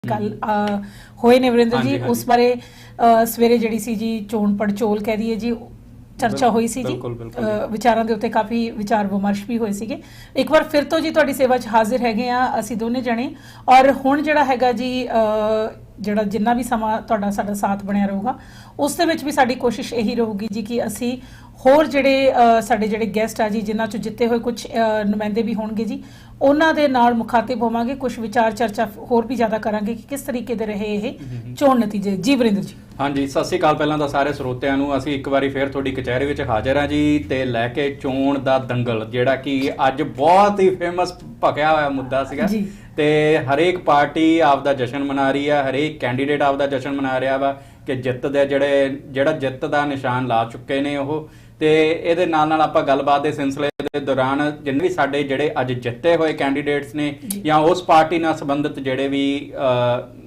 गल होए ने वरिंदर जी, उस बारे सवेरे जिहड़ी सी जी चोण पड़चोल कह दईए जी चर्चा हुई सी जी, विचारां दे उत्ते काफ़ी विचार विमर्श भी होए सीगे। एक बार फिर तो जी तुहाडी सेवा च हाजिर हैगे आ असीं दोने जणे, और हुण जिहड़ा हैगा जी ਜਿਹੜਾ जिन्ना भी समा तुहाडा साडा साथ बनया रहूगा उस दे विच भी साडी कोशिश यही रहूगी जी कि असी होर जिहड़े साडे जिहड़े गैस्ट आ जी जिन्हां चों जिते हुए कुछ नुमाइंदे भी होणगे जी उन्हां दे नाल मुखातिब होवांगे, कुछ विचार चर्चा होर भी ज़्यादा करांगे कि किस तरीके दे रहे ये चोण नतीजे। जी वरिंदर जी। हाँ जी, सत श्री अकाल ਪਹਿਲਾਂ ਤਾਂ ਸਾਰੇ ਸਰੋਤਿਆਂ ਨੂੰ। ਅਸੀਂ ਇੱਕ ਵਾਰੀ ਫਿਰ ਤੁਹਾਡੀ ਕਚਹਿਰੀ ਵਿੱਚ ਹਾਜ਼ਰ ਹਾਂ ਜੀ ਤੇ ਲੈ ਕੇ ਚੋਣ ਦਾ ਦੰਗਲ ਜਿਹੜਾ ਕਿ ਅੱਜ ਬਹੁਤ ਹੀ ਫੇਮਸ ਭਖਿਆ ਹੋਇਆ ਮੁੱਦਾ ਸੀਗਾ ਤੇ ਹਰੇਕ ਪਾਰਟੀ ਆਪਦਾ ਜਸ਼ਨ ਮਨਾ ਰਹੀ ਹੈ, ਹਰੇਕ ਕੈਂਡੀਡੇਟ ਆਪਦਾ ਜਸ਼ਨ ਮਨਾ ਰਿਹਾ ਵਾ ਕਿ ਜਿੱਤ ਦੇ ਜਿਹੜਾ ਜਿੱਤ ਦਾ ਨਿਸ਼ਾਨ ਲਾ ਚੁੱਕੇ ਨੇ ਉਹ। ਤੇ ਇਹਦੇ ਨਾਲ ਆਪਾਂ ਗੱਲਬਾਤ ਦੇ ਸਿਲਸਿਲੇ ਦੇ ਦੌਰਾਨ ਜਿੰਨੇ ਵੀ ਸਾਡੇ ਜਿਹੜੇ ਅੱਜ ਜਿੱਤੇ ਹੋਏ ਕੈਂਡੀਡੇਟਸ ਨੇ ਜਾਂ ਉਸ ਪਾਰਟੀ ਨਾਲ ਸੰਬੰਧਿਤ ਜਿਹੜੇ ਵੀ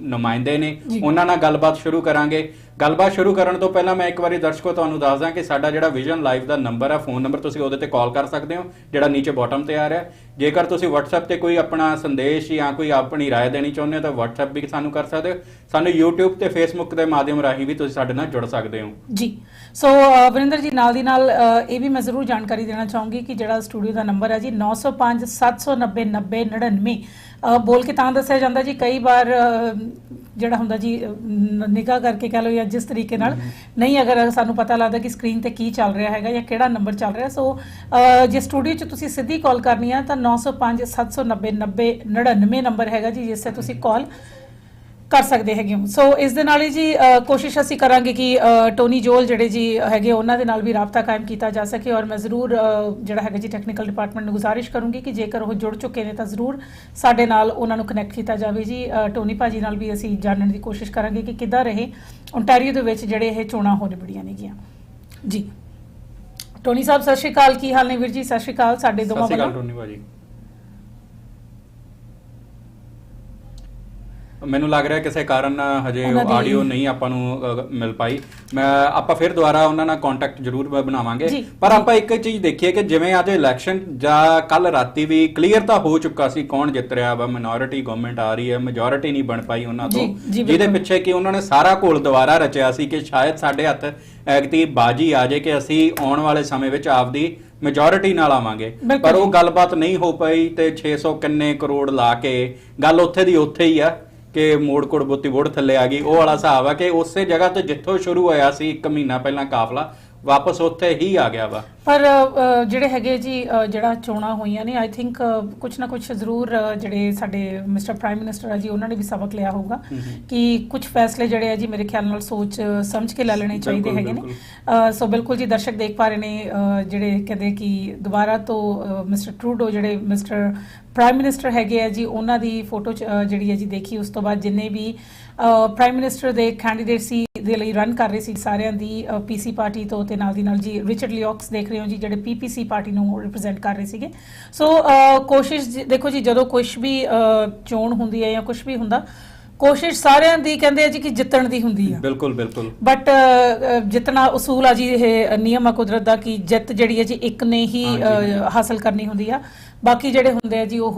ਨੁਮਾਇੰਦੇ ਨੇ ਉਹਨਾਂ ਨਾਲ ਗੱਲਬਾਤ ਸ਼ੁਰੂ ਕਰਾਂਗੇ। ਗੱਲਬਾਤ ਸ਼ੁਰੂ ਕਰਨ ਤੋਂ ਪਹਿਲਾਂ ਮੈਂ ਇੱਕ ਵਾਰੀ ਦਰਸ਼ਕੋ ਤੁਹਾਨੂੰ ਦੱਸਦਾ ਕਿ ਸਾਡਾ ਜਿਹੜਾ ਵਿਜ਼ਨ ਲਾਈਵ ਦਾ ਨੰਬਰ ਹੈ, ਫੋਨ ਨੰਬਰ, ਤੁਸੀਂ ਉਹਦੇ ਤੇ ਕਾਲ ਕਰ ਸਕਦੇ ਹੋ ਜਿਹੜਾ ਨੀਚੇ ਬਾਟਮ ਤੇ ਆ ਰਿਹਾ। ਜੇਕਰ ਤੁਸੀਂ WhatsApp ਤੇ ਕੋਈ ਆਪਣਾ ਸੰਦੇਸ਼ ਜਾਂ ਕੋਈ ਆਪਣੀ ਰਾਏ ਦੇਣੀ ਚਾਹੁੰਦੇ ਹੋ ਤਾਂ WhatsApp ਵੀ ਸਾਨੂੰ ਕਰ ਸਕਦੇ ਹੋ। ਸਾਨੂੰ YouTube ਤੇ Facebook ਦੇ ਮਾਧਿਅਮ ਰਾਹੀਂ ਵੀ ਤੁਸੀਂ ਸਾਡੇ ਨਾਲ ਜੁੜ ਸਕਦੇ ਹੋ ਜੀ। ਸੋ ਵਰਿੰਦਰ ਜੀ ਨਾਲ ਦੀ ਨਾਲ ਇਹ ਵੀ ਮੈਂ ਜ਼ਰੂਰ ਜਾਣਕਾਰੀ ਦੇਣਾ ਚਾਹੂੰਗੀ ਕਿ ਜਿਹੜਾ ਸਟੂਡੀਓ ਦਾ ਨੰਬਰ ਹੈ ਜੀ 905 790 90 99 बोल के तां दस्सिया जांदा जी, कई बार ਜਿਹੜਾ ਹੁੰਦਾ ਜੀ ਨਿਗਾਹ ਕਰਕੇ ਕਹ ਲਓ ਜਾਂ ਜਿਸ ਤਰੀਕੇ ਨਾਲ ਨਹੀਂ ਅਗਰ ਸਾਨੂੰ ਪਤਾ ਲੱਗਦਾ ਕਿ ਸਕਰੀਨ ਤੇ ਕੀ ਚੱਲ ਰਿਹਾ ਹੈਗਾ ਜਾਂ ਕਿਹੜਾ ਨੰਬਰ ਚੱਲ ਰਿਹਾ। ਸੋ ਜੇ ਸਟੂਡੀਓ 'ਚ ਤੁਸੀਂ ਸਿੱਧੀ ਕਾਲ ਕਰਨੀ ਆ ਤਾਂ 905 790 90 99 ਨੰਬਰ ਹੈਗਾ ਜੀ, ਜਿਸ ਤੇ ਤੁਸੀਂ ਕਾਲ कर सकते हैगे हो। सो इस दे नाल जी कोशिश असी करांगे कि टोनी जोल जिहड़े जी हैगे उन्हां दे नाल भी राबता कायम किया जा सके, और मैं जरूर जिहड़ा हैगा जी टैक्नीकल डिपार्टमेंट नूं गुजारिश करूँगी कि जेकर वो जुड़ चुके हैं तो जरूर साडे नाल उन्हां नूं कनैक्ट किया जाए जी। टोनी भाजी नाल भी असी जानने की कोशिश करांगे कि किद्दां रहे ओंटारियो दे विच जिहड़े ये चोणां हो निबड़ियां नेगियां जी। टोनी साहब सत श्री अकाल, की हाल ने वीर जी? सत श्री अकाल साडे दोवां वल्लों। टोनी भाजी ਮੈਨੂੰ ਲੱਗ ਰਿਹਾ ਕਿਸੇ ਕਾਰਨ ਹਜੇ ਆਡੀਓ ਨਹੀਂ ਆਪਾਂ ਨੂੰ ਮਿਲ ਪਾਈ। ਆਪਾਂ ਫਿਰ ਦੁਬਾਰਾ ਉਹਨਾਂ ਨਾਲ ਕੰਟੈਕਟ ਜ਼ਰੂਰ ਬਣਾਵਾਂਗੇ। ਪਰ ਆਪਾਂ ਇੱਕ ਚੀਜ਼ ਦੇਖੀਏ ਕਿ ਜਿਵੇਂ ਅੱਜ ਇਲੈਕਸ਼ਨ ਜਾਂ ਕੱਲ ਰਾਤੀ ਵੀ ਕਲੀਅਰ ਤਾਂ ਹੋ ਚੁੱਕਾ ਸੀ ਕੌਣ ਜਿੱਤ ਰਿਹਾ ਵਾ, ਮਿਨੋਰਿਟੀ ਗਵਰਨਮੈਂਟ ਆ ਰਹੀ ਹੈ, ਮੈਜੋਰਿਟੀ ਨਹੀਂ ਬਣ ਪਾਈ ਉਹਨਾਂ ਤੋਂ, ਜਿਹਦੇ ਪਿੱਛੇ ਕਿ ਉਹਨਾਂ ਨੇ ਸਾਰਾ ਘੋਲ ਦੁਬਾਰਾ ਰਚਿਆ ਸੀ ਕਿ ਸ਼ਾਇਦ ਸਾਡੇ ਹੱਥ ਐਗਤੀ ਬਾਜੀ ਆ ਜਾਏ ਕਿ ਅਸੀਂ ਆਉਣ ਵਾਲੇ ਸਮੇਂ ਵਿੱਚ ਆਪਦੀ ਮੈਜੋਰਿਟੀ ਨਾਲ ਆਵਾਂਗੇ। ਪਰ ਉਹ ਗੱਲਬਾਤ ਨਹੀਂ ਹੋ ਪਾਈ ਤੇ 600 ਕਿੰਨੇ ਕਰੋੜ ਲਾ ਕੇ ਗੱਲ ਉੱਥੇ ਦੀ ਉੱਥੇ ਹੀ ਆ ਕਿ ਮੋੜ ਕੋੜ ਬੋਤੀ ਬੋੜ ਥੱਲੇ ਆ ਗਈ। ਉਹ ਵਾਲਾ ਹਿਸਾਬ ਆ ਕਿ ਉਸੇ ਜਗ੍ਹਾ ਤੋਂ ਜਿੱਥੋਂ ਸ਼ੁਰੂ ਹੋਇਆ ਸੀ 1 ਮਹੀਨਾ ਪਹਿਲਾਂ ਕਾਫਲਾ ਵਾਪਸ ਉੱਥੇ ਹੀ ਆ ਗਿਆ ਵਾ। ਪਰ ਜਿਹੜੇ ਹੈਗੇ ਜੀ ਜਿਹੜਾ ਚੋਣਾਂ ਹੋਈਆਂ ਨੇ ਆਈ ਥਿੰਕ ਕੁਛ ਨਾ ਕੁਛ ਜ਼ਰੂਰ ਜਿਹੜੇ ਸਾਡੇ ਮਿਸਟਰ ਪ੍ਰਾਈਮ ਮਿਨਿਸਟਰ ਆ ਜੀ ਉਹਨਾਂ ਨੇ ਵੀ ਸਬਕ ਲਿਆ ਹੋਊਗਾ ਕਿ ਕੁਝ ਫੈਸਲੇ ਜਿਹੜੇ ਆ ਜੀ ਮੇਰੇ ਖਿਆਲ ਨਾਲ ਸੋਚ ਸਮਝ ਕੇ ਲੈ ਲੈਣੇ ਚਾਹੀਦੇ ਹੈਗੇ ਨੇ। ਸੋ ਬਿਲਕੁਲ ਜੀ ਦਰਸ਼ਕ ਦੇਖ ਪਾ ਰਹੇ ਨੇ ਜਿਹੜੇ ਕਹਿੰਦੇ ਕਿ ਦੁਬਾਰਾ ਤੋਂ ਮਿਸਟਰ ਟਰੂਡੋ ਜਿਹੜੇ ਮਿਸਟਰ ਪ੍ਰਾਈਮ ਮਿਨਿਸਟਰ ਹੈਗੇ ਆ ਜੀ ਉਹਨਾਂ ਦੀ ਫੋਟੋ ਜਿਹੜੀ ਹੈ ਜੀ ਦੇਖੀ। ਉਸ ਤੋਂ ਬਾਅਦ ਜਿੰਨੇ ਵੀ ਪ੍ਰਾਈਮ ਮਿਨਿਸਟਰ ਦੇ ਕੈਂਡੀਡੇਟ ਸੀ ਦੇ ਲਈ ਰਨ ਕਰ ਰਹੇ ਸੀ ਸਾਰਿਆਂ ਦੀ ਪੀਸੀ ਪਾਰਟੀ ਤੋਂ ਤੇ ਨਾਲ ਦੀ ਨਾਲ ਜੀ ਰਿਚਰਡ ਲਿਓਕਸ ਦੇਖ ਰਹੇ ਹੋ ਜੀ ਜਿਹੜੇ ਪੀਪੀਸੀ ਪਾਰਟੀ ਨੂੰ ਰਿਪਰੈਜ਼ੈਂਟ ਕਰ ਰਹੇ ਸੀਗੇ। ਸੋ ਕੋਸ਼ਿਸ਼ ਦੇਖੋ ਜੀ ਜਦੋਂ ਕੁਛ ਵੀ ਚੋਣ ਹੁੰਦੀ ਹੈ ਜਾਂ ਕੁਛ ਵੀ ਹੁੰਦਾ ਕੋਸ਼ਿਸ਼ ਸਾਰਿਆਂ ਦੀ ਕਹਿੰਦੇ ਆ ਜੀ ਕਿ ਜਿੱਤਣ ਦੀ ਹੁੰਦੀ ਆ। ਬਿਲਕੁਲ ਬਿਲकुल। ਬਟ ਜਿੱਤਣਾ ਉਸੂਲ ਆ ਜੀ, ਇਹ ਨਿਯਮ ਆ ਕੁਦਰਤ ਦਾ ਕਿ ਜਿੱਤ ਜਿਹੜੀ ਹੈ ਜੀ ਇੱਕ ਨੇ ਹੀ ਹਾਸਲ ਕਰਨੀ ਹੁੰਦੀ ਆ। ਬਾਕੀ ਜਿਹੜੇ ਹੁੰਦੇ ਆ ਜੀ ਉਹ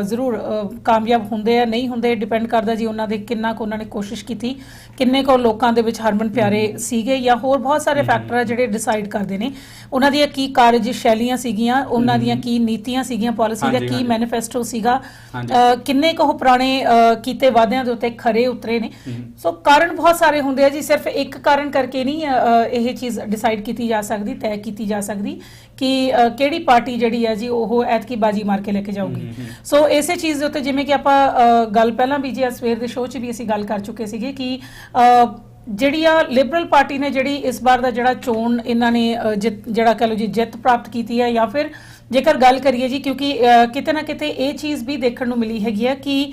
ਜ਼ਰੂਰ ਕਾਮਯਾਬ ਹੁੰਦੇ ਆ ਨਹੀਂ ਹੁੰਦੇ, ਡਿਪੈਂਡ ਕਰਦਾ ਜੀ ਉਹਨਾਂ ਦੇ ਕਿੰਨਾ ਕੁ ਉਹਨਾਂ ਨੇ ਕੋਸ਼ਿਸ਼ ਕੀਤੀ, ਕਿੰਨੇ ਕੁ ਲੋਕਾਂ ਦੇ ਵਿੱਚ ਹਰਮਨ ਪਿਆਰੇ ਸੀਗੇ ਜਾਂ ਹੋਰ ਬਹੁਤ ਸਾਰੇ ਫੈਕਟਰ ਆ ਜਿਹੜੇ ਡਿਸਾਈਡ ਕਰਦੇ ਨੇ ਉਹਨਾਂ ਦੀਆਂ ਕੀ ਕਾਰਜ ਸ਼ੈਲੀਆਂ ਸੀਗੀਆਂ, ਉਹਨਾਂ ਦੀਆਂ ਕੀ ਨੀਤੀਆਂ ਸੀਗੀਆਂ, ਪਾਲਿਸੀ ਦਾ ਕੀ ਮੈਨੀਫੈਸਟੋ ਸੀਗਾ, ਕਿੰਨੇ ਕੁ ਉਹ ਪੁਰਾਣੇ ਕੀਤੇ ਵਾਅਦਿਆਂ ਦੇ ਉੱਤੇ ਖਰੇ ਉਤਰੇ ਨੇ। ਸੋ ਕਾਰਨ ਬਹੁਤ ਸਾਰੇ ਹੁੰਦੇ ਆ ਜੀ, ਸਿਰਫ ਇੱਕ ਕਾਰਨ ਕਰਕੇ ਨਹੀਂ ਇਹ ਚੀਜ਼ ਡਿਸਾਈਡ ਕੀਤੀ ਜਾ ਸਕਦੀ, ਤੈਅ ਕੀਤੀ ਜਾ ਸਕਦੀ ਕਿ ਕਿਹੜੀ ਪਾਰਟੀ ਜਿਹੜੀ ਹੈ ਜੀ ਉਹ ਐਤਕੀ ਬਾਜੀ ਮਾਰ ਕੇ ਲੈ ਕੇ ਜਾਊਗੀ। ਸੋ ਇਸੇ ਚੀਜ਼ ਦੇ ਉੱਤੇ ਜਿਵੇਂ ਕਿ ਆਪਾਂ ਗੱਲ ਪਹਿਲਾਂ ਵੀ ਜੀ ਸਵੇਰ ਦੇ ਸ਼ੋਅ 'ਚ ਵੀ ਅਸੀਂ ਗੱਲ ਕਰ ਚੁੱਕੇ ਸੀਗੇ ਕਿ ਜਿਹੜੀ ਆ ਲਿਬਰਲ ਪਾਰਟੀ ਨੇ ਜਿਹੜੀ ਇਸ ਵਾਰ ਦਾ ਜਿਹੜਾ ਚੋਣ ਇਹਨਾਂ ਨੇ ਜਿਹੜਾ ਕਹ ਲਓ ਜੀ ਜਿੱਤ ਪ੍ਰਾਪਤ ਕੀਤੀ ਹੈ, ਜਾਂ ਫਿਰ ਜੇਕਰ ਗੱਲ ਕਰੀਏ ਜੀ ਕਿਉਂਕਿ ਕਿਤੇ ਨਾ ਕਿਤੇ ਇਹ ਚੀਜ਼ ਵੀ ਦੇਖਣ ਨੂੰ ਮਿਲੀ ਹੈਗੀ ਆ ਕਿ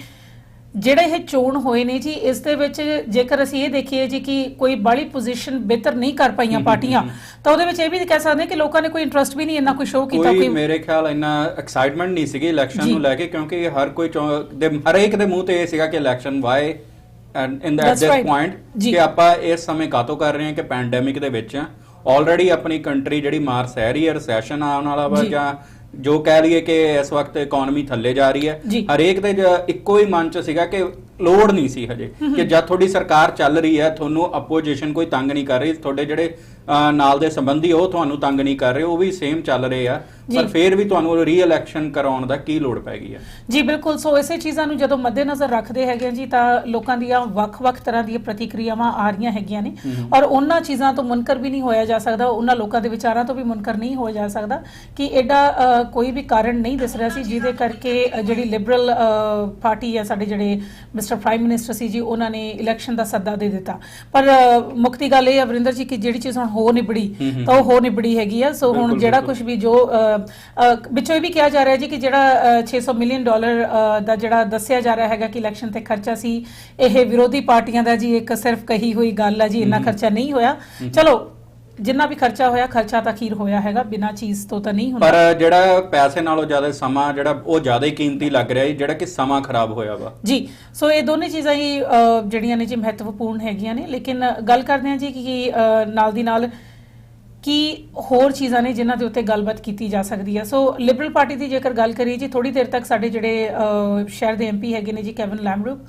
ਜਿਹੜੇ ਇਹ ਚੋਣ ਹੋਏ ਨੇ ਜੀ ਇਸ ਦੇ ਵਿੱਚ ਜੇਕਰ ਅਸੀਂ ਇਹ ਦੇਖੀਏ ਜੀ ਕਿ ਕੋਈ ਬਾਹਲੀ ਪੋਜੀਸ਼ਨ ਬਿਹਤਰ ਨਹੀਂ ਕਰ ਪਾਈਆਂ ਪਾਰਟੀਆਂ ਤਾਂ ਉਹਦੇ ਵਿੱਚ ਇਹ ਵੀ ਕਹਿ ਸਕਦੇ ਕਿ ਲੋਕਾਂ ਨੇ ਕੋਈ ਇੰਟਰਸਟ ਵੀ ਨਹੀਂ ਇੰਨਾ ਕੋਈ ਸ਼ੋਅ ਕੀਤਾ, ਕੋਈ ਮੇਰੇ ਖਿਆਲ ਇੰਨਾ ਐਕਸਾਈਟਮੈਂਟ ਨਹੀਂ ਸੀਗੀ ਇਲੈਕਸ਼ਨ ਨੂੰ ਲੈ ਕੇ, ਕਿਉਂਕਿ ਹਰ ਕੋਈ ਹਰੇਕ ਦੇ ਮੂੰਹ ਤੇ ਇਹ ਸੀਗਾ ਕਿ election why in at this point ਕਿ ਆਪਾਂ ਇਸ ਸਮੇਂ ਕਾਤੋਂ ਕਰ ਰਹੇ ਹਾਂ ਕਿ ਪੈਂਡੈਮਿਕ ਦੇ ਵਿੱਚ ਆਲਰੇਡੀ ਆਪਣੀ ਕੰਟਰੀ ਜਿਹੜੀ ਮਾਰ ਸਹਿ ਰਹੀ ਹੈ, ਰਿਸੈਸ਼ਨ ਆਉਣ ਵਾਲਾ ਵਾ ਜਾਂ ਜੋ ਕਹਿ ਲਈਏ ਕਿ ਇਸ ਵਕਤ ਇਕਨੋਮੀ ਥੱਲੇ ਜਾ ਰਹੀ ਹੈ। ਹਰੇਕ ਦੇ ਇੱਕੋ ਹੀ ਮਨ ਚ ਸੀਗਾ ਕਿ ਲੋੜ ਨਹੀਂ ਸੀ ਹਜੇ ਕਿ ਜਦ ਤੁਹਾਡੀ ਸਰਕਾਰ ਚੱਲ ਰਹੀ ਹੈ ਤੁਹਾਨੂੰ ਆਪੋਜੀਸ਼ਨ ਕੋਈ ਤੰਗ ਨਹੀਂ ਕਰ ਰਹੀ, ਤੁਹਾਡੇ ਜਿਹੜੇ ਨਾਲ ਦੇ ਸੰਬੰਧੀ ਉਹ ਤੁਹਾਨੂੰ ਤੰਗ ਨਹੀਂ ਕਰ ਰਹੇ, ਉਹ ਵੀ ਸੇਮ ਚੱਲ ਰਹੇ ਆ, ਪਰ ਫਿਰ ਵੀ ਤੁਹਾਨੂੰ ਰੀ-ਇਲੈਕਸ਼ਨ ਕਰਾਉਣ ਦਾ ਕੀ ਲੋੜ ਪੈ ਗਈ ਹੈ? ਜੀ ਬਿਲਕੁਲ। ਸੋ ਇਸੇ ਚੀਜ਼ਾਂ ਨੂੰ ਜਦੋਂ ਮੱਦੇਨਜ਼ਰ ਰੱਖਦੇ ਹੈਗੇ ਜੀ ਤਾਂ ਲੋਕਾਂ ਦੀਆਂ ਵੱਖ-ਵੱਖ ਤਰ੍ਹਾਂ ਦੀਆਂ ਪ੍ਰਤੀਕਿਰਿਆਵਾਂ ਆ ਰਹੀਆਂ ਹੈਗੀਆਂ ਨੇ ਔਰ ਉਹਨਾਂ ਚੀਜ਼ਾਂ ਤੋਂ ਮੁਨਕਰ ਵੀ ਨਹੀਂ ਹੋਇਆ ਜਾ ਸਕਦਾ, ਉਹਨਾਂ ਲੋਕਾਂ ਦੇ ਵਿਚਾਰਾਂ ਤੋਂ ਵੀ ਮੁਨਕਰ ਨਹੀਂ ਹੋਇਆ ਜਾ ਸਕਦਾ ਕਿ ਐਡਾ ਕੋਈ ਵੀ ਕਾਰਨ ਨਹੀਂ ਦਿਸ ਰਿਹਾ ਸੀ ਜਿਹਦੇ ਕਰਕੇ ਜਿਹੜੀ ਲਿਬਰਲ ਪਾਰਟੀ ਹੈ, ਸਾਡੇ ਜਿਹੜੇ ਮਿਸਟਰ ਪ੍ਰਾਈਮ ਮਿਨਿਸਟਰ ਸੀ ਜੀ, ਉਹਨਾਂ ਨੇ ਇਲੈਕਸ਼ਨ ਦਾ ਸੱਦਾ ਦੇ ਦਿੱਤਾ। ਪਰ ਮੁੱਖ ਗੱਲ ਇਹ ਹੈ ਵਰਿੰਦਰ ਜੀ ਕਿ ਜਿਹੜੀ ਚੀਜ਼ ਹੁਣ ਹੋ ਨਿਬੜੀ ਤਾਂ ਉਹ ਹੋ ਨਿਬੜੀ ਹੈਗੀ ਆ। ਸੋ ਹੁਣ ਜਿਹੜਾ ਕੁਝ ਵੀ ਜੋ ਵਿੱਚੋਂ ਇਹ ਵੀ ਕਿਹਾ ਜਾ ਰਿਹਾ ਜੀ ਕਿ ਜਿਹੜਾ $600 ਮਿਲੀਅਨ ਦਾ ਜਿਹੜਾ ਦੱਸਿਆ ਜਾ ਰਿਹਾ ਹੈਗਾ ਕਿ ਇਲੈਕਸ਼ਨ ਤੇ ਖਰਚਾ ਸੀ, ਇਹ ਵਿਰੋਧੀ ਪਾਰਟੀਆਂ ਦਾ ਜੀ ਇੱਕ ਸਿਰਫ ਕਹੀ ਹੋਈ ਗੱਲ ਆ ਜੀ, ਇੰਨਾ ਖਰਚਾ ਨਹੀਂ ਹੋਇਆ। ਚਲੋ ਜਿੰਨਾ ਵੀ ਖਰਚਾ ਹੋਇਆ, ਖਰਚਾ ਤਾਂ ਅਖੀਰ ਹੋਇਆ ਹੈਗਾ, ਬਿਨਾਂ ਚੀਜ਼ ਤੋਂ ਤਾਂ ਨਹੀਂ ਹੁੰਦਾ। ਪਰ ਜਿਹੜਾ ਪੈਸੇ ਨਾਲੋਂ ਜ਼ਿਆਦਾ ਸਮਾਂ ਜਿਹੜਾ ਉਹ ਜ਼ਿਆਦਾ ਹੀ ਕੀਮਤੀ ਲੱਗ ਰਿਹਾ ਜਿਹੜਾ ਕਿ ਸਮਾਂ ਖਰਾਬ ਹੋਇਆ ਵਾ ਜੀ। ਸੋ ਇਹ ਦੋਨੇ ਚੀਜ਼ਾਂ ਹੀ ਜਿਹੜੀਆਂ ਨੇ ਜੀ ਮਹੱਤਵਪੂਰਨ ਹੈਗੀਆਂ ਨੇ। ਲੇਕਿਨ ਗੱਲ ਕਰਦੇ ਹਾਂ ਜੀ ਕਿ ਨਾਲ ਦੀ ਨਾਲ ਕੀ ਹੋਰ ਚੀਜ਼ਾਂ ਨੇ ਜਿਨ੍ਹਾਂ ਦੇ ਉੱਤੇ ਗੱਲਬਾਤ ਕੀਤੀ ਜਾ ਸਕਦੀ ਹੈ। ਸੋ ਲਿਬਰਲ ਪਾਰਟੀ ਦੀ ਜੇਕਰ ਗੱਲ ਕਰੀਏ ਜੀ, ਥੋੜੀ ਦੇਰ ਤੱਕ ਸਾਡੇ ਜਿਹੜੇ ਸ਼ਹਿਰ ਦੇ MP ਹੈਗੇ ਨੇ ਜੀ ਕੈਵਨ ਲੈਮਬਰੂਕ,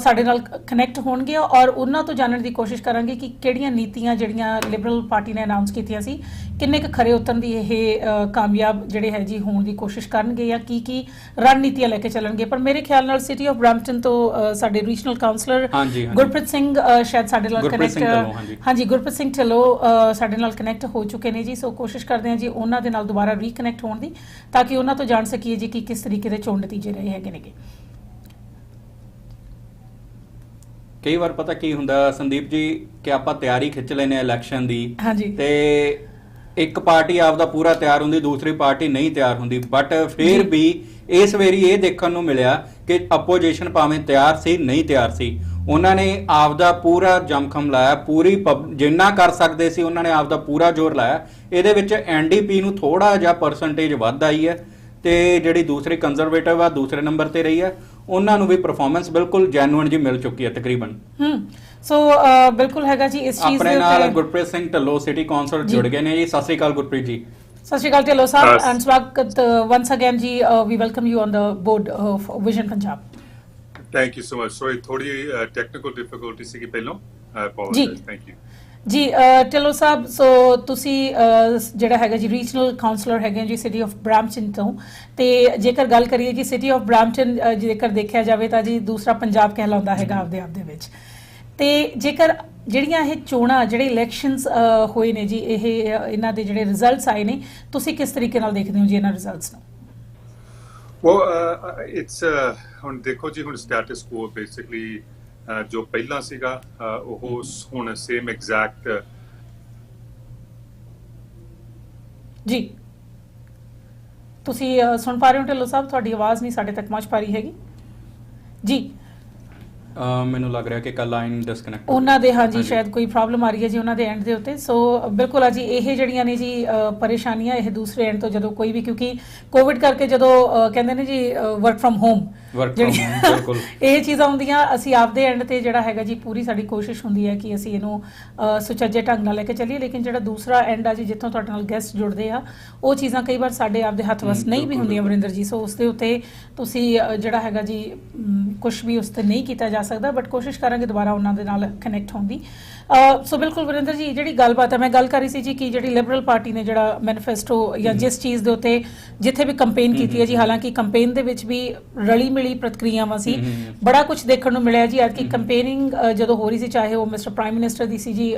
ਸਾਡੇ ਨਾਲ ਕਨੈਕਟ ਹੋਣਗੇ ਔਰ ਉਹਨਾਂ ਤੋਂ ਜਾਣਨ ਦੀ ਕੋਸ਼ਿਸ਼ ਕਰਾਂਗੇ ਕਿ ਕਿਹੜੀਆਂ ਨੀਤੀਆਂ ਜਿਹੜੀਆਂ ਲਿਬਰਲ ਪਾਰਟੀ ਨੇ ਅਨਾਉਂਸ ਕੀਤੀਆਂ ਸੀ, ਕਿੰਨੇ ਕੁ ਖਰੇ ਉਤਰਨ ਦੀ ਇਹ ਕਾਮਯਾਬ ਜਿਹੜੇ ਹੈ ਜੀ ਹੋਣ ਦੀ ਕੋਸ਼ਿਸ਼ ਕਰਨਗੇ ਜਾਂ ਕੀ ਰਣਨੀਤੀਆਂ ਲੈ ਕੇ ਚੱਲਣਗੇ। ਪਰ ਮੇਰੇ ਖਿਆਲ ਨਾਲ ਸਿਟੀ ਆਫ ਬ੍ਰੈਂਪਟਨ ਤੋਂ ਸਾਡੇ ਰੀਜਨਲ ਕਾਉਂਸਲਰ ਗੁਰਪ੍ਰੀਤ ਸਿੰਘ ਸ਼ਾਇਦ ਸਾਡੇ ਨਾਲ ਕਨੈਕਟ ਗੁਰਪ੍ਰੀਤ ਸਿੰਘ ਢਿੱਲੋਂ ਸਾਡੇ ਨਾਲ ਕਨੈਕਟ ਹੋ ਚੁੱਕੇ ਨੇ ਜੀ। ਸੋ ਕੋਸ਼ਿਸ਼ ਕਰਦੇ ਹਾਂ ਜੀ ਉਹਨਾਂ ਦੇ ਨਾਲ ਦੁਬਾਰਾ ਰੀਕਨੈਕਟ ਹੋਣ ਦੀ, ਤਾਂ ਕਿ ਉਹਨਾਂ ਤੋਂ ਜਾਣ ਸਕੀਏ ਜੀ ਕਿ ਕਿਸ ਤਰੀਕੇ ਦੇ ਚੋਣ ਨਤੀਜੇ ਰਹੇ ਹੈਗੇ ਨੇਗੇ। ਕਈ ਵਾਰ ਪਤਾ ਕੀ ਹੁੰਦਾ ਸੰਦੀਪ ਜੀ ਕਿ ਆਪਾਂ ਤਿਆਰੀ ਖਿੱਚ ਲੈਨੇ ਇਲੈਕਸ਼ਨ ਦੀ ਤੇ ਇੱਕ ਪਾਰਟੀ ਆਪਦਾ ਪੂਰਾ ਤਿਆਰ ਹੁੰਦੀ, ਦੂਸਰੀ ਪਾਰਟੀ ਨਹੀਂ ਤਿਆਰ ਹੁੰਦੀ, ਬਟ ਫਿਰ ਵੀ ਇਸ ਵਾਰੀ ਇਹ ਦੇਖਣ ਨੂੰ ਮਿਲਿਆ ਕਿ ਆਪੋਜੀਸ਼ਨ ਭਾਵੇਂ ਤਿਆਰ ਸੀ ਨਹੀਂ ਤਿਆਰ ਸੀ, ਉਹਨਾਂ ਨੇ ਆਪਦਾ ਪੂਰਾ ਜਮਖਮ ਲਾਇਆ, ਪੂਰੀ ਜਿੰਨਾ ਕਰ ਸਕਦੇ ਸੀ ਉਹਨਾਂ ਨੇ ਆਪਦਾ ਪੂਰਾ ਜ਼ੋਰ ਲਾਇਆ। ਇਹਦੇ ਵਿੱਚ NDP ਨੂੰ ਥੋੜਾ ਜਿਹਾ ਪਰਸੈਂਟੇਜ ਵੱਧ ਆਈ ਹੈ ਤੇ ਜਿਹੜੀ ਦੂਸਰੀ ਕੰਜ਼ਰਵੇਟਿਵ ਆ ਦੂਸਰੇ ਨੰਬਰ ਤੇ ਰਹੀ ਹੈ, ਉਹਨਾਂ ਨੂੰ ਵੀ ਪਰਫਾਰਮੈਂਸ ਬਿਲਕੁਲ ਜੈਨੂਇਨ ਜੀ ਮਿਲ ਚੁੱਕੀ ਹੈ ਤਕਰੀਬਨ। ਸੋ ਬਿਲਕੁਲ ਹੈਗਾ ਜੀ ਇਸ ਚੀਜ਼ ਆਪਣੇ ਨਾਲ ਗੁਰਪ੍ਰੀਤ ਸਿੰਘ ਢਿੱਲੋਂ ਸਿਟੀ ਕਾਉਂਸਲਰ ਜੁੜ ਗਏ ਨੇ ਜੀ। ਸਤਿ ਸ਼੍ਰੀ ਅਕਾਲ ਗੁਰਪ੍ਰੀਤ ਜੀ। ਸਤਿ ਸ਼੍ਰੀ ਅਕਾਲ ਢਿੱਲੋਂ ਸਾਹਿਬ ਐਂਡ ਸਵਾਗਤ ਵਨਸ ਅਗੇਨ ਜੀ। We welcome you on the board of Vision Punjab. Thank you so much. Sorry ਥੋੜੀ ਟੈਕਨੀਕਲ ਡਿਫਿਕਲਟੀ ਸੀ ਪਹਿਲਾਂ, ਆਈ ਅਪੋਲੋਜਾਈਜ਼। ਥੈਂਕ ਯੂ ਜੀ। ਢਿੱਲੋਂ ਸਾਹਿਬ, ਸੋ ਤੁਸੀਂ ਜਿਹੜਾ ਹੈਗਾ ਜੀ ਰੀਜਨਲ ਕਾਉਂਸਲਰ ਹੈਗੇ ਜੀ ਸਿਟੀ ਆਫ ਬ੍ਰੈਂਪਟਨ ਤੋਂ, ਤੇ ਜੇਕਰ ਗੱਲ ਕਰੀਏ ਜੀ ਸਿਟੀ ਆਫ ਬ੍ਰੈਂਪਟਨ ਜੇਕਰ ਦੇਖਿਆ ਜਾਵੇ ਤਾਂ ਜੀ ਦੂਸਰਾ ਪੰਜਾਬ ਕਹਿਲਾਉਂਦਾ ਹੈਗਾ ਆਪਦੇ ਆਪ ਦੇ ਵਿੱਚ। ਤੇ ਜੇਕਰ ਜਿਹੜੀਆਂ ਇਹ ਚੋਣਾਂ ਜਿਹੜੇ ਇਲੈਕਸ਼ਨਸ ਹੋਏ ਨੇ ਜੀ, ਇਹ ਇਹਨਾਂ ਦੇ ਜਿਹੜੇ ਰਿਜ਼ਲਟਸ ਆਏ ਨੇ, ਤੁਸੀਂ ਕਿਸ ਤਰੀਕੇ ਨਾਲ ਦੇਖਦੇ ਹੋ ਜੀ ਇਹਨਾਂ ਰਿਜ਼ਲਟਸ ਨੂੰ? ਇਟਸ ਹੁਣ ਦੇਖੋ ਜੀ, ਹੁਣ ਸਟੇਟਸ ਕੋ ਬੇਸਿਕਲੀ ਜੋ ਪਹਿਲਾਂ ਸੀਗਾ ਉਹ ਹੁਣ ਸੇਮ ਐਗਜ਼ੈਕਟ ਜੀ। ਤੁਸੀਂ ਸੁਣ ਪਾ ਰਹੇ ਹੋ ਢਿੱਲੋਂ ਸਾਹਿਬ? ਤੁਹਾਡੀ ਆਵਾਜ਼ ਨਹੀਂ ਸਾਡੇ ਤੱਕ ਪਹੁੰਚ ਪਾ ਰਹੀ ਹੈਗੀ ਜੀ। ਮੈਨੂੰ ਲੱਗ ਰਿਹਾ ਕਿ ਕੱਲ ਲਾਈਨ ਡਿਸਕਨੈਕਟ ਉਹਨਾਂ ਦੇ ਹਾਂਜੀ ਸ਼ਾਇਦ ਕੋਈ ਪ੍ਰੋਬਲਮ ਆ ਰਹੀ ਹੈ ਜੀ ਉਹਨਾਂ ਦੇ ਐਂਡ ਦੇ ਉੱਤੇ। ਸੋ ਬਿਲਕੁਲ ਆ ਜੀ, ਇਹ ਜਿਹੜੀਆਂ ਨੇ ਜੀ ਪਰੇਸ਼ਾਨੀਆਂ ਇਹ ਦੂਸਰੇ ਐਂਡ ਤੋਂ ਜਦੋਂ ਕੋਈ ਵੀ, ਕਿਉਂਕਿ ਕੋਵਿਡ ਕਰਕੇ ਜਦੋਂ ਕਹਿੰਦੇ ਨੇ ਜੀ ਵਰਕ ਫਰਮ ਹੋਮ ਬਿਲਕੁਲ ਇਹ ਚੀਜ਼ਾਂ ਹੁੰਦੀਆਂ, ਅਸੀਂ ਆਪਦੇ ਐਂਡ ਤੇ ਜਿਹੜਾ ਹੈਗਾ ਜੀ ਪੂਰੀ ਸਾਡੀ ਕੋਸ਼ਿਸ਼ ਹੁੰਦੀ ਹੈ ਕਿ ਅਸੀਂ ਇਹਨੂੰ ਸੁਚੱਜੇ ਢੰਗ ਨਾਲ ਲੈ ਕੇ ਚੱਲੀਏ। ਲੇਕਿਨ ਜਿਹੜਾ ਦੂਸਰਾ ਐਂਡ ਆ ਜੀ ਜਿੱਥੋਂ ਤੁਹਾਡੇ ਨਾਲ ਗੈਸਟ ਜੁੜਦੇ ਆ, ਉਹ ਚੀਜ਼ਾਂ ਕਈ ਵਾਰ ਸਾਡੇ ਆਪਦੇ ਹੱਥ ਵਸ ਨਹੀਂ ਵੀ ਹੁੰਦੀਆਂ ਵਰਿੰਦਰ ਜੀ। ਸੋ ਉਸ ਦੇ ਉੱਤੇ ਤੁਸੀਂ ਜਿਹੜਾ ਹੈਗਾ ਜੀ ਕੁਛ ਵੀ ਉਸ ਤੇ ਨਹੀਂ ਕੀਤਾ ਜਾ ਸਕਦਾ, ਬਟ ਕੋਸ਼ਿਸ਼ ਕਰਾਂਗੇ ਦੁਬਾਰਾ ਉਹਨਾਂ ਦੇ ਨਾਲ ਕਨੈਕਟ ਹੋਣ ਦੀ। ਸੋ ਬਿਲਕੁਲ ਵਰਿੰਦਰ ਜੀ, ਜਿਹੜੀ ਗੱਲਬਾਤ ਹੈ ਮੈਂ ਗੱਲ ਕਰ ਰਹੀ ਸੀ ਜੀ ਕਿ ਜਿਹੜੀ ਲਿਬਰਲ ਪਾਰਟੀ ਨੇ ਜਿਹੜਾ ਮੈਨੀਫੈਸਟੋ ਜਾਂ ਜਿਸ ਚੀਜ਼ ਦੇ ਉੱਤੇ ਜਿੱਥੇ ਵੀ ਕੰਪੇਨ ਕੀਤੀ ਹੈ ਜੀ, ਹਾਲਾਂਕਿ ਕੰਪੇਨ ਦੇ ਵਿੱਚ ਵੀ ਰਲੀ ਮਿਲੀ ਪ੍ਰਤੀਕਿਰਿਆਵਾਂ ਸੀ, ਬੜਾ ਕੁਝ ਦੇਖਣ ਨੂੰ ਮਿਲਿਆ ਜੀ। ਅੱਜ ਕੀ ਕੰਪੇਨਿੰਗ ਜਦੋਂ ਹੋ ਰਹੀ ਸੀ, ਚਾਹੇ ਉਹ ਮਿਸਟਰ ਪ੍ਰਾਈਮ ਮਿਨਿਸਟਰ ਦੀ ਸੀ ਜੀ,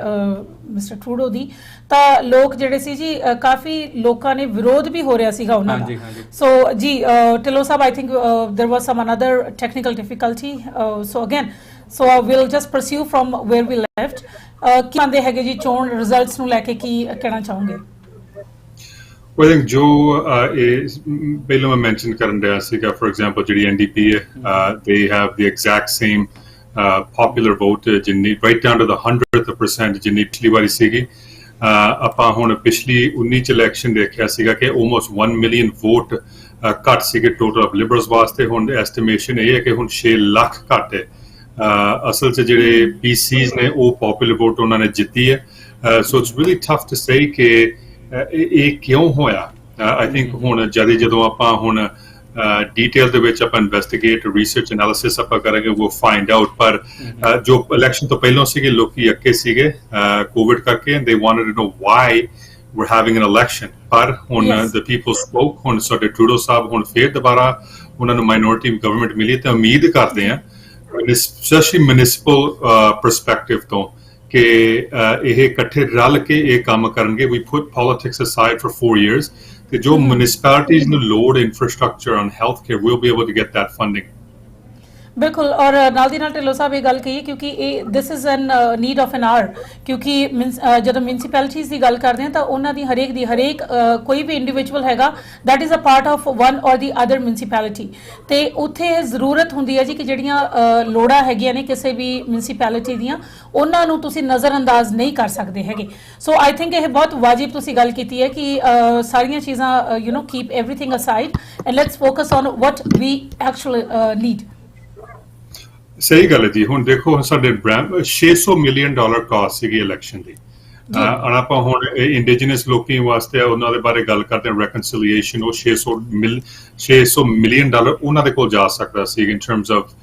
ਮਿਸਟਰ ਟਰੂਡੋ ਦੀ, ਤਾਂ ਲੋਕ ਜਿਹੜੇ ਸੀ ਜੀ ਕਾਫੀ ਲੋਕਾਂ ਨੇ ਵਿਰੋਧ ਵੀ ਹੋ ਰਿਹਾ ਸੀਗਾ ਉਹਨਾਂ ਦਾ। ਸੋ ਜੀ ਢਿੱਲੋਂ ਸਾਹਿਬ, I think there was some another technical difficulty, so again so we'll just pursue from where we left. ਕੀ ਆਂਦੇ ਹੈਗੇ ਜੀ ਚੋਣ ਰਿਜ਼ਲਟਸ ਨੂੰ ਲੈ ਕੇ, ਕੀ ਕਹਿਣਾ ਚਾਹੋਗੇ? I think ਜੋ ਪਹਿਲਾਂ ਮੈਂ ਮੈਂਸ਼ਨ ਕਰਨ ਰਿਹਾ ਸੀਗਾ, ਫॉर ਐਗਜ਼ਾਮਪਲ ਜਿਹੜੀ NDP ਹੈ, they have the exact same popular vote ਜਿੰਨੀ right down to the 100% ਜਿੰਨੀ ਪਿਛਲੀ ਵਾਰੀ ਸੀਗੀ। ਆਪਾਂ ਹੁਣ ਪਿਛਲੀ 19 ਚ ਇਲੈਕਸ਼ਨ ਦੇਖਿਆ ਸੀਗਾ ਕਿ almost 1 million ਵੋਟ ਘੱਟ ਸੀਗੇ ਟੋਟਲ ਆਫ ਲਿਬਰਲਸ ਵਾਸਤੇ। ਹੁਣ ਐਸਟੀਮੇਸ਼ਨ ਇਹ ਹੈ ਕਿ ਹੁਣ 6 ਲੱਖ ਘੱਟ ਹੈ। ਅਸਲ 'ਚ ਜਿਹੜੇ PCs ਨੇ ਉਹ ਪੋਪੂਲਰ ਵੋਟ ਉਹਨਾਂ ਨੇ ਜਿੱਤੀ ਹੈ। So it's really tough to say ਕਿ ਇਹ ਕਿਉਂ ਹੋਇਆ। ਆਈ ਥਿੰਕ ਹੁਣ ਜਦੋਂ ਆਪਾਂ ਹੁਣ डिटेल ਦੇ ਵਿੱਚ ਆਪਾਂ ਇਨਵੈਸਟੀਗੇਟ ਰਿਸਰਚ ਐਨਾਲਿਸਿਸ ਆਪਾਂ ਕਰਾਂਗੇ ਉਹ ਫਾਈਂਡ ਆਊਟ ਪਰ ਜੋ ਇਲੈਕਸ਼ਨ ਤੋਂ ਪਹਿਲਾਂ ਸੀਗੇ ਲੋਕੀ ਅੱਕੇ ਸੀਗੇ ਕੋਵਿਡ ਕਰਕੇ and they wanted to know why we're having an election ਪਰ ਹੁਣ the people spoke ਹੁਣ ਸਾਡੇ ਟਰੂਡੋ ਸਾਹਿਬ ਹੁਣ ਫੇਰ ਦੁਬਾਰਾ ਉਹਨਾਂ ਨੂੰ ਮਾਈਨੋਰਿਟੀ ਗਵਰਨਮੈਂਟ ਮਿਲੀ ਤੇ ਉਮੀਦ ਕਰਦੇ ਆ ਸਪੈਸ਼ਲੀ ਮਿਊਨਿਸਪਲ ਪਰਸਪੈਕਟਿਵ ਤੋਂ ਕਿ ਇਹ ਇਕੱਠੇ ਰਲ ਕੇ ਇਹ ਕੰਮ ਕਰਨਗੇ we put politics aside for 4 years ਕਿ ਜੋ municipalities ਨੂੰ ਲੋੜ infrastructure on healthcare will be able to get that funding ਬਿਲਕੁਲ ਔਰ ਨਾਲ ਦੀ ਨਾਲ ਢਿੱਲੋਂ ਸਾਹਿਬ ਇਹ ਗੱਲ ਕਹੀਏ ਕਿਉਂਕਿ ਇਹ this is an need of an hour ਕਿਉਂਕਿ ਜਦੋਂ ਮਿਊਨਿਸਪੈਲਿਟੀਜ਼ ਦੀ ਗੱਲ ਕਰਦੇ ਹਾਂ ਤਾਂ ਉਹਨਾਂ ਦੀ ਹਰੇਕ ਕੋਈ ਵੀ ਇੰਡੀਵਿਜੂਅਲ ਹੈਗਾ that is a part of one or the other municipality ਤੇ ਉੱਥੇ ਜ਼ਰੂਰਤ ਹੁੰਦੀ ਹੈ ਜੀ ਕਿ ਜਿਹੜੀਆਂ ਲੋੜਾਂ ਹੈਗੀਆਂ ਨੇ ਕਿਸੇ ਵੀ ਮਿਊਨਿਸਪੈਲਿਟੀ ਦੀਆਂ ਉਹਨਾਂ ਨੂੰ ਤੁਸੀਂ ਨਜ਼ਰਅੰਦਾਜ਼ ਨਹੀਂ ਕਰ ਸਕਦੇ ਹੈਗੇ ਸੋ ਆਈ ਥਿੰਕ ਇਹ ਬਹੁਤ ਵਾਜਿਬ ਤੁਸੀਂ ਗੱਲ ਕੀਤੀ ਹੈ ਕਿ ਸਾਰੀਆਂ ਚੀਜ਼ਾਂ you know keep everything aside and let's focus on what we actually need ਸਹੀ ਗੱਲ ਹੈ ਜੀ ਹੁਣ ਦੇਖੋ ਸਾਡੇ $600 ਮਿਲੀਅਨ ਕਾਸਟ ਸੀਗੀ ਇਲੈਕਸ਼ਨ ਦੀ ਔਰ ਆਪਾਂ ਹੁਣ ਇੰਡੀਜੀਨਸ ਲੋਕਾਂ ਵਾਸਤੇ ਉਹਨਾਂ ਦੇ ਬਾਰੇ ਗੱਲ ਕਰਦੇ ਹਾਂ ਰੈਕਨਸੀਲੀਏਸ਼ਨ ਉਹ 600 ਮਿਲੀਅਨ ਉਹਨਾਂ ਦੇ ਕੋਲ ਜਾ ਸਕਦਾ ਸੀ in terms of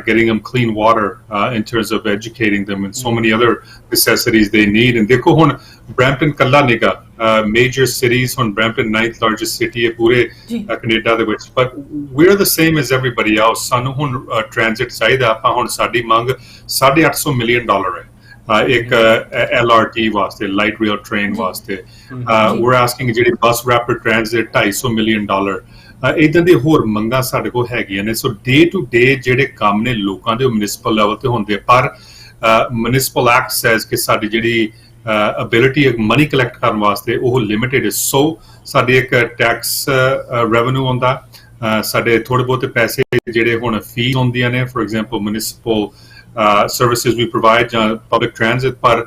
getting them clean water in terms of educating them and so many other necessities they need and ਦੇਖੋ ਹੁਣ Brampton ਕੱਲਾ ਨਿਗਾ major cities ਹੁਣ Brampton 9th largest city ਹੈ ਪੂਰੇ ਕੈਨੇਡਾ ਦੇ ਵਿੱਚ but we're the same as everybody else ਸਾਨੂੰ ਹੁਣ transit ਚਾਹੀਦਾ ਆਪਾਂ ਹੁਣ ਸਾਡੀ ਮੰਗ $850 ਮਿਲੀਅਨ ਹੈ ਇੱਕ LRT ਵਾਸਤੇ ਲਾਈਟ ਰੇਲ ਟ੍ਰੇਨ ਵਾਸਤੇ we're asking ਜਿਹੜੀ ਬੱਸ ਰੈਪਿਡ ਟ੍ਰਾਂਜ਼ਿਟ $250 ਮਿਲੀਅਨ ਇਦਾਂ ਦੇ ਹੋਰ ਮੰਗਾਂ ਸਾਡੇ ਕੋਲ ਹੈਗੀਆਂ ਨੇ ਸੋ ਡੇ ਟੂ ਡੇ ਜਿਹੜੇ ਕੰਮ ਨੇ ਲੋਕਾਂ ਦੇ ਮਿਊਨਿਸਪਲ ਲੈਵਲ ਤੇ ਹੁੰਦੇ ਪਰ ਮਿਊਨਿਸਪਲ ਐਕਟ ਸੇਜ਼ ਕਿ ਸਾਡੀ ਜਿਹੜੀ ਅਬਿਲਿਟੀ ਮਨੀ ਕਲੈਕਟ ਕਰਨ ਵਾਸਤੇ ਉਹ ਲਿਮਿਟਡ ਹੈ ਸੋ ਸਾਡੀ ਇੱਕ ਟੈਕਸ ਰੈਵਨਿਊ ਹੁੰਦਾ ਸਾਡੇ ਥੋੜੇ ਬਹੁਤੇ ਪੈਸੇ ਜਿਹੜੇ ਹੁਣ ਫੀਸ ਹੁੰਦੀਆਂ ਨੇ for example municipal services we provide public transit but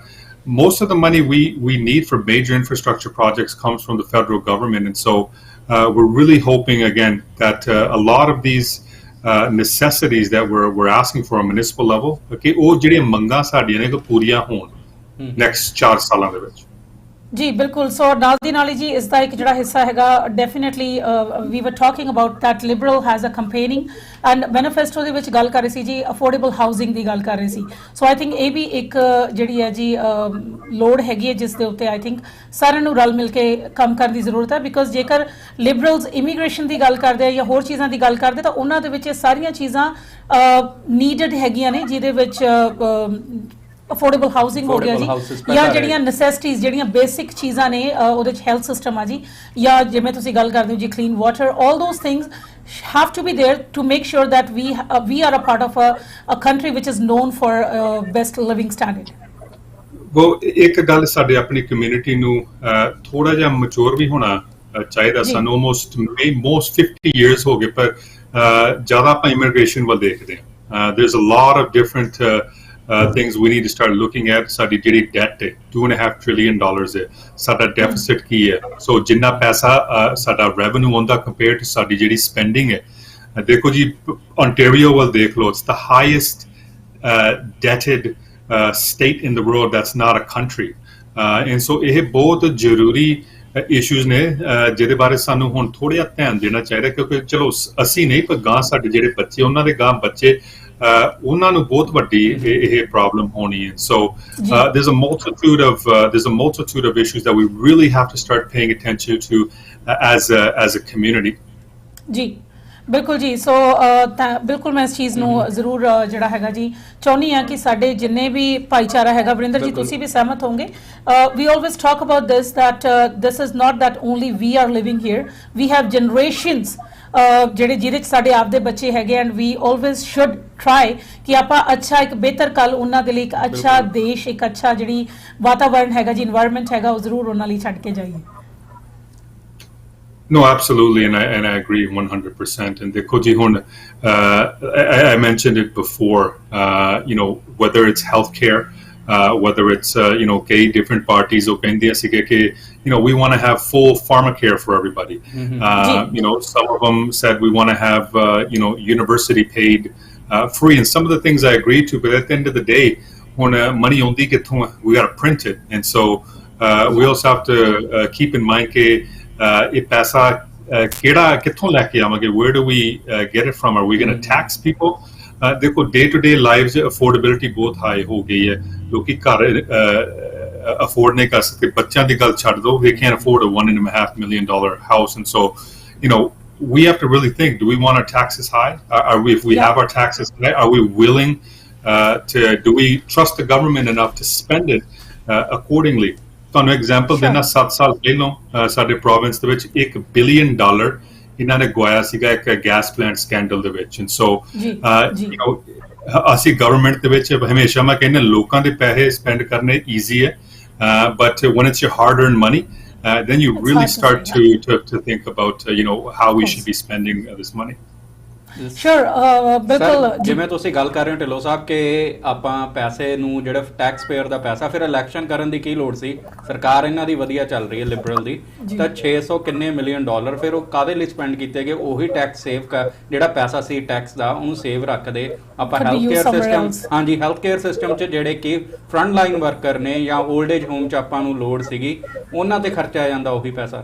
most of the money we need for major infrastructure projects comes from the federal government and so we're really hoping again that a lot of these necessities that we're asking for on municipal level okay ਉਹ ਜਿਹੜੀਆਂ ਮੰਗਾਂ ਸਾਡੀਆਂ ਨੇ ਕਿ ਪੂਰੀਆਂ ਹੋਣ next 4 ਸਾਲਾਂ ਦੇ ਵਿੱਚ ਜੀ ਬਿਲਕੁਲ ਸੋ ਨਾਲ ਦੀ ਨਾਲ ਜੀ ਇਸ ਦਾ ਇੱਕ ਜਿਹੜਾ ਹਿੱਸਾ ਹੈਗਾ definitely we were talking about that liberal has a campaigning and manifesto ਦੇ ਵਿੱਚ ਗੱਲ ਕਰ ਰਹੀ ਸੀ ਜੀ ਅਫੋਰਡੇਬਲ ਹਾਊਸਿੰਗ ਦੀ ਗੱਲ ਕਰ ਰਹੀ ਸੀ ਸੋ ਆਈ ਥਿੰਕ ਇਹ ਵੀ ਇੱਕ ਜਿਹੜੀ ਹੈ ਜੀ ਲੋੜ ਹੈਗੀ ਹੈ ਜਿਸ ਦੇ ਉੱਤੇ ਆਈ ਥਿੰਕ ਸਾਰਿਆਂ ਨੂੰ ਰਲ ਮਿਲ ਕੇ ਕੰਮ ਕਰਨ ਦੀ ਜ਼ਰੂਰਤ ਹੈ ਬਿਕਾਜ਼ ਜੇਕਰ ਲਿਬਰਲਸ ਇਮੀਗ੍ਰੇਸ਼ਨ ਦੀ ਗੱਲ ਕਰਦੇ ਆ ਜਾਂ ਹੋਰ ਚੀਜ਼ਾਂ ਦੀ ਗੱਲ ਕਰਦੇ ਤਾਂ ਉਹਨਾਂ ਦੇ ਵਿੱਚ ਇਹ ਸਾਰੀਆਂ ਚੀਜ਼ਾਂ ਨੀਡਡ ਹੈਗੀਆਂ ਨੇ ਜਿਹਦੇ ਵਿੱਚ ਅਫੋਰਡੇਬਲ ਹਾਊਸਿੰਗ ਹੋ ਗਿਆ ਜੀ ਜਾਂ ਜਿਹੜੀਆਂ ਨੈਸੈਸਿਟੀਜ਼ ਜਿਹੜੀਆਂ ਬੇਸਿਕ ਚੀਜ਼ਾਂ ਨੇ ਉਹਦੇ ਚ ਹੈਲਥ ਸਿਸਟਮ ਆ ਜੀ ਜਾਂ ਜਿਵੇਂ ਤੁਸੀਂ ਗੱਲ ਕਰਦੇ ਹੋ ਜੀ clean water all those things have to be there to make sure that we are a part of a country which is known for best living standard ਉਹ ਇੱਕ ਗੱਲ ਸਾਡੇ ਆਪਣੀ ਕਮਿਊਨਿਟੀ ਨੂੰ ਥੋੜਾ ਜਿਹਾ ਮੈਚੁਰ ਵੀ ਹੋਣਾ ਚਾਹੀਦਾ ਸਾਨੂੰ almost 50 years ਹੋ ਗਏ ਪਰ ਜ਼ਿਆਦਾ ਆਪਾਂ ਇਮੀਗ੍ਰੇਸ਼ਨ ਵੱਲ ਦੇਖਦੇ ਹਾਂ there's a lot of different things we need to start looking at ਸਾਡੀ ਜਿਹੜੀ ਡੈਟ ਹੈ $2.5 trillion ਹੈ ਸਾਡਾ ਡੈਫਿਸਿਟ ਕੀ ਹੈ ਸੋ ਜਿੰਨਾ ਪੈਸਾ ਸਾਡਾ ਰੈਵਨਿਊ ਹੁੰਦਾ ਕੰਪੇਅਰ ਟੂ ਸਾਡੀ ਜਿਹੜੀ ਸਪੈਂਡਿੰਗ ਹੈ ਦੇਖੋ ਜੀ ontario ਵੱਲ ਦੇਖ ਲਓ it's the highest debted state in the world that's not a country and so ਇਹ ਬਹੁਤ ਜ਼ਰੂਰੀ ਇਸ਼ੂਜ਼ ਨੇ ਜਿਹਦੇ ਬਾਰੇ ਸਾਨੂੰ ਹੁਣ ਥੋੜਾ ਜਿਹਾ ਧਿਆਨ ਦੇਣਾ ਚਾਹੀਦਾ ਕਿਉਂਕਿ ਚਲੋ ਅਸੀਂ ਨਹੀਂ ਪਰ ਗਾਂ ਸਾਡੇ ਜਿਹੜੇ ਬੱਚੇ ਉਹਨਾਂ ਦੇ ਗਾਂ ਬੱਚੇ ਉਹਨਾਂ ਨੂੰ ਬਹੁਤ ਵੱਡੀ ਇਹ ਪ੍ਰੋਬਲਮ ਹੋਣੀ ਹੈ so there's a multitude of issues that we really have to start paying attention to as a community ਜੀ ਬਿਲਕੁਲ ਜੀ ਸੋ ਬਿਲਕੁਲ ਮੈਂ ਇਸ ਚੀਜ਼ ਨੂੰ ਜ਼ਰੂਰ ਜਿਹੜਾ ਹੈਗਾ ਜੀ ਚਾਹੁੰਦੀ ਹਾਂ ਕਿ ਸਾਡੇ ਜਿੰਨੇ ਵੀ ਭਾਈਚਾਰਾ ਹੈਗਾ ਵਰਿੰਦਰ ਜੀ ਤੁਸੀਂ ਵੀ ਸਹਿਮਤ ਹੋਵੋਗੇ we always talk about this is not that only we are living here we have generations ਜਿਹੜੇ ਜਿਹਦੇ ਚ ਸਾਡੇ ਆਪਦੇ ਬੱਚੇ ਹੈਗੇ and we always should try ਕਿ ਆਪਾਂ ਅੱਛਾ ਇੱਕ ਬਿਹਤਰ ਕੱਲ ਉਹਨਾਂ ਦੇ ਲਈ ਇੱਕ ਅੱਛਾ ਦੇਸ਼ ਇੱਕ ਅੱਛਾ ਜਿਹੜੀ ਵਾਤਾਵਰਣ ਹੈਗਾ ਜੀ এনवायरमेंट ਹੈਗਾ ਉਹ ਜ਼ਰੂਰ ਉਹਨਾਂ ਲਈ ਛੱਡ ਕੇ ਜਾਈਏ No, absolutely, and I agree 100%. And ਦੇਖੋ ਜੀ ਹੁਣ I mentioned it before. Whether it's healthcare, whether it's key different parties ਉਹ ਕਹਿੰਦੇ ਸੀ ਕਿ we want to have full pharmacare for everybody. Some of them said we want to have university paid free, and some of the things I agree to. But at the end of the day, when money only ਕਿੱਥੋਂ we got to print it, and so we also have to keep in mind ਕਿ ਇਹ ਪੈਸਾ ਕਿਹੜਾ ਕਿੱਥੋਂ ਲੈ ਕੇ ਆਵਾਂਗੇ? Where do we get it from? Are we going to tax people? ਦੇਖੋ day to day live 'ਚ ਅਫੋਰਡੇਬਿਲਿਟੀ ਬਹੁਤ ਹਾਈ ਹੋ ਗਈ ਹੈ, ਲੋਕੀ ਘਰ ਅਫੋਰਡ ਨਹੀਂ ਕਰ ਸਕਦੇ, ਬੱਚਿਆਂ ਦੀ ਗੱਲ ਛੱਡ ਦਿਓ, they can't afford a $1.5 million house, and so we have to really think, do we want our taxes high? If we have our taxes high, are we willing do we trust the government enough to spend it accordingly? ਤੁਹਾਨੂੰ example ਦੇਣਾ, 7 ਸਾਲ ਪਹਿਲਾਂ ਸਾਡੇ province ਦੇ ਵਿੱਚ $1 billion ਇਹਨਾਂ ਨੇ ਗਵਾਇਆ ਸੀਗਾ ਇੱਕ ਗੈਸ ਪਲਾਂਟ ਸਕੈਂਡਲ ਦੇ ਵਿੱਚ, and so ਅਸੀਂ ਗਵਰਨਮੈਂਟ ਦੇ ਵਿੱਚ ਹਮੇਸ਼ਾ ਮੈਂ ਕਹਿੰਦਾ ਲੋਕਾਂ ਦੇ ਪੈਸੇ ਸਪੈਂਡ ਕਰਨੇ ਈਜ਼ੀ ਹੈ, but when it's your hard earned money, then you really start to think about how we should be spending this money. Sure, ਬਿਲਕੁਲ ਜਿਵੇਂ ਤੁਸੀਂ ਗੱਲ ਕਰ ਰਹੇ ਹੋ ਢਿੱਲੋਂ ਸਾਹਿਬ ਕਿ ਆਪਾਂ ਪੈਸੇ ਨੂੰ ਜਿਹੜਾ ਟੈਕਸ ਪੇਅਰ ਦਾ ਪੈਸਾ, ਫਿਰ ਇਲੈਕਸ਼ਨ ਕਰਨ ਦੀ ਕੀ ਲੋੜ ਸੀ? ਸਰਕਾਰ ਇਹਨਾਂ ਦੀ ਵਧੀਆ ਚੱਲ ਰਹੀ ਹੈ ਲਿਬਰਲ ਦੀ, ਤਾਂ 600 ਕਿੰਨੇ ਮਿਲੀਅਨ ਡਾਲਰ ਫਿਰ ਉਹ ਕਾਹਦੇ ਲਈ ਸਪੈਂਡ ਕੀਤੇ ਗਏ? ਉਹੀ ਟੈਕਸ ਸੇਵ ਕਰ, ਜਿਹੜਾ ਪੈਸਾ ਸੀ ਟੈਕਸ ਦਾ ਉਹਨੂੰ ਸੇਵ ਰੱਖਦੇ ਆਪਾਂ ਹੈਲਥ ਕੇਅਰ ਸਿਸਟਮ, ਹਾਂਜੀ ਹੈਲਥ ਕੇਅਰ ਸਿਸਟਮ 'ਚ ਜਿਹੜੇ ਕਿ ਫਰੰਟ ਲਾਈਨ ਵਰਕਰ ਨੇ ਜਾਂ 올ਡ ਏਜ ਹੋਮ 'ਚ ਆਪਾਂ ਨੂੰ ਲੋੜ ਸੀਗੀ, ਉਹਨਾਂ ਤੇ ਖਰਚਿਆ ਜਾਂਦਾ ਉਹੀ ਪੈਸਾ।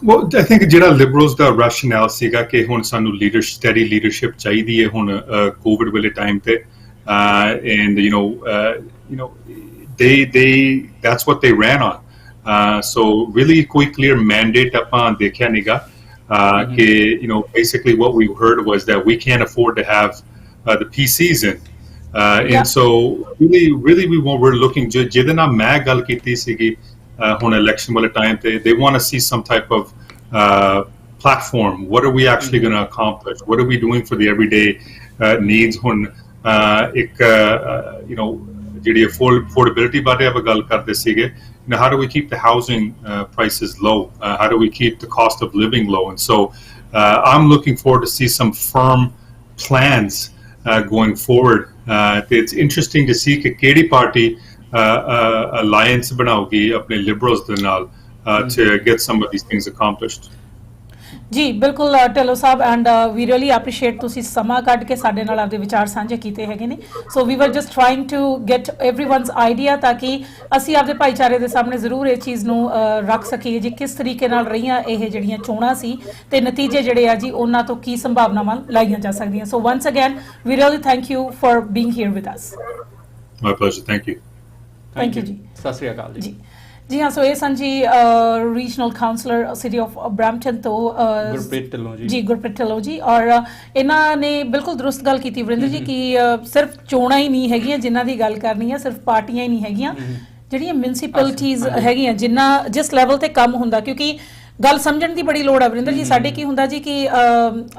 Well, I think ਜਿਹੜਾ liberals ਦਾ rationale ਸੀਗਾ ਕਿ ਹੁਣ ਸਾਨੂੰ steady leadership ਚਾਹੀਦੀ ਹੈ ਹੁਣ COVID ਵਾਲੇ time ਤੇ, and that's what they ran on. So really ਕੋਈ clear mandate ਆਪਾਂ ਦੇਖਿਆ ਨੀਗਾ ਕਿ basically what we heard was that we can't afford to have the PCs in, and so really we're looking, ਜਿਹਦੇ ਨਾਲ ਮੈਂ ਗੱਲ ਕੀਤੀ ਸੀਗੀ on election ਵਾਲੇ time they want to see some type of platform. What are we actually going to accomplish? What are we doing for the everyday needs? ਹੁਣ ਇੱਕ ਜਿਹੜੀ affordability ਬਾਰੇ ਆਪਾਂ ਗੱਲ ਕਰਦੇ ਸੀਗੇ, how do we keep the housing prices low? How do we keep the cost of living low? And so I'm looking forward to see some firm plans going forward. It's interesting to see ਕਿ ਕਿਹੜੀ party alliance ਬਣਾਉਗੀ ਆਪਣੇ liberals ਦੇ ਨਾਲ to get some of these things accomplished. ਜੀ ਬਿਲਕੁਲ Dhillon Sahib, and we really appreciate ਤੁਸੀਂ ਸਮਾਂ ਕੱਢ ਕੇ ਸਾਡੇ ਨਾਲ ਆਪਦੇ ਵਿਚਾਰ ਸਾਂਝੇ ਕੀਤੇ ਹੈਗੇ ਨੇ। So we were just trying to get everyone's idea, ਤਾਂ ਕਿ ਅਸੀਂ ਆਪਦੇ ਭਾਈਚਾਰੇ ਦੇ ਸਾਹਮਣੇ ਜ਼ਰੂਰ ਇਹ ਚੀਜ਼ ਨੂੰ ਰੱਖ ਸਕੀਏ ਜੀ ਕਿਸ ਤਰੀਕੇ ਨਾਲ ਰਹੀਆਂ ਇਹ ਜਿਹੜੀਆਂ ਚੋਣਾਂ ਸੀ ਤੇ ਨਤੀਜੇ ਜਿਹੜੇ ਆ ਜੀ ਉਹਨਾਂ ਤੋਂ ਕੀ ਸੰਭਾਵਨਾਵਾਂ ਲਾਈਆਂ ਜਾ ਸਕਦੀਆਂ। So once again we really thank you for being here with us. My pleasure, thank you. Thank you ਜੀ, ਸਤਿ ਸ਼੍ਰੀ ਅਕਾਲ ਜੀ। ਜੀ ਹਾਂ, ਸੋ ਇਹ ਸਨ ਜੀ regional councillor city of Brampton ਤੋਂ ਗੁਰਪ੍ਰੀਤ ਢਿੱਲੋਂ ਜੀ, ਔਰ ਇਹਨਾਂ ਨੇ ਬਿਲਕੁਲ ਦਰੁਸਤ ਗੱਲ ਕੀਤੀ ਵਰਿੰਦਰ ਜੀ ਕਿ ਸਿਰਫ ਚੋਣਾਂ ਹੀ ਨਹੀਂ ਹੈਗੀਆਂ ਜਿਨ੍ਹਾਂ ਦੀ ਗੱਲ ਕਰਨੀ ਹੈ, ਸਿਰਫ ਪਾਰਟੀਆਂ ਹੀ ਨਹੀਂ ਹੈਗੀਆਂ, ਜਿਹੜੀਆਂ ਮਿਊਨਿਸਪੈਲਿਟੀਜ਼ ਹੈਗੀਆਂ ਜਿਸ ਲੈਵਲ ਤੇ ਕੰਮ ਹੁੰਦਾ, ਕਿਉਂਕਿ ਗੱਲ ਸਮਝਣ ਦੀ ਬੜੀ ਲੋੜ ਹੈ ਵਰਿੰਦਰ ਜੀ। ਸਾਡੇ ਕੀ ਹੁੰਦਾ ਜੀ ਕਿ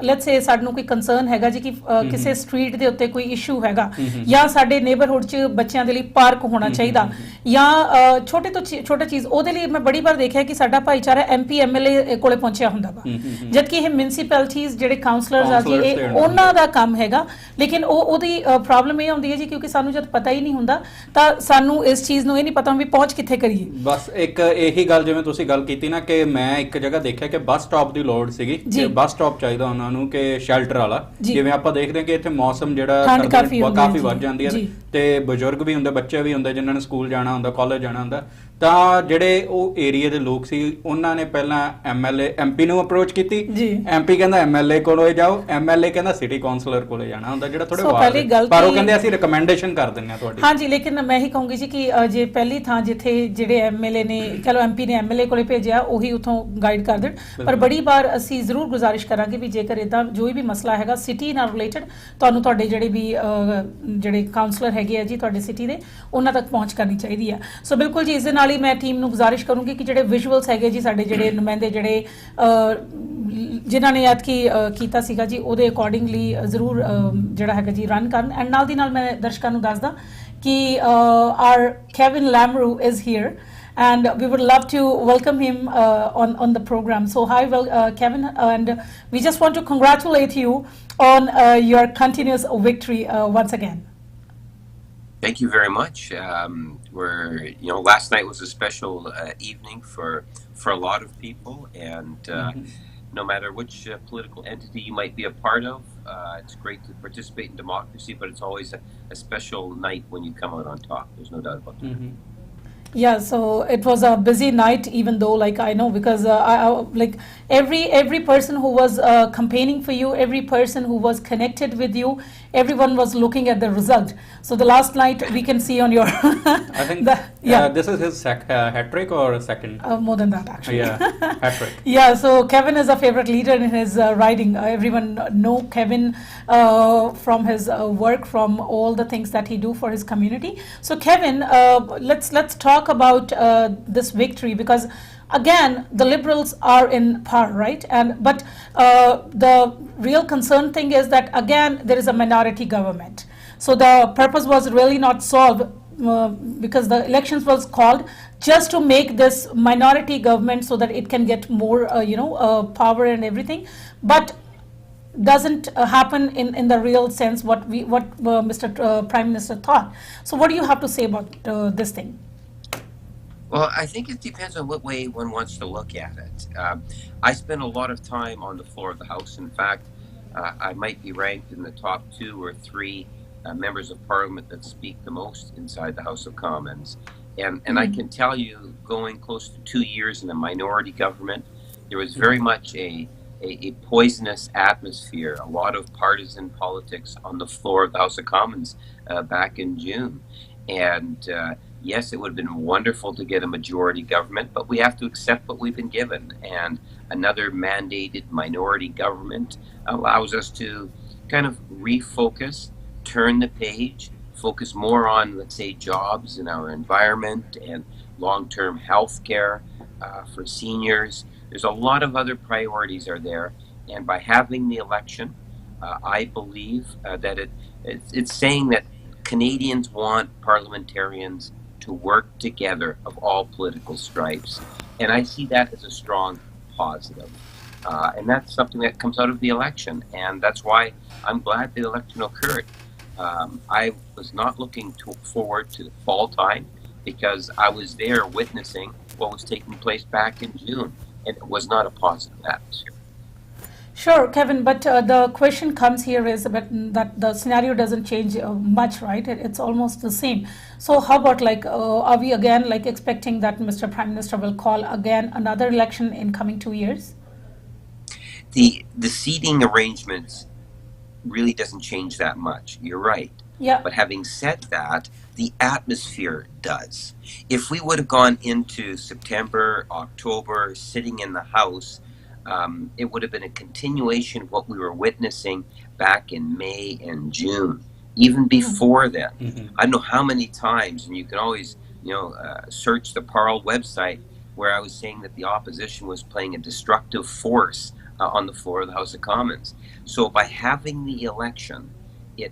ਲੈਟਸ ਸੇ ਸਾਨੂੰ ਕੋਈ ਕੰਸਰਨ ਹੈਗਾ ਜੀ ਕਿ ਕਿਸੇ ਸਟਰੀਟ ਦੇ ਉੱਤੇ ਕੋਈ ਇਸ਼ੂ ਹੈਗਾ, ਜਾਂ ਸਾਡੇ ਨੇਬਰਹੁੱਡ 'ਚ ਬੱਚਿਆਂ ਦੇ ਲਈ ਪਾਰਕ ਹੋਣਾ ਚਾਹੀਦਾ, ਜਾਂ ਛੋਟੇ ਤੋਂ ਛੋਟਾ ਚੀਜ਼, ਉਹਦੇ ਲਈ ਮੈਂ ਬੜੀ ਵਾਰ ਦੇਖਿਆ ਕਿ ਸਾਡਾ ਭਾਈਚਾਰਾ MP MLA ਕੋਲੇ ਪਹੁੰਚਿਆ ਹੁੰਦਾ ਵਾ, ਜਦਕਿ ਇਹ ਮਿਊਨਿਸਪੈਲਿਟੀਜ਼ ਜਿਹੜੇ ਕਾਉਂਸਲਰਸ ਆ ਜੀ ਇਹ ਉਹਨਾਂ ਦਾ ਕੰਮ ਹੈਗਾ। ਲੇਕਿਨ ਉਹਦੀ ਪ੍ਰੋਬਲਮ ਇਹ ਹੁੰਦੀ ਹੈ ਜੀ ਕਿਉਂਕਿ ਸਾਨੂੰ ਜਦ ਪਤਾ ਹੀ ਨਹੀਂ ਹੁੰਦਾ ਤਾਂ ਸਾਨੂੰ ਇਸ ਚੀਜ਼ ਨੂੰ ਇਹ ਨਹੀਂ ਪਤਾ ਵੀ ਪਹੁੰਚ ਕਿੱਥੇ ਕਰੀਏ। ਬਸ ਇੱਕ ਇਹੀ ਗੱਲ ਜਿਵੇਂ ਤੁਸੀਂ ਗੱਲ ਕੀਤੀ ਨਾ ਕਿ ਮੈਂ ਇੱਕ ਜਗ੍ਹਾ ਦੇਖਿਆ ਕਿ ਬੱਸ ਸਟਾਪ ਦੀ ਲੋੜ ਸੀਗੀ, ਕਿ ਬੱਸ ਸਟਾਪ ਚਾਹੀਦਾ ਉਹਨਾਂ ਨੂੰ ਕਿ ਸ਼ੈਲਟਰ ਵਾਲਾ, ਜਿਵੇਂ ਆਪਾਂ ਦੇਖਦੇ ਕਿ ਇੱਥੇ ਮੌਸਮ ਜਿਹੜਾ ਕਾਫੀ ਵੱਧ ਜਾਂਦੀ ਹੈ ਤੇ ਬਜ਼ੁਰਗ ਵੀ ਹੁੰਦੇ, ਬੱਚੇ ਵੀ ਹੁੰਦੇ ਜਿਨ੍ਹਾਂ ਨੇ ਸਕੂਲ ਜਾਣਾ ਹੁੰਦਾ, ਕਾਲਜ ਜਾਣਾ ਹੁੰਦਾ, ਤਾਂ ਜਿਹੜੇ ਉਹ ਏਰੀਆ ਦੇ ਲੋਕ ਸੀ ਉਹਨਾਂ ਨੇ ਪਹਿਲਾਂ MP ਨੂੰ ਅਪਰੋਚ ਕੀਤੀ, MP ਕਹਿੰਦਾ MLA ਕੋਲੇ ਜਾਓ, MLA ਕਹਿੰਦਾ ਸਿਟੀ ਕਾਉਂਸਲਰ ਕੋਲੇ ਜਾਣਾ ਹੁੰਦਾ, ਜਿਹੜਾ ਥੋੜੇ ਪਰ ਉਹ ਕਹਿੰਦੇ ਅਸੀਂ ਰਿਕਮੈਂਡੇਸ਼ਨ ਕਰ ਦਿੰਦੇ ਹਾਂ ਤੁਹਾਡੀ। ਹਾਂਜੀ, ਲੇਕਿਨ ਮੈਂ ਇਹੀ ਕਹੂੰਗੀ ਜੀ ਕਿ ਜੇ ਪਹਿਲੀ ਥਾਂ ਜਿੱਥੇ ਜਿਹੜੇ MLA ਨੇ ਕਹ ਲਓ MP ਨੇ MLA ਕੋਲੇ ਭੇਜਿਆ ਉਹੀ ਉੱਥੋਂ ਗਾਈਡ ਕਰ ਦੇਣ, ਪਰ ਬੜੀ ਵਾਰ ਅਸੀਂ ਜ਼ਰੂਰ ਗੁਜ਼ਾਰਿਸ਼ ਕਰਾਂਗੇ ਵੀ ਜੇਕਰ ਇੱਦਾਂ ਜੋ ਵੀ ਮਸਲਾ ਹੈਗਾ ਸਿਟੀ ਨਾਲ ਰਿਲੇਟਡ, ਤੁਹਾਨੂੰ ਤੁਹਾਡੇ ਜਿਹੜੇ ਕਾਉਂਸਲਰ ਹੈਗੇ ਆ ਜੀ ਤੁਹਾਡੇ ਸਿਟੀ ਦੇ, ਉਹਨਾਂ ਤੱਕ ਪਹੁੰਚ ਕਰਨੀ ਚਾਹੀਦੀ ਆ। ਸੋ ਬਿਲਕੁਲ ਜੀ, ਇਸ ਦੇ ਨਾਲ ਹੀ ਮੈਂ ਟੀਮ ਨੂੰ ਗੁਜ਼ਾਰਿਸ਼ ਕਰੂੰਗੀ ਕਿ ਜਿਹੜੇ ਵਿਜ਼ੂਅਲਸ ਹੈਗੇ ਜੀ ਸਾਡੇ ਜਿਹੜੇ ਨੁਮਾਇੰਦੇ ਜਿਹੜੇ ਜਿਨ੍ਹਾਂ ਨੇ ਐਤਕੀ ਕੀਤਾ ਸੀਗਾ ਜੀ ਉਹਦੇ ਅਕੋਰਡਿੰਗਲੀ ਜ਼ਰੂਰ ਜਿਹੜਾ ਹੈਗਾ ਜੀ ਰਨ ਕਰਨ। ਐਂਡ ਨਾਲ ਦੀ ਨਾਲ ਮੈਂ ਦਰਸ਼ਕਾਂ ਨੂੰ ਦੱਸਦਾ ਕਿ our Kevin Lamru is here and we would love to welcome him on the program. So hi, Kevin, and we just want to congratulate you on your continuous victory once again. Thank you very much. Last night was a special evening for a lot of people, and no matter which political entity you might be a part of, it's great to participate in democracy, but it's always a special night when you come out on top. There's no doubt about that. Yeah, so it was a busy night, even though, like, I know, because like every person who was campaigning for you, every person who was connected with you, everyone was looking at the result. So the last night we can see on your I think this is his hat trick or second. More than that, actually. Yeah, hat trick. Yeah, so Kevin is a favorite leader in his riding. Everyone know Kevin from his work, from all the things that he do for his community. So Kevin, let's talk about this victory, because again the Liberals are in power, right? And but the real concern thing is that again there is a minority government. So the purpose was really not solved, because the elections was called just to make this minority government so that it can get more power and everything, but doesn't happen in the real sense what Mr. Prime Minister thought. So what do you have to say about this thing? Well, I think it depends on what way one wants to look at it. I spend a lot of time on the floor of the House. In fact, I might be ranked in the top 2 or 3 members of Parliament that speak the most inside the House of Commons. And I can tell you, going close to 2 years in a minority government, there was very much a poisonous atmosphere, a lot of partisan politics on the floor of the House of Commons back in June. And yes, it would have been wonderful to get a majority government, but we have to accept what we've been given. And another mandated minority government allows us to kind of refocus, turn the page, focus more on, let's say, jobs in our environment and long-term health care for seniors. There's a lot of other priorities are there. And by having the election, I believe that it's saying that Canadians want parliamentarians to work together of all political stripes. And I see that as a strong positive. And that's something that comes out of the election. And that's why I'm glad the election occurred. I was not looking forward to the fall time, because I was there witnessing what was taking place back in June. And it was not a positive atmosphere. Sure, Kevin, but the question comes here is that the scenario doesn't change much, right? It's almost the same. So how about, like, are we again like expecting that Mr. Prime Minister will call again another election in coming 2 years? The seating arrangements really doesn't change that much. You're right. Yeah. But having said that, the atmosphere does. If we would have gone into September, October, sitting in the House, it would have been a continuation of what we were witnessing back in May and June, even before then. I don't know how many times, and you can always, search the Parle website, where I was saying that the opposition was playing a destructive force on the floor of the House of Commons. So by having the election, it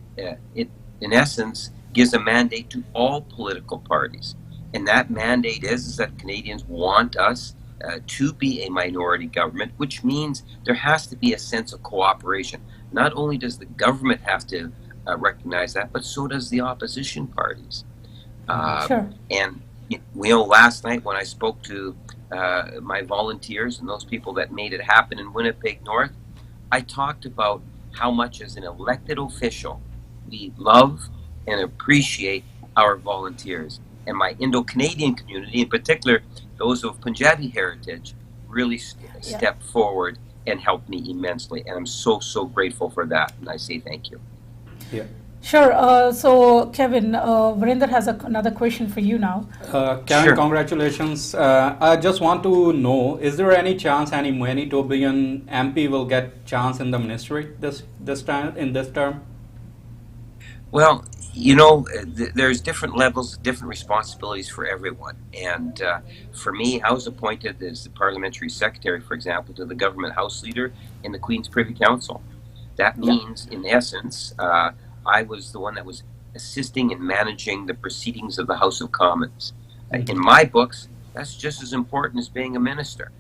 in essence gives a mandate to all political parties. And that mandate is that Canadians want us to be a minority government, which means there has to be a sense of cooperation. Not only does the government have to recognize that, but so does the opposition parties. Sure. And last night when I spoke to my volunteers and those people that made it happen in Winnipeg North, I talked about how much as an elected official we love and appreciate our volunteers. And my Indo-Canadian community, in particular, those of Punjabi heritage, really stepped forward and helped me immensely. And I'm so, so grateful for that. And I say thank you. Yeah. Sure. So, Kevin, Varinder has another question for you now. Kevin, Sure. Congratulations. I just want to know, is there any chance any Manitobian MP will get chance in the ministry this time, in this term? Well, there's different levels, different responsibilities for everyone. And for me, I was appointed as the parliamentary secretary, for example, to the government house leader in the Queen's Privy Council. That means, in essence, I was the one that was assisting in managing the proceedings of the House of Commons. In my books, that's just as important as being a minister.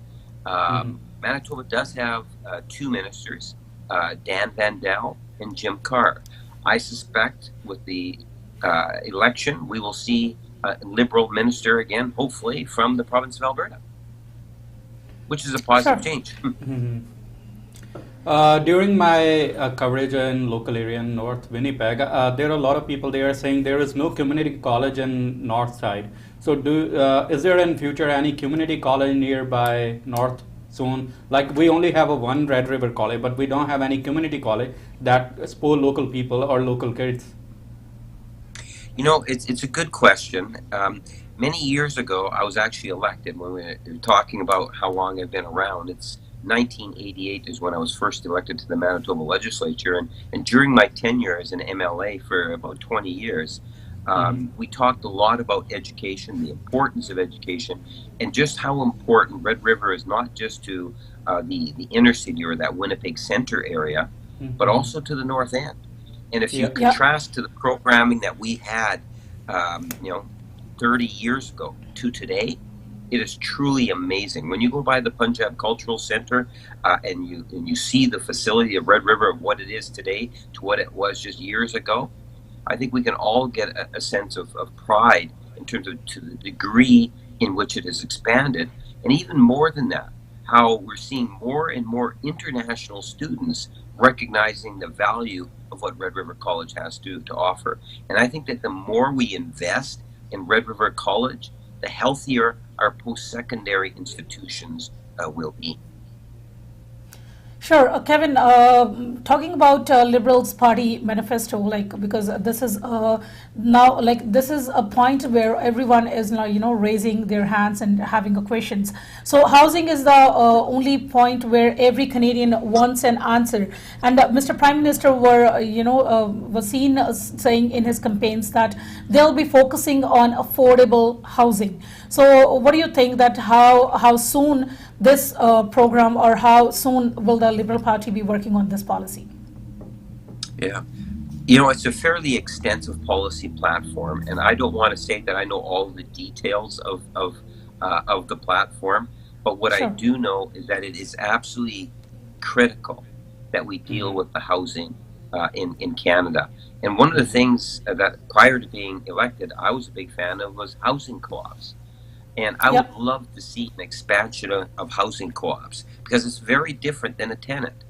Manitoba does have 2 ministers, Dan Vandel and Jim Carr. I suspect with the election, we will see a Liberal minister again, hopefully, from the province of Alberta, which is a positive change. During my coverage in local area in North Winnipeg, there are a lot of people there saying there is no community college in North Side. So, is there in future any community college nearby North Zone? Like we only have a one Red River College, but we don't have any community college that support local people or local kids. You know, it's a good question. Many years ago, I was actually elected. When we were talking about how long I've been around, it's 1988 is when I was first elected to the Manitoba legislature, and during my tenure as an MLA for about 20 years, we talked a lot about education, the importance of education, and just how important Red River is not just to the inner city or that Winnipeg Center area, but also to the North End. And if you contrast to the programming that we had, 30 years ago to today, it is truly amazing. When you go by the Punjab Cultural Center and you see the facility of Red River, of what it is today to what it was just years ago, I think we can all get a sense of pride in terms of to the degree in which it has expanded. And even more than that, how we're seeing more and more international students recognizing the value of what Red River College has to offer. And I think that the more we invest in Red River College, the healthier our post-secondary institutions will be. Sure, Kevin. Talking about Liberals' party manifesto, like because this is now like this is a point where everyone is now raising their hands and having questions. So housing is the only point where every Canadian wants an answer. And Mr. Prime Minister was seen saying in his campaigns that they'll be focusing on affordable housing. So what do you think that how soon this program, or how soon will the Liberal Party be working on this policy? Yeah. It's a fairly extensive policy platform, and I don't want to say that I know all the details of the platform, but what I do know is that it is absolutely critical that we deal with the housing in Canada. And one of the things that prior to being elected, I was a big fan of was housing co-ops. And I would love to see an expansion of housing co-ops, because it's very different than a tenant.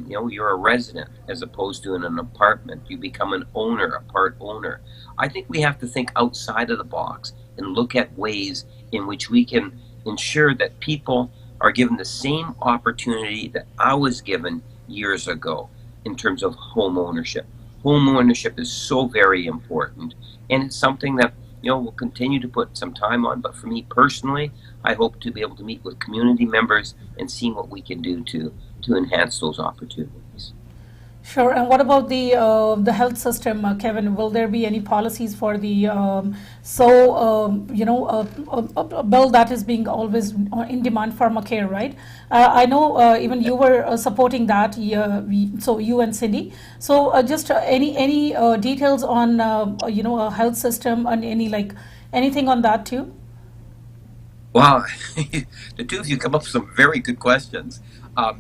You're a resident as opposed to in an apartment. You become an owner, a part owner. I think we have to think outside of the box and look at ways in which we can ensure that people are given the same opportunity that I was given years ago in terms of home ownership. Home ownership is so very important, and it's something that we'll continue to put some time on. But for me personally, I hope to be able to meet with community members and see what we can do to enhance those opportunities. Sure. And what about the health system, Kevin? Will there be any policies for the a bill that is being always in demand, pharmacare, right? I know even you were supporting that. So you and Cindy. So just any details on a health system and anything on that too? Wow, the two of you come up with some very good questions. I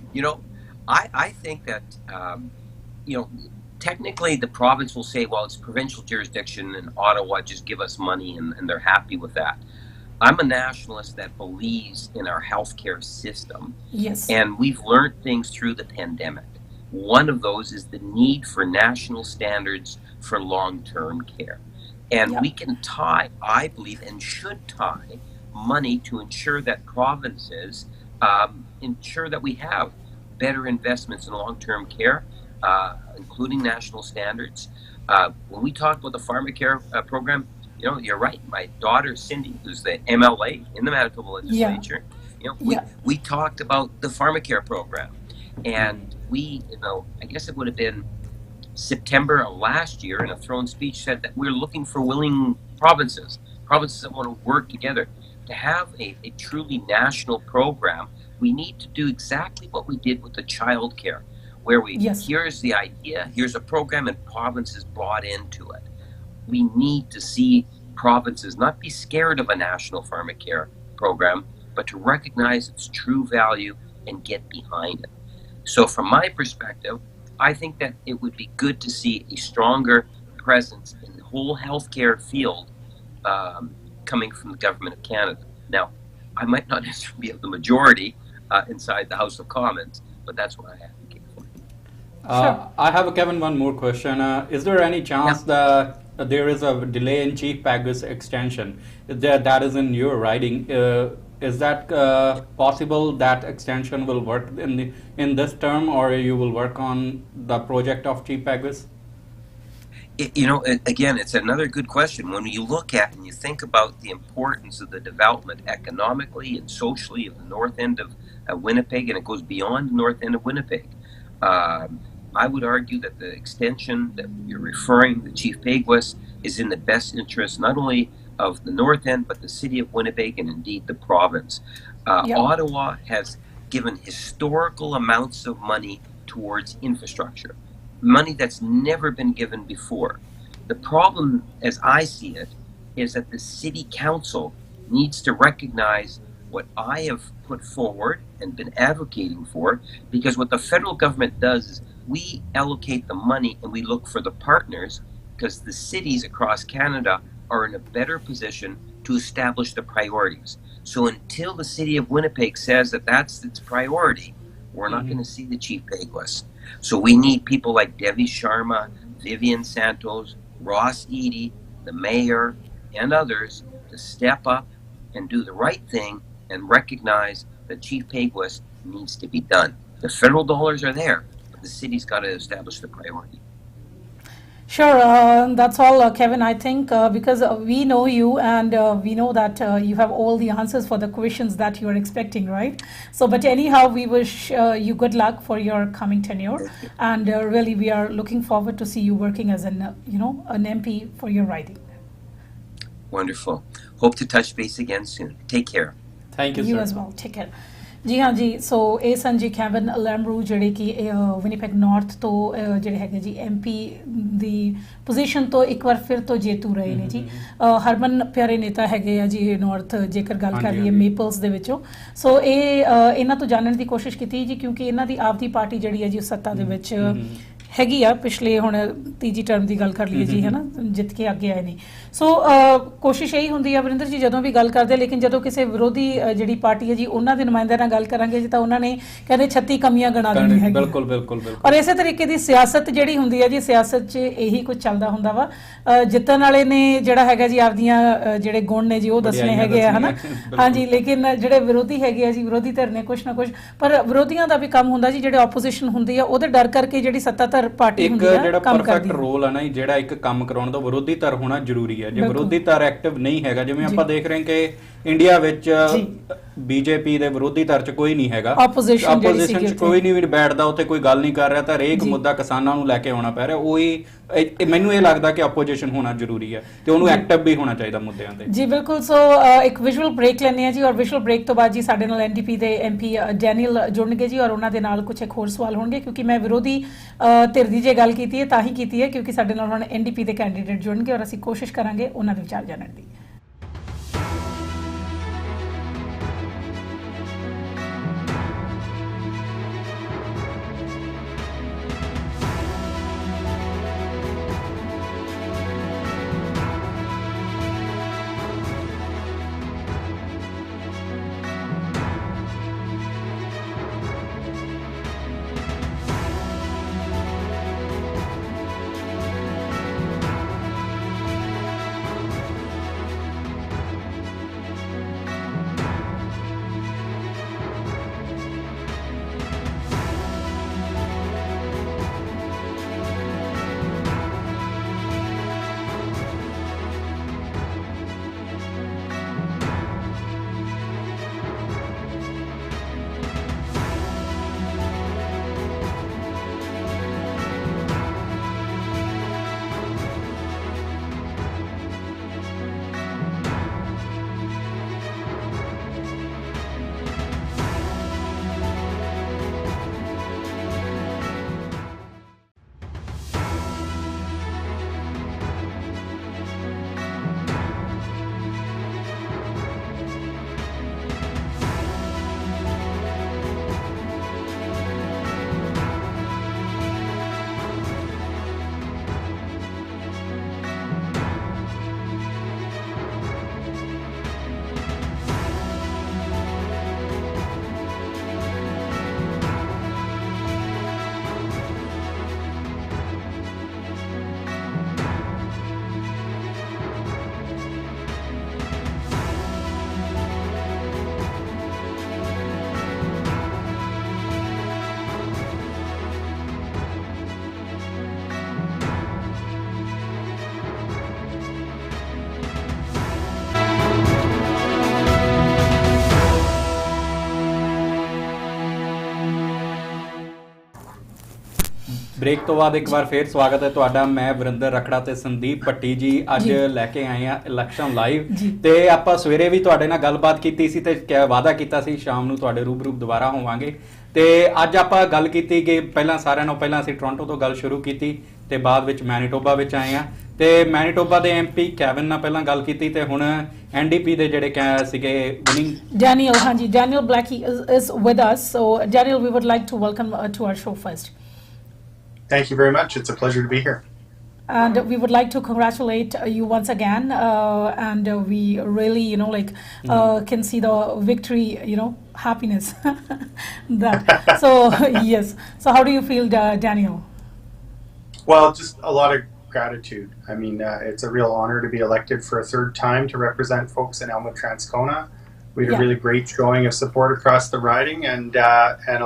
think that technically the province will say, well, it's provincial jurisdiction and Ottawa just give us money and they're happy with that. I'm a nationalist that believes in our healthcare system. Yes. And we've learned things through the pandemic. One of those is the need for national standards for long-term care. And we can tie, I believe, and should tie money to ensure that provinces ensure that we have better investments in long-term care, including national standards. When we talk about the pharmacare program, you're right. My daughter Cindy, who's the MLA in the Manitoba legislature, we talked about the pharmacare program, and we, I guess it would have been September of last year, in a throne speech, said that we're looking for willing provinces that want to work together to have a truly national program. We need to do exactly what we did with the child care, where here's the idea, here's a program, and provinces bought into it. We need to see provinces not be scared of a national pharmacare program, but to recognize its true value and get behind it. So from my perspective, I think that it would be good to see a stronger presence in the whole healthcare field coming from the Government of Canada. Now, I might not necessarily be of the majority inside the House of Commons, but that's what I advocate. Sure. I have, Kevin, one more question. Is there any chance that there is a delay in Chief Peguis extension that is in your riding? Is that possible that extension will work in this term, or you will work on the project of Chief Peguis? Again, it's another good question. When you look at and you think about the importance of the development economically and socially of the north end of Winnipeg, and it goes beyond the north end of Winnipeg, I would argue that the extension that you're referring, the Chief Peguis, is in the best interest not only of the north end, but the city of Winnipeg and indeed the province. Ottawa has given historical amounts of money towards infrastructure. Money that's never been given before. The problem, as I see it, is that the city council needs to recognize what I have put forward and been advocating for, because what the federal government does is we allocate the money and we look for the partners, because the cities across Canada are in a better position to establish the priorities. So until the city of Winnipeg says that that's its priority, we're not going to see the Chief Peguis. So we need people like Devi Sharma, Vivian Santos, Ross Eady, the mayor, and others to step up and do the right thing and recognize that Chief Peguis needs to be done. The federal dollars are there, but the city's got to establish the priority. Sure, that's all, Kevin. I think because we know you and we know that you have all the answers for the questions that you are expecting, right? So, but anyhow, we wish you good luck for your coming tenure, and really, we are looking forward to see you working as an MP for your riding. Wonderful. Hope to touch base again soon. Take care. Thank you, sir. You as well. Take care. ਜੀ ਹਾਂ ਜੀ, ਸੋ ਇਹ ਸਨ ਜੀ cabin ਲੈਮਰੂ ਜਿਹੜੇ ਕਿ Winnipeg north ਤੋਂ ਜਿਹੜੇ ਹੈਗੇ ਜੀ MP ਦੀ ਪੋਜੀਸ਼ਨ ਤੋਂ ਇੱਕ ਵਾਰ ਫਿਰ ਤੋਂ ਜੇਤੂ ਰਹੇ ਨੇ ਜੀ। ਹਰਮਨ ਪਿਆਰੇ ਨੇਤਾ ਹੈਗੇ ਆ ਜੀ ਨਾਰਥ, ਜੇਕਰ ਗੱਲ ਕਰ ਲਈਏ ਮੇਪਲਸ ਦੇ ਵਿੱਚੋਂ। ਸੋ ਇਹ ਇਹਨਾਂ ਤੋਂ ਜਾਣਨ ਦੀ ਕੋਸ਼ਿਸ਼ ਕੀਤੀ ਜੀ, ਕਿਉਂਕਿ ਇਹਨਾਂ ਦੀ ਆਪਦੀ ਪਾਰਟੀ ਜਿਹੜੀ ਹੈ ਜੀ ਸੱਤਾ ਦੇ ਵਿੱਚ ਹੈਗੀ ਆ। ਪਿਛਲੇ ਹੁਣ ਤੀਜੀ ਟਰਮ ਦੀ ਗੱਲ ਕਰ ਲਈਏ ਜੀ, ਹੈ ਨਾ, ਜਿੱਤ ਕੇ ਅੱਗੇ ਆਏ ਨੇ। ਸੋ ਕੋਸ਼ਿਸ਼ ਇਹੀ ਹੁੰਦੀ ਆ ਵਰਿੰਦਰ ਜੀ ਜਦੋਂ ਵੀ ਗੱਲ ਕਰਦੇ, ਲੇਕਿਨ ਜਦੋਂ ਕਿਸੇ ਵਿਰੋਧੀ ਜਿਹੜੀ ਪਾਰਟੀ ਹੈ ਜੀ ਉਹਨਾਂ ਦੇ ਨੁਮਾਇੰਦਿਆਂ ਨਾਲ ਗੱਲ ਕਰਾਂਗੇ ਜੀ ਤਾਂ ਉਹਨਾਂ ਨੇ ਕਹਿੰਦੇ 36 ਕਮੀਆਂ ਗਣਾ ਦੇਣੀ ਹੈਗੀ। ਬਿਲਕੁਲ ਬਿਲਕੁਲ ਬਿਲਕੁਲ। ਔਰ ਇਸੇ ਤਰੀਕੇ ਦੀ ਸਿਆਸਤ ਜਿਹੜੀ ਹੁੰਦੀ ਹੈ ਜੀ, ਸਿਆਸਤ 'ਚ ਇਹੀ ਕੁਝ ਚੱਲਦਾ ਹੁੰਦਾ ਵਾ। ਜਿੱਤਣ ਵਾਲੇ ਨੇ ਜਿਹੜਾ ਹੈਗਾ ਜੀ ਆਪਦੀਆਂ ਜਿਹੜੇ ਗੁਣ ਨੇ ਜੀ ਉਹ ਦੱਸਣੇ ਹੈਗੇ ਆ, ਹੈ ਨਾ। ਹਾਂਜੀ, ਲੇਕਿਨ ਜਿਹੜੇ ਵਿਰੋਧੀ ਹੈਗੇ ਆ ਜੀ, ਵਿਰੋਧੀ ਧਿਰ ਨੇ ਕੁਛ ਨਾ ਕੁਛ, ਪਰ ਵਿਰੋਧੀਆਂ ਦਾ ਵੀ ਕੰਮ ਹੁੰਦਾ ਜੀ, ਜਿਹੜੇ ਆਪੋਜੀਸ਼ਨ ਹੁੰਦੀ ਆ ਉਹਦੇ ਡਰ ਕਰਕੇ ਜਿਹੜੀ ਸੱਤਾਧਰ ਪਾਰਟੀ ਹੁੰਦੀ ਆ ਜਿਹੜਾ ਕੰਮ ਪਰਫੈਕਟ ਕਰਦੀ ਆ। ਰੋਲ ਆ ਨਾ, ਜਿਹੜਾ ਇੱਕ ਕੰਮ ਕਰਾਉਣ ਦਾ ਵਿਰੋਧੀ ਧਿਰ ਹੋਣਾ ਜ਼ਰੂਰੀ ਹੈ। ਜੇ ਵਿਰੋਧੀ ਧਿਰ ਐਕਟਿਵ ਨਹੀਂ ਹੈਗਾ, ਜਿਵੇਂ ਆਪਾਂ ਦੇਖ ਰਹੇ ਕਿ ਇੰਡੀਆ ਵਿੱਚ ਬੀਜੇਪੀ ਦੇ ਵਿਰੋਧੀ ਧਿਰ 'ਚ ਕੋਈ ਨਹੀਂ ਹੈਗਾ, ਆਪੋਜੀਸ਼ਨ 'ਚ ਕੋਈ ਨਹੀਂ ਵੀ ਬੈਠਦਾ, ਉੱਥੇ ਕੋਈ ਗੱਲ ਨਹੀਂ ਕਰ ਰਿਹਾ, ਤਾਂ ਹਰੇਕ ਮੁੱਦਾ ਕਿਸਾਨਾਂ ਨੂੰ ਲੈ ਕੇ ਆਉਣਾ ਪੈ ਰਿਹਾ। ਉਹੀ ਮੈਨੂੰ ਇਹ ਲੱਗਦਾ ਕਿ ਆਪੋਜੀਸ਼ਨ ਹੋਣਾ ਜ਼ਰੂਰੀ ਹੈ ਤੇ ਉਹਨੂੰ ਐਕਟਿਵ ਵੀ ਹੋਣਾ ਚਾਹੀਦਾ ਮੁੱਦਿਆਂ ਤੇ। ਜੀ ਬਿਲਕੁਲ। ਸੋ ਇੱਕ ਵਿਜ਼ੂਅਲ ਬ੍ਰੇਕ ਲੈਂਦੇ ਆ ਜੀ, ਔਰ ਵਿਜ਼ੂਅਲ ਬ੍ਰੇਕ ਤੋਂ ਬਾਅਦ ਜੀ ਸਾਡੇ ਨਾਲ NDP ਦੇ MP ਡੈਨੀਅਲ ਜੁੜਨਗੇ ਜੀ, ਔਰ ਉਹਨਾਂ ਦੇ ਨਾਲ ਕੁਝ ਇੱਕ ਹੋਰ ਸਵਾਲ ਹੋਣਗੇ, ਕਿਉਂਕਿ ਮੈਂ ਵਿਰੋਧੀ ਧਿਰ ਦੀ ਜੇ ਗੱਲ ਕੀਤੀ ਹੈ ਤਾਂ ਹੀ ਕੀਤੀ ਹੈ ਕਿਉਂਕਿ ਸਾਡੇ ਨਾਲ ਹੁਣ NDP ਦੇ ਕੈਂਡੀਡੇਟ ਜੁੜਨਗੇ ਔਰ ਅਸੀਂ ਕੋਸ਼ਿਸ਼ ਕਰਾਂਗੇ ਉਹਨਾਂ ਦੇ ਵਿਚਾਰ ਜਾਣਨ ਦੀ। ਬ੍ਰੇਕ ਤੋਂ ਬਾਅਦ ਇੱਕ ਵਾਰ ਫੇਰ ਸਵਾਗਤ ਹੈ ਤੁਹਾਡਾ। ਮੈਂ ਵਰਿੰਦਰ ਰਖੜਾ ਤੇ ਸੰਦੀਪ ਭੱਟੀ ਜੀ ਅੱਜ ਲੈ ਕੇ ਆਏ ਆ ਇਲੈਕਸ਼ਨ ਲਾਈਵ ਤੇ ਆਪਾਂ ਸਵੇਰੇ ਵੀ ਤੁਹਾਡੇ ਨਾਲ ਗੱਲਬਾਤ ਕੀਤੀ ਸੀ ਤੇ ਵਾਅਦਾ ਕੀਤਾ ਸੀ ਸ਼ਾਮ ਨੂੰ ਤੁਹਾਡੇ ਰੂਬਰੂ ਦੁਬਾਰਾ ਹੋਵਾਂਗੇ। ਤੇ ਅੱਜ ਆਪਾਂ ਗੱਲ ਕੀਤੀ ਕਿ ਪਹਿਲਾਂ ਸਾਰਿਆਂ ਨੂੰ ਪਹਿਲਾਂ ਅਸੀਂ ਟੋਰਾਂਟੋ ਤੋਂ ਗੱਲ ਸ਼ੁਰੂ ਕੀਤੀ ਤੇ ਬਾਅਦ ਵਿੱਚ ਮੈਨੀਟੋਬਾ ਵਿੱਚ ਆਏ ਆ ਤੇ ਮੈਨੀਟੋਬਾ ਦੇ ਐਮਪੀ ਕੈਵਨ ਨਾਲ ਪਹਿਲਾਂ ਗੱਲ ਕੀਤੀ ਤੇ ਹੁਣ ਐਨਡੀਪੀ ਦੇ ਜਿਹੜੇ ਸੀਗੇ ਵਿਨਿੰਗ ਡੈਨੀਅਲ। ਹਾਂਜੀ, Daniel Blaikie is with us. So Daniel, we would like to welcome to our show first. Thank you very much. It's a pleasure to be here. And we would like to congratulate you once again. And we really, can see the victory, happiness. that. So, yes. So how do you feel, Daniel? Well, just a lot of gratitude. I mean, it's a real honor to be elected for a third time to represent folks in Elmwood-Transcona. We had a really great showing of support across the riding, and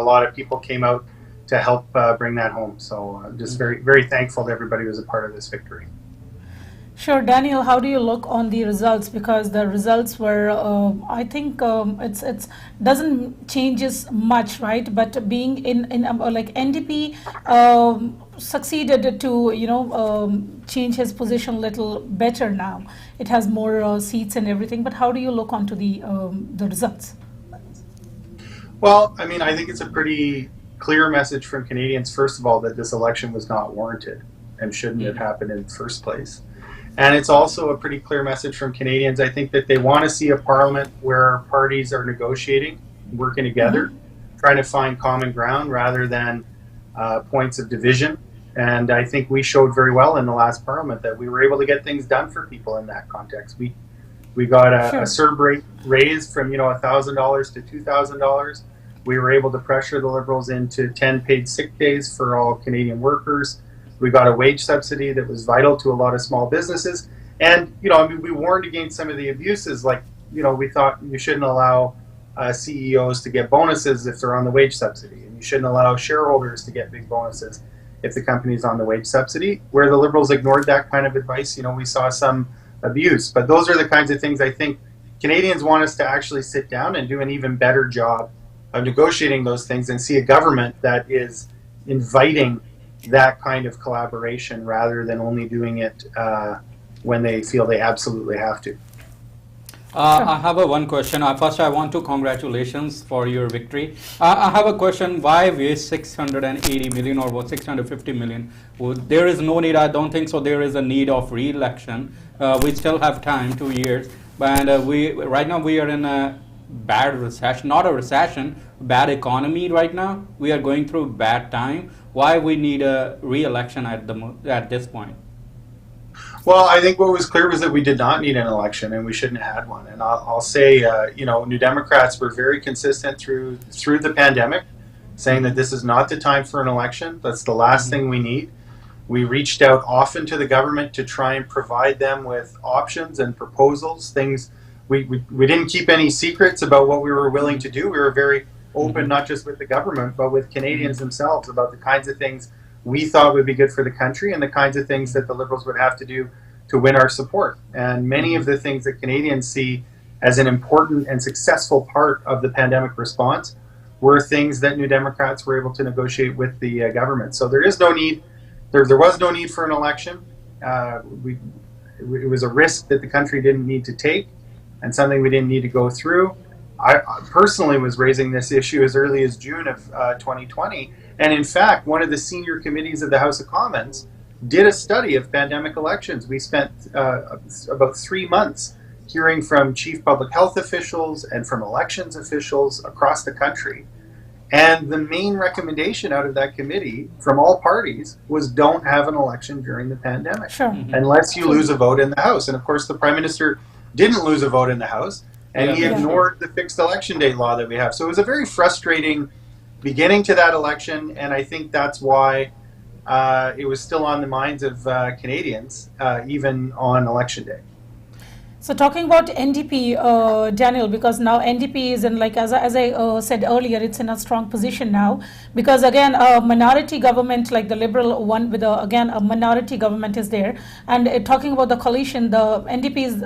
a lot of people came out to help bring that home. So just very, very thankful to everybody who was a part of this victory. Sure. Daniel, how do you look on the results? Because the results were, I think it's doesn't changes much, right? But being in like NDP succeeded to, change his position a little better now. It has more seats and everything. But how do you look onto the results? Well, I mean, I think it's a pretty clear message from Canadians, first of all, that this election was not warranted and shouldn't have happened in the first place. And it's also a pretty clear message from Canadians, I think, that they want to see a parliament where parties are negotiating, working together, trying to find common ground rather than points of division. And I think we showed very well in the last parliament that we were able to get things done for people in that context. We got a CERB rate raised from $1,000 to $2,000. We were able to pressure the Liberals into 10 paid sick days for all Canadian workers. We got a wage subsidy that was vital to a lot of small businesses. And, we warned against some of the abuses. Like, we thought you shouldn't allow CEOs to get bonuses if they're on the wage subsidy. And you shouldn't allow shareholders to get big bonuses if the company's on the wage subsidy. Where the Liberals ignored that kind of advice, we saw some abuse. But those are the kinds of things I think Canadians want us to actually sit down and do an even better job of negotiating those things and see a government that is inviting that kind of collaboration rather than only doing it when they feel they absolutely have to. I have one question. First, I want to congratulations for your victory. I have a question. Why waste 680 million or what 650 million? Well, there is no need. I don't think so. There is a need of re-election. We still have time, 2 years. And right now we are in a bad recession, not a recession, bad economy right now. We are going through bad time. Why we need a re-election at this point? Well, I think what was clear was that we did not need an election and we shouldn't have had one. And I'll say, New Democrats were very consistent through the pandemic, saying that this is not the time for an election. That's the last thing we need. We reached out often to the government to try and provide them with options and proposals, things. We didn't keep any secrets about what we were willing to do. We were very open, not just with the government, but with Canadians themselves about the kinds of things we thought would be good for the country and the kinds of things that the Liberals would have to do to win our support. And many of the things that Canadians see as an important and successful part of the pandemic response were things that New Democrats were able to negotiate with the government. So there is no need, there was no need for an election. It was a risk that the country didn't need to take and something we didn't need to go through. I personally was raising this issue as early as June of 2020. And in fact, one of the senior committees of the House of Commons did a study of pandemic elections. We spent about 3 months hearing from chief public health officials and from elections officials across the country. And the main recommendation out of that committee from all parties was don't have an election during the pandemic unless you lose a vote in the House. And of course, the Prime Minister didn't lose a vote in the House. And he ignored the fixed election date law that we have. So it was a very frustrating beginning to that election, and I think that's why it was still on the minds of Canadians, even on election day. So talking about NDP, Daniel, because now NDP is in, like, as I said earlier, it's in a strong position now, because again a minority government like the Liberal one with again a minority government is there, and talking about the coalition, the NDP is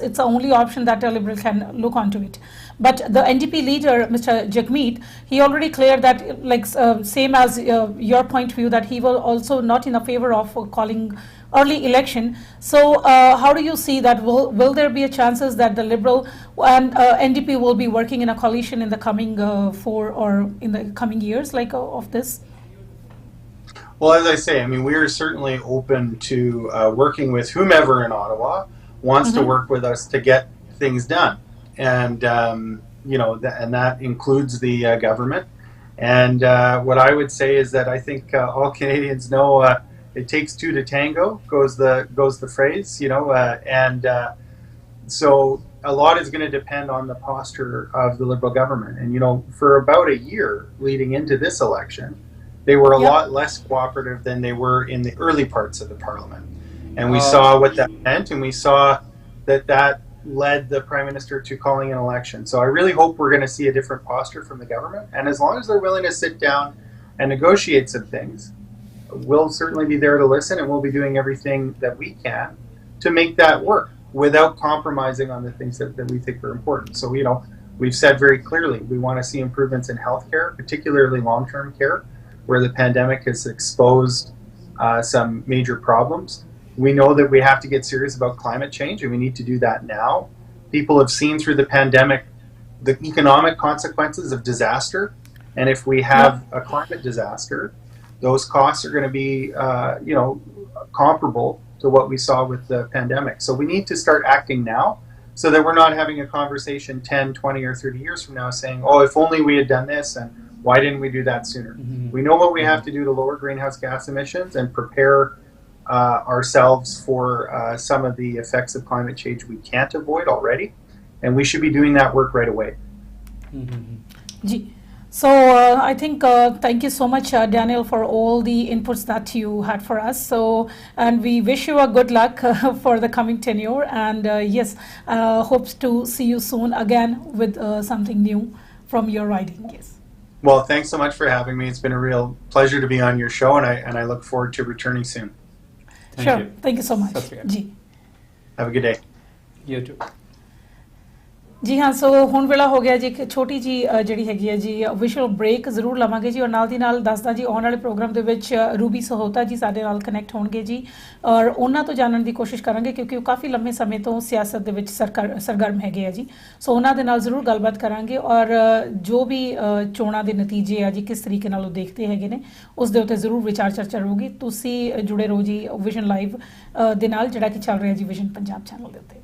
it's the only option that a Liberal can look onto it. But the NDP leader, Mr. Jagmeet, he already cleared that, like, same as your point of view, that he will also not in a favor of calling early election. So how do you see that? Will there be a chances that the Liberal and NDP will be working in a coalition in the coming in the coming years, like of this? Well, as I say, I mean, we are certainly open to working with whomever in Ottawa wants to work with us to get things done, and and that includes the government. And what I would say is that I think all Canadians know. It takes two to tango, goes the phrase, so a lot is going to depend on the posture of the Liberal government. And for about a year leading into this election, they were a lot less cooperative than they were in the early parts of the Parliament, and we saw what that meant, and we saw that led the Prime Minister to calling an election. So I really hope we're going to see a different posture from the government, and as long as they're willing to sit down and negotiate some things, we'll certainly be there to listen, and we'll be doing everything that we can to make that work without compromising on the things that we think are important. So, we've said very clearly we want to see improvements in healthcare, particularly long-term care, where the pandemic has exposed some major problems. We know that we have to get serious about climate change, and we need to do that now. People have seen through the pandemic the economic consequences of disaster, and if we have a climate disaster, those costs are going to be, comparable to what we saw with the pandemic. So we need to start acting now so that we're not having a conversation 10, 20, or 30 years from now saying, oh, if only we had done this, and why didn't we do that sooner? We know what we have to do to lower greenhouse gas emissions and prepare ourselves for some of the effects of climate change we can't avoid already, and we should be doing that work right away. So I think thank you so much, Daniel, for all the inputs that you had for us. So, and we wish you a good luck for the coming tenure. And yes, hopes to see you soon again with something new from your riding. Yes. Well, thanks so much for having me. It's been a real pleasure to be on your show, and I look forward to returning soon. Thank you so much. Have a good day. You too. जी हाँ, सो ਹੁਣ ਵੇਲਾ ਹੋ ਗਿਆ ਜੀ ਇੱਕ ਛੋਟੀ ਜੀ ਜਿਹੜੀ ਹੈਗੀ ਹੈ ਜੀ ਵਿਸ਼ੂਅਲ ਬ੍ਰੇਕ ਜ਼ਰੂਰ ਲਵਾਂਗੇ ਜੀ, ਔਰ ਨਾਲ ਦੀ ਨਾਲ ਦੱਸਦਾ ਜੀ ਆਉਣ ਵਾਲੇ ਪ੍ਰੋਗਰਾਮ ਦੇ ਵਿੱਚ ਰੂਬੀ ਸਹੋਤਾ ਜੀ ਸਾਡੇ ਨਾਲ ਕਨੈਕਟ ਹੋਣਗੇ ਜੀ, ਔਰ ਉਹਨਾਂ ਤੋਂ ਜਾਣਨ ਦੀ ਕੋਸ਼ਿਸ਼ ਕਰਾਂਗੇ ਕਿਉਂਕਿ ਉਹ ਕਾਫੀ ਲੰਮੇ ਸਮੇਂ ਤੋਂ ਸਿਆਸਤ ਦੇ ਵਿੱਚ ਸਰਗਰਮ ਹੈਗੇ ਆ ਜੀ। ਸੋ ਉਹਨਾਂ ਦੇ ਨਾਲ ਜ਼ਰੂਰ ਗੱਲਬਾਤ ਕਰਾਂਗੇ, ਔਰ ਜੋ ਵੀ ਚੋਣਾਂ ਦੇ ਨਤੀਜੇ ਆ ਜੀ ਕਿਸ ਤਰੀਕੇ ਨਾਲ ਉਹ ਦੇਖਦੇ ਹੈਗੇ ਨੇ ਉਸ ਦੇ ਉੱਤੇ ਜ਼ਰੂਰ ਵਿਚਾਰ ਚਰਚਾ ਰਹੂਗੀ। ਤੁਸੀਂ ਜੁੜੇ ਰਹੋ ਜੀ ਵਿਜ਼ਨ ਲਾਈਵ ਦੇ ਨਾਲ, ਜਿਹੜਾ ਕਿ ਚੱਲ ਰਿਹਾ ਜੀ ਵਿਜ਼ਨ ਪੰਜਾਬ ਚੈਨਲ ਦੇ ਉੱਤੇ।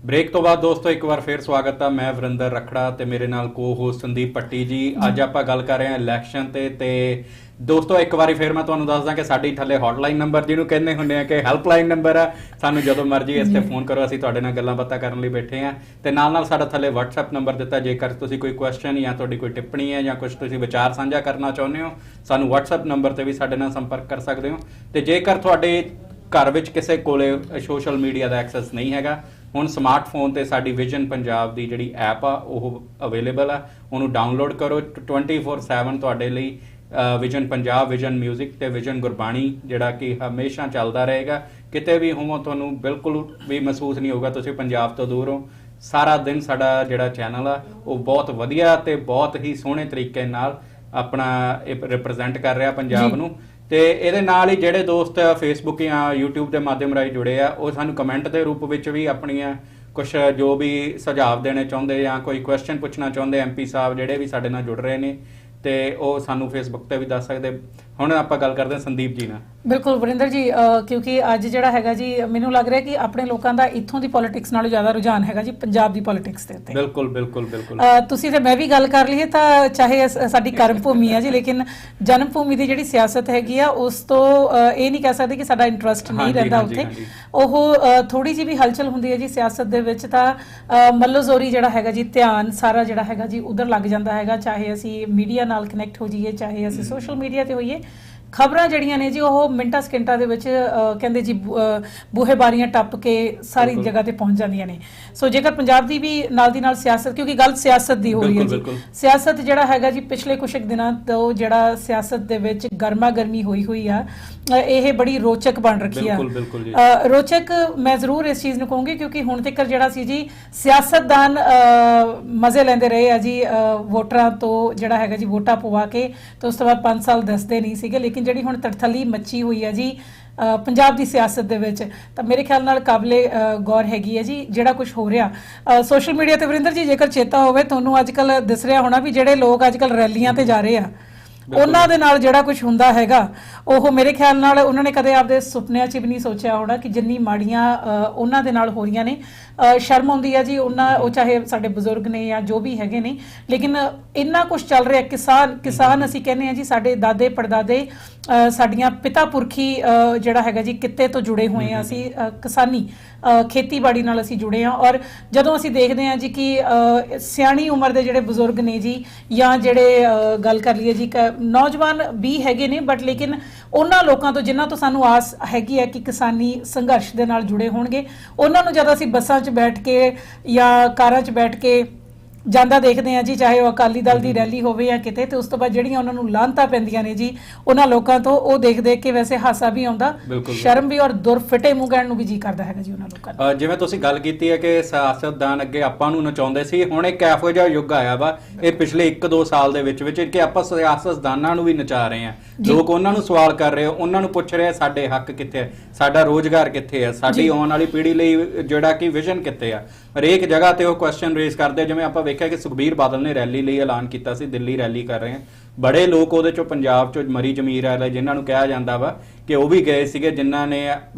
ਬ੍ਰੇਕ ਤੋਂ ਬਾਅਦ ਦੋਸਤੋ ਇੱਕ ਵਾਰ ਫੇਰ ਸਵਾਗਤ ਆ। ਮੈਂ ਵਰਿੰਦਰ ਰਖੜਾ ਤੇ ਮੇਰੇ ਨਾਲ ਕੋ-ਹੋਸਟ ਸੰਦੀਪ ਪੱਟੀ ਜੀ। ਅੱਜ ਆਪਾਂ ਗੱਲ ਕਰ ਰਹੇ ਹਾਂ ਇਲੈਕਸ਼ਨ ਤੇ ਦੋਸਤੋ ਇੱਕ ਵਾਰੀ ਫੇਰ ਮੈਂ ਤੁਹਾਨੂੰ ਦੱਸਦਾ ਕਿ ਸਾਡੀ ਥੱਲੇ ਹੌਟਲਾਈਨ ਨੰਬਰ ਜਿਹਨੂੰ ਕਹਿੰਦੇ ਹੁੰਦੇ ਆ ਕਿ ਹੈਲਪਲਾਈਨ ਨੰਬਰ ਆ, ਸਾਨੂੰ ਜਦੋਂ ਮਰਜ਼ੀ ਇਸ ਤੇ ਫੋਨ ਕਰੋ, ਅਸੀਂ ਤੁਹਾਡੇ ਨਾਲ ਗੱਲਾਂ ਬਾਤਾਂ ਕਰਨ ਲਈ ਬੈਠੇ ਆ। ਤੇ ਨਾਲ ਸਾਡਾ ਥੱਲੇ WhatsApp ਨੰਬਰ ਦਿੱਤਾ, ਜੇਕਰ ਤੁਸੀਂ ਕੋਈ ਕੁਐਸਚਨ ਜਾਂ ਤੁਹਾਡੀ ਕੋਈ ਟਿੱਪਣੀ ਹੈ ਜਾਂ ਕੁਝ ਤੁਸੀਂ ਵਿਚਾਰ ਸਾਂਝਾ ਕਰਨਾ ਚਾਹੁੰਦੇ ਹੋ, ਸਾਨੂੰ WhatsApp ਨੰਬਰ ਤੇ ਵੀ ਸਾਡੇ ਨਾਲ ਸੰਪਰਕ ਕਰ ਸਕਦੇ ਹੋ। ਤੇ ਜੇਕਰ ਤੁਹਾਡੇ ਘਰ ਵਿੱਚ ਕਿਸੇ ਕੋਲੇ ਸੋਸ਼ਲ ਮੀਡੀਆ ਦਾ ਐਕਸੈਸ ਨਹੀਂ ਹੈਗਾ, ਹੁਣ ਸਮਾਰਟਫੋਨ ਤੇ ਸਾਡੀ ਵਿਜ਼ਨ ਪੰਜਾਬ ਦੀ ਜਿਹੜੀ ਐਪ ਆ ਉਹ ਅਵੇਲੇਬਲ ਆ, ਉਹਨੂੰ ਡਾਊਨਲੋਡ ਕਰੋ। 24/7 ਤੁਹਾਡੇ ਲਈ ਵਿਜ਼ਨ ਪੰਜਾਬ, ਵਿਜ਼ਨ ਮਿਊਜ਼ਿਕ ਤੇ ਵਿਜ਼ਨ ਗੁਰਬਾਣੀ ਜਿਹੜਾ ਕਿ ਹਮੇਸ਼ਾ ਚੱਲਦਾ ਰਹੇਗਾ। ਕਿਤੇ ਵੀ ਹੋਵੋ ਤੁਹਾਨੂੰ ਬਿਲਕੁਲ ਵੀ ਮਹਿਸੂਸ ਨਹੀਂ ਹੋਊਗਾ ਤੁਸੀਂ ਪੰਜਾਬ ਤੋਂ ਦੂਰ ਹੋ। ਸਾਰਾ ਦਿਨ ਸਾਡਾ ਜਿਹੜਾ ਚੈਨਲ ਆ ਉਹ ਬਹੁਤ ਵਧੀਆ ਤੇ ਬਹੁਤ ਹੀ ਸੋਹਣੇ ਤਰੀਕੇ ਨਾਲ ਆਪਣਾ ਰਿਪਰੈਜ਼ੈਂਟ ਕਰ ਰਿਹਾ ਪੰਜਾਬ ਨੂੰ। ਤੇ ਇਹਦੇ ਨਾਲ ਹੀ ਜਿਹੜੇ ਦੋਸਤ ਫੇਸਬੁੱਕ ਜਾਂ YouTube ਦੇ ਮਾਧਿਅਮ ਰਾਹੀਂ ਜੁੜੇ ਆ, ਉਹ ਸਾਨੂੰ ਕਮੈਂਟ ਦੇ ਰੂਪ ਵਿੱਚ ਵੀ ਆਪਣੀਆਂ ਕੁਛ ਜੋ ਵੀ ਸੁਝਾਅ ਦੇਣੇ ਚਾਹੁੰਦੇ ਜਾਂ ਕੋਈ ਕੁਐਸਚਨ ਪੁੱਛਣਾ ਚਾਹੁੰਦੇ MP ਸਾਹਿਬ ਜਿਹੜੇ ਵੀ ਸਾਡੇ ਨਾਲ ਜੁੜ ਰਹੇ ਨੇ ਤੇ ਉਹ ਸਾਨੂੰ ਫੇਸਬੁੱਕ ਤੇ ਵੀ ਦੱਸ ਸਕਦੇ। ਹੁਣ ਆਪਾਂ ਗੱਲ ਕਰਦੇ ਹਾਂ ਸੰਦੀਪ ਜੀ ਨਾਲ। ਬਿਲਕੁਲ ਵਰਿੰਦਰ ਜੀ, ਕਿਉਂਕਿ ਅੱਜ ਜਿਹੜਾ ਹੈਗਾ ਜੀ ਮੈਨੂੰ ਲੱਗ ਰਿਹਾ ਕਿ ਆਪਣੇ ਲੋਕਾਂ ਦਾ ਇੱਥੋਂ ਦੀ ਪੋਲਿਟਿਕਸ ਨਾਲੋਂ ਜ਼ਿਆਦਾ ਰੁਝਾਨ ਹੈਗਾ ਜੀ ਪੰਜਾਬ ਦੀ ਪੋਲਿਟਿਕਸ ਦੇ ਉੱਤੇ। ਬਿਲਕੁਲ ਬਿਲਕੁਲ ਬਿਲਕੁਲ। ਤੁਸੀਂ ਤੇ ਮੈਂ ਵੀ ਗੱਲ ਕਰ ਲਈਏ ਤਾਂ ਚਾਹੇ ਸਾਡੀ ਕਰਮ ਭੂਮੀ ਹੈ ਜੀ, ਲੇਕਿਨ ਜਨਮ ਭੂਮੀ ਦੀ ਜਿਹੜੀ ਸਿਆਸਤ ਹੈਗੀ ਆ ਉਸ ਤੋਂ ਇਹ ਨਹੀਂ ਕਹਿ ਸਕਦੇ ਕਿ ਸਾਡਾ ਇੰਟਰਸਟ ਨਹੀਂ ਰਹਿੰਦਾ ਉੱਥੇ। ਉਹ ਥੋੜੀ ਜਿਹੀ ਵੀ ਹਲਚਲ ਹੁੰਦੀ ਹੈ ਜੀ ਸਿਆਸਤ ਦੇ ਵਿੱਚ ਤਾਂ ਮੱਲੋ ਜ਼ੋਰੀ ਜਿਹੜਾ ਹੈਗਾ ਜੀ ਧਿਆਨ ਸਾਰਾ ਜਿਹੜਾ ਹੈਗਾ ਜੀ ਉਧਰ ਲੱਗ ਜਾਂਦਾ ਹੈਗਾ, ਚਾਹੇ ਅਸੀਂ ਮੀਡੀਆ ਨਾਲ ਕਨੈਕਟ ਹੋ ਜਾਈਏ, ਚਾਹੇ ਅਸੀਂ ਸੋਸ਼ਲ ਮੀਡੀਆ ਤੇ ਹੋਈਏ। ਖਬਰਾਂ ਜਿਹੜੀਆਂ ਨੇ ਜੀ ਉਹ ਮਿੰਟਾਂ ਸਕਿੰਟਾਂ ਦੇ ਵਿੱਚ ਕਹਿੰਦੇ ਜੀ ਬੂਹੇ ਬਾਰੀਆਂ ਟੱਪ ਕੇ ਸਾਰੀ ਜਗ੍ਹਾ ਤੇ ਪਹੁੰਚ ਜਾਂਦੀਆਂ ਨੇ। ਸੋ ਜੇਕਰ ਪੰਜਾਬ ਦੀ ਵੀ ਨਾਲ ਦੀ ਨਾਲ ਸਿਆਸਤ, ਕਿਉਂਕਿ ਗੱਲ ਸਿਆਸਤ ਦੀ ਹੋ ਰਹੀ ਹੈ ਜੀ, ਸਿਆਸਤ ਜਿਹੜਾ ਹੈਗਾ ਜੀ ਪਿਛਲੇ ਕੁਝ ਦਿਨਾਂ ਤੋਂ ਜਿਹੜਾ ਸਿਆਸਤ ਦੇ ਵਿੱਚ ਗਰਮਾ ਗਰਮੀ ਹੋਈ ਆ, ਇਹ ਬੜੀ ਰੋਚਕ ਬਣ ਰੱਖੀ ਆ। ਰੋਚਕ ਮੈਂ ਜ਼ਰੂਰ ਇਸ ਚੀਜ਼ ਨੂੰ ਕਹੂੰਗੀ ਕਿਉਂਕਿ ਹੁਣ ਤੱਕ ਜਿਹੜਾ ਸੀ ਜੀ ਸਿਆਸਤਦਾਨ ਮਜ਼ੇ ਲੈਂਦੇ ਰਹੇ ਆ ਜੀ ਵੋਟਰਾਂ ਤੋਂ, ਜਿਹੜਾ ਹੈਗਾ ਜੀ ਵੋਟਾਂ ਪਵਾ ਕੇ ਤੇ ਉਸ ਤੋਂ ਬਾਅਦ 5 ਸਾਲ ਦੱਸਦੇ ਨਹੀਂ ਸੀਗੇ। ਲੇਕਿਨ ਜਿਹੜੀ ਹੁਣ ਤੜਥਲੀ ਮੱਚੀ ਹੋਈ ਹੈ ਜੀ ਪੰਜਾਬ ਦੀ ਸਿਆਸਤ ਦੇ ਵਿੱਚ, ਤਾਂ ਮੇਰੇ ਖਿਆਲ ਨਾਲ ਕਾਬਲੇ ਗੌਰ ਹੈਗੀ ਹੈ ਜੀ ਜਿਹੜਾ ਕੁਝ ਹੋ ਰਿਹਾ ਸੋਸ਼ਲ ਮੀਡੀਆ ਤੇ। ਵਰਿੰਦਰ ਜੀ ਜੇਕਰ ਚੇਤਾ ਹੋਵੇ ਤੁਹਾਨੂੰ ਅੱਜ ਕੱਲ੍ਹ ਦਿਸ ਰਿਹਾ ਹੋਣਾ ਵੀ ਜਿਹੜੇ ਲੋਕ ਅੱਜ ਕੱਲ੍ਹ ਰੈਲੀਆਂ ਤੇ ਜਾ ਰਹੇ ਆ ਉਹਨਾਂ ਦੇ ਨਾਲ ਜਿਹੜਾ ਕੁਝ ਹੁੰਦਾ ਹੈਗਾ ਉਹ ਮੇਰੇ ਖਿਆਲ ਨਾਲ ਉਹਨਾਂ ਨੇ ਕਦੇ ਆਪਦੇ ਸੁਪਨਿਆਂ 'ਚ ਵੀ ਨਹੀਂ ਸੋਚਿਆ ਹੋਣਾ ਕਿ ਜਿੰਨੀ ਮਾੜੀਆਂ ਉਹਨਾਂ ਦੇ ਨਾਲ ਹੋ ਰਹੀਆਂ ਨੇ। ਸ਼ਰਮ ਆਉਂਦੀ ਹੈ ਜੀ ਉਹ ਚਾਹੇ ਸਾਡੇ ਬਜ਼ੁਰਗ ਨੇ ਜਾਂ ਜੋ ਵੀ ਹੈਗੇ ਨੇ, ਲੇਕਿਨ ਇੰਨਾ ਕੁਝ ਚੱਲ ਰਿਹਾ। ਕਿਸਾਨ ਅਸੀਂ ਕਹਿੰਦੇ ਹਾਂ ਜੀ, ਸਾਡੇ ਦਾਦੇ ਪੜਦਾਦੇ ਸਾਡੀਆਂ ਪਿਤਾ ਪੁਰਖੀ ਜਿਹੜਾ ਹੈਗਾ ਜੀ ਕਿੱਤੇ ਤੋਂ ਜੁੜੇ ਹੋਏ ਆ, ਅਸੀਂ ਕਿਸਾਨੀ ਖੇਤੀਬਾੜੀ ਨਾਲ ਅਸੀਂ ਜੁੜੇ ਹਾਂ। ਔਰ ਜਦੋਂ ਅਸੀਂ ਦੇਖਦੇ ਹਾਂ ਜੀ ਕਿ ਸਿਆਣੀ ਉਮਰ ਦੇ ਜਿਹੜੇ ਬਜ਼ੁਰਗ ਨੇ ਜੀ ਜਾਂ ਜਿਹੜੇ ਗੱਲ ਕਰ ਲਈਏ ਜੀ ਨੌਜਵਾਨ ਵੀ ਹੈਗੇ ਨੇ, ਬਟ ਲੇਕਿਨ ਉਹਨਾਂ ਲੋਕਾਂ ਤੋਂ ਜਿਨ੍ਹਾਂ ਤੋਂ ਸਾਨੂੰ ਆਸ ਹੈਗੀ ਹੈ ਕਿ ਕਿਸਾਨੀ ਸੰਘਰਸ਼ ਦੇ ਨਾਲ ਜੁੜੇ ਹੋਣਗੇ, ਉਹਨਾਂ ਨੂੰ ਜਦੋਂ ਅਸੀਂ ਬੱਸਾਂ 'ਚ ਬੈਠ ਕੇ ਜਾਂ ਕਾਰਾਂ 'ਚ ਬੈਠ ਕੇ ਜਾਂਦਾ ਦੇਖਦੇ ਆ ਜੀ, ਚਾਹੇ ਉਹ ਅਕਾਲੀ ਦਲ ਦੀ ਰੈਲੀ ਹੋਵੇ ਜਾਂ ਕਿਤੇ, ਤੇ ਉਸ ਤੋਂ ਬਾਅਦ ਜਿਹੜੀਆਂ ਉਹਨਾਂ ਨੂੰ ਲਾਹਨਤਾਂ ਪੈਂਦੀਆਂ ਨੇ ਜੀ ਉਹਨਾਂ ਲੋਕਾਂ ਤੋਂ, ਉਹ ਦੇਖ ਕੇ ਵੈਸੇ ਹਾਸਾ ਵੀ ਆਉਂਦਾ, ਸ਼ਰਮ ਵੀ ਔਰ ਦੁਰ ਫਿਟੇ ਮੂੰਹ ਕਹਿਣ ਨੂੰ ਵੀ ਜੀ ਕਰਦਾ ਹੈਗਾ ਜੀ ਉਹਨਾਂ ਲੋਕਾਂ ਨੂੰ। ਜਿਵੇਂ ਤੁਸੀਂ ਗੱਲ ਕੀਤੀ ਹੈ ਕਿ ਸਿਆਸਤਦਾਨ ਅੱਗੇ ਆਪਾਂ ਨੂੰ ਨਚਾਉਂਦੇ ਸੀ, ਹੁਣ ਇੱਕ ਇਹੋ ਜਿਹਾ ਯੁੱਗ ਆਇਆ ਵਾ ਇਹ ਪਿਛਲੇ 1-2 ਸਾਲ ਦੇ ਵਿੱਚ ਕਿ ਆਪਾਂ ਸਿਆਸਤਦਾਨਾਂ ਨੂੰ ਵੀ ਨਚਾ ਰਹੇ ਹਾਂ। ਲੋਕ ਉਹਨਾਂ ਨੂੰ ਸਵਾਲ ਕਰ ਰਹੇ, ਉਹਨਾਂ ਨੂੰ ਪੁੱਛ ਰਹੇ ਸਾਡੇ ਹੱਕ ਕਿੱਥੇ ਹੈ, ਸਾਡਾ ਰੋਜ਼ਗਾਰ ਕਿੱਥੇ ਹੈ, ਸਾਡੀ ਆਉਣ ਵਾਲੀ ਪੀੜ੍ਹੀ ਲਈ ਜਿਹੜਾ ਕਿ ਵਿਜ਼ਨ ਕਿੱਥੇ ਆ। ਹਰੇਕ ਜਗ੍ਹਾ ਤੇ ਉਹ ਕੁਐਸਚਨ ਰੇਜ਼ ਕਰਦੇ। ਜਿਵੇਂ ਆਪਾਂ ਵੇਖਿਆ ਕਿ ਸੁਖਬੀਰ ਬਾਦਲ ਨੇ ਰੈਲੀ ਲਈ ਐਲਾਨ ਕੀਤਾ ਸੀ, ਦਿੱਲੀ ਰੈਲੀ ਕਰ ਰਹੇ ਆ, ਬੜੇ ਲੋਕ ਉਹਦੇ ਚੋਂ ਪੰਜਾਬ ਚੋਂ ਮਰੀ ਜ਼ਮੀਰ ਵਾਲੇ ਜਿਨ੍ਹਾਂ ਨੂੰ ਕਿਹਾ ਜਾਂਦਾ ਵਾ ਕਿ ਉਹ ਵੀ ਗਏ ਸੀਗੇ, ਜਿਨ੍ਹਾਂ ਨੇ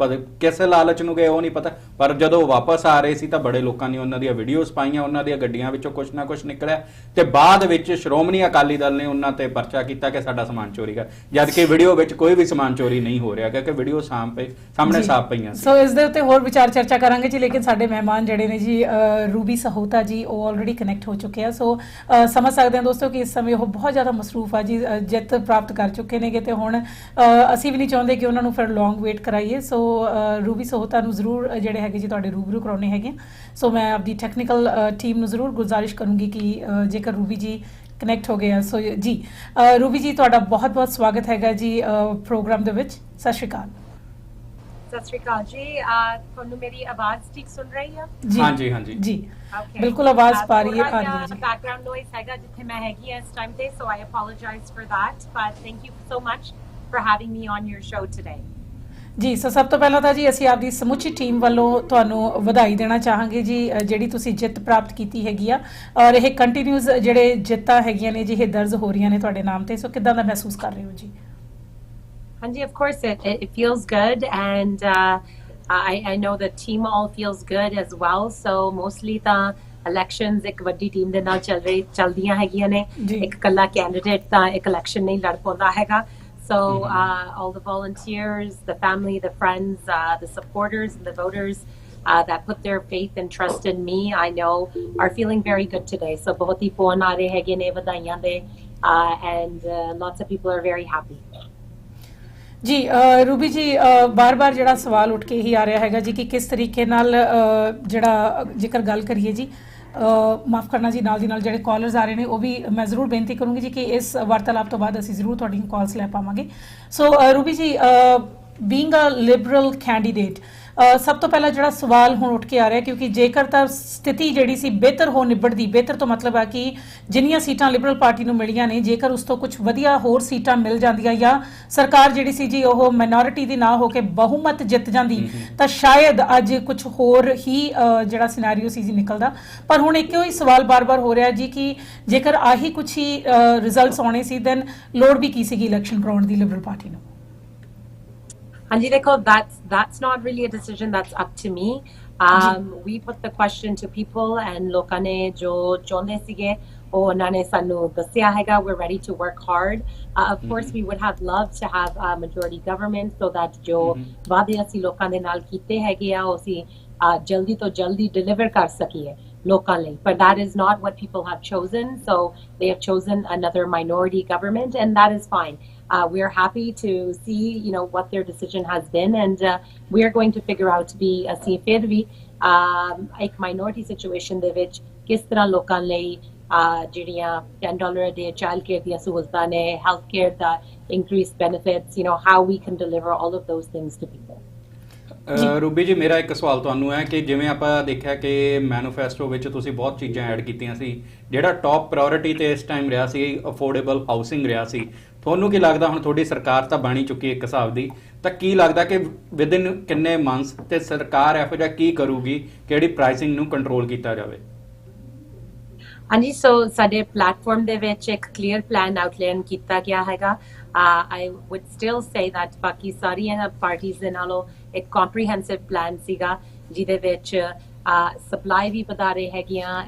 ਕਿਸੇ ਲਾਲਚ ਨੂੰ ਗਏ ਉਹ ਨਹੀਂ ਪਤਾ, ਪਰ ਜਦੋਂ ਵਾਪਸ ਆ ਰਹੇ ਸੀ ਤਾਂ ਬੜੇ ਲੋਕਾਂ ਨੇ ਉਹਨਾਂ ਦੀਆਂ ਵੀਡੀਓਜ਼ ਪਾਈਆਂ, ਉਹਨਾਂ ਦੀਆਂ ਗੱਡੀਆਂ ਵਿੱਚੋਂ ਕੁਛ ਨਾ ਕੁਛ ਨਿਕਲਿਆ ਤੇ ਬਾਅਦ ਵਿੱਚ ਸ਼੍ਰੋਮਣੀ ਅਕਾਲੀ ਦਲ ਨੇ ਉਹਨਾਂ ਤੇ ਪਰਚਾ ਕੀਤਾ ਕਿ ਸਾਡਾ ਸਮਾਨ ਚੋਰੀ ਕਰ, ਜਦ ਕਿ ਵੀਡੀਓ ਵਿੱਚ ਕੋਈ ਵੀ ਸਮਾਨ ਚੋਰੀ ਨਹੀਂ ਹੋ ਰਿਹਾ ਕਿਉਂਕਿ ਵੀਡੀਓ ਸਾਹਮਣੇ ਸਾਫ਼ ਪਈਆਂ ਸੀ। ਸੋ ਇਸ ਦੇ ਉੱਤੇ ਹੋਰ ਵਿਚਾਰ ਚਰਚਾ ਕਰਾਂਗੇ ਜੀ, ਲੇਕਿਨ ਸਾਡੇ ਮਹਿਮਾਨ ਜਿਹੜੇ ਨੇ ਜੀ ਰੂਬੀ ਸਹੋਤਾ ਜੀ ਉਹ ਆਲਰੇਡੀ ਕਨੈਕਟ ਹੋ ਚੁੱਕੇ ਆ। ਸੋ ਸਮਝ ਸਕਦੇ ਹਾਂ ਦੋਸਤੋ ਕਿ ਇਸ ਸਮੇਂ ਉਹ ਬਹੁਤ ਜ਼ਿਆਦਾ ਮਸਰੂਫ ਆ ਜੀ, ਜਿੱਤ ਪ੍ਰਾਪਤ ਕਰ ਚੁੱਕੇ ਨੇਗੇ ਤੇ ਹੁਣ ਅਸੀਂ ਵੀ ਨਹੀਂ ਚਾਹੁੰਦੇ ਕਿ ਉਹਨਾਂ ਨੂੰ ਫਿਰ ਲੌਂਗ ਵੇਟ ਕਰਾਈਏ। ਸੋ ਰੂਬੀ ਸਹੋਤਾ ਨੂੰ ਜ਼ਰੂਰ ਜਿਹੜੇ ਹੈਗੇ ਜੀ ਤੁਹਾਡੇ ਰੂਬਰੂ ਕਰਾਉਣੇ ਹੈਗੇ। ਸੋ ਮੈਂ ਆਪਣੀ ਟੈਕਨੀਕਲ ਟੀਮ ਨੂੰ ਜ਼ਰੂਰ ਗੁਜ਼ਾਰਿਸ਼ ਕਰੂੰਗੀ ਕਿ ਜੇਕਰ ਰੂਬੀ ਜੀ ਕਨੈਕਟ ਹੋ ਗਏ ਆ। ਸੋ ਜੀ ਰੂਬੀ ਜੀ ਤੁਹਾਡਾ ਬਹੁਤ ਬਹੁਤ ਸਵਾਗਤ ਹੈਗਾ ਜੀ ਪ੍ਰੋਗਰਾਮ ਦੇ ਵਿੱਚ। ਸਤਿ ਸ਼੍ਰੀ ਅਕਾਲ। ਸਤਿ ਸ਼੍ਰੀ ਅਕਾਲ ਜੀ, ਤੁਹਾਨੂੰ ਮੇਰੀ ਆਵਾਜ਼ ਠੀਕ ਸੁਣ ਰਹੀ ਹੈ? ਜੀ ਹਾਂਜੀ ਹਾਂਜੀ ਜੀ ਬਿਲਕੁਲ ਆਵਾਜ਼ ਪਾ ਰਹੀ ਹੈ। ਬੈਕਗ੍ਰਾਉਂਡ ਨੋਇਸ ਹੈਗਾ ਜਿੱਥੇ ਮੈਂ ਹੈਗੀ ਇਸ ਟਾਈਮ ਤੇ, so I apologise for that, but thank you so much for having me on your show today. ਜੀ ਸਭ ਤੋਂ ਪਹਿਲਾਂ ਤਾਂ ਜੀ ਅਸੀਂ ਆਪਦੀ ਸਮੁੱਚੀ ਟੀਮ ਵੱਲੋਂ ਤੁਹਾਨੂੰ ਵਧਾਈ ਦੇਣਾ ਚਾਹਾਂਗੇ ਜੀ, ਜਿਹੜੀ ਤੁਸੀਂ ਜਿੱਤ ਪ੍ਰਾਪਤ ਕੀਤੀ ਹੈਗੀ ਆ ਔਰ ਇਹ ਕੰਟੀਨਿਊਸ ਜਿਹੜੇ ਜਿੱਤਾਂ ਹੈਗੀਆਂ ਨੇ ਜੀ ਇਹ ਦਰਜ ਹੋ ਰਹੀਆਂ ਨੇ ਤੁਹਾਡੇ ਨਾਮ ਤੇ। ਸੋ ਕਿੱਦਾਂ ਦਾ ਮਹਿਸੂਸ ਕਰ ਰਹੇ ਹੋ ਜੀ? Hanji, of course it feels good, and I know the team all feels good as well. So mostly the elections एक वड्डी team ਦੇ ਨਾਲ ਚੱਲਦੀਆਂ ਹੈਗੀਆਂ ਨੇ, ਇੱਕ ਕੱਲਾ candidate ਤਾਂ ਇੱਕ election ਨਹੀਂ ਲੜ ਪਾਉਂਦਾ ਹੈਗਾ। So all the volunteers, the family, the friends, the supporters and the voters that put their faith and trust in me, I know are feeling very good today. So ਬਹੁਤ ਹੀ phone ਆ ਰਹੇ ਹੈਗੇ ਨੇ ਵਧਾਈਆਂ ਦੇ, and lots of people are very happy. ਜੀ Ruby ਜੀ ਬਾਰ-ਬਾਰ ਜਿਹੜਾ ਸਵਾਲ ਉੱਠ ਕੇ ਹੀ ਆ ਰਿਹਾ ਹੈਗਾ ਜੀ ਕਿ ਕਿਸ ਤਰੀਕੇ ਨਾਲ ਜਿਹੜਾ ਜੇਕਰ ਗੱਲ ਕਰੀਏ ਜੀ, ਮਾਫ ਕਰਨਾ ਜੀ ਨਾਲ ਦੀ ਨਾਲ ਜਿਹੜੇ ਕਾਲਰਸ ਆ ਰਹੇ ਨੇ ਉਹ ਵੀ ਮੈਂ ਜ਼ਰੂਰ ਬੇਨਤੀ ਕਰੂੰਗੀ ਜੀ ਕਿ ਇਸ ਵਾਰਤਾਲਾਪ ਤੋਂ ਬਾਅਦ ਅਸੀਂ ਜ਼ਰੂਰ ਤੁਹਾਡੀਆਂ ਕਾਲਸ ਲੈ ਪਾਵਾਂਗੇ। ਸੋ ਰੂਬੀ ਜੀ, ਬੀਇੰਗ ਅ ਲਿਬਰਲ ਕੈਂਡੀਡੇਟ, ਸਭ ਤੋਂ ਪਹਿਲਾਂ ਜਿਹੜਾ ਸਵਾਲ ਹੁਣ ਉੱਠ ਕੇ ਆ ਰਿਹਾ ਕਿਉਂਕਿ ਜੇਕਰ ਤਾਂ ਸਥਿਤੀ ਜਿਹੜੀ ਸੀ ਬਿਹਤਰ ਹੋ ਨਿਬੜਦੀ, ਬਿਹਤਰ ਤੋਂ ਮਤਲਬ ਹੈ ਕਿ ਜਿੰਨੀਆਂ ਸੀਟਾਂ ਲਿਬਰਲ ਪਾਰਟੀ ਨੂੰ ਮਿਲੀਆਂ ਨੇ ਜੇਕਰ ਉਸ ਤੋਂ ਕੁਝ ਵਧੀਆ ਹੋਰ ਸੀਟਾਂ ਮਿਲ ਜਾਂਦੀਆਂ ਜਾਂ ਸਰਕਾਰ ਜਿਹੜੀ ਸੀ ਜੀ ਉਹ ਮਾਈਨੋਰਿਟੀ ਦੀ ਨਾ ਹੋ ਕੇ ਬਹੁਮਤ ਜਿੱਤ ਜਾਂਦੀ ਤਾਂ ਸ਼ਾਇਦ ਅੱਜ ਕੁਝ ਹੋਰ ਹੀ ਜਿਹੜਾ ਸਿਨੈਰੀਓ ਸੀ ਜੀ ਨਿਕਲਦਾ। ਪਰ ਹੁਣ ਇੱਕੋ ਹੀ ਸਵਾਲ ਬਾਰ-ਬਾਰ ਹੋ ਰਿਹਾ ਜੀ ਕਿ ਜੇਕਰ ਆਹੀ ਕੁਝ ਹੀ ਰਿਜ਼ਲਟਸ ਆਉਣੇ ਸੀ ਦੈਨ ਲੋੜ ਵੀ ਕੀ ਸੀਗੀ ਇਲੈਕਸ਼ਨ ਕਰਾਉਣ ਦੀ ਲਿਬਰਲ ਪਾਰਟੀ ਨੂੰ। Anji, that's not really a decision that's up to me. We put the question to people and ਲੋਕਾਂ ਨੇ ਜੋ ਚਾਹੁੰਦੇ ਸੀਗੇ ਉਹ ਉਹਨਾਂ ਨੇ ਸਾਨੂੰ ਦੱਸਿਆ ਹੈਗਾ। We're ready to work hard. Of course, we would have loved to have a majority government so that ਜੋ ਵਾਅਦੇ ਅਸੀਂ ਲੋਕਾਂ ਦੇ ਨਾਲ ਕੀਤੇ ਹੈਗੇ ਆ ਉਹ ਅਸੀਂ ਜਲਦੀ ਤੋਂ ਜਲਦੀ deliver ਕਰ ਸਕੀਏ ਲੋਕਾਂ ਲਈ। But that is not what people have chosen. So they have chosen another minority government and that is fine. We are happy to see, what their decision has been, and we are going to figure out to be ਅਸੀਂ ਫਿਰ ਵੀ ਇੱਕ minority situation ਦੇ ਵਿੱਚ ਕਿਸ ਤਰ੍ਹਾਂ ਲੋਕਾਂ ਲਈ ਜਿਹੜੀਆਂ $10 a day childcare ਦੀਆਂ ਸਹੂਲਤਾਂ ਨੇ, healthcare the increased benefits, how we can deliver all of those things to people. Ruby ਜੀ, ਮੇਰਾ ਇੱਕ ਸਵਾਲ ਤੁਹਾਨੂੰ ਹੈ ਕਿ ਜਿਵੇਂ ਆਪਾਂ ਦੇਖਿਆ ਕਿ ਮੈਨੀਫੈਸਟੋ ਵਿੱਚ ਤੁਸੀਂ ਬਹੁਤ ਚੀਜ਼ਾਂ ਐਡ ਕੀਤੀਆਂ ਸੀ, ਜਿਹੜਾ ਟੌਪ ਪ੍ਰਾਇੋਰਟੀ ਤੇ ਇਸ ਟਾਈਮ ਰਿਹਾ ਸੀ ਅਫੋਰਡੇਬਲ ਹਾਊਸਿੰਗ ਰਿਹਾ ਸੀ। ਤੁਹਾਨੂੰ ਕੀ ਲੱਗਦਾ ਹੁਣ ਤੁਹਾਡੀ ਸਰਕਾਰ ਤਾਂ ਬਣੀ ਚੁੱਕੀ ਇੱਕ ਹਿਸਾਬ ਦੀ, ਤਾਂ ਕੀ ਲੱਗਦਾ ਕਿ ਵਿਦਿਨ ਕਿੰਨੇ ਮੰਥਸ ਤੇ ਸਰਕਾਰ ਇਹੋ ਜਿਹਾ ਕੀ ਕਰੂਗੀ ਕਿਹੜੀ ਪ੍ਰਾਈਸਿੰਗ ਨੂੰ ਕੰਟਰੋਲ ਕੀਤਾ ਜਾਵੇ? ਹਾਂਜੀ, ਸੋ ਸਾਡੇ ਪਲੇਟਫਾਰਮ ਦੇ ਵਿੱਚ ਇੱਕ ਕਲੀਅਰ ਪਲਾਨ ਆਊਟਲਾਈਨ ਕੀਤਾ ਗਿਆ ਹੈਗਾ। I would still say that ਬਾਕੀ ਸਾਰੀਆਂ ਪਾਰਟੀਆਂ ਦੇ ਨਾਲੋਂ ਇੱਕ ਕੰਪਰੀਹੈਂਸਿਵ ਪਲਾਨ ਸੀਗਾ ਜਿਹਦੇ ਵਿੱਚ ਸਪਲਾਈ ਵੀ ਵਧਾ ਰਹੇ ਹੈਗੀਆਂ,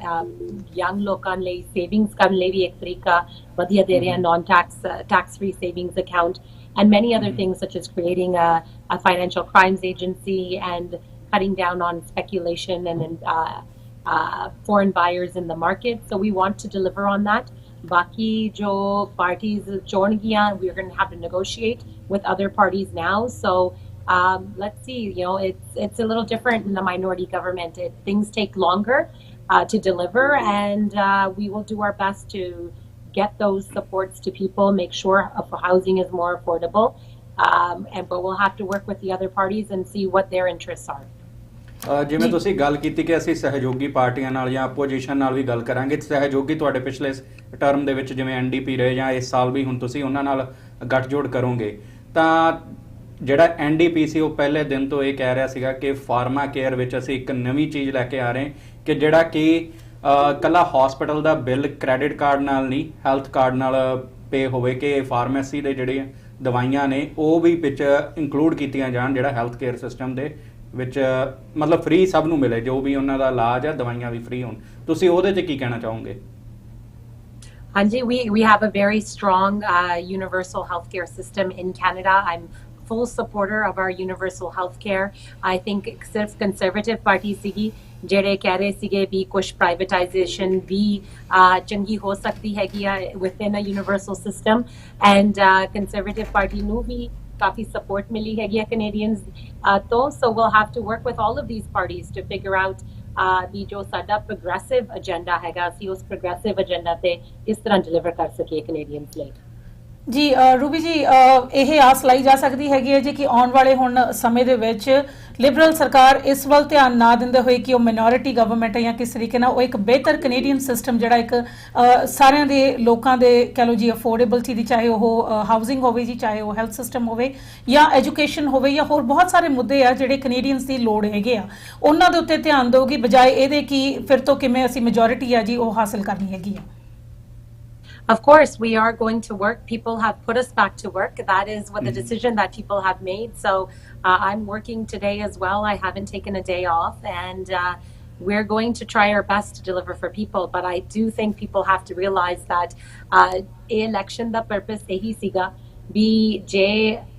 ਯੰਗ ਲੋਕਾਂ ਲਈ ਸੇਵਿੰਗਸ ਕਰਨ ਲਈ ਵੀ ਇੱਕ ਤਰੀਕਾ ਵਧੀਆ ਦੇ ਰਹੇ, naan tax free savings account and many other things such as creating a financial crimes agency and cutting down on speculation and foreign buyers in the market. So we want to deliver on that. Baki jo parties chongiyan, we're going to have to negotiate with other parties now. So let's see, it's a little different in the minority government. Things take longer to deliver, and we will do our best to get those supports to people, make sure housing is more affordable, but we'll have to work with the other parties and see what their interests are. ਜਿਵੇਂ ਤੁਸੀਂ ਗੱਲ ਕੀਤੀ ਕਿ ਅਸੀਂ ਸਹਿਯੋਗੀ ਪਾਰਟੀਆਂ ਨਾਲ ਜਾਂ ਆਪੋਜੀਸ਼ਨ ਨਾਲ ਵੀ ਗੱਲ ਕਰਾਂਗੇ, ਸਹਿਯੋਗੀ ਤੁਹਾਡੇ ਪਿਛਲੇ ਟਰਮ ਦੇ ਵਿੱਚ ਜਿਵੇਂ NDP ਰਹੇ ਜਾਂ ਇਸ ਸਾਲ ਵੀ ਹੁਣ ਤੁਸੀਂ ਉਹਨਾਂ ਨਾਲ ਗੱਠਜੋੜ ਕਰੋਗੇ, ਤਾਂ ਜਿਹੜਾ NDP ਸੀ ਉਹ ਪਹਿਲੇ ਦਿਨ ਤੋਂ ਇਹ ਕਹਿ ਰਿਹਾ ਸੀਗਾ ਕਿ ਫਾਰਮਾ ਕੇਅਰ ਵਿੱਚ ਅਸੀਂ ਇੱਕ ਨਵੀਂ ਚੀਜ਼ ਲੈ ਕੇ ਆ ਰਹੇ ਕਿ ਜਿਹੜਾ ਕਿ ਇਕੱਲਾ ਹਸਪੀਟਲ ਦਾ ਬਿੱਲ ਕ੍ਰੈਡਿਟ ਕਾਰਡ ਨਾਲ ਨਹੀਂ, ਹੈਲਥ ਕਾਰਡ ਨਾਲ ਪੇ ਹੋਵੇ, ਕਿ ਫਾਰਮੇਸੀ ਦੇ ਜਿਹੜੀਆਂ ਦਵਾਈਆਂ ਨੇ ਉਹ ਵੀ ਵਿੱਚ ਇਨਕਲੂਡ ਕੀਤੀਆਂ ਜਾਣ, ਜਿਹੜਾ ਹੈਲਥ ਕੇਅਰ ਸਿਸਟਮ ਦੇ ਵਿੱਚ ਮਤਲਬ ਫ੍ਰੀ ਸਭ ਨੂੰ ਮਿਲੇ, ਜੋ ਵੀ ਉਹਨਾਂ ਦਾ ਇਲਾਜ ਆ ਦਵਾਈਆਂ ਵੀ ਫ੍ਰੀ ਹੋਣ। ਤੁਸੀਂ ਉਹਦੇ 'ਚ ਕੀ ਕਹਿਣਾ ਚਾਹੋਗੇ? Anji, we have a very strong universal healthcare system in Canada. I'm full supporter of our universal healthcare. I think ਸਿਰਫ conservative party ਸੀਗੀ ਜਿਹੜੇ ਕਹਿ ਰਹੇ ਸੀਗੇ ਵੀ ਕੁਝ ਪ੍ਰਾਈਵੇਟਾਈਜੇਸ਼ਨ ਵੀ ਚੰਗੀ ਹੋ ਸਕਦੀ ਹੈਗੀ ਆ within a universal system, and conservative party ਨੂੰ ਵੀ ਕਾਫੀ ਸਪੋਰਟ ਮਿਲੀ ਹੈਗੀ ਆ Canadians ਤੋਂ। So we'll have to work with all of these parties to figure out ਵੀ ਜੋ ਸਾਡਾ ਪ੍ਰੋਗਰੈਸਿਵ ਏਜੰਡਾ ਹੈਗਾ ਅਸੀਂ ਉਸ ਪ੍ਰੋਗਰੈਸਿਵ ਏਜੰਡਾ ਤੇ ਕਿਸ ਤਰ੍ਹਾਂ ਡਿਲੀਵਰ ਕਰ ਸਕੀਏ Canadians ਲਈ। ਜੀ ਰੂਬੀ ਜੀ, ਇਹ ਆਸ ਲਾਈ ਜਾ ਸਕਦੀ ਹੈਗੀ ਹੈ ਜੀ ਕਿ ਆਉਣ ਵਾਲੇ ਹੁਣ ਸਮੇਂ ਦੇ ਵਿੱਚ ਲਿਬਰਲ ਸਰਕਾਰ ਇਸ ਵੱਲ ਧਿਆਨ ਨਾ ਦਿੰਦੇ ਹੋਏ ਕਿ ਉਹ ਮਿਨੋਰਿਟੀ ਗਵਰਨਮੈਂਟ ਹੈ ਜਾਂ ਕਿਸ ਤਰੀਕੇ ਨਾਲ ਉਹ ਇੱਕ ਬਿਹਤਰ ਕੈਨੇਡੀਅਨ ਸਿਸਟਮ ਜਿਹੜਾ ਇੱਕ ਸਾਰਿਆਂ ਦੇ ਲੋਕਾਂ ਦੇ ਕਹਿ ਲਓ ਜੀ ਅਫੋਰਡੇਬਿਲਟੀ ਦੀ, ਚਾਹੇ ਉਹ ਹਾਊਸਿੰਗ ਹੋਵੇ ਜੀ, ਚਾਹੇ ਉਹ ਹੈਲਥ ਸਿਸਟਮ ਹੋਵੇ ਜਾਂ ਐਜੂਕੇਸ਼ਨ ਹੋਵੇ ਜਾਂ ਹੋਰ ਬਹੁਤ ਸਾਰੇ ਮੁੱਦੇ ਆ ਜਿਹੜੇ ਕੈਨੇਡੀਅਨਸ ਦੀ ਲੋੜ ਹੈਗੇ ਆ, ਉਹਨਾਂ ਦੇ ਉੱਤੇ ਧਿਆਨ ਦਿਓਗੀ ਬਜਾਏ ਇਹਦੇ ਕਿ ਫਿਰ ਤੋਂ ਕਿਵੇਂ ਅਸੀਂ ਮੈਜੋਰਿਟੀ ਆ ਜੀ ਉਹ ਹਾਸਲ ਕਰਨੀ ਹੈਗੀ ਆ। Of course, we are going to work. People have put us back to work. That is what the decision that people have made. So I'm working today as well. I haven't taken a day off, and we're going to try our best to deliver for people. But I do think people have to realize that election the purpose ehi siga bhi je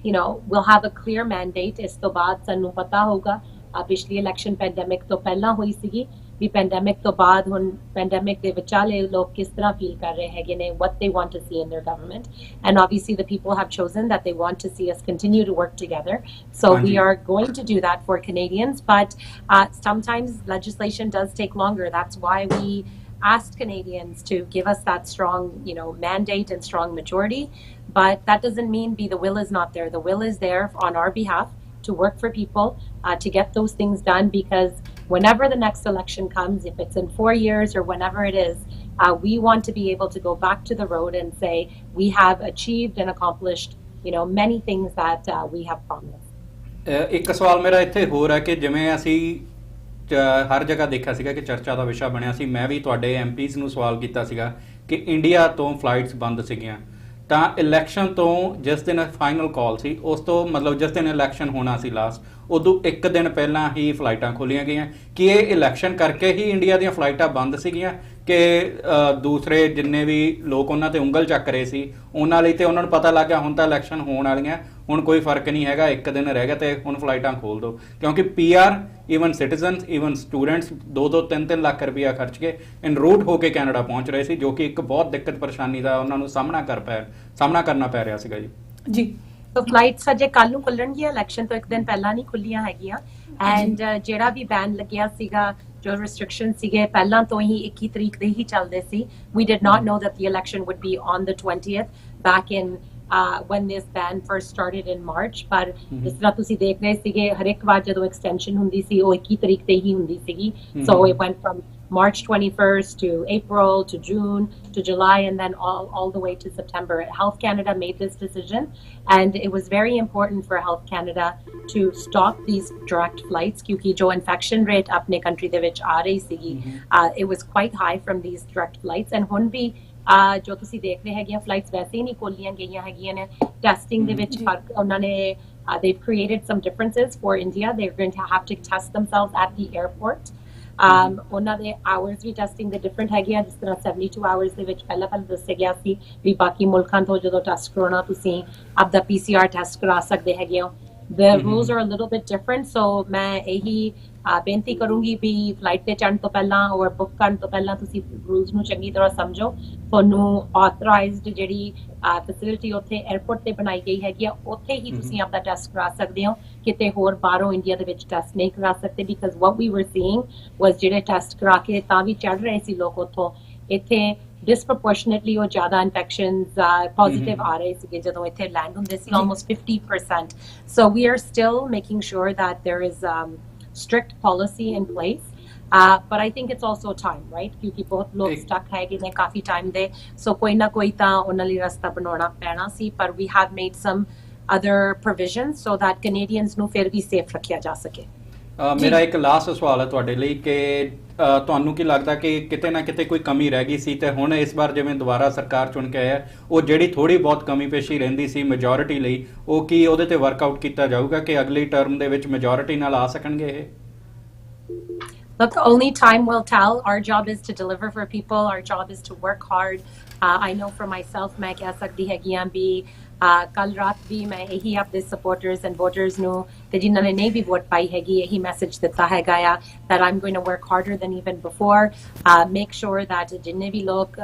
we'll have a clear mandate. Is to baad sanu pata hoga ਪਿਛਲੀ election pandemic ਤੋਂ ਪਹਿਲਾਂ ਹੋਈ ਸੀਗੀ ਵੀ pandemic ਤੋਂ ਬਾਅਦ ਹੁਣ pandemic ਦੇ ਵਿਚਾਲੇ ਲੋਕ ਕਿਸ ਤਰ੍ਹਾਂ feel ਕਰ ਰਹੇ ਹੈਗੇ ਨੇ, what they want to see in their government, and obviously the people have chosen that they want to see us continue to work together. So we are going to do that for Canadians, but sometimes legislation does take longer. That's why we asked Canadians to give us that strong mandate and strong majority, but that doesn't mean the will is not there. The will is there on our behalf. to work for people, to get those things done, because whenever the next election comes, if it's in 4 years or whenever it is, we want to be able to go back to the road and say we have achieved and accomplished, many things that we have promised. ਇੱਕ ਸਵਾਲ ਮੇਰਾ ਇੱਥੇ ਹੋਰ ਹੈ ਕਿ ਜਿਵੇਂ ਅਸੀਂ ਹਰ ਜਗ੍ਹਾ ਦੇਖਿਆ ਸੀਗਾ ਕਿ ਚਰਚਾ ਦਾ ਵਿਸ਼ਾ ਬਣਿਆ ਸੀ, ਮੈਂ ਵੀ ਤੁਹਾਡੇ MPs ਨੂੰ ਸਵਾਲ ਕੀਤਾ ਸੀਗਾ ਕਿ ਇੰਡੀਆ ਤੋਂ ਫਲਾਈਟਸ ਬੰਦ ਸੀਗੀਆਂ, ਤਾਂ ਇਲੈਕਸ਼ਨ ਤੋਂ ਜਿਸ ਦਿਨ ਫਾਈਨਲ ਕਾਲ ਸੀ ਉਸ ਤੋਂ ਮਤਲਬ ਜਿਸ ਦਿਨ ਇਲੈਕਸ਼ਨ ਹੋਣਾ ਸੀ ਲਾਸਟ, ਉਦੋਂ ਇੱਕ ਦਿਨ ਪਹਿਲਾਂ ਹੀ ਫਲਾਈਟਾਂ ਖੋਲ੍ਹੀਆਂ ਗਈਆਂ। ਕਿ ਇਹ ਇਲੈਕਸ਼ਨ ਕਰਕੇ ਹੀ ਇੰਡੀਆ ਦੀਆਂ ਫਲਾਈਟਾਂ ਬੰਦ ਸੀਗੀਆਂ ਕਿ ਦੂਸਰੇ ਜਿੰਨੇ ਵੀ ਲੋਕ ਉਹਨਾਂ 'ਤੇ ਉਂਗਲ ਚੱਕ ਰਹੇ ਸੀ ਉਹਨਾਂ ਲਈ, ਤੇ ਉਹਨਾਂ ਨੂੰ ਪਤਾ ਲੱਗ ਗਿਆ ਹੁਣ ਤਾਂ ਇਲੈਕਸ਼ਨ ਹੋਣ ਵਾਲੀਆਂ, ਹੁਣ ਕੋਈ ਫਰਕ ਨਹੀਂ ਹੈਗਾ, ਇੱਕ ਦਿਨ ਰਹਿ ਗਿਆ ਤੇ ਹੁਣ ਫਲਾਈਟਾਂ ਖੋਲ੍ਹ ਦਿਓ? ਕਿਉਂਕਿ PR even citizens even students 2-3 lakh ਰੁਪਇਆ ਖਰਚ ਕੇ ਇਨ ਰੂਟ ਹੋ ਕੇ ਕੈਨੇਡਾ ਪਹੁੰਚ ਰਹੇ ਸੀ, ਜੋ ਕਿ ਇੱਕ ਬਹੁਤ ਦਿੱਕਤ ਪਰੇਸ਼ਾਨੀ ਦਾ ਉਹਨਾਂ ਨੂੰ ਸਾਹਮਣਾ ਕਰਨਾ ਪੈ ਰਿਹਾ ਸੀਗਾ ਜੀ। So flights ਅਜੇ ਕੱਲ ਨੂੰ ਖੁੱਲਣਗੀਆਂ, ਇਲੈਕਸ਼ਨ ਤੋਂ ਇੱਕ ਦਿਨ ਪਹਿਲਾਂ ਨਹੀਂ ਖੁੱਲੀਆਂ ਹੈਗੀਆਂ। ਐਂਡ ਜਿਹੜਾ ਵੀ ਬੈਨ ਲੱਗਿਆ ਸੀਗਾ, ਜੋ restrictions ਸੀਗੇ ਪਹਿਲਾਂ ਤੋਂ ਹੀ 21 ਤਰੀਕ ਦੇ ਹੀ ਚੱਲਦੇ ਸੀ। We did not know that the election would be on the 20th back in when this ban first started in March, ਪਰ ਜਿਸ ਤਰ੍ਹਾਂ ਤੁਸੀਂ ਦੇਖ ਰਹੇ ਸੀਗੇ ਹਰ ਇੱਕ ਵਾਰ ਜਦੋਂ ਐਕਸਟੈਂਸ਼ਨ ਹੁੰਦੀ ਸੀ ਉਹ 21 ਤਰੀਕ ਤੇ ਹੀ ਹੁੰਦੀ ਸੀਗੀ। So it went from March 21st to April to June to July and then all the way to September. Health Canada made this decision, and it was very important for Health Canada to stop these direct flights kyunki jo infection rate apne country de vich aa rahi sigi, it was quite high from these direct flights, and hun bhi ਜੋ ਤੁਸੀਂ ਦੇਖ ਰਹੇ ਹੈਗੇ flights ਵੈਸੇ ਹੀ ਨਹੀਂ ਖੋਲੀਆਂ ਗਈਆਂ ਹੈਗੀਆਂ ਨੇ। ਟੈਸਟਿੰਗ ਦੇ ਵਿੱਚ ਫਰਕ ਉਹਨਾਂ ਨੇ they've created some differences for India. They're going to have to test themselves at the airport. ਉਹਨਾਂ ਦੇ ਆਵਰਸ ਵੀ ਟੈਸਟਿੰਗ ਦੇ ਡਿਫਰੈਂਟ ਹੈਗੇ ਆ, ਜਿਸ ਤਰ੍ਹਾਂ 72 ਆਵਰਸ ਦੇ ਵਿੱਚ ਪਹਿਲਾਂ ਦੱਸਿਆ ਗਿਆ ਸੀ ਵੀ ਬਾਕੀ ਮੁਲਕਾਂ ਤੋਂ ਜਦੋਂ ਟੈਸਟ ਕਰਾਉਣਾ ਤੁਸੀਂ ਆਪਦਾ PCR ਟੈਸਟ ਕਰਾ ਸਕਦੇ ਹੈਗੇ ਹੋ। The rules are a little bit different, so ਮੈਂ ਇਹੀ ਬੇਨਤੀ ਕਰੂੰਗੀ ਵੀ ਫਲਾਈਟ ਤੇ ਚੜ੍ਹਨ ਤੋਂ ਪਹਿਲਾਂ ਔਰ ਬੁੱਕ ਕਰਨ ਤੋਂ ਪਹਿਲਾਂ ਤੁਸੀਂ ਰੂਲਸ ਨੂੰ ਚੰਗੀ ਤਰ੍ਹਾਂ ਸਮਝੋ। ਤੁਹਾਨੂੰ ਆਥੋਰਾਈਜ਼ਡ ਜਿਹੜੀ ਫੈਸਿਲਿਟੀ ਉੱਥੇ 에ਅਰਪੋਰਟ ਤੇ ਬਣਾਈ ਗਈ ਹੈਗੀ ਆ, ਉੱਥੇ ਹੀ ਤੁਸੀਂ ਆਪਦਾ ਟੈਸਟ ਕਰਾ ਸਕਦੇ ਹੋ, ਕਿਤੇ ਹੋਰ ਬਾਹਰੋਂ ਇੰਡੀਆ ਦੇ ਵਿੱਚ ਟੈਸਟ ਨਹੀਂ ਕਰਾ ਸਕਦੇ। ਬਿਕਾਜ਼ ਵਾਟ ਵੀ ਵਰ ਸੀਇੰਗ ਵਾਸ ਜਿਹੜੇ ਟੈਸਟ ਕਰਾ ਕੇ ਤਾਂ ਵੀ ਚੜ੍ਹ ਰਹੇ ਸੀ ਲੋਕ ਉੱਥੋਂ, ਇੱਥੇ disproportionately or jada infections positive aa rahe sige jadon ithe land hunde si almost 50%. So we are still making sure that there is strict policy in place, but I think it's also time, right? Kyunki bahut log stuck hai ne kafi time de, so koi na koi ta ਉਹਨਾਂ ਲਈ ਰਸਤਾ ਬਣਾਉਣਾ ਪੈਣਾ ਸੀ, ਪਰ we have made some other provisions so that Canadians ਨੂੰ ਫਿਰ ਵੀ safe ਰੱਖਿਆ ਜਾ ਸਕੇ। ਮੇਰਾ ਇੱਕ ਲਾਸਟ ਸਵਾਲ ਹੈ ਤੁਹਾਡੇ ਲਈ ਕਿ ਤੁਹਾਨੂੰ ਕੀ ਲੱਗਦਾ ਕਿ ਕਿਤੇ ਨਾ ਕਿਤੇ ਕੋਈ ਕਮੀ ਰਹਿ ਗਈ ਸੀ, ਤੇ ਹੁਣ ਇਸ ਵਾਰ ਜਿਵੇਂ ਦੁਬਾਰਾ ਸਰਕਾਰ ਚੁਣ ਕੇ ਆਇਆ, ਉਹ ਜਿਹੜੀ ਥੋੜੀ ਬਹੁਤ ਕਮੀ ਪੇਸ਼ੀ ਰਹਿੰਦੀ ਸੀ ਮੈਜੋਰਿਟੀ ਲਈ, ਉਹ ਕੀ ਉਹਦੇ ਤੇ ਵਰਕਆਊਟ ਕੀਤਾ ਜਾਊਗਾ ਕਿ ਅਗਲੀ ਟਰਮ ਦੇ ਵਿੱਚ ਮੈਜੋਰਿਟੀ ਨਾਲ ਆ ਸਕਣਗੇ ਇਹ? Look, only time will tell. Our job is to deliver for people. Our job is to work hard. I know for myself, मैं कह सकती है कि भी कल रात भी मैं यही अपने supporters and voters ਨੂੰ ਤੇ ਜਿਨ੍ਹਾਂ ਨੇ ਨਹੀਂ ਵੀ ਵੋਟ ਪਾਈ ਹੈਗੀ ਇਹੀ ਮੈਸੇਜ ਦਿੱਤਾ ਹੈਗਾ ਆ that I'm going to work harder than even before. Make sure that ਜਿੰਨੇ ਵੀ ਲੋਕ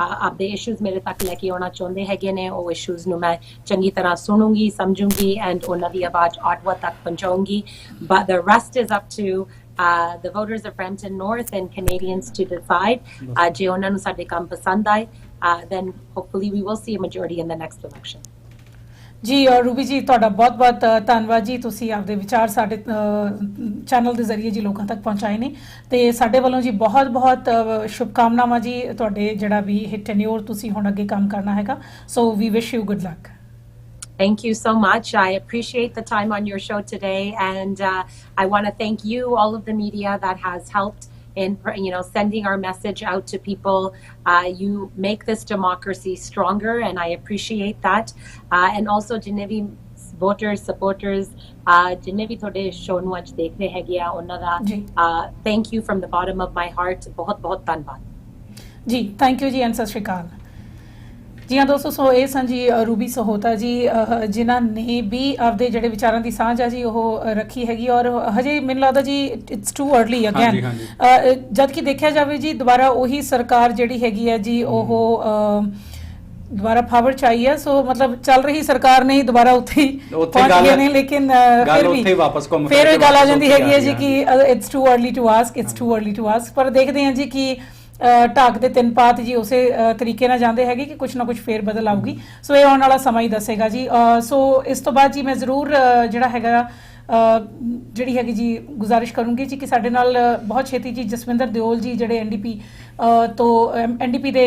ਆਪਦੇ ਇਸ਼ੂਜ਼ ਮੇਰੇ ਤੱਕ ਲੈ ਕੇ ਆਉਣਾ ਚਾਹੁੰਦੇ ਹੈਗੇ ਨੇ ਉਹ ਇਸ਼ੂਜ਼ ਨੂੰ ਮੈਂ ਚੰਗੀ ਤਰ੍ਹਾਂ ਸੁਣੂੰਗੀ, ਸਮਝੂੰਗੀ ਐਂਡ ਉਹਨਾਂ ਦੀ ਆਵਾਜ਼ ਆਟਵਾ ਤੱਕ ਪਹੁੰਚਾਉਂਗੀ। But the rest is up to the voters of Brampton North and Canadians to decide. ਜੇ ਉਹਨਾਂ ਨੂੰ ਸਾਡੇ ਕੰਮ ਪਸੰਦ ਆਏ, then hopefully we will see a majority in the next election. ਜੀ ਰੂਬੀ ਜੀ ਤੁਹਾਡਾ ਬਹੁਤ ਬਹੁਤ ਧੰਨਵਾਦ ਜੀ, ਤੁਸੀਂ ਆਪਦੇ ਵਿਚਾਰ ਸਾਡੇ ਚੈਨਲ ਦੇ ਜ਼ਰੀਏ ਜੀ ਲੋਕਾਂ ਤੱਕ ਪਹੁੰਚਾਏ ਨੇ, ਤੇ ਸਾਡੇ ਵੱਲੋਂ ਜੀ ਬਹੁਤ ਬਹੁਤ ਸ਼ੁਭਕਾਮਨਾਵਾਂ ਜੀ ਤੁਹਾਡੇ ਜਿਹੜਾ ਵੀ ਇਹ ਟੈਨਿਓਰ ਤੁਸੀਂ ਹੁਣ ਅੱਗੇ ਕੰਮ ਕਰਨਾ ਹੈਗਾ। So we wish you good luck. Thank you so much. I appreciate the time on your show today, and I want to thank you, all of the media that has helped in sending our message out to people. You make this democracy stronger, and I appreciate that. And also Genevi voters, supporters, Genevi thode show nu aj dekh rahe hege a ਉਹਨਾਂ ਦਾ thank you from the bottom of my heart. ਬਹੁਤ ਬਹੁਤ ਧੰਨਵਾਦ ਜੀ। Thank you ਜੀ and ਸਤਿ ਸ਼੍ਰੀ ਅਕਾਲ ਜੀ। ਹਾਂ ਦੋਸਤੋ, ਸੋ ਇਹ ਸਨ ਜੀ ਰੂਬੀ ਸਹੋਤਾ ਜੀ, ਜਿਨ੍ਹਾਂ ਨੇ ਵੀ ਆਪਦੇ ਜਿਹੜੇ ਵਿਚਾਰਾਂ ਦੀ ਸਾਂਝ ਆ ਜੀ ਉਹ ਰੱਖੀ ਹੈਗੀ, ਔਰ ਹਜੇ ਮੈਨੂੰ ਲੱਗਦਾ ਜੀ ਇਟਸ ਟੂ ਅਰਲੀ ਅਗੇਨ, ਜਦ ਕਿ ਦੇਖਿਆ ਜਾਵੇ ਜੀ ਦੁਬਾਰਾ ਉਹੀ ਸਰਕਾਰ ਜਿਹੜੀ ਹੈਗੀ ਹੈ ਜੀ ਉਹ ਦੁਬਾਰਾ ਪਾਵਰ ਚ ਆਈ ਹੈ। ਸੋ ਮਤਲਬ ਚੱਲ ਰਹੀ ਸਰਕਾਰ ਨੇ ਹੀ ਦੁਬਾਰਾ ਉੱਥੇ ਪਹੁੰਚ ਗਏ ਨੇ, ਲੇਕਿਨ ਫਿਰ ਵੀ ਫਿਰ ਇਹ ਗੱਲ ਆ ਜਾਂਦੀ ਹੈਗੀ ਹੈ ਜੀ ਕਿ it's too early to ask, ਪਰ ਦੇਖਦੇ ਹਾਂ ਜੀ ਕਿ ਢਾਕ ਦੇ 3 ਪਾਤ ਜੀ ਉਸੇ ਤਰੀਕੇ ਨਾਲ ਜਾਂਦੇ ਹੈਗੇ ਕਿ ਕੁਛ ਨਾ ਕੁਛ ਫੇਰ ਬਦਲ ਆਊਗੀ। ਸੋ ਇਹ ਆਉਣ ਵਾਲਾ ਸਮਾਂ ਹੀ ਦੱਸੇਗਾ ਜੀ। ਸੋ ਇਸ ਤੋਂ ਬਾਅਦ ਜੀ ਮੈਂ ਜ਼ਰੂਰ ਜਿਹੜਾ ਹੈਗਾ ਜਿਹੜੀ ਹੈਗੀ ਜੀ ਗੁਜ਼ਾਰਿਸ਼ ਕਰੂੰਗੀ ਜੀ ਕਿ ਸਾਡੇ ਨਾਲ ਬਹੁਤ ਛੇਤੀ ਜੀ ਜਸਵਿੰਦਰ ਦਿਓਲ ਜੀ ਜਿਹੜੇ NDP ਤੋਂ NDP ਦੇ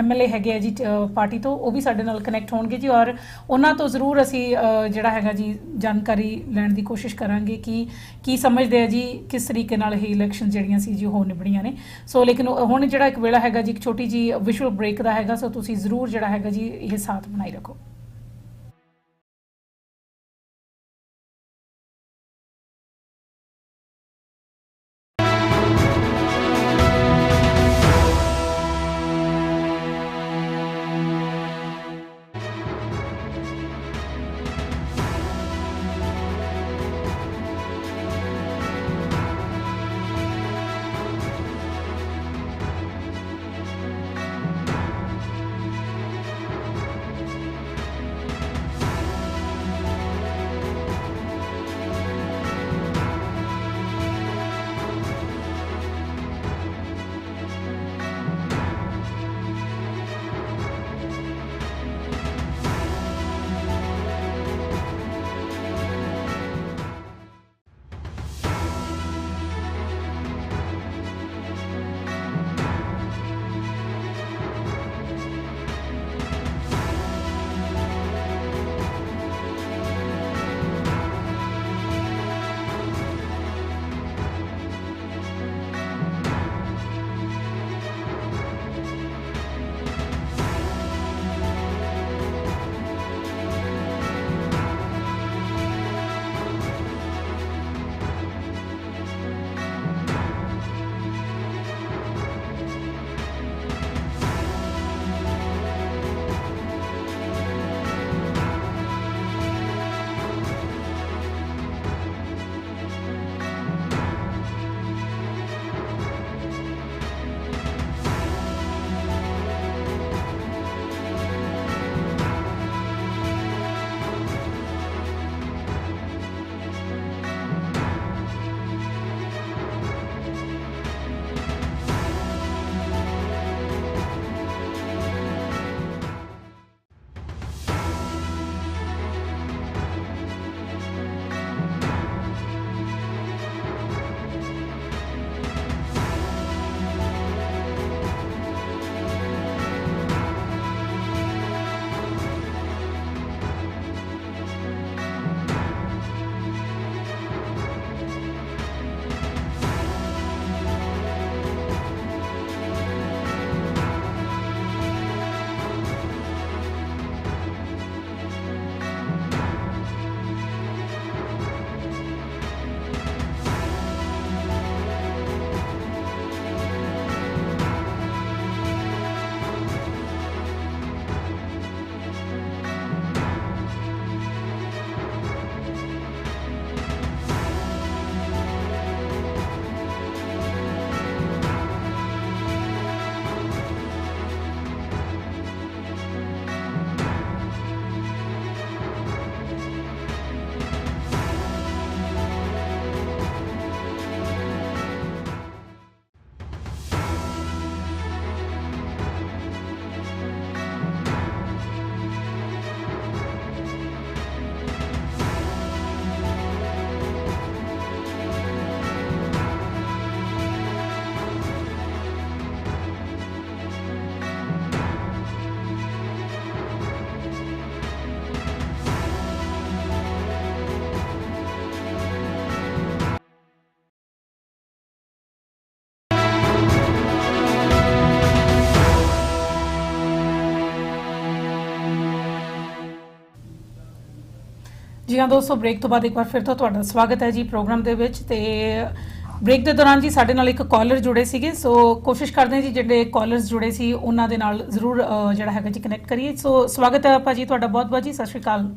MLA ਹੈਗੇ ਆ ਜੀ ਪਾਰਟੀ ਤੋਂ, ਉਹ ਵੀ ਸਾਡੇ ਨਾਲ ਕਨੈਕਟ ਹੋਣਗੇ ਜੀ, ਔਰ ਉਹਨਾਂ ਤੋਂ ਜ਼ਰੂਰ ਅਸੀਂ ਜਿਹੜਾ ਹੈਗਾ ਜੀ ਜਾਣਕਾਰੀ ਲੈਣ ਦੀ ਕੋਸ਼ਿਸ਼ ਕਰਾਂਗੇ ਕਿ ਕੀ ਸਮਝਦੇ ਆ ਜੀ ਕਿਸ ਤਰੀਕੇ ਨਾਲ ਇਹ ਇਲੈਕਸ਼ਨ ਜਿਹੜੀਆਂ ਸੀ ਜੀ ਉਹ ਨਿਬੜੀਆਂ ਨੇ। ਸੋ ਲੇਕਿਨ ਹੁਣ ਜਿਹੜਾ ਇੱਕ ਵੇਲਾ ਹੈਗਾ ਜੀ ਇੱਕ ਛੋਟੀ ਜੀ ਵਿਜ਼ੂਅਲ ਬ੍ਰੇਕ ਦਾ ਹੈਗਾ, ਸੋ ਤੁਸੀਂ ਜ਼ਰੂਰ ਜਿਹੜਾ ਹੈਗਾ ਜੀ ਇਹ ਸਾਥ ਬਣਾਈ ਰੱਖੋ। ਜੀ ਹਾਂ ਦੋਸਤੋ, ਬ੍ਰੇਕ ਤੋਂ ਬਾਅਦ ਇੱਕ ਵਾਰ ਫਿਰ ਤੋਂ ਤੁਹਾਡਾ ਸਵਾਗਤ ਹੈ ਜੀ ਪ੍ਰੋਗਰਾਮ ਦੇ ਵਿੱਚ। ਤੇ ਬ੍ਰੇਕ ਦੇ ਦੌਰਾਨ ਜੀ ਸਾਡੇ ਨਾਲ ਇੱਕ ਕਾਲਰ ਜੁੜੇ ਸੀਗੇ, ਸੋ ਕੋਸ਼ਿਸ਼ ਕਰਦੇ ਹਾਂ ਜੀ ਜਿਹੜੇ ਕਾਲਰਸ ਜੁੜੇ ਸੀ ਉਹਨਾਂ ਦੇ ਨਾਲ ਜ਼ਰੂਰ ਜਿਹੜਾ ਹੈਗਾ ਜੀ ਕਨੈਕਟ ਕਰੀਏ। ਸੋ ਸਵਾਗਤ ਹੈ ਭਾਜੀ ਤੁਹਾਡਾ ਬਹੁਤ ਬਹੁਤ ਜੀ, ਸਤਿ ਸ਼੍ਰੀ ਅਕਾਲ।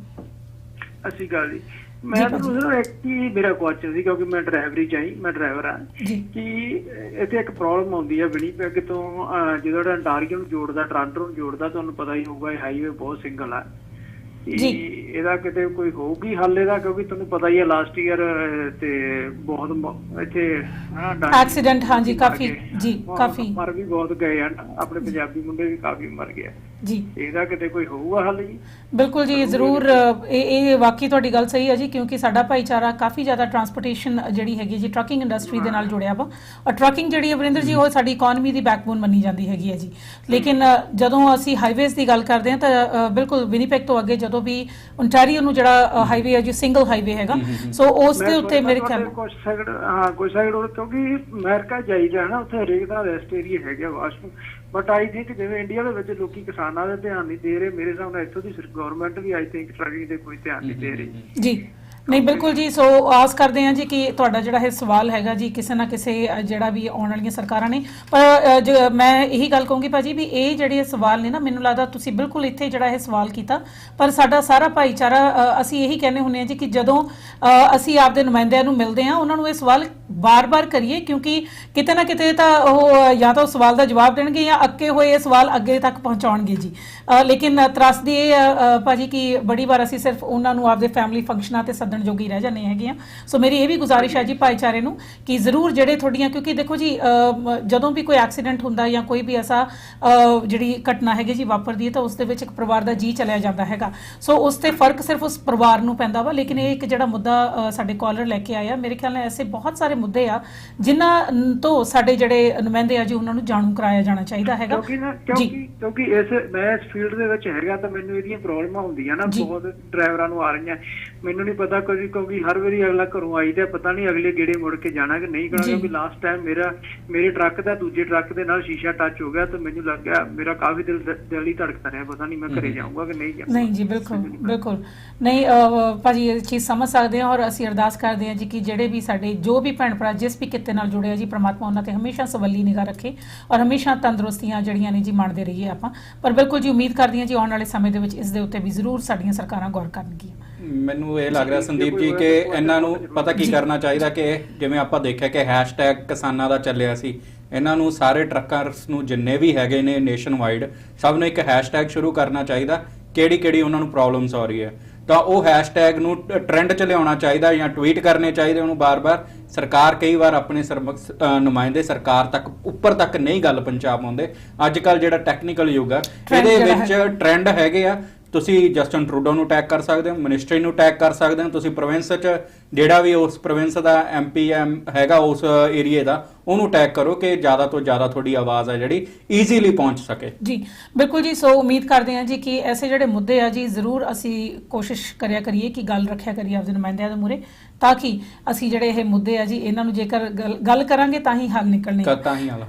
ਸਤਿ ਸ਼੍ਰੀ ਅਕਾਲ ਜੀ। ਮੈਂ ਤੁਹਾਨੂੰ ਇੱਕ ਹੀ ਮੇਰਾ ਕੁਐਸਚਨ ਸੀ, ਕਿਉਂਕਿ ਮੈਂ ਡਰਾਈਵਰੀ ਚ ਆਈ, ਮੈਂ ਡਰਾਈਵਰ ਹਾਂ, ਕਿ ਇੱਥੇ ਇੱਕ ਪ੍ਰੋਬਲਮ ਆਉਂਦੀ ਹੈ ਵਿਨੀਪੈਗ ਤੋਂ ਜਦੋਂ ਅੰਟਾਰੀਓ ਨੂੰ ਜੋੜਦਾ, ਟੋਰਾਂਟੋ ਨੂੰ ਜੋੜਦਾ, ਤੁਹਾਨੂੰ ਪਤਾ ਹੀ ਹੋਊਗਾ ਇਹ ਹਾਈਵੇ ਬਹੁਤ ਸਿੰਗਲ ਆ ਜੀ, ਇਹਦਾ ਕਿਤੇ ਕੋਈ ਹੋਊਗੀ ਹੱਲ ਇਹਦਾ? ਕਿਉਂਕਿ ਤੁਹਾਨੂੰ ਪਤਾ ਹੀ ਹੈ ਲਾਸਟ ਈਅਰ ਤੇ ਬਹੁਤ ਇੱਥੇ ਐਕਸੀਡੈਂਟ ਹਾਂਜੀ ਕਾਫੀ ਜੀ ਕਾਫੀ ਮਰ ਵੀ ਬਹੁਤ ਗਏ ਹਨ, ਆਪਣੇ ਪੰਜਾਬੀ ਮੁੰਡੇ ਵੀ ਕਾਫੀ ਮਰ ਗਏ। ਜੀ ਇਹਦਾ ਕਿਤੇ ਕੋਈ ਹੋਊਗਾ ਹੱਲ ਜੀ? ਬਿਲਕੁਲ ਜੀ ਜ਼ਰੂਰ, ਇਹ ਵਾਕਈ ਤੁਹਾਡੀ ਗੱਲ ਸਹੀ ਹੈ ਜੀ, ਕਿਉਂਕਿ ਸਾਡਾ ਭਾਈਚਾਰਾ ਕਾਫੀ ਜ਼ਿਆਦਾ ਟਰਾਂਸਪੋਰਟੇਸ਼ਨ ਜਿਹੜੀ ਹੈਗੀ ਜੀ ਟਰੱਕਿੰਗ ਇੰਡਸਟਰੀ ਦੇ ਨਾਲ ਜੁੜਿਆ ਵਾ, ਔਰ ਟਰੱਕਿੰਗ ਜਿਹੜੀ ਹੈ ਵਰਿੰਦਰ ਜੀ ਉਹ ਸਾਡੀ ਇਕਨੋਮੀ ਦੀ ਬੈਕਬੋਨ ਮੰਨੀ ਜਾਂਦੀ ਹੈਗੀ ਹੈ ਜੀ। ਲੇਕਿਨ ਜਦੋਂ ਅਸੀਂ ਹਾਈਵੇਜ਼ ਦੀ ਗੱਲ ਕਰਦੇ ਹਾਂ ਤਾਂ ਬਿਲਕੁਲ ਵਿਨੀਪੈਗ ਤੋਂ ਅੱਗੇ ਜਦੋਂ ਵੀ ਓਨਟਾਰੀਓ ਨੂੰ ਜਿਹੜਾ ਹਾਈਵੇ ਹੈ ਜੀ ਸਿੰਗਲ ਹਾਈਵੇ ਹੈਗਾ, ਸੋ ਉਸ ਦੇ ਉੱਤੇ ਮੇਰੇ ਖਿਆਲ ਕੁਝ ਸਾਈਡ ਕਿਉਂਕਿ ਅਮਰੀਕਾ ਜਾਈਦਾ ਨਾ ਉੱਥੇ ਹਰੇਕ ਦਾ ਰੈਸਟ ਏਰੀਆ ਹੈਗਾ ਵਾਸ਼ਰੂਮ, ਬਟ ਆਈ ਥਿੰਕ ਜਿਵੇਂ ਇੰਡੀਆ ਦੇ ਵਿੱਚ ਲੋਕੀ ਕਿਸਾਨਾਂ ਦੇ ਧਿਆਨ ਨਹੀਂ ਦੇ ਰਹੇ, ਮੇਰੇ ਹਿਸਾਬ ਨਾਲ ਇੱਥੋਂ ਦੀ ਗਵਰਨਮੈਂਟ ਵੀ ਆਈ ਥਿੰਕ ਟਰੱਕਿੰਗ ਤੇ ਕੋਈ ਧਿਆਨ ਨਹੀਂ ਦੇ ਰਹੀ ਜੀ। ਨਹੀਂ ਬਿਲਕੁਲ ਜੀ, ਸੋ ਆਸ ਕਰਦੇ ਹਾਂ ਜੀ ਕਿ ਤੁਹਾਡਾ ਜਿਹੜਾ ਇਹ ਸਵਾਲ ਹੈਗਾ ਜੀ ਕਿਸੇ ਨਾ ਕਿਸੇ ਜਿਹੜਾ ਵੀ ਆਉਣ ਵਾਲੀਆਂ ਸਰਕਾਰਾਂ ਨੇ, ਪਰ ਮੈਂ ਇਹੀ ਗੱਲ ਕਹੂੰਗੀ ਭਾਜੀ ਵੀ ਇਹ ਜਿਹੜੇ ਸਵਾਲ ਨੇ ਨਾ, ਮੈਨੂੰ ਲੱਗਦਾ ਤੁਸੀਂ ਬਿਲਕੁਲ ਇੱਥੇ ਜਿਹੜਾ ਇਹ ਸਵਾਲ ਕੀਤਾ, ਪਰ ਸਾਡਾ ਸਾਰਾ ਭਾਈਚਾਰਾ ਅਸੀਂ ਇਹੀ ਕਹਿੰਦੇ ਹੁੰਦੇ ਹਾਂ ਜੀ ਕਿ ਜਦੋਂ ਅਸੀਂ ਆਪਦੇ ਨੁਮਾਇੰਦਿਆਂ ਨੂੰ ਮਿਲਦੇ ਹਾਂ ਉਹਨਾਂ ਨੂੰ ਇਹ ਸਵਾਲ ਬਾਰ-ਬਾਰ ਕਰੀਏ, ਕਿਉਂਕਿ ਕਿਤੇ ਨਾ ਕਿਤੇ ਤਾਂ ਉਹ ਜਾਂ ਤਾਂ ਉਸ ਸਵਾਲ ਦਾ ਜਵਾਬ ਦੇਣਗੇ ਜਾਂ ਅੱਕੇ ਹੋਏ ਇਹ ਸਵਾਲ ਅੱਗੇ ਤੱਕ ਪਹੁੰਚਾਉਣਗੇ ਜੀ। ਲੇਕਿਨ ਤਰਾਸਦੀ ਇਹ ਭਾਜੀ ਕਿ ਬੜੀ ਵਾਰ ਅਸੀਂ ਸਿਰਫ ਉਹਨਾਂ ਨੂੰ ਆਪਦੇ ਫੈਮਿਲੀ ਫੰਕਸ਼ਨਾਂ ਤੇ ਸੱਦਣ ਜੋਗੀ ਰਹਿ ਜਾਂਦੇ ਹੈਗੇ ਆ। ਸੋ ਮੇਰੀ ਇਹ ਵੀ ਗੁਜ਼ਾਰਿਸ਼ ਹੈ ਜੀ ਭਾਈਚਾਰੇ ਨੂੰ ਕਿ ਜ਼ਰੂਰ ਜਿਹੜੇ ਤੁਹਾਡੀਆਂ, ਕਿਉਂਕਿ ਦੇਖੋ ਜੀ ਜਦੋਂ ਵੀ ਕੋਈ ਐਕਸੀਡੈਂਟ ਹੁੰਦਾ ਜਾਂ ਕੋਈ ਵੀ ਐਸਾ ਜਿਹੜੀ ਘਟਨਾ ਹੈਗੀ ਜੀ ਵਾਪਰਦੀ ਹੈ ਤਾਂ ਉਸ ਦੇ ਵਿੱਚ ਇੱਕ ਪਰਿਵਾਰ ਦਾ ਜੀ ਚਲਿਆ ਜਾਂਦਾ ਹੈਗਾ, ਸੋ ਉਸ ਤੇ ਫਰਕ ਸਿਰਫ ਉਸ ਪਰਿਵਾਰ ਨੂੰ ਪੈਂਦਾ ਵਾ। ਲੇਕਿਨ ਇਹ ਇੱਕ ਜਿਹੜਾ ਮੁੱਦਾ ਸਾਡੇ ਕਾਲਰ ਲੈ ਕੇ ਆਇਆ, ਮੇਰੇ ਖਿਆਲ ਨਾਲ ਐਸੇ ਬਹੁਤ ਸਾਰੇ ਮੁੱਦੇ ਆ ਜਿਨ੍ਹਾਂ ਤੋਂ ਸਾਡੇ ਜਿਹੜੇ ਨੁਮਾਇੰਦੇ ਆ ਜੀ ਉਹਨਾਂ ਨੂੰ ਜਾਣੂ ਕਰਾਇਆ ਜਾਣਾ ਚਾਹੀਦਾ ਹੈਗਾ। ਕਿਉਂਕਿ ਮੈਂ ਇਸ ਫੀਲਡ ਦੇ ਵਿੱਚ ਹੈਗਾ ਤਾਂ ਮੈਨੂੰ ਇਹਦੀਆਂ ਪ੍ਰੋਬਲਮਾਂ ਹੁੰਦੀਆਂ ਨਾ, ਬਹੁਤ ਡਰਾਈਵਰਾਂ ਨੂੰ ਆ ਰਹੀਆਂ, ਮੈਨੂੰ ਨਹੀਂ ਪਤਾ ਕਦੀ, ਕਿਉਂਕਿ ਹਰ ਵਾਰੀ ਅਗਲਾ ਘਰੋਂ ਆਈ ਤੇ ਪਤਾ ਨਹੀਂ ਅਗਲੇ ਗੇੜੇ ਮੁੜ ਕੇ ਜਾਣਾ ਕਿ ਨਹੀਂ ਕਰਾਂਗੇ। ਕਿਉਂਕਿ ਲਾਸਟ ਟਾਈਮ ਮੇਰੇ ਟਰੱਕ ਦਾ ਦੂਜੇ ਟਰੱਕ ਦੇ ਨਾਲ ਸ਼ੀਸ਼ਾ ਟੱਚ ਹੋ ਗਿਆ ਤਾਂ ਮੈਨੂੰ ਲੱਗ ਗਿਆ ਮੇਰਾ ਕਾਫੀ ਦਿਲ ਹੀ ਧੜਕਦਾ ਰਿਹਾ, ਪਤਾ ਨਹੀਂ ਮੈਂ ਘਰੇ ਜਾਊਂਗਾ ਕਿ ਨਹੀਂ ਜਾਊਂਗਾ। ਨਹੀਂ ਜੀ ਬਿਲਕੁਲ ਨਹੀਂ ਭਾਜੀ, ਇਹ ਚੀਜ਼ ਸਮਝ ਸਕਦੇ ਹਾਂ, ਔਰ ਅਸੀਂ ਅਰਦਾਸ ਕਰਦੇ ਹਾਂ ਜੀ ਕਿ ਜਿਹੜੇ ਵੀ ਸਾਡੇ ਜੋ ਵੀ ਭੈਣ ਭਰਾ ਜਿਸ ਵੀ ਕਿੱਤੇ ਨਾਲ ਜੁੜੇ ਆ ਜੀ, ਪ੍ਰਮਾਤਮਾ ਉਹਨਾਂ ਤੇ ਹਮੇਸ਼ਾ ਸਵੱਲੀ ਨਿਗਾਹ ਰੱਖੇ ਔਰ ਹਮੇਸ਼ਾ ਤੰਦਰੁਸਤੀਆਂ ਜਿਹੜੀਆਂ ਨੇ ਜੀ ਮੰਨਦੇ ਰਹੀਏ ਆਪਾਂ। ਪਰ ਬਿਲਕੁਲ ਜੀ ਉਮੀਦ ਕਰਦੀ ਹਾਂ ਜੀ ਆਉਣ ਵਾਲੇ ਸਮੇਂ ਦੇ ਵਿੱਚ ਇਸ ਦੇ ਉੱਤੇ ਵੀ ਜ਼ਰੂਰ ਸਾਡੀਆਂ ਸਰਕਾਰਾਂ ਗੌਰ ਕਰਨਗੀਆਂ। ਮੈਨੂੰ ਇਹ ਲੱਗ ਰਿਹਾ ਸੰਦੀਪ ਜੀ ਕਿ ਇਹਨਾਂ ਨੂੰ ਪਤਾ ਕੀ ਕਰਨਾ ਚਾਹੀਦਾ ਕਿ ਜਿਵੇਂ ਆਪਾਂ ਦੇਖਿਆ ਕਿ ਹੈਸ਼ਟੈਗ ਕਿਸਾਨਾਂ ਦਾ ਚੱਲਿਆ ਸੀ, ਇਹਨਾਂ ਨੂੰ ਸਾਰੇ ਟਰੱਕਰਸ ਨੂੰ ਜਿੰਨੇ ਵੀ ਹੈਗੇ ਨੇ ਨੇਸ਼ਨ ਵਾਈਡ ਸਭ ਨੂੰ ਇੱਕ ਹੈਸ਼ਟੈਗ ਸ਼ੁਰੂ ਕਰਨਾ ਚਾਹੀਦਾ, ਕਿਹੜੀ ਉਹਨਾਂ ਨੂੰ ਪ੍ਰੋਬਲਮਸ ਆ ਰਹੀ ਹੈ ਤਾਂ ਉਹ ਹੈਸ਼ਟੈਗ ਨੂੰ ਟ੍ਰੈਂਡ 'ਚ ਲਿਆਉਣਾ ਚਾਹੀਦਾ ਜਾਂ ਟਵੀਟ ਕਰਨੇ ਚਾਹੀਦੇ ਉਹਨੂੰ ਬਾਰ-ਬਾਰ। ਸਰਕਾਰ ਕਈ ਵਾਰ ਆਪਣੇ ਨੁਮਾਇੰਦੇ ਸਰਕਾਰ ਤੱਕ ਉੱਪਰ ਤੱਕ ਨਹੀਂ ਗੱਲ ਪਹੁੰਚਾ ਪਾਉਂਦੇ। ਅੱਜ ਕੱਲ੍ਹ ਜਿਹੜਾ ਟੈਕਨੀਕਲ ਯੁੱਗ ਆ ਇਹਦੇ ਵਿੱਚ ਟ੍ਰੈਂਡ ਹੈਗੇ ਆ, ਤੁਸੀਂ ਜਸਟਿਨ ਟਰੂਡੋ ਨੂੰ ਟੈਗ ਕਰ ਸਕਦੇ ਹੋ, ਮਿਨਿਸਟਰੀ ਨੂੰ ਟੈਗ ਕਰ ਸਕਦੇ ਹੋ, ਤੁਸੀਂ ਪ੍ਰੋਵਿੰਸ 'ਚ ਜਿਹੜਾ ਵੀ ਉਸ ਪ੍ਰੋਵਿੰਸ ਦਾ MP ਹੈਗਾ ਉਸ ਏਰੀਏ ਦਾ ਉਹਨੂੰ ਟੈਗ ਕਰੋ ਕਿ ਜ਼ਿਆਦਾ ਤੋਂ ਜ਼ਿਆਦਾ ਤੁਹਾਡੀ ਆਵਾਜ਼ ਹੈ ਜਿਹੜੀ ਈਜ਼ੀਲੀ ਪਹੁੰਚ ਸਕੇ। ਜੀ ਬਿਲਕੁਲ ਜੀ, ਸੋ ਉਮੀਦ ਕਰਦੇ ਹਾਂ ਜੀ ਕਿ ਐਸੇ ਜਿਹੜੇ ਮੁੱਦੇ ਆ ਜੀ ਜ਼ਰੂਰ ਅਸੀਂ ਕੋਸ਼ਿਸ਼ ਕਰਿਆ ਕਰੀਏ ਕਿ ਗੱਲ ਰੱਖਿਆ ਕਰੀਏ ਆਪਦੇ ਨੁਮਾਇੰਦਿਆਂ ਦੇ ਮੂਹਰੇ, ਤਾਂ ਕਿ ਅਸੀਂ ਜਿਹੜੇ ਇਹ ਮੁੱਦੇ ਆ ਜੀ ਇਹਨਾਂ ਨੂੰ ਜੇਕਰ ਗੱਲ ਕਰਾਂਗੇ ਤਾਂ ਹੀ ਹੱਲ ਨਿਕਲਣੇ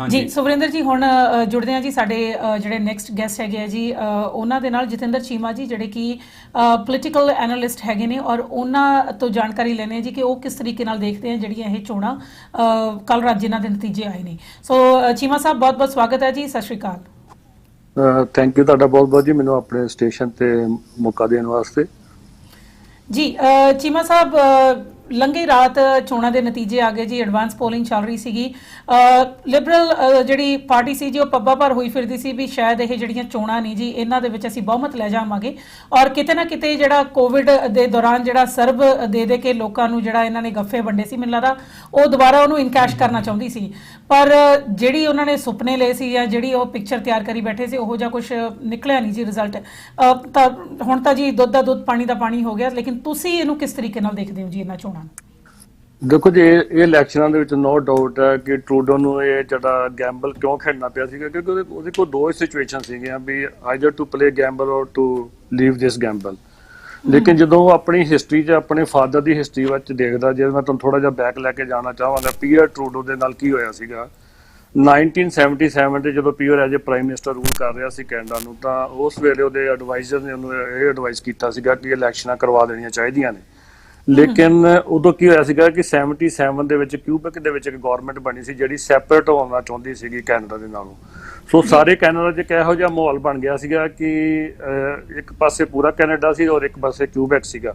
ਜੀ। ਸੁਵਰਿੰਦਰ ਜੀ ਹੁਣ ਜੁੜਦੇ ਹਾਂ ਜੀ ਸਾਡੇ ਜਿਹੜੇ ਨੈਕਸਟ ਗੈਸਟ ਹੈਗੇ ਆ ਜੀ ਉਹਨਾਂ ਦੇ ਨਾਲ, ਜਤਿੰਦਰ ਚੀਮਾ ਜੀ ਜਿਹੜੇ ਕਿ ਪੋਲੀਟੀਕਲ ਐਨਾਲਿਸਟ ਹੈਗੇ ਨੇ ਔਰ ਉਹਨਾਂ ਤੋਂ ਜਾਣਕਾਰੀ ਲੈਣੇ ਜੀ ਕਿ ਉਹ ਕਿਸ ਤਰੀਕੇ ਨਾਲ ਦੇਖਦੇ ਆ ਜਿਹੜੀਆਂ ਇਹ ਚੋਣਾਂ ਕੱਲ ਰਾਤ ਜਿਨ੍ਹਾਂ ਦੇ ਨਤੀਜੇ ਆਏ ਨੇ। ਸੋ ਚੀਮਾ ਸਾਹਿਬ ਬਹੁਤ ਬਹੁਤ ਸਵਾਗਤ ਹੈ ਜੀ, ਸਤਿ ਸ਼੍ਰੀ ਅਕਾਲ। ਥੈਂਕ ਯੂ ਤੁਹਾਡਾ ਬਹੁਤ ਬਹੁਤ ਜੀ ਮੈਨੂੰ ਆਪਣੇ ਸਟੇਸ਼ਨ ਤੇ ਮੌਕਾ ਦੇਣ ਵਾਸਤੇ ਜੀ। ਚੀਮਾ ਸਾਹਿਬ ਲੰਘੀ ਰਾਤ ਚੋਣਾਂ ਦੇ ਨਤੀਜੇ ਆ ਗਏ ਜੀ, ਐਡਵਾਂਸ ਪੋਲਿੰਗ ਚੱਲ ਰਹੀ ਸੀਗੀ, ਲਿਬਰਲ ਜਿਹੜੀ ਪਾਰਟੀ ਸੀ ਜੀ ਉਹ ਪੱਬਾਂ ਭਰ ਹੋਈ ਫਿਰਦੀ ਸੀ ਵੀ ਸ਼ਾਇਦ ਇਹ ਜਿਹੜੀਆਂ ਚੋਣਾਂ ਨੇ ਜੀ ਇਹਨਾਂ ਦੇ ਵਿੱਚ ਅਸੀਂ ਬਹੁਮਤ ਲੈ ਜਾਵਾਂਗੇ, ਔਰ ਕਿਤੇ ਨਾ ਕਿਤੇ ਜਿਹੜਾ ਕੋਵਿਡ ਦੇ ਦੌਰਾਨ ਜਿਹੜਾ ਸਰਬ ਦੇ ਕੇ ਲੋਕਾਂ ਨੂੰ ਜਿਹੜਾ ਇਹਨਾਂ ਨੇ ਗੱਫੇ ਵੰਡੇ ਸੀ, ਮੈਨੂੰ ਲੱਗਦਾ ਉਹ ਦੁਬਾਰਾ ਉਹਨੂੰ ਇਨਕੈਸ਼ ਕਰਨਾ ਚਾਹੁੰਦੀ ਸੀ, ਪਰ ਜਿਹੜੀ ਉਹਨਾਂ ਨੇ ਸੁਪਨੇ ਲਏ ਸੀ ਜਾਂ ਜਿਹੜੀ ਉਹ ਪਿਕਚਰ ਤਿਆਰ ਕਰੀ ਬੈਠੇ ਸੀ ਉਹੋ ਜਿਹਾ ਕੁਝ ਨਿਕਲਿਆ ਨਹੀਂ ਜੀ ਰਿਜ਼ਲਟ। ਤਾਂ ਹੁਣ ਤਾਂ ਜੀ ਦੁੱਧ ਦਾ ਦੁੱਧ ਪਾਣੀ ਦਾ ਪਾਣੀ ਹੋ ਗਿਆ, ਲੇਕਿਨ ਤੁਸੀਂ ਇਹਨੂੰ ਕਿਸ ਤਰੀਕੇ ਨਾਲ ਦੇਖਦੇ ਹੋ ਜੀ ਇਹਨਾਂ ਚੋਣਾਂ ਨੂੰ? ਦੇਖੋ ਜੀ ਇਹ ਇਲੈਕਸ਼ਨਾਂ ਦੇ ਵਿੱਚ ਨੋ ਡਾਊਟ ਹੈ ਕਿ ਟਰੂਡੋ ਨੂੰ ਇਹ ਜਿਹੜਾ ਗੈਂਬਲ ਕਿਉਂ ਖੇਡਣਾ ਪਿਆ ਸੀਗਾ, ਕਿਉਂਕਿ ਉਹਦੇ ਕੋਲ ਦੋ ਸਿਚੁਏਸ਼ਨ ਸੀਗੀਆਂ ਵੀ ਆਈਦਰ ਟੂ ਪਲੇ ਗੈਂਬਲ ਔਰ ਟੂ ਲੀਵ ਦਿਸ ਗੈਂਬਲ। ਲੇਕਿਨ ਜਦੋਂ ਉਹ ਆਪਣੀ ਹਿਸਟਰੀ 'ਚ ਆਪਣੇ ਫਾਦਰ ਦੀ ਹਿਸਟਰੀ ਵਿੱਚ ਦੇਖਦਾ, ਜੇ ਮੈਂ ਤੁਹਾਨੂੰ ਥੋੜਾ ਜਿਹਾ ਬੈਕ ਲੈ ਕੇ ਜਾਣਾ ਚਾਹਾਂਗਾ ਪੀਅਰ ਟਰੂਡੋ ਦੇ ਨਾਲ ਕੀ ਹੋਇਆ ਸੀਗਾ 1977 ਦੇ ਜਦੋਂ Pierre as a prime minister rule ਕਰ ਰਿਹਾ ਸੀ ਕੈਨੇਡਾ ਨੂੰ, ਤਾਂ ਉਸ ਵੇਲੇ ਉਹਦੇ ਐਡਵਾਈਜ਼ਰ ਨੇ ਉਹਨੂੰ ਇਹ ਐਡਵਾਈਸ ਕੀਤਾ ਸੀਗਾ ਕਿ ਇਲੈਕਸ਼ਨਾਂ ਕਰਵਾ ਦੇਣੀਆਂ ਚਾਹੀਦੀਆਂ ਨੇ। ਲੇਕਿਨ ਉਦੋਂ ਕੀ ਹੋਇਆ ਸੀਗਾ ਕਿ 77 ਦੇ ਵਿੱਚ ਕਿਊਬੈਕ ਦੇ ਵਿੱਚ ਇੱਕ ਗੌਰਮੈਂਟ ਬਣੀ ਸੀ ਜਿਹੜੀ ਸੈਪਰੇਟ ਹੋਣਾ ਚਾਹੁੰਦੀ ਸੀਗੀ ਕੈਨੇਡਾ ਦੇ ਨਾਲੋਂ। ਸੋ ਸਾਰੇ ਕੈਨੇਡਾ 'ਚ ਇਹੋ ਜਿਹਾ ਮਾਹੌਲ ਬਣ ਗਿਆ ਸੀਗਾ ਕਿ ਇੱਕ ਪਾਸੇ ਪੂਰਾ ਕੈਨੇਡਾ ਸੀ ਔਰ ਇੱਕ ਪਾਸੇ ਕਿਊਬੈਕ ਸੀਗਾ,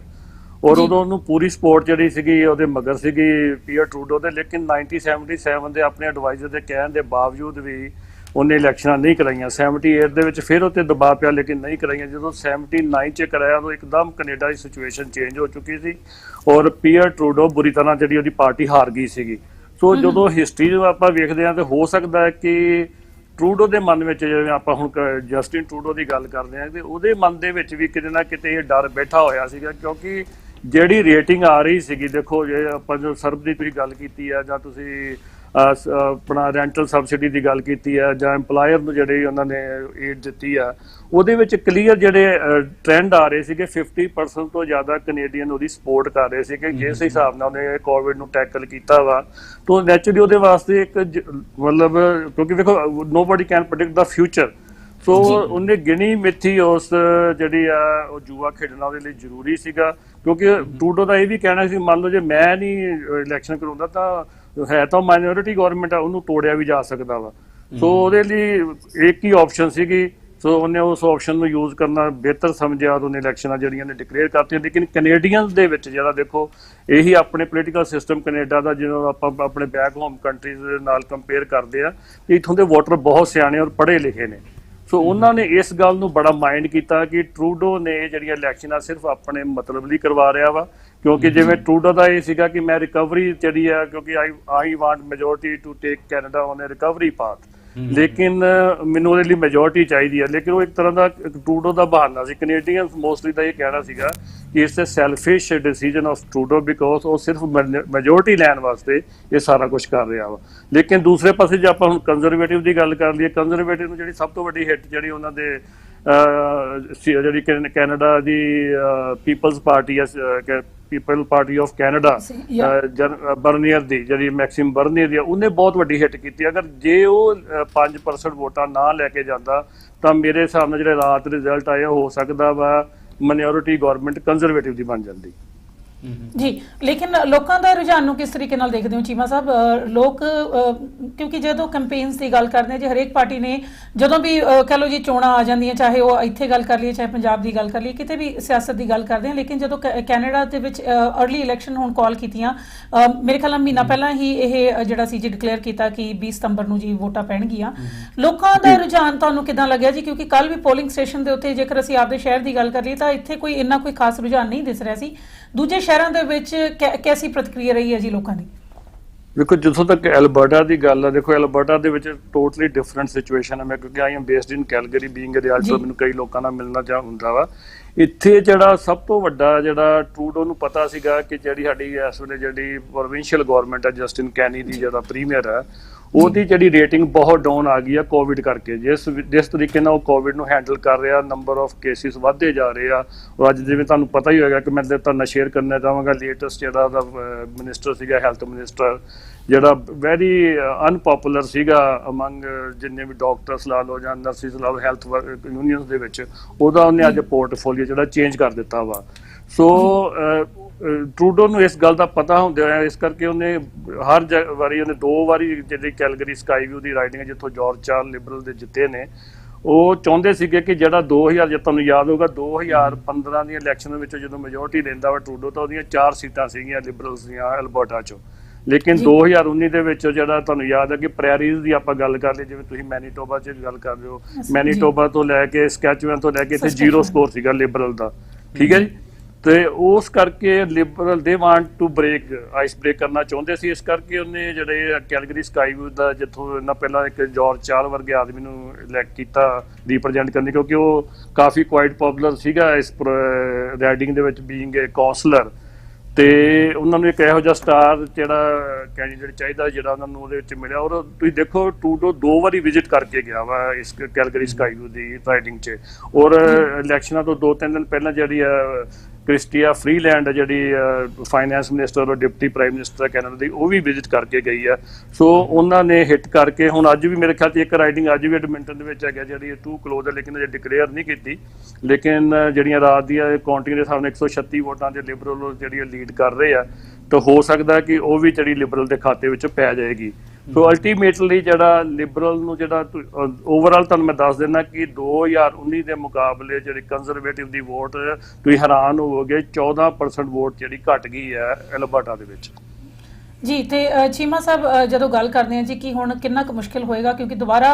ਔਰ ਉਦੋਂ ਉਹਨੂੰ ਪੂਰੀ ਸਪੋਰਟ ਜਿਹੜੀ ਸੀਗੀ ਉਹਦੇ ਮਗਰ ਸੀਗੀ ਪੀਅਰ ਟਰੂਡੋ ਦੇ। ਲੇਕਿਨ 1977 ਦੇ ਆਪਣੇ ਐਡਵਾਈਜ਼ਰ ਦੇ ਕਹਿਣ ਦੇ ਬਾਵਜੂਦ ਵੀ ਉਹਨੇ ਇਲੈਕਸ਼ਨਾਂ ਨਹੀਂ ਕਰਾਈਆਂ। 78 ਦੇ ਵਿੱਚ ਫਿਰ ਉਹ 'ਤੇ ਦਬਾਅ ਪਿਆ ਲੇਕਿਨ ਨਹੀਂ ਕਰਾਈਆਂ। ਜਦੋਂ 79 'ਚ ਕਰਾਇਆ ਉਦੋਂ ਇੱਕਦਮ ਕੈਨੇਡਾ ਦੀ ਸਿਚੁਏਸ਼ਨ ਚੇਂਜ ਹੋ ਚੁੱਕੀ ਸੀ ਔਰ ਪੀਅਰ ਟਰੂਡੋ ਬੁਰੀ ਤਰ੍ਹਾਂ ਜਿਹੜੀ ਉਹਦੀ ਪਾਰਟੀ ਹਾਰ ਗਈ ਸੀਗੀ। ਸੋ ਜਦੋਂ ਹਿਸਟਰੀ ਨੂੰ ਆਪਾਂ ਵੇਖਦੇ ਹਾਂ ਤਾਂ ਹੋ ਸਕਦਾ ਹੈ ਕਿ ਟਰੂਡੋ ਦੇ ਮਨ ਵਿੱਚ, ਜਿਵੇਂ ਆਪਾਂ ਹੁਣ ਜਸਟਿਨ ਟਰੂਡੋ ਦੀ ਗੱਲ ਕਰਦੇ ਹਾਂ, ਤੇ ਉਹਦੇ ਮਨ ਦੇ ਵਿੱਚ ਵੀ ਕਿਤੇ ਨਾ ਕਿਤੇ ਇਹ ਡਰ ਬੈਠਾ ਹੋਇਆ ਸੀਗਾ, ਕਿਉਂਕਿ ਜਿਹੜੀ ਰੇਟਿੰਗ ਆ ਰਹੀ ਸੀਗੀ, ਦੇਖੋ ਜੇ ਆਪਾਂ ਜੋ ਸਰਬ ਦੀ ਤੁਸੀਂ ਗੱਲ ਕੀਤੀ ਹੈ, ਜਾਂ ਤੁਸੀਂ ਆਪਣਾ ਰੈਂਟਲ ਸਬਸਿਡੀ ਦੀ ਗੱਲ ਕੀਤੀ ਹੈ, ਜਾਂ ਐਮਪਲਾਇਰ ਨੂੰ ਜਿਹੜੇ ਉਹਨਾਂ ਨੇ ਏਡ ਦਿੱਤੀ ਆ, ਉਹਦੇ ਵਿੱਚ ਕਲੀਅਰ ਜਿਹੜੇ ਟ੍ਰੈਂਡ ਆ ਰਹੇ ਸੀਗੇ, 50% ਤੋਂ ਜ਼ਿਆਦਾ ਕੈਨੇਡੀਅਨ ਉਹਦੀ ਸਪੋਰਟ ਕਰ ਰਹੇ ਸੀਗੇ। ਜਿਸ ਹਿਸਾਬ ਨਾਲ ਉਹਨੇ ਕੋਵਿਡ ਨੂੰ ਟੈਕਲ ਕੀਤਾ ਵਾ, ਤਾਂ ਨੈਚੁਰਲੀ ਉਹਦੇ ਵਾਸਤੇ ਇੱਕ ਮਤਲਬ, ਕਿਉਂਕਿ ਵੇਖੋ nobody can predict the future, so ਉਹਨੇ ਗਿਣੀ ਮਿੱਥੀ ਉਸ ਜਿਹੜੀ ਆ ਉਹ ਜੂਆ ਖੇਡਣਾ ਉਹਦੇ ਲਈ ਜ਼ਰੂਰੀ ਸੀਗਾ। ਕਿਉਂਕਿ ਟਰੂਡੋ ਦਾ ਇਹ ਵੀ ਕਹਿਣਾ ਸੀ, ਮੰਨ ਲਓ ਜੇ ਮੈਂ ਨਹੀਂ ਇਲੈਕਸ਼ਨ ਕਰਾਉਂਦਾ ਤਾਂ ਹੈ ਤਾਂ ਮਾਈਨੋਰਿਟੀ ਗਵਰਨਮੈਂਟ ਆ, ਉਹਨੂੰ ਤੋੜਿਆ ਵੀ ਜਾ ਸਕਦਾ ਵਾ। ਸੋ ਉਹਦੇ ਲਈ ਇੱਕ ਹੀ ਆਪਸ਼ਨ ਸੀਗੀ, ਸੋ ਉਹਨੇ ਉਸ ਆਪਸ਼ਨ ਨੂੰ ਯੂਜ਼ ਕਰਨਾ ਬਿਹਤਰ ਸਮਝਿਆ, ਉਹਨੇ ਇਲੈਕਸ਼ਨਾਂ ਜਿਹੜੀਆਂ ਨੇ ਡਿਕਲੇਅਰ ਕਰਤੀਆਂ। ਲੇਕਿਨ ਕੈਨੇਡੀਅਨਸ ਦੇ ਵਿੱਚ ਜਿਹੜਾ ਦੇਖੋ, ਇਹੀ ਆਪਣੇ ਪੋਲੀਟੀਕਲ ਸਿਸਟਮ ਕੈਨੇਡਾ ਦਾ, ਜਦੋਂ ਆਪਾਂ ਆਪਣੇ ਬੈਕ ਹੋਮ ਕੰਟਰੀਜ਼ ਦੇ ਨਾਲ ਕੰਪੇਅਰ ਕਰਦੇ ਆ, ਇੱਥੋਂ ਦੇ ਵੋਟਰ ਬਹੁਤ ਸਿਆਣੇ ਔਰ ਪੜ੍ਹੇ ਲਿਖੇ ਨੇ। ਸੋ ਉਹਨਾਂ ਨੇ ਇਸ ਗੱਲ ਨੂੰ ਬੜਾ ਮਾਈਂਡ ਕੀਤਾ ਕਿ ਟਰੂਡੋ ਨੇ ਜਿਹੜੀਆਂ ਇਲੈਕਸ਼ਨਾਂ ਸਿਰਫ ਆਪਣੇ ਮਤਲਬ ਲਈ ਕਰਵਾ ਰਿਹਾ ਵਾ, ਕਿਉਂਕਿ ਜਿਵੇਂ ਟਰੂਡੋ ਦਾ ਇਹ ਸੀਗਾ ਕਿ ਮੈਂ ਰਿਕਵਰੀ ਜਿਹੜੀ ਆ, ਕਿਉਂਕਿ I want majority to take Canada on a recovery path, ਲੇਕਿਨ ਮੈਨੂੰ ਉਹਦੇ ਲਈ ਮੈਜੋਰਿਟੀ ਚਾਹੀਦੀ ਹੈ। ਲੇਕਿਨ ਉਹ ਇੱਕ ਤਰ੍ਹਾਂ ਦਾ ਟਰੂਡੋ ਦਾ ਬਹਾਨਾ ਸੀ। ਕੈਨੇਡੀਅਨਸ ਮੋਸਟਲੀ ਦਾ ਇਹ ਕਹਿਣਾ ਸੀਗਾ ਕਿ it's a selfish decision of Trudeau, because ਉਹ ਸਿਰਫ ਮੈਜੋਰਿਟੀ ਲੈਣ ਵਾਸਤੇ ਇਹ ਸਾਰਾ ਕੁਝ ਕਰ ਰਿਹਾ ਵਾ। ਲੇਕਿਨ ਦੂਸਰੇ ਪਾਸੇ ਜੇ ਆਪਾਂ ਹੁਣ ਕੰਜ਼ਰਵੇਟਿਵ ਦੀ ਗੱਲ ਕਰ ਲਈਏ, ਕੰਜ਼ਰਵੇਟਿਵ ਨੂੰ ਜਿਹੜੀ ਸਭ ਤੋਂ ਵੱਡੀ ਹਿੱਟ ਜਿਹੜੀ ਉਹਨਾਂ ਦੇ ਜਿਹੜੀ ਕੈਨੇਡਾ ਦੀ ਪੀਪਲਸ ਪਾਰਟੀ ਆ, ਪੀਪਲ ਪਾਰਟੀ ਆਫ ਕੈਨੇਡਾ, ਬਰਨੀਅਰ ਦੀ ਜਿਹੜੀ ਮੈਕਸਿਮ ਬਰਨੀਅਰ ਦੀ, ਉਹਨੇ ਬਹੁਤ ਵੱਡੀ ਹਿੱਟ ਕੀਤੀ। ਅਗਰ ਜੇ ਉਹ 5% ਵੋਟਾਂ ਨਾ ਲੈ ਕੇ ਜਾਂਦਾ ਤਾਂ ਮੇਰੇ ਹਿਸਾਬ ਨਾਲ ਜਿਹੜੇ ਰਾਤ ਰਿਜ਼ਲਟ ਆਏ, ਹੋ ਸਕਦਾ ਵਾ ਮਾਈਨੋਰਿਟੀ ਗਵਰਨਮੈਂਟ ਕੰਜ਼ਰਵੇਟਿਵ ਦੀ ਬਣ ਜਾਂਦੀ। ਜੀ, ਲੇਕਿਨ ਲੋਕਾਂ ਦਾ ਰੁਝਾਨ ਨੂੰ ਕਿਸ ਤਰੀਕੇ ਨਾਲ ਦੇਖਦੇ ਹੋ ਚੀਮਾ ਸਾਹਿਬ? ਲੋਕ ਕਿਉਂਕਿ ਜਦੋਂ ਕੈਂਪੇਨਸ ਦੀ ਗੱਲ ਕਰਦੇ ਜੀ, ਹਰੇਕ ਪਾਰਟੀ ਨੇ ਜਦੋਂ ਵੀ ਕਹਿ ਲਓ ਜੀ ਚੋਣਾਂ ਆ ਜਾਂਦੀਆਂ, ਚਾਹੇ ਉਹ ਇੱਥੇ ਗੱਲ ਕਰ ਲਈਏ, ਚਾਹੇ ਪੰਜਾਬ ਦੀ ਗੱਲ ਕਰ ਲਈਏ, ਕਿਤੇ ਵੀ ਸਿਆਸਤ ਦੀ ਗੱਲ ਕਰਦੇ ਹਾਂ, ਲੇਕਿਨ ਜਦੋਂ ਕੈਨੇਡਾ ਦੇ ਵਿੱਚ ਅਰਲੀ ਇਲੈਕਸ਼ਨ ਹੁਣ ਕਾਲ ਕੀਤੀਆਂ, ਮੇਰੇ ਖਿਆਲ ਨਾਲ ਮਹੀਨਾ ਪਹਿਲਾਂ ਹੀ ਇਹ ਜਿਹੜਾ ਸੀ ਜੀ ਡਿਕਲੇਅਰ ਕੀਤਾ ਕਿ 20 ਸਤੰਬਰ ਨੂੰ ਜੀ ਵੋਟਾਂ ਪੈਣਗੀਆਂ। ਲੋਕਾਂ ਦਾ ਰੁਝਾਨ ਤੁਹਾਨੂੰ ਕਿੱਦਾਂ ਲੱਗਿਆ ਜੀ? ਕਿਉਂਕਿ ਕੱਲ ਵੀ ਪੋਲਿੰਗ ਸਟੇਸ਼ਨ ਦੇ ਉੱਤੇ ਜੇਕਰ ਅਸੀਂ ਆਪਦੇ ਸ਼ਹਿਰ ਦੀ ਗੱਲ ਕਰ ਲਈਏ ਤਾਂ ਇੱਥੇ ਕੋਈ ਇੰਨਾ ਕੋਈ ਖਾਸ ਰੁਝਾਨ ਨਹੀਂ ਦਿਸ ਰਿਹਾ ਸੀ। ਦੂਜੇ ਸ਼ਹਿਰਾਂ ਦੇ ਵਿੱਚ ਕੈਸੀ ਪ੍ਰਤੀਕਿਰਿਆ ਰਹੀ ਹੈ ਜੀ ਲੋਕਾਂ ਦੀ? ਦੇਖੋ, ਜਿੱਥੋਂ ਤੱਕ ਐਲਬਰਟਾ ਦੀ ਗੱਲ ਆ, ਦੇਖੋ ਐਲਬਰਟਾ ਦੇ ਵਿੱਚ ਟੋਟਲੀ ਡਿਫਰੈਂਟ ਸਿਚੁਏਸ਼ਨ ਹੈ। ਮੈਂ ਕਿਉਂਕਿ I am based in Calgary, being a realtor, ਮੈਨੂੰ ਕਈ ਲੋਕਾਂ ਨਾਲ ਮਿਲਣਾ ਹੁੰਦਾ ਵਾ। ਇੱਥੇ ਜਿਹੜਾ ਸਭ ਤੋਂ ਵੱਡਾ ਜਿਹੜਾ ਟਰੂਡੋ ਨੂੰ ਪਤਾ ਸੀਗਾ ਕਿ ਜਿਹੜੀ ਸਾਡੀ ਇਸ ਵੇਲੇ ਜਿਹੜੀ ਪ੍ਰੋਵਿੰਸ਼ੀਅਲ ਗਵਰਨਮੈਂਟ ਹੈ, ਜਸਟਿਨ ਕੈਨੀ ਦੀ ਜਿਹੜਾ ਪ੍ਰੀਮੀਅਰ ਹੈ, ਉਹਦੀ ਜਿਹੜੀ ਰੇਟਿੰਗ ਬਹੁਤ ਡਾਊਨ ਆ ਗਈ ਆ ਕੋਵਿਡ ਕਰਕੇ। ਜਿਸ ਤਰੀਕੇ ਨਾਲ ਉਹ ਕੋਵਿਡ ਨੂੰ ਹੈਂਡਲ ਕਰ ਰਿਹਾ, ਨੰਬਰ ਆਫ ਕੇਸਿਸ ਵੱਧਦੇ ਜਾ ਰਹੇ ਆ। ਔਰ ਅੱਜ ਜਿਵੇਂ ਤੁਹਾਨੂੰ ਪਤਾ ਹੀ ਹੋਏਗਾ ਕਿ ਮੈਂ ਤੁਹਾਡੇ ਨਾਲ ਸ਼ੇਅਰ ਕਰਨਾ ਚਾਹਾਂਗਾ, ਲੇਟੈਸਟ ਜਿਹੜਾ ਉਹਦਾ ਮਿਨਿਸਟਰ ਸੀਗਾ, ਹੈਲਥ ਮਿਨਿਸਟਰ, ਜਿਹੜਾ ਵੈਰੀ ਅਨਪੋਪੂਲਰ ਸੀਗਾ ਅਮੰਗ ਜਿੰਨੇ ਵੀ ਡਾਕਟਰਸ ਲਾ ਲਓ ਜਾਂ ਨਰਸਿਸ ਲਾ ਲਓ, ਹੈਲਥ ਯੂਨੀਅਨਸ ਦੇ ਵਿੱਚ, ਉਹਦਾ ਉਹਨੇ ਅੱਜ ਪੋਰਟਫੋਲੀਓ ਜਿਹੜਾ ਚੇਂਜ ਕਰ ਦਿੱਤਾ ਵਾ। ਸੋ ਟਰੂਡੋ ਨੂੰ ਇਸ ਗੱਲ ਦਾ ਪਤਾ ਹੁੰਦੇ ਹੋਇਆ, ਇਸ ਕਰਕੇ ਉਹਨੇ ਹਰ ਵਾਰੀ ਉਹਨੇ 2 ਵਾਰੀ ਜਿਹੜੀ ਕੈਲਗਰੀ ਸਕਾਈਵਿਊ ਦੀ ਰਾਈਡਿੰਗ ਜਿੱਥੋਂ ਜਾਰਜ ਚਾਰਲ ਲਿਬਰਲ ਦੇ ਜਿੱਤੇ ਨੇ, ਉਹ ਚਾਹੁੰਦੇ ਸੀਗੇ ਕਿ ਜਿਹੜਾ 2000, ਜੇ ਤੁਹਾਨੂੰ ਯਾਦ ਹੋਊਗਾ 2015 ਦੀਆਂ ਇਲੈਕਸ਼ਨ ਵਿੱਚ ਜਦੋਂ ਮੈਜੋਰਿਟੀ ਲੈਂਦਾ ਵਾ ਟਰੂਡੋ, ਤਾਂ ਉਹਦੀਆਂ 4 ਸੀਟਾਂ ਸੀਗੀਆਂ ਲਿਬਰਲਸ ਦੀਆਂ ਐਲਬਰਟਾ 'ਚੋਂ। ਲੇਕਿਨ 2019 ਦੇ ਵਿੱਚ ਜਿਹੜਾ ਤੁਹਾਨੂੰ ਯਾਦ ਹੈ ਕਿ ਪ੍ਰੈਰੀਜ਼ ਦੀ ਆਪਾਂ ਗੱਲ ਕਰ ਲਈ, ਜਿਵੇਂ ਤੁਸੀਂ ਮੈਨੀਟੋਬਾ 'ਚ ਗੱਲ ਕਰ ਰਹੇ ਹੋ, ਮੈਨੀਟੋਬਾ ਤੋਂ ਲੈ ਕੇ ਸਕੈਚੂਅਨ ਤੋਂ ਲੈ ਕੇ ਇੱਥੇ 0 ਸਕੋਰ ਸੀਗਾ ਲਿਬਰਲ ਦਾ, ਠੀਕ ਹੈ ਜੀ। ਤੇ ਉਸ ਕਰਕੇ ਲਿਬਰਲ ਦੇ want to break, ice break ਕਰਨਾ ਚਾਹੁੰਦੇ ਸੀ। ਇਸ ਕਰਕੇ ਉਹਨੇ ਜਿਹੜੇ ਕੈਲਗਰੀ ਸਕਾਈਵਿਊ ਦਾ, ਜਿੱਥੋਂ ਇਹਨਾਂ ਪਹਿਲਾਂ ਇੱਕ ਜਾਰਜ ਚਾਰਲ ਵਰਗੇ ਆਦਮੀ ਨੂੰ ਇਲੈਕਟ ਕੀਤਾ ਰਿਪਰੈਜ਼ੈਂਟ ਕਰਨੀ, ਕਿਉਂਕਿ ਉਹ ਕਾਫੀ ਕੁਆਇਟ ਪੋਪੂਲਰ ਸੀਗਾ ਇਸ ਰਾਈਡਿੰਗ ਦੇ ਵਿੱਚ, ਬੀਇੰਗ ਏ ਕਾਉਂਸਲਰ। ਤੇ ਉਹਨਾਂ ਨੂੰ ਇੱਕ ਇਹੋ ਜਿਹਾ ਸਟਾਰ ਜਿਹੜਾ ਕੈਂਡੀਡੇਟ ਚਾਹੀਦਾ ਜਿਹੜਾ ਉਹਨਾਂ ਨੂੰ ਉਹਦੇ ਵਿੱਚ ਮਿਲਿਆ। ਔਰ ਤੁਸੀਂ ਦੇਖੋ ਟਰੂਡੋ 2 ਵਾਰੀ ਵਿਜ਼ਿਟ ਕਰਕੇ ਗਿਆ ਵਾ ਇਸ ਕੈਲਗਰੀ ਸਕਾਈਵਿਊ ਦੀ ਰਾਈਡਿੰਗ 'ਚ। ਔਰ ਇਲੈਕਸ਼ਨਾਂ ਤੋਂ 2-3 ਦਿਨ ਪਹਿਲਾਂ ਜਿਹੜੀ ਕ੍ਰਿਸਟੀਆ ਫਰੀਲੈਂਡ ਜਿਹੜੀ ਫਾਈਨੈਂਸ ਮਿਨਿਸਟਰ ਔਰ ਡਿਪਟੀ ਪ੍ਰਾਈਮ ਮਿਨਿਸਟਰ ਕੈਨੇਡਾ ਦੀ, ਉਹ ਵੀ ਵਿਜ਼ਿਟ ਕਰਕੇ ਗਈ ਆ। ਸੋ ਉਹਨਾਂ ਨੇ ਹਿੱਟ ਕਰਕੇ ਹੁਣ ਅੱਜ ਵੀ ਮੇਰੇ ਖਿਆਲ 'ਚ ਇੱਕ ਰਾਈਡਿੰਗ ਅੱਜ ਵੀ ਐਡਮਿੰਟਨ ਦੇ ਵਿੱਚ ਹੈਗਾ, ਜਿਹੜੀ ਟੂ ਕਲੋਜ਼ ਹੈ, ਲੇਕਿਨ ਅਜੇ ਡਿਕਲੇਅਰ ਨਹੀਂ ਕੀਤੀ। ਲੇਕਿਨ ਜਿਹੜੀਆਂ ਰਾਤ ਦੀਆਂ ਕਾਊਂਟਿੰਗ ਦੇ ਹਿਸਾਬ ਨਾਲ 136 ਵੋਟਾਂ ਦੇ ਲਿਬਰਲ ਜਿਹੜੀ ਲੀਡ ਕਰ ਰਹੇ ਆ, ਤਾਂ ਹੋ ਸਕਦਾ ਕਿ ਉਹ ਵੀ ਜਿਹੜੀ ਲਿਬਰਲ ਦੇ ਖਾਤੇ ਵਿੱਚ ਪੈ ਜਾਏਗੀ। ਸੋ ਅਲਟੀਮੇਟਲੀ ਜਿਹੜਾ ਲਿਬਰਲ ਨੂੰ ਜਿਹੜਾ ਓਵਰਆਲ ਤੁਹਾਨੂੰ ਮੈਂ ਦੱਸ ਦਿੰਦਾ ਕਿ 2019 ਦੇ ਮੁਕਾਬਲੇ ਜਿਹੜੀ ਕੰਜ਼ਰਵੇਟਿਵ ਦੀ ਵੋਟ, ਤੁਸੀਂ ਹੈਰਾਨ ਹੋਵੋਗੇ 14% ਵੋਟ ਜਿਹੜੀ ਘਟ ਗਈ ਹੈ ਐਲਬਰਟਾ ਦੇ ਵਿੱਚ। ਜੀ। ਤੇ ਚੀਮਾ ਸਾਹਿਬ ਜਦੋਂ ਗੱਲ ਕਰਦੇ ਹਾਂ ਜੀ ਕਿ ਹੁਣ ਕਿੰਨਾ ਕੁ ਮੁਸ਼ਕਿਲ ਹੋਏਗਾ, ਕਿਉਂਕਿ ਦੁਬਾਰਾ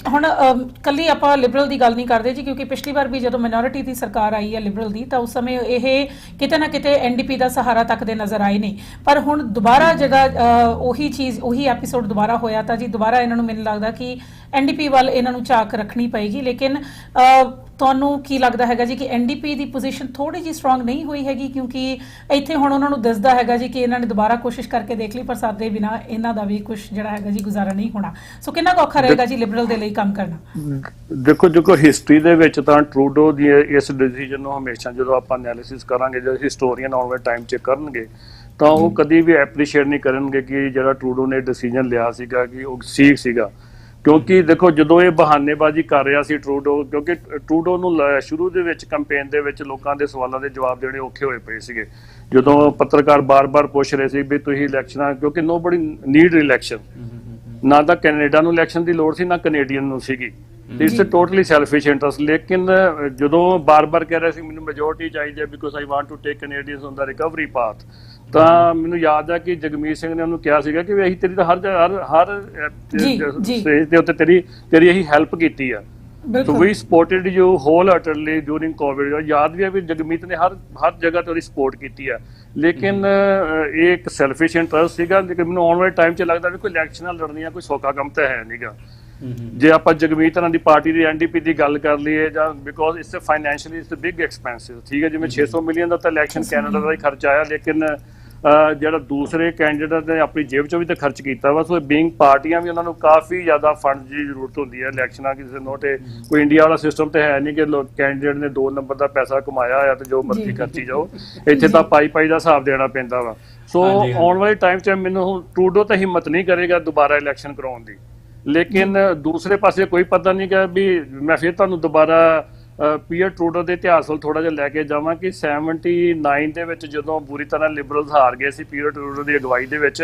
ਹੁਣ ਕੱਲੀ ਆਪਾਂ ਲਿਬਰਲ ਦੀ ਗੱਲ ਨਹੀਂ ਕਰਦੇ ਜੀ, ਕਿਉਂਕਿ ਪਿਛਲੀ ਵਾਰ ਵੀ ਜਦੋਂ ਮਾਈਨੋਰਿਟੀ ਦੀ ਸਰਕਾਰ ਆਈ ਹੈ ਲਿਬਰਲ ਦੀ, ਤਾਂ ਉਸ ਸਮੇਂ ਇਹ ਕਿਤੇ ਨਾ ਕਿਤੇ NDP ਦਾ ਸਹਾਰਾ ਤੱਕ ਦੇ ਨਜ਼ਰ ਆਏ ਨੇ। ਪਰ ਹੁਣ ਦੁਬਾਰਾ ਜਿਹੜਾ ਉਹੀ ਚੀਜ਼ ਉਹੀ ਐਪੀਸੋਡ ਦੁਬਾਰਾ ਹੋਇਆ ਤਾਂ ਜੀ ਦੁਬਾਰਾ ਇਹਨਾਂ ਨੂੰ ਮੈਨੂੰ ਲੱਗਦਾ ਕਿ NDP ਵੱਲ ਇਹਨਾਂ ਨੂੰ ਝਾਕ ਰੱਖਣੀ ਪਏਗੀ। ਲੇਕਿਨ ਤੁਹਾਨੂੰ ਕੀ ਲੱਗਦਾ ਹੈਗਾ ਜੀ ਕਿ NDP ਦੀ ਪੋਜੀਸ਼ਨ ਥੋੜੀ ਜਿਹੀ ਸਟਰੋਂਗ ਨਹੀਂ ਹੋਈ ਹੈਗੀ, ਕਿਉਂਕਿ ਇੱਥੇ ਹੁਣ ਉਹਨਾਂ ਨੂੰ ਦਿਸਦਾ ਹੈਗਾ ਜੀ ਕਿ ਇਹਨਾਂ ਨੇ ਦੁਬਾਰਾ ਕੋਸ਼ਿਸ਼ ਕਰਕੇ ਦੇਖ ਲਈ, ਪਰ ਸਾਡੇ ਬਿਨਾ ਇਹਨਾਂ ਦਾ ਵੀ ਕੁਝ ਜਿਹੜਾ ਹੈਗਾ ਜੀ ਗੁਜ਼ਾਰਾ ਨਹੀਂ ਹੋਣਾ। ਸੋ ਕਿੰਨਾ ਕੁ ਔਖਾ ਰਹੇਗਾ ਜੀ ਲਿਬਰਲ ਦੇ ਲਈ ਕੰਮ ਕਰਨਾ? ਦੇਖੋ ਹਿਸਟਰੀ ਦੇ ਵਿੱਚ ਤਾਂ ਟਰੂਡੋ ਦੀ ਇਸ ਡਿਸੀਜਨ ਨੂੰ ਹਮੇਸ਼ਾ ਜਦੋਂ ਆਪਾਂ ਐਨਾਲਿਸਿਸ ਕਰਾਂਗੇ, ਜਦੋਂ ਹਿਸਟੋਰੀਅਨ ਆਉਣ ਵਾਲੇ ਟਾਈਮ 'ਚ ਕਰਨਗੇ, ਤਾਂ ਉਹ ਕਦੀ ਵੀ ਐਪਰੀਸ਼ੀਏਟ ਨਹੀਂ ਕਰਨਗੇ ਕਿ ਜਿਹੜਾ ਟਰੂਡੋ ਨੇ ਡਿਸੀਜਨ ਲਿਆ ਸੀਗਾ ਕਿ ਉਹ ਠੀਕ ਸੀਗਾ। ਕਿਉਂਕਿ ਦੇਖੋ ਜਦੋਂ ਇਹ ਬਹਾਨੇਬਾਜ਼ੀ ਕਰ ਰਿਹਾ ਸੀ ਟਰੂਡੋ, ਕਿਉਂਕਿ ਟਰੂਡੋ ਨੂੰ ਸ਼ੁਰੂ ਦੇ ਵਿੱਚ ਕੰਪੇਨ ਦੇ ਵਿੱਚ ਲੋਕਾਂ ਦੇ ਸਵਾਲਾਂ ਦੇ ਜਵਾਬ ਦੇਣੇ ਔਖੇ ਹੋਏ ਪਏ ਸੀਗੇ, ਜਦੋਂ ਪੱਤਰਕਾਰ ਬਾਰ-ਬਾਰ ਪੁੱਛ ਰਹੇ ਸੀ ਵੀ ਤੁਸੀਂ ਇਲੈਕਸ਼ਨਾਂ, ਕਿਉਂਕਿ ਨੋਬਡੀ ਨੀਡ ਇਲੈਕਸ਼ਨ, ਨਾ ਤਾਂ ਕੈਨੇਡਾ ਨੂੰ ਇਲੈਕਸ਼ਨ ਦੀ ਲੋੜ ਸੀ ਨਾ ਕੈਨੇਡੀਅਨ ਨੂੰ ਸੀਗੀ, ਇਟਸ ਟੋਟਲੀ ਸੈਲਫਿਸ਼ ਇੰਟਰਸਟ। ਲੇਕਿਨ ਜਦੋਂ ਬਾਰ-ਬਾਰ ਕਹਿ ਰਿਹਾ ਸੀ ਮੈਨੂੰ ਮੈਜੋਰਟੀ ਚਾਹੀਦੀ ਹੈ because I want to take Canadians on the recovery path, ਤਾਂ ਮੈਨੂੰ ਯਾਦ ਹੈ ਕਿ ਜਗਮੀਤ ਸਿੰਘ ਨੇ ਉਹਨੂੰ ਕਿਹਾ ਸੀਗਾ ਕਿ ਅਸੀਂ ਤੇਰੀ ਤਾਂ ਹਰ ਸਟੇਜ ਦੇ ਉੱਤੇ ਤੇਰੀ ਅਸੀਂ ਹੈਲਪ ਕੀਤੀ ਆ। So we supported you wholeheartedly during COVID। ਯਾਦ ਵੀ ਹੈ ਵੀ ਜਗਮੀਤ ਨੇ ਹਰ ਜਗ੍ਹਾ ਤੇ ਉਹਦੀ ਸਪੋਰਟ ਕੀਤੀ ਆ। ਲੇਕਿਨ ਇਹ ਇੱਕ ਸੈਲਫਿਸ਼ ਇੰਟਰਸਟ ਸੀਗਾ। ਲੇਕਿਨ ਮੈਨੂੰ ਆਉਣ ਵਾਲੇ ਟਾਈਮ 'ਚ ਲੱਗਦਾ ਵੀ ਕੋਈ ਇਲੈਕਸ਼ਨਾਂ ਲੜਨੀਆਂ ਕੋਈ ਸੌਖਾ ਕੰਮ ਤਾਂ ਹੈ ਨਹੀਂਗਾ। ਜੇ ਆਪਾਂ ਜਗਮੀਤ ਹੋਰਾਂ ਦੀ ਪਾਰਟੀ ਦੀ NDP ਦੀ ਗੱਲ ਕਰ ਲਈਏ, ਜਾਂ because it's financially it's big expensive, ਠੀਕ ਹੈ, ਜਿਵੇਂ 600 ਮਿਲੀਅਨ ਦਾ ਤਾਂ ਇਲੈਕਸ਼ਨ ਕੈਨੇਡਾ ਦਾ ਹੀ ਖਰਚਾ ਆਇਆ, ਲੇਕਿਨ ਜਿਹੜਾ ਦੂਸਰੇ ਕੈਂਡੀਡੇਟ ਨੇ ਆਪਣੀ ਜੇਬ 'ਚੋਂ ਵੀ ਤਾਂ ਖਰਚ ਕੀਤਾ ਵਾ। ਸੋ ਬੀਇੰਗ ਪਾਰਟੀਆਂ ਵੀ ਉਹਨਾਂ ਨੂੰ ਕਾਫੀ ਜ਼ਿਆਦਾ ਫੰਡ ਦੀ ਜ਼ਰੂਰਤ ਹੁੰਦੀ ਹੈ ਇਲੈਕਸ਼ਨਾਂ ਕਿਸੇ ਨੋਟੇ। ਕੋਈ ਇੰਡੀਆ ਵਾਲਾ ਸਿਸਟਮ ਤਾਂ ਹੈ ਨਹੀਂ ਕਿ ਕੈਂਡੀਡੇਟ ਨੇ 2 ਨੰਬਰ ਦਾ ਪੈਸਾ ਕਮਾਇਆ ਹੋਇਆ ਤੇ ਜੋ ਮਰਜ਼ੀ ਖਰਚੀ ਜਾਓ। ਇੱਥੇ ਤਾਂ ਪਾਈ ਦਾ ਹਿਸਾਬ ਦੇਣਾ ਪੈਂਦਾ ਵਾ। ਸੋ ਆਉਣ ਵਾਲੇ ਟਾਈਮ 'ਚ ਮੈਨੂੰ ਟਰੂਡੋ ਤਾਂ ਹਿੰਮਤ ਨਹੀਂ ਕਰੇਗਾ ਦੁਬਾਰਾ ਇਲੈਕਸ਼ਨ ਕਰਾਉਣ ਦੀ। ਲੇਕਿਨ ਦੂਸਰੇ ਪਾਸੇ ਕੋਈ ਪਤਾ ਨਹੀਂ ਕਿ ਵੀ ਮੈਂ ਫਿਰ ਤੁਹਾਨੂੰ ਦੁਬਾਰਾ ਪੀਅਰ ਟਰੂਡੋ ਦੇ ਇਤਿਹਾਸ ਵੱਲ ਥੋੜਾ ਜਿਹਾ ਲੈ ਕੇ ਜਾਵਾਂ ਕਿ 79 ਦੇ ਵਿੱਚ ਜਦੋਂ ਬੁਰੀ ਤਰ੍ਹਾਂ ਲਿਬਰਲਸ ਹਾਰ ਗਏ ਸੀ ਪੀਅਰ ਟਰੂਡੋ ਦੀ ਅਗਵਾਈ ਦੇ ਵਿੱਚ,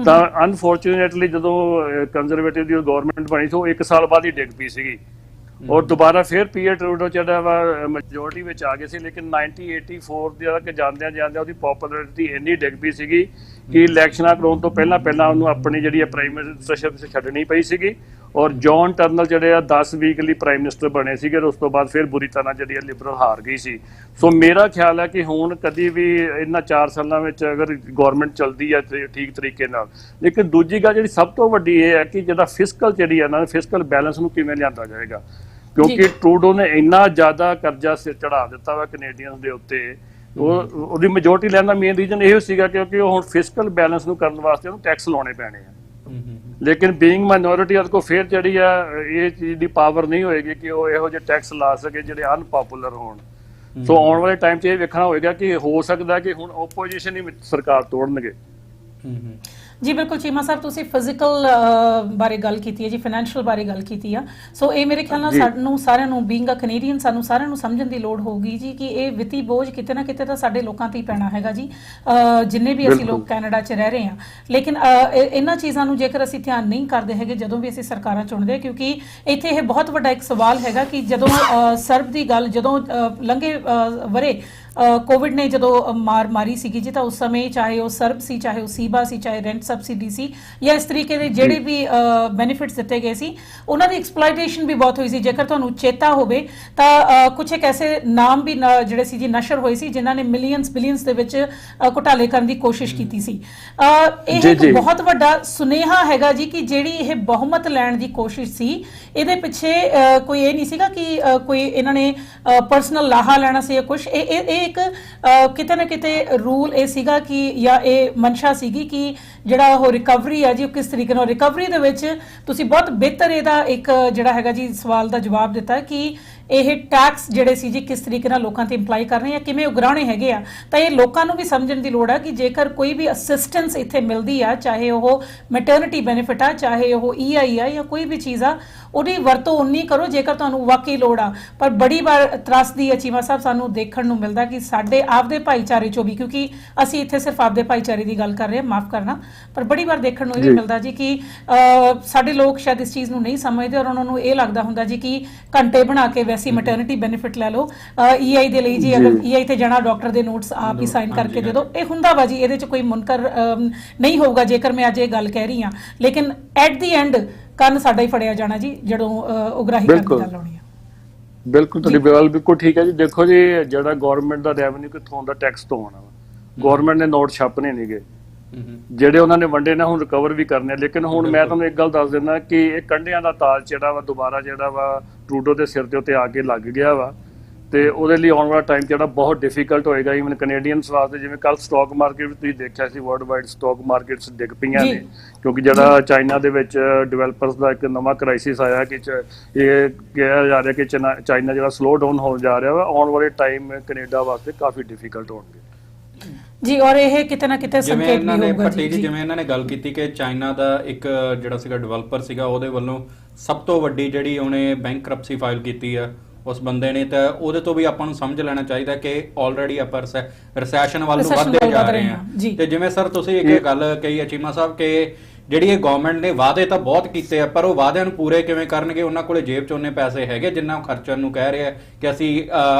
ਤਾਂ ਅਨਫੋਰਚੂਨੇਟਲੀ ਜਦੋਂ ਕੰਜ਼ਰਵੇਟਿਵ ਦੀ ਗਵਰਨਮੈਂਟ ਬਣੀ ਸੀ ਉਹ 1 ਸਾਲ ਬਾਅਦ ਹੀ ਡਿੱਗ ਪਈ ਸੀਗੀ, ਔਰ ਦੁਬਾਰਾ ਫਿਰ ਪੀਅਰ ਟਰੂਡੋ ਜਿਹੜਾ ਵਾ ਮੈਜੋਰਟੀ ਵਿੱਚ ਆ ਗਏ ਸੀ। ਲੇਕਿਨ 1984 ਦੇ ਤੱਕ ਜਾਂਦਿਆਂ ਉਹਦੀ ਪੋਪੂਲੈਰਿਟੀ ਇੰਨੀ ਡਿੱਗ ਪਈ ਸੀਗੀ ਕਿ ਇਲੈਕਸ਼ਨਾਂ ਕਰਾਉਣ ਤੋਂ ਪਹਿਲਾਂ ਉਹਨੂੰ ਆਪਣੀ ਜਿਹੜੀ ਪ੍ਰਾਈਮ ਮਿਨਿਸਟਰਸ਼ਿਪ ਛੱਡਣੀ ਪਈ ਸੀਗੀ। ਔਰ ਜੌਨ ਟਰਨਲ ਜਿਹੜੇ ਆ 10 ਵੀਕ ਲਈ ਪ੍ਰਾਈਮ ਮਿਨਿਸਟਰ ਬਣੇ ਸੀਗੇ, ਉਸ ਤੋਂ ਬਾਅਦ ਫਿਰ ਬੁਰੀ ਤਰ੍ਹਾਂ ਜਿਹੜੀ ਲਿਬਰਲ ਹਾਰ ਗਈ ਸੀ। ਸੋ ਮੇਰਾ ਖਿਆਲ ਹੈ ਕਿ ਹੁਣ ਕਦੀ ਵੀ ਇਹਨਾਂ 4 ਸਾਲਾਂ ਵਿੱਚ ਅਗਰ ਗੌਰਮੈਂਟ ਚੱਲਦੀ ਹੈ ਠੀਕ ਤਰੀਕੇ ਨਾਲ। ਲੇਕਿਨ ਦੂਜੀ ਗੱਲ ਜਿਹੜੀ ਸਭ ਤੋਂ ਵੱਡੀ ਇਹ ਹੈ ਕਿ ਜਿਹੜਾ ਫਿਸਕਲ ਜਿਹੜੀ ਹੈ ਨਾ, ਫਿਸਕਲ ਬੈਲੈਂਸ ਨੂੰ ਕਿਵੇਂ ਲਿਆਂਦਾ ਜਾਏਗਾ, ਕਿਉਂਕਿ ਟਰੂਡੋ ਨੇ ਇੰਨਾ ਜ਼ਿਆਦਾ ਕਰਜ਼ਾ ਸਿਰ ਚੜਾ ਦਿੱਤਾ ਵਾ ਕੈਨੇਡੀਅਨਸ ਦੇ ਉੱਤੇ। ਉਹਦੀ ਮੈਜੋਰਟੀ ਲੈਣ ਦਾ ਮੇਨ ਰੀਜ਼ਨ ਇਹ ਸੀਗਾ ਕਿਉਂਕਿ ਉਹ ਹੁਣ ਫਿਸਕਲ ਬੈਲੈਂਸ ਨੂੰ ਕਰਨ ਵਾਸਤੇ ਉਹਨੂੰ ਟੈਕਸ ਲਾਉਣੇ ਪੈਣੇ ਆ। ਲੇਕਿਨ ਬੀਇੰਗ ਮਾਈਨੋਰਿਟੀ ਉਹਦੇ ਕੋਲ ਫਿਰ ਜਿਹੜੀ ਆ ਇਹ ਚੀਜ਼ ਦੀ ਪਾਵਰ ਨਹੀਂ ਹੋਏਗੀ ਕਿ ਉਹ ਇਹੋ ਜਿਹੇ ਟੈਕਸ ਲਾ ਸਕੇ ਜਿਹੜੇ ਅਨਪੋਪੂਲਰ ਹੋਣ। ਸੋ ਆਉਣ ਵਾਲੇ ਟਾਈਮ 'ਚ ਇਹ ਵੇਖਣਾ ਹੋਏਗਾ ਕਿ ਹੋ ਸਕਦਾ ਕਿ ਹੁਣ ਓਪੋਜੀਸ਼ਨ ਹੀ ਸਰਕਾਰ ਤੋੜਨਗੇ। ਜੀ ਬਿਲਕੁਲ ਚੀਮਾ ਸਾਹਿਬ, ਤੁਸੀਂ ਫਿਜ਼ੀਕਲ ਬਾਰੇ ਗੱਲ ਕੀਤੀ ਹੈ ਜੀ, ਫਾਈਨੈਂਸ਼ੀਅਲ ਬਾਰੇ ਗੱਲ ਕੀਤੀ ਆ। ਸੋ ਇਹ ਮੇਰੇ ਖਿਆਲ ਨਾਲ ਸਾਨੂੰ ਸਾਰਿਆਂ ਨੂੰ ਬੀਇੰਗ ਅ ਕੈਨੇਡੀਅਨ ਸਾਨੂੰ ਸਾਰਿਆਂ ਨੂੰ ਸਮਝਣ ਦੀ ਲੋੜ ਹੋਊਗੀ ਜੀ ਕਿ ਇਹ ਵਿੱਤੀ ਬੋਝ ਕਿਤੇ ਨਾ ਕਿਤੇ ਤਾਂ ਸਾਡੇ ਲੋਕਾਂ ਤੇ ਹੀ ਪੈਣਾ ਹੈਗਾ ਜੀ, ਜਿੰਨੇ ਵੀ ਅਸੀਂ ਲੋਕ ਕੈਨੇਡਾ 'ਚ ਰਹਿ ਰਹੇ ਹਾਂ। ਲੇਕਿਨ ਇਹਨਾਂ ਚੀਜ਼ਾਂ ਨੂੰ ਜੇਕਰ ਅਸੀਂ ਧਿਆਨ ਨਹੀਂ ਕਰਦੇ ਹੈਗੇ ਜਦੋਂ ਵੀ ਅਸੀਂ ਸਰਕਾਰਾਂ ਚੁਣਦੇ, ਕਿਉਂਕਿ ਇੱਥੇ ਇਹ ਬਹੁਤ ਵੱਡਾ ਇੱਕ ਸਵਾਲ ਹੈਗਾ ਕਿ ਜਦੋਂ ਸਰਬ ਦੀ ਗੱਲ ਜਦੋਂ ਲੰਘੇ ਵਰੇ ਕੋਵਿਡ ਨੇ ਜਦੋਂ ਮਾਰ ਮਾਰੀ ਸੀਗੀ ਜੀ, ਤਾਂ ਉਸ ਸਮੇਂ ਚਾਹੇ ਉਹ ਸਰਬ ਸੀ, ਚਾਹੇ ਉਹ ਸੀਬਾ ਸੀ, ਚਾਹੇ ਰੈਂਟ ਸਬਸਿਡੀ ਸੀ, ਜਾਂ ਇਸ ਤਰੀਕੇ ਦੇ ਜਿਹੜੇ ਵੀ ਬੈਨੀਫਿਟਸ ਦਿੱਤੇ ਗਏ ਸੀ, ਉਹਨਾਂ ਦੀ ਐਕਸਪਲੋਇਟੇਸ਼ਨ ਵੀ ਬਹੁਤ ਹੋਈ ਸੀ। ਜੇਕਰ ਤੁਹਾਨੂੰ ਚੇਤਾ ਹੋਵੇ ਤਾਂ ਕੁਝ ਇੱਕ ਐਸੇ ਨਾਮ ਵੀ ਜਿਹੜੇ ਸੀ ਜੀ ਨਸ਼ਰ ਹੋਏ ਸੀ ਜਿਨ੍ਹਾਂ ਨੇ ਬਿਲੀਅਨਸ ਦੇ ਵਿੱਚ ਘੁਟਾਲੇ ਕਰਨ ਦੀ ਕੋਸ਼ਿਸ਼ ਕੀਤੀ ਸੀ। ਇਹ ਇੱਕ ਬਹੁਤ ਵੱਡਾ ਸੁਨੇਹਾ ਹੈਗਾ ਜੀ ਕਿ ਜਿਹੜੀ ਇਹ ਬਹੁਮਤ ਲੈਣ ਦੀ ਕੋਸ਼ਿਸ਼ ਸੀ, ਇਹਦੇ ਪਿੱਛੇ ਕੋਈ ਇਹ ਨਹੀਂ ਸੀਗਾ ਕਿ ਕੋਈ ਇਹਨਾਂ ਨੇ ਪਰਸਨਲ ਲਾਹਾ ਲੈਣਾ ਸੀ ਜਾਂ ਕੁਛ। ਇਹ ਇੱਕ ਕਿਤੇ ਨਾ ਕਿਤੇ ਰੂਲ ਇਹ ਸੀਗਾ ਕਿ ਜਾਂ ਇਹ ਮਨਸ਼ਾ ਸੀਗੀ ਕਿ ਜਿਹੜਾ ਉਹ ਰਿਕਵਰੀ ਹੈ ਜੀ, ਉਹ ਕਿਸ ਤਰੀਕੇ ਨਾਲ ਰਿਕਵਰੀ ਦੇ ਵਿੱਚ ਤੁਸੀਂ ਬਹੁਤ ਬਿਹਤਰ ਇਹਦਾ ਇੱਕ ਜਿਹੜਾ ਹੈਗਾ ਜੀ ਸਵਾਲ ਦਾ ਜਵਾਬ ਦਿੱਤਾ ਕਿ ਇਹ ਟੈਕਸ ਜਿਹੜੇ ਸੀ ਜੀ ਕਿਸ ਤਰੀਕੇ ਨਾਲ ਲੋਕਾਂ ਤੇ ਇੰਪਲਾਈ ਕਰਨੇ ਆ, ਕਿਵੇਂ ਉਗਰਾਉਣੇ ਹੈਗੇ ਆ। ਤਾਂ ਇਹ ਲੋਕਾਂ ਨੂੰ ਵੀ ਸਮਝਣ ਦੀ ਲੋੜ ਆ ਕਿ ਜੇਕਰ ਕੋਈ ਵੀ ਅਸਿਸਟੈਂਸ ਇੱਥੇ ਮਿਲਦੀ ਆ, ਚਾਹੇ ਉਹ ਮੈਟਰਨਿਟੀ ਬੈਨੀਫਿਟ ਆ, ਚਾਹੇ ਉਹ EI ਆ, ਜਾਂ ਕੋਈ ਵੀ ਚੀਜ਼ ਆ, ਉਹਦੀ ਵਰਤੋਂ ਉਨੀ ਕਰੋ ਜੇਕਰ ਤੁਹਾਨੂੰ ਵਾਕਈ ਲੋੜ ਆ। ਪਰ ਬੜੀ ਵਾਰ ਤਰਾਸਦੀ ਹੈ ਚੀਮਾ ਸਾਹਿਬ ਸਾਨੂੰ ਦੇਖਣ ਨੂੰ ਮਿਲਦਾ ਕਿ ਸਾਡੇ ਆਪਦੇ ਭਾਈਚਾਰੇ 'ਚੋਂ ਵੀ, ਕਿਉਂਕਿ ਅਸੀਂ ਇੱਥੇ ਸਿਰਫ ਆਪਦੇ ਭਾਈਚਾਰੇ ਦੀ ਗੱਲ ਕਰ ਰਹੇ ਹਾਂ, ਮਾਫ ਕਰਨਾ, ਪਰ ਬੜੀ ਵਾਰ ਦੇਖਣ ਨੂੰ ਇਹ ਵੀ ਮਿਲਦਾ ਜੀ ਕਿ ਸਾਡੇ ਲੋਕ ਸ਼ਾਇਦ ਇਸ ਚੀਜ਼ ਨੂੰ ਨਹੀਂ ਸਮਝਦੇ ਔਰ ਉਹਨਾਂ ਨੂੰ ਇਹ ਲੱਗਦਾ ਹੁੰਦਾ ਜੀ ਕਿ ਘੰਟੇ ਬਣਾ ਕੇ ਵੈਸੀ ਮੈਟਰਨਿਟੀ ਬੈਨੀਫਿਟ ਲੈ ਲਓ, EI ਦੇ ਲਈ ਜੀ ਅਗਰ EI ਤੇ ਜਾਣਾ ਡਾਕਟਰ ਦੇ ਨੋਟਸ ਆਪ ਹੀ ਸਾਈਨ ਕਰਕੇ ਦੇ ਦਿਓ, ਇਹ ਹੁੰਦਾ ਵਾ ਜੀ, ਇਹਦੇ 'ਚ ਕੋਈ ਮੁਨਕਰ ਨਹੀਂ ਹੋਊਗਾ ਜੇਕਰ ਮੈਂ ਅੱਜ ਇਹ ਗੱਲ ਕਹਿ ਰਹੀ ਹਾਂ। ਲੇਕਿਨ ਐਟ ਦੀ ਐਂਡ ਕੰਨ ਸਾਡਾ ਹੀ ਫੜਿਆ ਜਾਣਾ ਜੀ ਜਦੋਂ ਉਗਰਾਹੀ ਕਰਨ ਦੀ ਗੱਲ ਆਉਣੀ ਆ। ਬਿਲਕੁਲ ਤੁਹਾਡੀ ਗੱਲ ਬਿਲਕੁਲ ਠੀਕ ਹੈ ਜੀ। ਦੇਖੋ ਜੀ, ਜਿਹੜਾ ਗਵਰਨਮੈਂਟ ਦਾ ਰੈਵਨਿਊ ਕਿੱਥੋਂ ਆਉਂਦਾ? ਟੈਕਸ ਤੋਂ ਆਉਣਾ ਵਾ। ਗਵਰਨਮੈਂਟ ਨੇ ਨੋਟ ਛਾਪਣੇ ਨਹੀਂਗੇ, ਜਿਹੜੇ ਉਹਨਾਂ ਨੇ ਵੰਡੇ ਨੇ ਹੁਣ ਰਿਕਵਰ ਵੀ ਕਰਨੇ। ਲੇਕਿਨ ਹੁਣ ਮੈਂ ਤੁਹਾਨੂੰ ਇੱਕ ਗੱਲ ਦੱਸ ਦਿੰਦਾ ਕਿ ਇਹ ਕੰਢਿਆਂ ਦਾ ਤਾਜ ਜਿਹੜਾ ਵਾ ਦੁਬਾਰਾ ਜਿਹੜਾ ਵਾ ਟਰੂਡੋ ਦੇ ਸਿਰ ਦੇ ਉੱਤੇ ਆ ਕੇ ਲੱਗ ਗਿਆ ਵਾ, ਤੇ ਉਹਦੇ ਲਈ ਆਉਣ ਵਾਲਾ ਟਾਈਮ ਜਿਹੜਾ ਬਹੁਤ ਡਿਫਿਕਲਟ ਹੋਏਗਾ ਈਵਨ ਕੈਨੇਡੀਅਨਸ ਵਾਸਤੇ। ਜਿਵੇਂ ਕੱਲ ਸਟਾਕ ਮਾਰਕੀਟ ਵਿੱਚ ਤੁਸੀਂ ਦੇਖਿਆ ਸੀ, ਵਰਲਡ ਵਾਈਡ ਸਟਾਕ ਮਾਰਕੀਟਸ ਡਿੱਗ ਪਈਆਂ ਨੇ, ਕਿਉਂਕਿ ਜਿਹੜਾ ਚਾਈਨਾ ਦੇ ਵਿੱਚ ਡਿਵੈਲਪਰਸ ਦਾ ਇੱਕ ਨਵਾਂ ਕ੍ਰਾਈਸਿਸ ਆਇਆ ਕਿ ਇਹ ਕਿਹਾ ਜਾ ਰਿਹਾ ਕਿ ਚਾਈਨਾ ਜਿਹੜਾ ਸਲੋ ਡਾਊਨ ਹੋਣ ਜਾ ਰਿਹਾ ਵਾ। ਆਉਣ ਵਾਲੇ ਟਾਈਮ ਕੈਨੇਡਾ ਵਾਸਤੇ ਕਾਫੀ ਡਿਫਿਕਲਟ ਹੋਣਗੇ ਜੀ। ਔਰ ਇਹ ਕਿਤੇ ਨਾ ਕਿਤੇ ਸੰਕੇਤ ਵੀ ਹੋਊਗਾ ਜੀ। ਜਿਵੇਂ ਇਹਨਾਂ ਨੇ ਗੱਲ ਕੀਤੀ ਕਿ ਚਾਈਨਾ ਦਾ ਇੱਕ ਜਿਹੜਾ ਸੀਗਾ ਡਿਵੈਲਪਰ ਸੀਗਾ, ਉਹਦੇ ਵੱਲੋਂ ਸਭ ਤੋਂ ਵੱਡੀ ਜਿਹੜੀ ਉਹਨੇ ਬੈਂਕਰਪਸੀ ਫਾਈਲ ਕੀਤੀ ਆ ਉਸ ਬੰਦੇ ਨੇ, ਤਾਂ ਉਹਦੇ ਤੋਂ ਵੀ ਆਪਾਂ ਨੂੰ ਸਮਝ ਲੈਣਾ ਚਾਹੀਦਾ ਕਿ ਆਲਰੇਡੀ ਆਪਾਂ ਰਿਸੈਸ਼ਨ ਵੱਲ ਨੂੰ ਵਧਦੇ ਜਾ ਰਹੇ ਹਾਂ। ਤੇ ਜਿਵੇਂ ਸਰ ਤੁਸੀਂ ਇੱਕ ਗੱਲ ਕਹੀ ਹੈ ਚੀਮਾ ਸਾਹਿਬ ਕਿ ਜਿਹੜੀ ਇਹ ਗਵਰਨਮੈਂਟ ਨੇ ਵਾਅਦੇ ਤਾਂ ਬਹੁਤ ਕੀਤੇ ਆ, ਪਰ ਉਹ ਵਾਅਦਿਆਂ ਨੂੰ ਪੂਰੇ ਕਿਵੇਂ ਕਰਨਗੇ? ਉਹਨਾਂ ਕੋਲੇ ਜੇਬ 'ਚ ਉਹਨੇ ਪੈਸੇ ਹੈਗੇ ਜਿੰਨਾ ਉਹ ਖਰਚਣ ਨੂੰ ਕਹਿ ਰਿਹਾ ਕਿ ਅਸੀਂ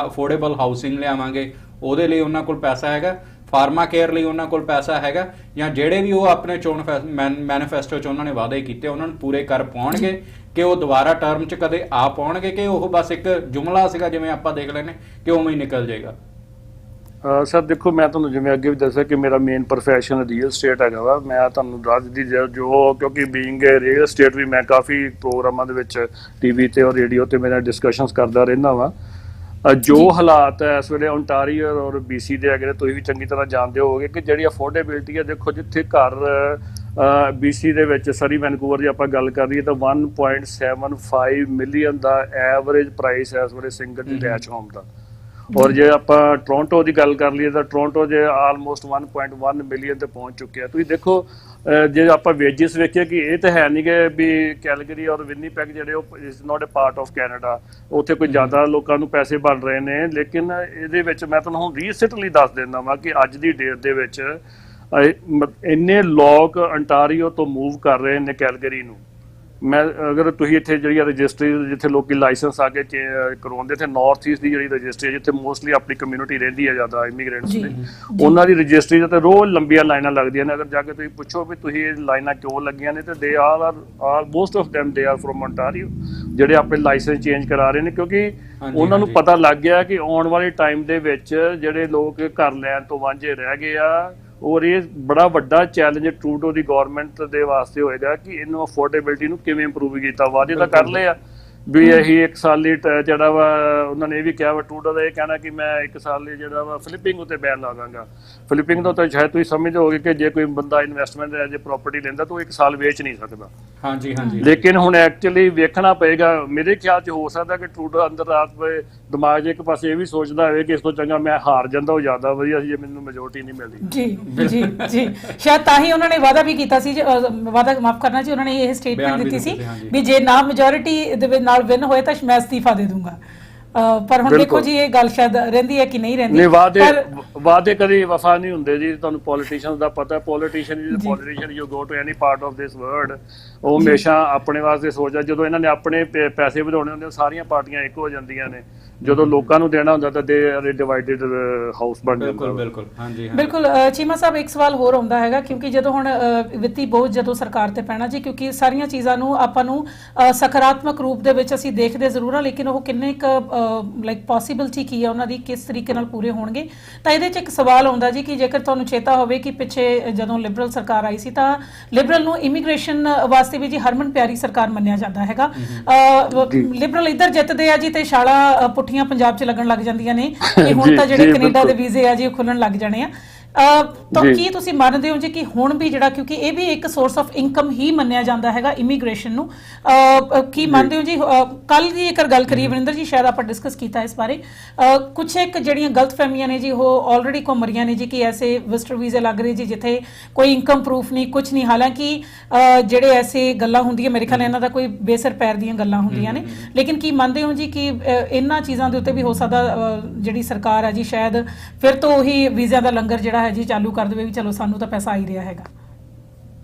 ਅਫੋਰਡੇਬਲ ਹਾਊਸਿੰਗ ਲਿਆਵਾਂਗੇ, ਉਹਦੇ ਲਈ ਉਹਨਾਂ ਕੋਲ ਪੈਸਾ ਹੈਗਾ? ਫਾਰਮਾ ਕੇਅਰ ਲਈ ਉਹਨਾਂ ਕੋਲ ਪੈਸਾ ਹੈਗਾ? ਜਾਂ ਜਿਹੜੇ ਵੀ ਉਹ ਆਪਣੇ ਚੋਣ ਮੈਨੀਫੈਸਟੋ 'ਚ ਉਹਨਾਂ ਨੇ ਵਾਅਦੇ ਕੀਤੇ ਉਹਨਾਂ ਨੂੰ ਪੂਰੇ ਕਰ ਪਾਉਣਗੇ ਕਿ ਉਹ ਦੁਬਾਰਾ ਟਰਮ 'ਚ ਕਦੇ ਆ ਪਾਉਣਗੇ, ਕਿ ਉਹ ਬਸ ਇੱਕ ਜੁਮਲਾ ਸੀਗਾ ਜਿਵੇਂ ਆਪਾਂ ਦੇਖ ਲੈਨੇ ਕਿ ਉਵੇਂ ਹੀ ਨਿਕਲ ਜਾਏਗਾ? ਸਰ ਦੇਖੋ, ਮੈਂ ਤੁਹਾਨੂੰ ਜਿਵੇਂ ਅੱਗੇ ਵੀ ਦੱਸਿਆ ਕਿ ਮੇਰਾ ਮੇਨ ਪ੍ਰੋਫੈਸ਼ਨ ਰੀਅਲ ਸਟੇਟ ਹੈਗਾ ਵਾ। ਮੈਂ ਤੁਹਾਨੂੰ ਦੱਸ ਦੀ ਜੋ ਕਿਉਂਕਿ ਬੀਇੰਗ ਰੀਅਲ ਸਟੇਟ ਵੀ ਮੈਂ ਕਾਫੀ ਪ੍ਰੋਗਰਾਮਾਂ ਦੇ ਵਿੱਚ TV ਤੇ ਔਰ ਰੇਡੀਓ ਤੇ ਮੇਰਾ ਡਿਸਕਸ਼ਨਸ ਕਰਦਾ ਰਹਿੰਦਾ ਵਾ। ਜੋ ਹਾਲਾਤ ਹੈ ਇਸ ਵੇਲੇ ਓਨਟਾਰੀਓ ਔਰ BC ਦੇ ਹੈਗੇ ਨੇ, ਤੁਸੀਂ ਵੀ ਚੰਗੀ ਤਰ੍ਹਾਂ ਜਾਣਦੇ ਹੋਵੋਗੇ ਕਿ ਜਿਹੜੀ ਅਫੋਰਡੇਬਿਲਟੀ ਹੈ। ਦੇਖੋ, ਜਿੱਥੇ ਘਰ BC ਦੇ ਵਿੱਚ ਸਰੀ ਵੈਨਕੂਵਰ ਦੀ ਆਪਾਂ ਗੱਲ ਕਰ ਲਈਏ ਤਾਂ 1.75 ਮਿਲੀਅਨ ਦਾ ਐਵਰੇਜ ਪ੍ਰਾਈਸ ਹੈ ਇਸ ਵੇਲੇ ਸਿੰਗਲ ਡਿਟੈਚ ਹੋਮ ਦਾ। ਔਰ ਜੇ ਆਪਾਂ ਟੋਰਾਂਟੋ ਦੀ ਗੱਲ ਕਰ ਲਈਏ ਤਾਂ ਟੋਰਾਂਟੋ 'ਚ ਆਲਮੋਸਟ 1.1 ਮਿਲੀਅਨ ਤੇ ਪਹੁੰਚ ਚੁੱਕਿਆ। ਤੁਸੀਂ ਦੇਖੋ, ਜੇ ਆਪਾਂ ਵੇਜਿਸ ਵੇਖੀਏ ਕਿ ਇਹ ਤਾਂ ਹੈ ਨਹੀਂ ਕਿ ਵੀ ਕੈਲਗਰੀ ਔਰ ਵਿਨੀਪੈਗ ਜਿਹੜੇ ਉਹ is not a part of Canada, ਉੱਥੇ ਕੋਈ ਜ਼ਿਆਦਾ ਲੋਕਾਂ ਨੂੰ ਪੈਸੇ ਬਣ ਰਹੇ ਨੇ। ਲੇਕਿਨ ਇਹਦੇ ਵਿੱਚ ਮੈਂ ਤੁਹਾਨੂੰ ਹੁਣ ਰੀਸੈਂਟਲੀ ਦੱਸ ਦਿੰਦਾ ਵਾਂ ਕਿ ਅੱਜ ਦੀ ਡੇਟ ਦੇ ਵਿੱਚ ਇੰਨੇ ਲੋਕ ਅੰਟਾਰੀਓ ਤੋਂ ਮੂਵ ਕਰ ਰਹੇ ਨੇ ਕੈਲਗਰੀ ਨੂੰ। ਮੈਂ ਅਗਰ ਤੁਸੀਂ ਇੱਥੇ ਜਿਹੜੀ ਰਜਿਸਟਰੀ ਜਿੱਥੇ ਲੋਕੀ ਲਾਇਸੈਂਸ ਆ ਕੇ ਕਰਵਾਉਂਦੇ, ਇੱਥੇ ਨਾਰਥ ਈਸਟ ਦੀ ਜਿਹੜੀ ਰਜਿਸਟਰੀ ਜਿੱਥੇ ਮੋਸਟਲੀ ਆਪਣੀ ਕਮਿਊਨਿਟੀ ਰਹਿੰਦੀ ਹੈ ਜ਼ਿਆਦਾ ਇਮੀਗ੍ਰੈਂਟਸ ਦੀ, ਉਹਨਾਂ ਦੀ ਰਜਿਸਟਰੀ ਤੇ ਰੋਜ਼ ਲੰਬੀਆਂ ਲਾਈਨਾਂ ਲੱਗਦੀਆਂ ਨੇ। ਅਗਰ ਜਾ ਕੇ ਤੁਸੀਂ ਪੁੱਛੋ ਵੀ ਤੁਸੀਂ ਇਹ ਲਾਈਨਾਂ ਕਿਉਂ ਲੱਗੀਆਂ ਨੇ, ਤੇ they are most of them they are from Ontario, ਜਿਹੜੇ ਆਪਣੇ ਲਾਇਸੈਂਸ ਚੇਂਜ ਕਰਾ ਰਹੇ ਨੇ, ਕਿਉਂਕਿ ਉਹਨਾਂ ਨੂੰ ਪਤਾ ਲੱਗ ਗਿਆ ਕਿ ਆਉਣ ਵਾਲੇ ਟਾਈਮ ਦੇ ਵਿੱਚ ਜਿਹੜੇ ਲੋਕ ਘਰ ਲੈਣ ਤੋਂ ਵਾਂਝੇ ਰਹਿ ਗਏ ਆ। ਔਰ ਇਹ ਬੜਾ ਵੱਡਾ ਚੈਲੰਜ ਟਰੂਡੋ ਦੀ ਗੌਰਮੈਂਟ ਦੇ ਵਾਸਤੇ ਹੋਏਗਾ ਕਿ ਇਹਨੂੰ ਅਫੋਰਡੇਬਿਲਟੀ ਨੂੰ ਕਿਵੇਂ ਇੰਪਰੂਵ ਕੀਤਾ। ਵਾਅਦੇ ਤਾਂ ਕਰ ਲਏ ਆ ਵੀ ਇਹੀ 1 ਸਾਲ ਲਈ ਜਿਹੜਾ ਵਾ, ਉਹਨਾਂ ਨੇ ਇਹ ਵੀ ਕਿਹਾ ਵਾ ਟਰੂਡੋ ਦਾ ਇਹ ਕਹਿਣਾ ਕਿ ਮੈਂ 1 ਸਾਲ ਲਈ ਜਿਹੜਾ ਵਾ ਫਲਿੱਪਿੰਗ ਉੱਤੇ ਬੈਨ ਲਾ ਦਾਂਗਾ। ਫਲਿੱਪਿੰਗ ਦਾ ਤਾਂ ਸ਼ਾਇਦ ਤੁਸੀਂ ਸਮਝਦੇ ਹੋਗੇ ਕਿ ਜੇ ਕੋਈ ਬੰਦਾ ਇਨਵੈਸਟਮੈਂਟ ਐਜ ਪ੍ਰਾਪਰਟੀ ਲੈਂਦਾ ਤਾਂ ਉਹ 1 ਸਾਲ ਵੇਚ ਨਹੀਂ ਸਕਦਾ। ਹਾਂਜੀ। ਲੇਕਿਨ ਹੁਣ ਐਕਚੁਅਲੀ ਵੇਖਣਾ ਪਏਗਾ। ਮੇਰੇ ਖਿਆਲ 'ਚ ਹੋ ਸਕਦਾ ਕਿ ਟਰੂਡੋ ਅੰਦਰ ਰਾਤ ਦਿਮਾਗ 'ਚ ਇੱਕ ਪਾਸੇ ਇਹ ਵੀ ਸੋਚਦਾ ਹੋਵੇ ਕਿ ਇਸ ਤੋਂ ਚੰਗਾ ਮੈਂ ਹਾਰ ਜਾਂਦਾ, ਉਹ ਜ਼ਿਆਦਾ ਵਧੀਆ ਸੀ ਜੇ ਮੈਨੂੰ ਮੈਜੋਰਟੀ ਨਹੀਂ ਮਿਲਦੀ। ਜੀ ਸ਼ਾਇਦ ਤਾਂ ਹੀ ਉਹਨਾਂ ਨੇ ਵਾਅਦਾ ਵੀ ਕੀਤਾ ਸੀ, ਵਾਅਦਾ ਮਾਫ ਕਰਨਾ ਜੀ, ਉਹਨਾਂ ਨੇ ਇਹ ਸਟੇਟਮੈਂਟ ਦਿੱਤੀ ਸੀ ਵੀ ਜੇ ਨਾ ਮੈਜੋਰਿਟੀ ਦੇ ਵਿੱਚ ਨਾਲ ਵਿਨ ਹੋਏ ਤਾਂ ਮੈਂ ਅਸਤੀਫਾ ਦੇ ਦੂੰਗਾ। ਪਰ ਹੁਣ ਦੇਖੋ ਜੀ ਇਹ ਗੱਲ ਸ਼ਾਇਦ ਰਹਿੰਦੀ ਹੈ ਕਿ ਨਹੀਂ ਰਹਿੰਦੀ। ਵਾਅਦੇ ਕਦੇ ਵਫਾ ਨਹੀਂ ਹੁੰਦੇ ਜੀ, ਤੁਹਾਨੂੰ ਪੋਲੀਟੀਸ਼ੀਅਨਸ ਦਾ ਪਤਾ। Politician you go to any part of this world, ਉਹ ਹਮੇਸ਼ਾ ਆਪਣੇ ਵਾਸਤੇ ਸੋਚਦਾ। ਜਦੋਂ ਇਹਨਾਂ ਨੇ ਆਪਣੇ ਪੈਸੇ ਵਧਾਉਣੇ ਹੁੰਦੇ ਸਾਰੀਆਂ ਪਾਰਟੀਆਂ ਇੱਕ ਹੋ ਜਾਂਦੀਆਂ ਨੇ, ਜਦੋਂ ਲੋਕਾਂ ਨੂੰ ਦੇਣਾ ਹੁੰਦਾ ਤਾਂ ਦੇ ਡਿਵਾਈਡਡ ਹਾਊਸ ਬਣ ਜਾਂਦਾ। ਬਿਲਕੁਲ ਹਾਂਜੀ ਬਿਲਕੁਲ। ਚੀਮਾ ਸਾਹਿਬ ਇੱਕ ਸਵਾਲ ਹੋਰ ਆਉਂਦਾ ਹੈਗਾ, ਕਿਉਂਕਿ ਜਦੋਂ ਹੁਣ ਵਿੱਤੀ ਬੋਝ ਜਦੋਂ ਸਰਕਾਰ ਤੇ ਪੈਣਾ ਜੀ, ਕਿਉਂਕਿ ਸਾਰੀਆਂ ਚੀਜ਼ਾਂ ਨੂੰ ਆਪਾਂ ਨੂੰ ਸਕਾਰਾਤਮਕ ਰੂਪ ਦੇ ਵਿੱਚ ਅਸੀਂ ਦੇਖਦੇ ਜ਼ਰੂਰ ਹਾਂ, ਲੇਕਿਨ ਉਹ ਕਿੰਨੇ ਲਾਈਕ ਪੋਸੀਬਿਲਿਟੀ ਕੀ ਹੈ ਉਹਨਾਂ ਦੀ, ਕਿਸ ਤਰੀਕੇ ਨਾਲ ਪੂਰੇ ਹੋਣਗੇ। ਤਾਂ ਇਹਦੇ 'ਚ ਇੱਕ ਸਵਾਲ ਆਉਂਦਾ ਜੀ ਕਿ ਜੇਕਰ ਤੁਹਾਨੂੰ ਚੇਤਾ ਹੋਵੇ ਕਿ ਪਿੱਛੇ ਜਦੋਂ ਲਿਬਰਲ ਸਰਕਾਰ ਆਈ ਸੀ ਤਾਂ ਲਿਬਰਲ ਨੂੰ ਇਮੀਗ੍ਰੇਸ਼ਨ ਵਾਸਤੇ ਵੀ ਜੀ ਹਰਮਨ ਪਿਆਰੀ ਸਰਕਾਰ ਮੰਨਿਆ ਜਾਂਦਾ ਹੈਗਾ। ਲਿਬਰਲ ਇੱਧਰ ਜਿੱਤਦੇ ਆ ਜੀ ਤੇ ਛਾਲਾਂ ਪੁੱਠੀਆਂ ਪੰਜਾਬ 'ਚ ਲੱਗਣ ਲੱਗ ਜਾਂਦੀਆਂ ਨੇ ਕਿ ਹੁਣ ਤਾਂ ਜਿਹੜੇ ਕੈਨੇਡਾ ਦੇ ਵੀਜ਼ੇ ਆ ਜੀ ਉਹ ਖੁੱਲਣ ਲੱਗ ਜਾਣੇ ਆ। ਤਾਂ ਕੀ ਤੁਸੀਂ ਮੰਨਦੇ ਹੋ ਜੀ ਕਿ ਹੁਣ ਵੀ ਜਿਹੜਾ, ਕਿਉਂਕਿ ਇਹ ਵੀ ਇੱਕ ਸੋਰਸ ਆਫ ਇਨਕਮ ਹੀ ਮੰਨਿਆ ਜਾਂਦਾ ਹੈਗਾ ਇਮੀਗ੍ਰੇਸ਼ਨ ਨੂੰ, ਕੀ ਮੰਨਦੇ ਹੋ ਜੀ? ਕੱਲ ਦੀ ਇੱਕ ਗੱਲ ਕਰੀਏ ਵਰਿੰਦਰ ਜੀ, ਸ਼ਾਇਦ ਆਪਾਂ ਡਿਸਕਸ ਕੀਤਾ ਇਸ ਬਾਰੇ, ਕੁਛ ਇੱਕ ਜਿਹੜੀਆਂ ਗਲਤਫਹਿਮੀਆਂ ਨੇ ਜੀ ਉਹ ਆਲਰੇਡੀ ਘੁੰਮ ਰਹੀਆਂ ਨੇ ਜੀ ਕਿ ਐਸੇ ਵਿਜ਼ਟਰ ਵੀਜ਼ੇ ਲੱਗ ਰਹੇ ਜੀ ਜਿੱਥੇ ਕੋਈ ਇਨਕਮ ਪ੍ਰੂਫ ਨਹੀਂ, ਕੁਛ ਨਹੀਂ। ਹਾਲਾਂਕਿ ਜਿਹੜੇ ਐਸੇ ਗੱਲਾਂ ਹੁੰਦੀਆਂ, ਮੇਰੇ ਖਿਆਲ ਇਹਨਾਂ ਦਾ ਕੋਈ ਬੇਸਰ ਪੈਰ ਦੀਆਂ ਗੱਲਾਂ ਹੁੰਦੀਆਂ ਨੇ, ਲੇਕਿਨ ਕੀ ਮੰਨਦੇ ਹੋ ਜੀ ਕਿ ਇਹਨਾਂ ਚੀਜ਼ਾਂ ਦੇ ਉੱਤੇ ਵੀ ਹੋ ਸਕਦਾ ਜਿਹੜੀ ਸਰਕਾਰ ਹੈ ਜੀ ਸ਼ਾਇਦ ਫਿਰ ਤੋਂ ਉਹੀ ਵੀਜ਼ਿਆਂ ਦਾ ਲੰਗਰ ਜਿਹੜਾ ਹੈ ਜੀ ਚਾਲੂ ਕਰ ਦੇਵੇ ਵੀ ਚਲੋ ਸਾਨੂੰ ਤਾਂ ਪੈਸਾ ਆ ਹੀ ਰਿਹਾ ਹੈਗਾ?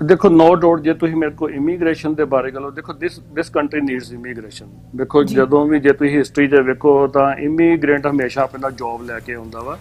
ਦੇਖੋ ਨੋ ਡਾਊਟ ਜੇ ਤੁਸੀਂ ਮੇਰੇ ਕੋਲ ਇਮੀਗ੍ਰੇਸ਼ਨ ਦੇ ਬਾਰੇ ਗੱਲ ਦੇਖੋ ਦਿਸ ਕੰਟਰੀ ਨੀਡਸ ਇਮੀਗ੍ਰੇਸ਼ਨ। ਦੇਖੋ ਜਦੋਂ ਵੀ ਜੇ ਤੁਸੀਂ ਹਿਸਟਰੀ 'ਚ ਵੇਖੋ ਤਾਂ ਇਮੀਗ੍ਰੈਂਟ ਹਮੇਸ਼ਾ ਆਪਣਾ ਜੌਬ ਲੈ ਕੇ ਆਉਂਦਾ ਵਾ।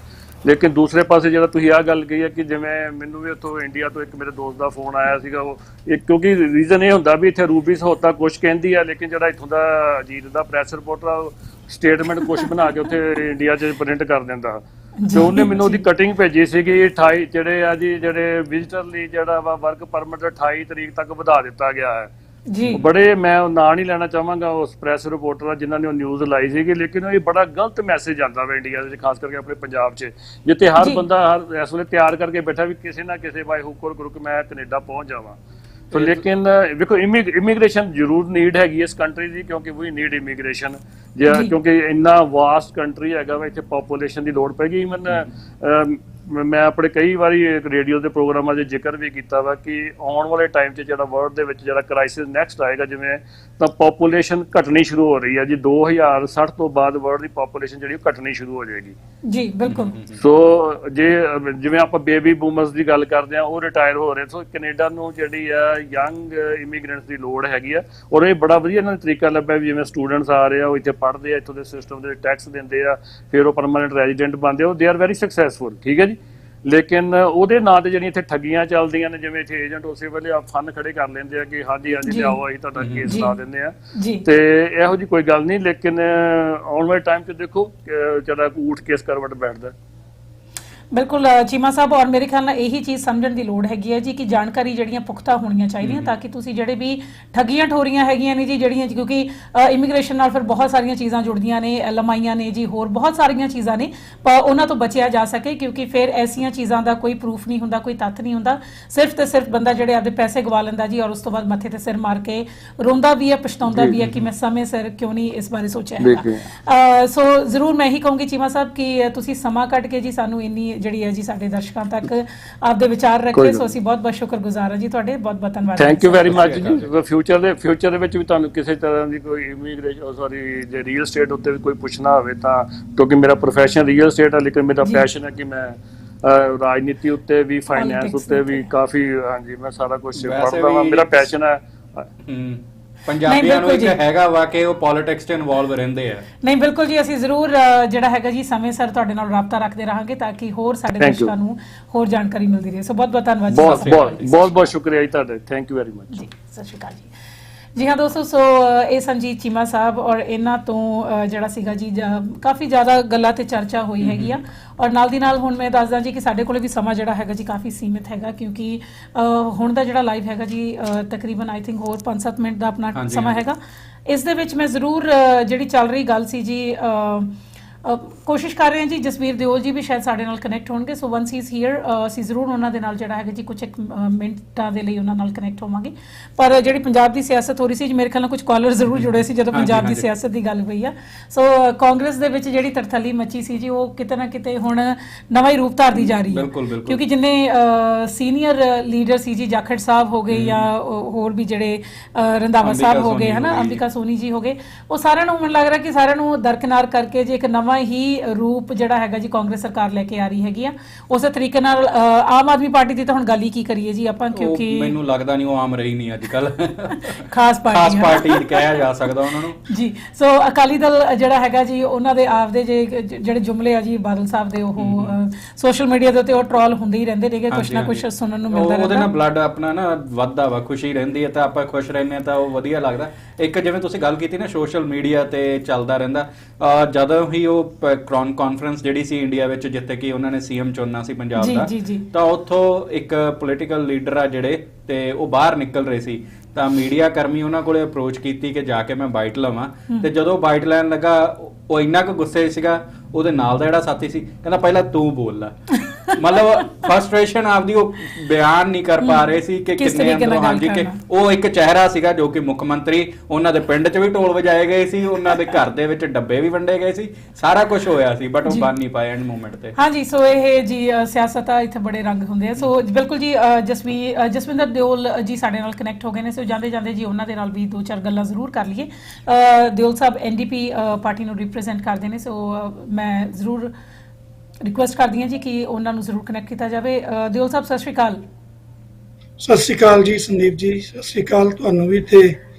ਲੇਕਿਨ ਦੂਸਰੇ ਪਾਸੇ ਜਿਹੜਾ ਤੁਸੀਂ ਆਹ ਗੱਲ ਕਹੀ ਹੈ ਕਿ ਜਿਵੇਂ ਮੈਨੂੰ ਵੀ ਉੱਥੋਂ ਇੰਡੀਆ ਤੋਂ ਇੱਕ ਮੇਰੇ ਦੋਸਤ ਦਾ ਫੋਨ ਆਇਆ ਸੀਗਾ, ਉਹ ਇੱਕ ਕਿਉਂਕਿ ਰੀਜ਼ਨ ਇਹ ਹੁੰਦਾ ਵੀ ਇੱਥੇ ਰੂਬੀਸ ਹੋਤਾ ਕੁਛ ਕਹਿੰਦੀ ਆ, ਲੇਕਿਨ ਜਿਹੜਾ ਇੱਥੋਂ ਦਾ ਅਜੀਤ ਦਾ ਪ੍ਰੈਸ ਰਿਪੋਰਟਰ ਆ ਸਟੇਟਮੈਂਟ ਕੁਛ ਬਣਾ ਕੇ ਉੱਥੇ ਇੰਡੀਆ 'ਚ ਪ੍ਰਿੰਟ ਕਰ ਦਿੰਦਾ। ਤੇ ਉਹਨੇ ਮੈਨੂੰ ਉਹਦੀ ਕਟਿੰਗ ਭੇਜੀ ਸੀਗੀ 28 ਜਿਹੜੇ ਆ ਜੀ ਜਿਹੜੇ ਵਿਜ਼ਟਰ ਲਈ ਜਿਹੜਾ ਵਾ ਵਰਕ ਪਰਮਿਟ 28 ਤਰੀਕ ਤੱਕ ਵਧਾ ਦਿੱਤਾ ਗਿਆ ਹੈ ਜੀ। ਬੜੇ ਮੈਂ ਨਾਂ ਨਹੀਂ ਲੈਣਾ ਚਾਹਾਂਗਾ ਉਸ ਪ੍ਰੈਸ ਰਿਪੋਰਟਰ ਦਾ ਜਿਨ੍ਹਾਂ ਨੇ ਉਹ ਨਿਊਜ਼ ਲਾਈ ਸੀਗੀ, ਲੇਕਿਨ ਇਹ ਬੜਾ ਗਲਤ ਮੈਸੇਜ ਆਉਂਦਾ ਵਾ ਇੰਡੀਆ ਦੇ ਖਾਸ ਕਰਕੇ ਆਪਣੇ ਪੰਜਾਬ 'ਚ, ਜਿੱਥੇ ਹਰ ਬੰਦਾ ਇਸ ਵੇਲੇ ਤਿਆਰ ਕਰਕੇ ਬੈਠਾ ਵੀ ਕਿਸੇ ਨਾ ਕਿਸੇ ਬਾਈ ਹੁੱਕ ਔਰ ਕਰੁਕ ਮੈਂ ਕੈਨੇਡਾ ਪਹੁੰਚ ਜਾਵਾਂ। तो लेकिन देखो इमीग्रेशन जरूर नीड हैगी इस कंट्री की, क्योंकि वी नीड इमीग्रेशन क्योंकि इन्ना वास्ट कंट्री हैगा वा, इत्थे पॉपूलेशन की लोड़ पैगी। ईवन मैं अपने कई बारी रेडियो के प्रोग्रामां 'ਚ जिक्र भी किया वा कि आने वाले टाइम 'ਚ ਜਿਹੜਾ वर्ल्ड ਦੇ ਵਿੱਚ ਜਿਹੜਾ क्राइसिस नैक्सट आएगा, जिवें ਤਾਂ पॉपूलेशन घटनी शुरू हो रही है जी, 2060 तो बाद वर्ल्ड की पॉपूलेशन ਜਿਹੜੀ घटनी शुरू हो जाएगी जी। बिल्कुल। सो जे जिवें ਆਪਾਂ बेबी बूमर्स ਦੀ ਗੱਲ ਕਰਦੇ ਆ, ਉਹ ਰਿਟਾਇਰ ਹੋ ਰਹੇ, ਸੋ ਕੈਨੇਡਾ ਨੂੰ ਜਿਹੜੀ ਆ ਯੰਗ ਇਮੀਗ੍ਰੈਂਟਸ ਦੀ ਲੋੜ ਹੈਗੀ ਆ। ਔਰ ਇਹ ਬੜਾ ਵਧੀਆ ਇਹਨਾਂ ਨੇ ਤਰੀਕਾ ਲੱਭਿਆ ਵੀ ਜਿਵੇਂ ਸਟੂਡੈਂਟਸ ਆ ਰਹੇ ਆ, ਉਹ ਇੱਥੇ ਪੜ੍ਹਦੇ ਆ, ਇੱਥੋਂ ਦੇ ਸਿਸਟਮ ਦੇ ਟੈਕਸ ਦਿੰਦੇ ਆ, ਫਿਰ ਉਹ ਪਰਮਾਨੈਂਟ ਰੈਜ਼ੀਡੈਂਟ ਬਣਦੇ ਆ, ਉਹ ਦੇ ਆਰ ਵੈਰੀ ਸਕਸੈਸਫੁਲ, ਠੀਕ ਹੈ ਜੀ। ਲੇਕਿਨ ਉਹਦੇ ਨਾਂ ਤੇ ਜਿਹੜੀਆਂ ਇੱਥੇ ਠੱਗੀਆਂ ਚੱਲਦੀਆਂ ਨੇ, ਜਿਵੇਂ ਇੱਥੇ ਏਜੰਟ ਉਸੇ ਵੇਲੇ ਆ ਫੰਡ ਖੜੇ ਕਰ ਲੈਂਦੇ ਆ ਕਿ ਹਾਂਜੀ ਹਾਂਜੀ ਲਿਆਓ ਅਸੀਂ ਤੁਹਾਡਾ ਕੇਸ ਲਾ ਦਿੰਦੇ ਆ, ਤੇ ਇਹੋ ਜਿਹੀ ਕੋਈ ਗੱਲ ਨਹੀਂ। ਲੇਕਿਨ ਆਉਣ ਵਾਲੇ ਟਾਈਮ 'ਚ ਦੇਖੋ ਜਿਹੜਾ ਊਠ ਕੇਸ ਕਰਵਟ ਬੈਠਦਾ। बिल्कुल चीमा साहब, और मेरे ख्याल ਨਾਲ ਇਹੀ ਚੀਜ਼ ਸਮਝਣ ਦੀ ਲੋੜ ਹੈਗੀ ਹੈ ਜੀ ਕਿ ਜਾਣਕਾਰੀ ਜਿਹੜੀਆਂ ਪੁਖਤਾ ਹੋਣੀਆਂ ਚਾਹੀਦੀਆਂ ਤਾਂ ਕਿ ਤੁਸੀਂ ਜਿਹੜੇ ਵੀ ਠੱਗੀਆਂ ਠੋਰੀਆਂ ਹੈਗੀਆਂ ਨੇ ਜੀ ਜਿਹੜੀਆਂ, ਕਿਉਂਕਿ ਇਮੀਗ੍ਰੇਸ਼ਨ ਨਾਲ ਫਿਰ ਬਹੁਤ ਸਾਰੀਆਂ ਚੀਜ਼ਾਂ ਜੁੜਦੀਆਂ ਨੇ, ਲਮਾਈਆਂ ਨੇ ਜੀ, ਹੋਰ ਬਹੁਤ ਸਾਰੀਆਂ ਚੀਜ਼ਾਂ ਨੇ, ਪਰ ਉਹਨਾਂ ਤੋਂ ਬਚਿਆ ਜਾ ਸਕੇ, ਕਿਉਂਕਿ ਫਿਰ ਐਸੀਆਂ ਚੀਜ਼ਾਂ ਦਾ ਕੋਈ ਪ੍ਰੂਫ ਨਹੀਂ ਹੁੰਦਾ, ਕੋਈ ਤੱਥ ਨਹੀਂ ਹੁੰਦਾ, ਸਿਰਫ ਤੇ ਸਿਰਫ ਬੰਦਾ ਜਿਹੜੇ ਆਪਦੇ ਪੈਸੇ ਗਵਾ ਲੈਂਦਾ ਜੀ, ਔਰ ਉਸ ਤੋਂ ਬਾਅਦ ਮੱਥੇ ਤੇ ਸਿਰ ਮਾਰ ਕੇ ਰੋਂਦਾ ਵੀ ਹੈ, ਪਛਤਾਉਂਦਾ ਵੀ ਹੈ ਕਿ ਮੈਂ ਸਮੇਂ ਸਿਰ ਕਿਉਂ ਨਹੀਂ ਇਸ ਬਾਰੇ ਸੋਚਿਆ ਹੈਗਾ। ਸੋ ਜ਼ਰੂਰ ਮੈਂ ਇਹੀ ਕਹੂੰਗੀ ਚੀਮਾ ਸਾਹਿਬ ਕਿ ਤੁਸੀਂ ਸਮਾਂ ਕੱਢ ਕੇ ਜੀ ਸਾਨੂੰ ਇੰਨੀ ਜਿਹੜੀ ਹੈ ਜੀ ਸਾਡੇ ਦਰਸ਼ਕਾਂ ਤੱਕ ਆਪਦੇ ਵਿਚਾਰ ਰੱਖੇ, ਸੋ ਅਸੀਂ ਬਹੁਤ ਬਹੁਤ ਸ਼ੁਕਰਗੁਜ਼ਾਰ ਹਾਂ ਜੀ ਤੁਹਾਡੇ, ਬਹੁਤ ਬਹੁਤ ਧੰਨਵਾਦ। ਥੈਂਕ ਯੂ ਵੈਰੀ ਮਚ ਜੀ। ਫਿਊਚਰ ਦੇ ਵਿੱਚ ਵੀ ਤੁਹਾਨੂੰ ਕਿਸੇ ਤਰ੍ਹਾਂ ਦੀ ਕੋਈ ਇਮੀਗ੍ਰੇਸ਼ਨ ਸੌਰੀ ਜੇ ਰੀਅਲ ਸਟੇਟ ਉੱਤੇ ਵੀ ਕੋਈ ਪੁੱਛਣਾ ਹੋਵੇ ਤਾਂ, ਕਿਉਂਕਿ ਮੇਰਾ ਪ੍ਰੋਫੈਸ਼ਨ ਰੀਅਲ ਸਟੇਟ ਹੈ, ਲੇਕਿਨ ਮੇਰਾ ਪੈਸ਼ਨ ਹੈ ਕਿ ਮੈਂ ਰਾਜਨੀਤੀ ਉੱਤੇ ਵੀ, ਫਾਈਨੈਂਸ ਉੱਤੇ ਵੀ ਕਾਫੀ, ਹਾਂਜੀ ਮੈਂ ਸਾਰਾ ਕੁਝ ਪੜ੍ਹਦਾ ਹਾਂ, ਮੇਰਾ ਪੈਸ਼ਨ ਹੈ। ਪੰਜਾਬੀਆਂ ਨੂੰ ਇੱਕ ਹੈਗਾ ਵਾ ਕਿ ਉਹ ਪੋਲਿਟਿਕਸ 'ਚ ਇਨਵੋਲਵ ਰਹਿੰਦੇ ਆ। ਨਹੀਂ ਬਿਲਕੁਲ ਜੀ, ਅਸੀਂ ਜ਼ਰੂਰ ਜਿਹੜਾ ਹੈਗਾ ਜੀ ਸਮੇਂ ਸਿਰ ਤੁਹਾਡੇ ਨਾਲ ਰਾਬਤਾ ਰੱਖਦੇ ਰਹਾਂਗੇ ਤਾਂ ਕਿ ਹੋਰ ਸਾਡੇ ਦਰਸ਼ਕਾਂ ਨੂੰ ਹੋਰ ਜਾਣਕਾਰੀ ਮਿਲਦੀ ਰਹੇ। ਸੋ ਬਹੁਤ ਬਹੁਤ ਧੰਨਵਾਦ ਜੀ, ਬਹੁਤ ਸ਼ੁਕਰੀਆ ਜੀ ਤੁਹਾਡਾ, ਥੈਂਕ ਯੂ ਵੈਰੀ ਮਚ ਜੀ। ਸਤਿ ਸ਼੍ਰੀ ਅਕਾਲ ਜੀ। ਜੀ ਹਾਂ ਦੋਸਤੋ, ਸੋ ਇਹ ਸੰਜੀਤ ਚੀਮਾ ਸਾਹਿਬ, ਔਰ ਇਹਨਾਂ ਤੋਂ ਜਿਹੜਾ ਸੀਗਾ ਜੀ ਕਾਫੀ ਜ਼ਿਆਦਾ ਗੱਲਾਂ ਤੇ ਚਰਚਾ ਹੋਈ ਹੈਗੀ ਆ। ਔਰ ਨਾਲ ਦੀ ਨਾਲ ਹੁਣ ਮੈਂ ਦੱਸਦਾ ਜੀ ਕਿ ਸਾਡੇ ਕੋਲ ਵੀ ਸਮਾਂ ਜਿਹੜਾ ਹੈਗਾ ਜੀ ਕਾਫੀ ਸੀਮਿਤ ਹੈਗਾ, ਕਿਉਂਕਿ ਹੁਣ ਦਾ ਜਿਹੜਾ ਲਾਈਵ ਹੈਗਾ ਜੀ ਤਕਰੀਬਨ ਆਈ ਥਿੰਕ ਹੋਰ 5-7 ਮਿੰਟ ਦਾ ਆਪਣਾ ਸਮਾਂ ਹੈਗਾ। ਇਸ ਦੇ ਵਿੱਚ ਮੈਂ ਜ਼ਰੂਰ ਜਿਹੜੀ ਚੱਲ ਰਹੀ ਗੱਲ ਸੀ ਜੀ, ਕੋਸ਼ਿਸ਼ ਕਰ ਰਹੇ ਹਾਂ ਜੀ ਜਸਵੀਰ ਦਿਓਲ ਜੀ ਵੀ ਸ਼ਾਇਦ ਸਾਡੇ ਨਾਲ ਕਨੈਕਟ ਹੋਣਗੇ। ਸੋ ਵਨਸ ਹੀ ਇਜ਼ ਹੀਅਰ, ਅਸੀਂ ਜ਼ਰੂਰ ਉਹਨਾਂ ਦੇ ਨਾਲ ਜਿਹੜਾ ਹੈਗਾ ਜੀ ਕੁਝ ਮਿੰਟਾਂ ਦੇ ਲਈ ਉਹਨਾਂ ਨਾਲ ਕਨੈਕਟ ਹੋਵਾਂਗੇ। ਪਰ ਜਿਹੜੀ ਪੰਜਾਬ ਦੀ ਸਿਆਸਤ ਹੋ ਰਹੀ ਸੀ, ਮੇਰੇ ਖਿਆਲ ਨਾਲ ਕੁਝ ਕਾਲਰ ਜ਼ਰੂਰ ਜੁੜੇ ਸੀ ਜਦੋਂ ਪੰਜਾਬ ਦੀ ਸਿਆਸਤ ਦੀ ਗੱਲ ਹੋਈ ਆ। ਸੋ ਕਾਂਗਰਸ ਦੇ ਵਿੱਚ ਜਿਹੜੀ ਤਰਥੱਲੀ ਮੱਚੀ ਸੀ ਜੀ, ਉਹ ਕਿਤੇ ਨਾ ਕਿਤੇ ਹੁਣ ਨਵਾਂ ਹੀ ਰੂਪ ਧਾਰਦੀ ਜਾ ਰਹੀ ਹੈ, ਕਿਉਂਕਿ ਜਿੰਨੇ ਸੀਨੀਅਰ ਲੀਡਰ ਸੀ ਜੀ, ਜਾਖੜ ਸਾਹਿਬ ਹੋ ਗਏ ਜਾਂ ਹੋਰ ਵੀ ਜਿਹੜੇ ਰੰਧਾਵਾ ਸਾਹਿਬ ਹੋ ਗਏ, ਹਨਾ, ਅੰਬਿਕਾ ਸੋਨੀ ਜੀ ਹੋ ਗਏ, ਉਹ ਸਾਰਿਆਂ ਨੂੰ ਮੈਨੂੰ ਲੱਗ ਰਿਹਾ ਕਿ ਸਾਰਿਆਂ ਨੂੰ ਦਰਕਿਨਾਰ ਕਰਕੇ ਜੇ ਇੱਕ ਨਵਾਂ ਹੀ ਰੂਪ ਜਿਹੜਾ ਹੈਗਾ ਜੀ ਕਾਂਗਰਸ ਸਰਕਾਰ ਲੈ ਕੇ ਆ ਰਹੀ ਹੈਗੀ ਆ। ਉਸੇ ਤਰੀਕੇ ਨਾਲ ਆਮ ਆਦਮੀ ਪਾਰਟੀ ਦੀ ਤਾਂ ਹੁਣ ਗੱਲ ਹੀ ਕੀ ਕਰੀਏ ਜੀ ਆਪਾਂ, ਕਿਉਂਕਿ ਮੈਨੂੰ ਲੱਗਦਾ ਨਹੀਂ ਉਹ ਆਮ ਰਹੀ ਨਹੀਂ ਅੱਜ ਕੱਲ, ਖਾਸ ਪਾਰਟੀ ਕਿਹਾ ਜਾ ਸਕਦਾ ਉਹਨਾਂ ਨੂੰ ਜੀ। ਸੋ ਅਕਾਲੀ ਦਲ ਜਿਹੜਾ ਹੈਗਾ ਜੀ, ਉਹਨਾਂ ਦੇ ਆਪਦੇ ਜਿਹੜੇ ਜੁਮਲੇ ਆ ਜੀ ਬਾਦਲ ਸਾਹਿਬ ਦੇ, ਉਹ ਸੋਸ਼ਲ ਮੀਡੀਆ ਦੇ ਉੱਤੇ ਉਹ ਟ੍ਰੋਲ ਹੁੰਦੇ ਹੀ ਰਹਿੰਦੇ ਨੇਗੇ, ਕੁਛ ਨਾ ਕੁਛ ਸੁਣਨ ਨੂੰ ਮਿਲਦਾ ਰਹਿੰਦਾ। ਉਹਦੇ ਨਾਲ ਬਲੱਡ ਆਪਣਾ ਨਾ ਵੱਧਦਾ ਵਾ, ਖੁਸ਼ੀ ਰਹਿੰਦੀ ਹੈ ਤਾਂ ਆਪਾਂ ਖੁਸ਼ ਰਹਿੰਦੇ ਹਾਂ ਤਾਂ ਉਹ ਵਧੀਆ ਲੱਗਦਾ। ਇੱਕ ਜਿਵੇਂ ਤੁਸੀਂ ਗੱਲ ਕੀਤੀ ਨਾ ਸੋਸ਼ਲ ਮੀਡੀਆ ਤੇ ਚੱਲਦਾ ਰਹਿੰਦਾ, ਜਦੋਂ ਹੀ ਉਹ ਕਾਨਫਰੰਸ ਜਿਹੜੀ ਸੀ ਇੰਡੀਆ ਵਿੱਚ, ਜਿੱਥੇ ਕਿ ਉਹਨਾਂ ਨੇ ਸੀਐਮ ਚੁਣਨਾ ਸੀ ਪੰਜਾਬ ਦਾ, ਤਾਂ ਉੱਥੋਂ ਇੱਕ ਪੋਲੀਟੀਕਲ ਲੀਡਰ ਆ ਜਿਹੜੇ ਤੇ ਉਹ ਬਾਹਰ ਨਿਕਲ ਰਹੇ ਸੀ, ਤਾਂ ਮੀਡੀਆ ਕਰਮੀ ਉਹਨਾਂ ਕੋਲੇ ਅਪਰੋਚ ਕੀਤੀ ਕਿ ਜਾ ਕੇ ਮੈਂ ਬਾਈਟ ਲਵਾਂ। ਤੇ ਜਦੋਂ ਬਾਈਟ ਲੈਣ ਲੱਗਾ, ਉਹ ਇੰਨਾ ਕੁ ਗੁੱਸੇ ਸੀਗਾ, ਉਹਦੇ ਨਾਲ ਦਾ ਜਿਹੜਾ ਸਾਥੀ ਸੀ ਕਹਿੰਦਾ ਪਹਿਲਾਂ ਤੂੰ ਬੋਲ ਲੈ। ਮਤਲਬ ਫਰਸਟ੍ਰੇਸ਼ਨ ਆਪਦੀ ਉਹ ਬਿਆਨ ਨਹੀਂ ਕਰ ਪਾ ਰਹੇ ਸੀ ਕਿ ਕਿੰਨੇ ਅੰਦਰੋਂ, ਹਾਂਜੀ, ਕਿ ਉਹ ਇੱਕ ਚਿਹਰਾ ਸੀਗਾ ਜੋ ਕਿ ਮੁੱਖ ਮੰਤਰੀ, ਉਹਨਾਂ ਦੇ ਪਿੰਡ 'ਚ ਵੀ ਢੋਲ ਵਜਾਏ ਗਏ ਸੀ, ਉਹਨਾਂ ਦੇ ਘਰ ਦੇ ਵਿੱਚ ਡੱਬੇ ਵੀ ਵੰਡੇ ਗਏ ਸੀ, ਸਾਰਾ ਕੁਝ ਹੋਇਆ ਸੀ, ਬਟ ਉਹ ਬਣ ਨਹੀਂ ਪਾਇਆ ਐਂਡ ਮੂਮੈਂਟ ਤੇ। ਹਾਂਜੀ, ਸੋ ਇਹ ਜੀ ਸਿਆਸਤ ਆ, ਇੱਥੇ ਬੜੇ ਰੰਗ ਹੁੰਦੇ ਆ। ਸੋ ਬਿਲਕੁਲ ਜੀ, ਜਸਵਿੰਦਰ ਦਿਓਲ ਜੀ ਸਾਡੇ ਨਾਲ ਕਨੈਕਟ ਹੋ ਗਏ ਨੇ। ਸੋ ਜਾਂਦੇ ਜਾਂਦੇ ਜੀ ਉਹਨਾਂ ਦੇ ਨਾਲ ਵੀ 2-4 ਗੱਲਾਂ ਜ਼ਰੂਰ ਕਰ ਲਈਏ। ਦਿਓਲ ਸਾਹਿਬ NDP ਪਾਰਟੀ ਨੂੰ ਰਿਪਰੈਜ਼ੈਂਟ ਕਰਦੇ ਨੇ, ਸੋ ਮੈਂ ਜ਼ਰੂਰ ਰਿਕੁਐਸਟ ਕਰਦੀ ਹਾਂ ਜੀ ਕਿ ਉਹਨਾਂ ਨੂੰ ਜ਼ਰੂਰ ਕਨੈਕਟ ਕੀਤਾ ਜਾਵੇ। ਦਿਓਲ ਸਾਹਿਬ ਸਤਿ ਸ਼੍ਰੀ ਅਕਾਲ। ਸਤਿ ਸ਼੍ਰੀ ਅਕਾਲ ਜੀ ਸੰਦੀਪ ਜੀ, ਸਤਿ ਸ਼੍ਰੀ ਅਕਾਲ ਤੁਹਾਨੂੰ ਵੀ ਤੇ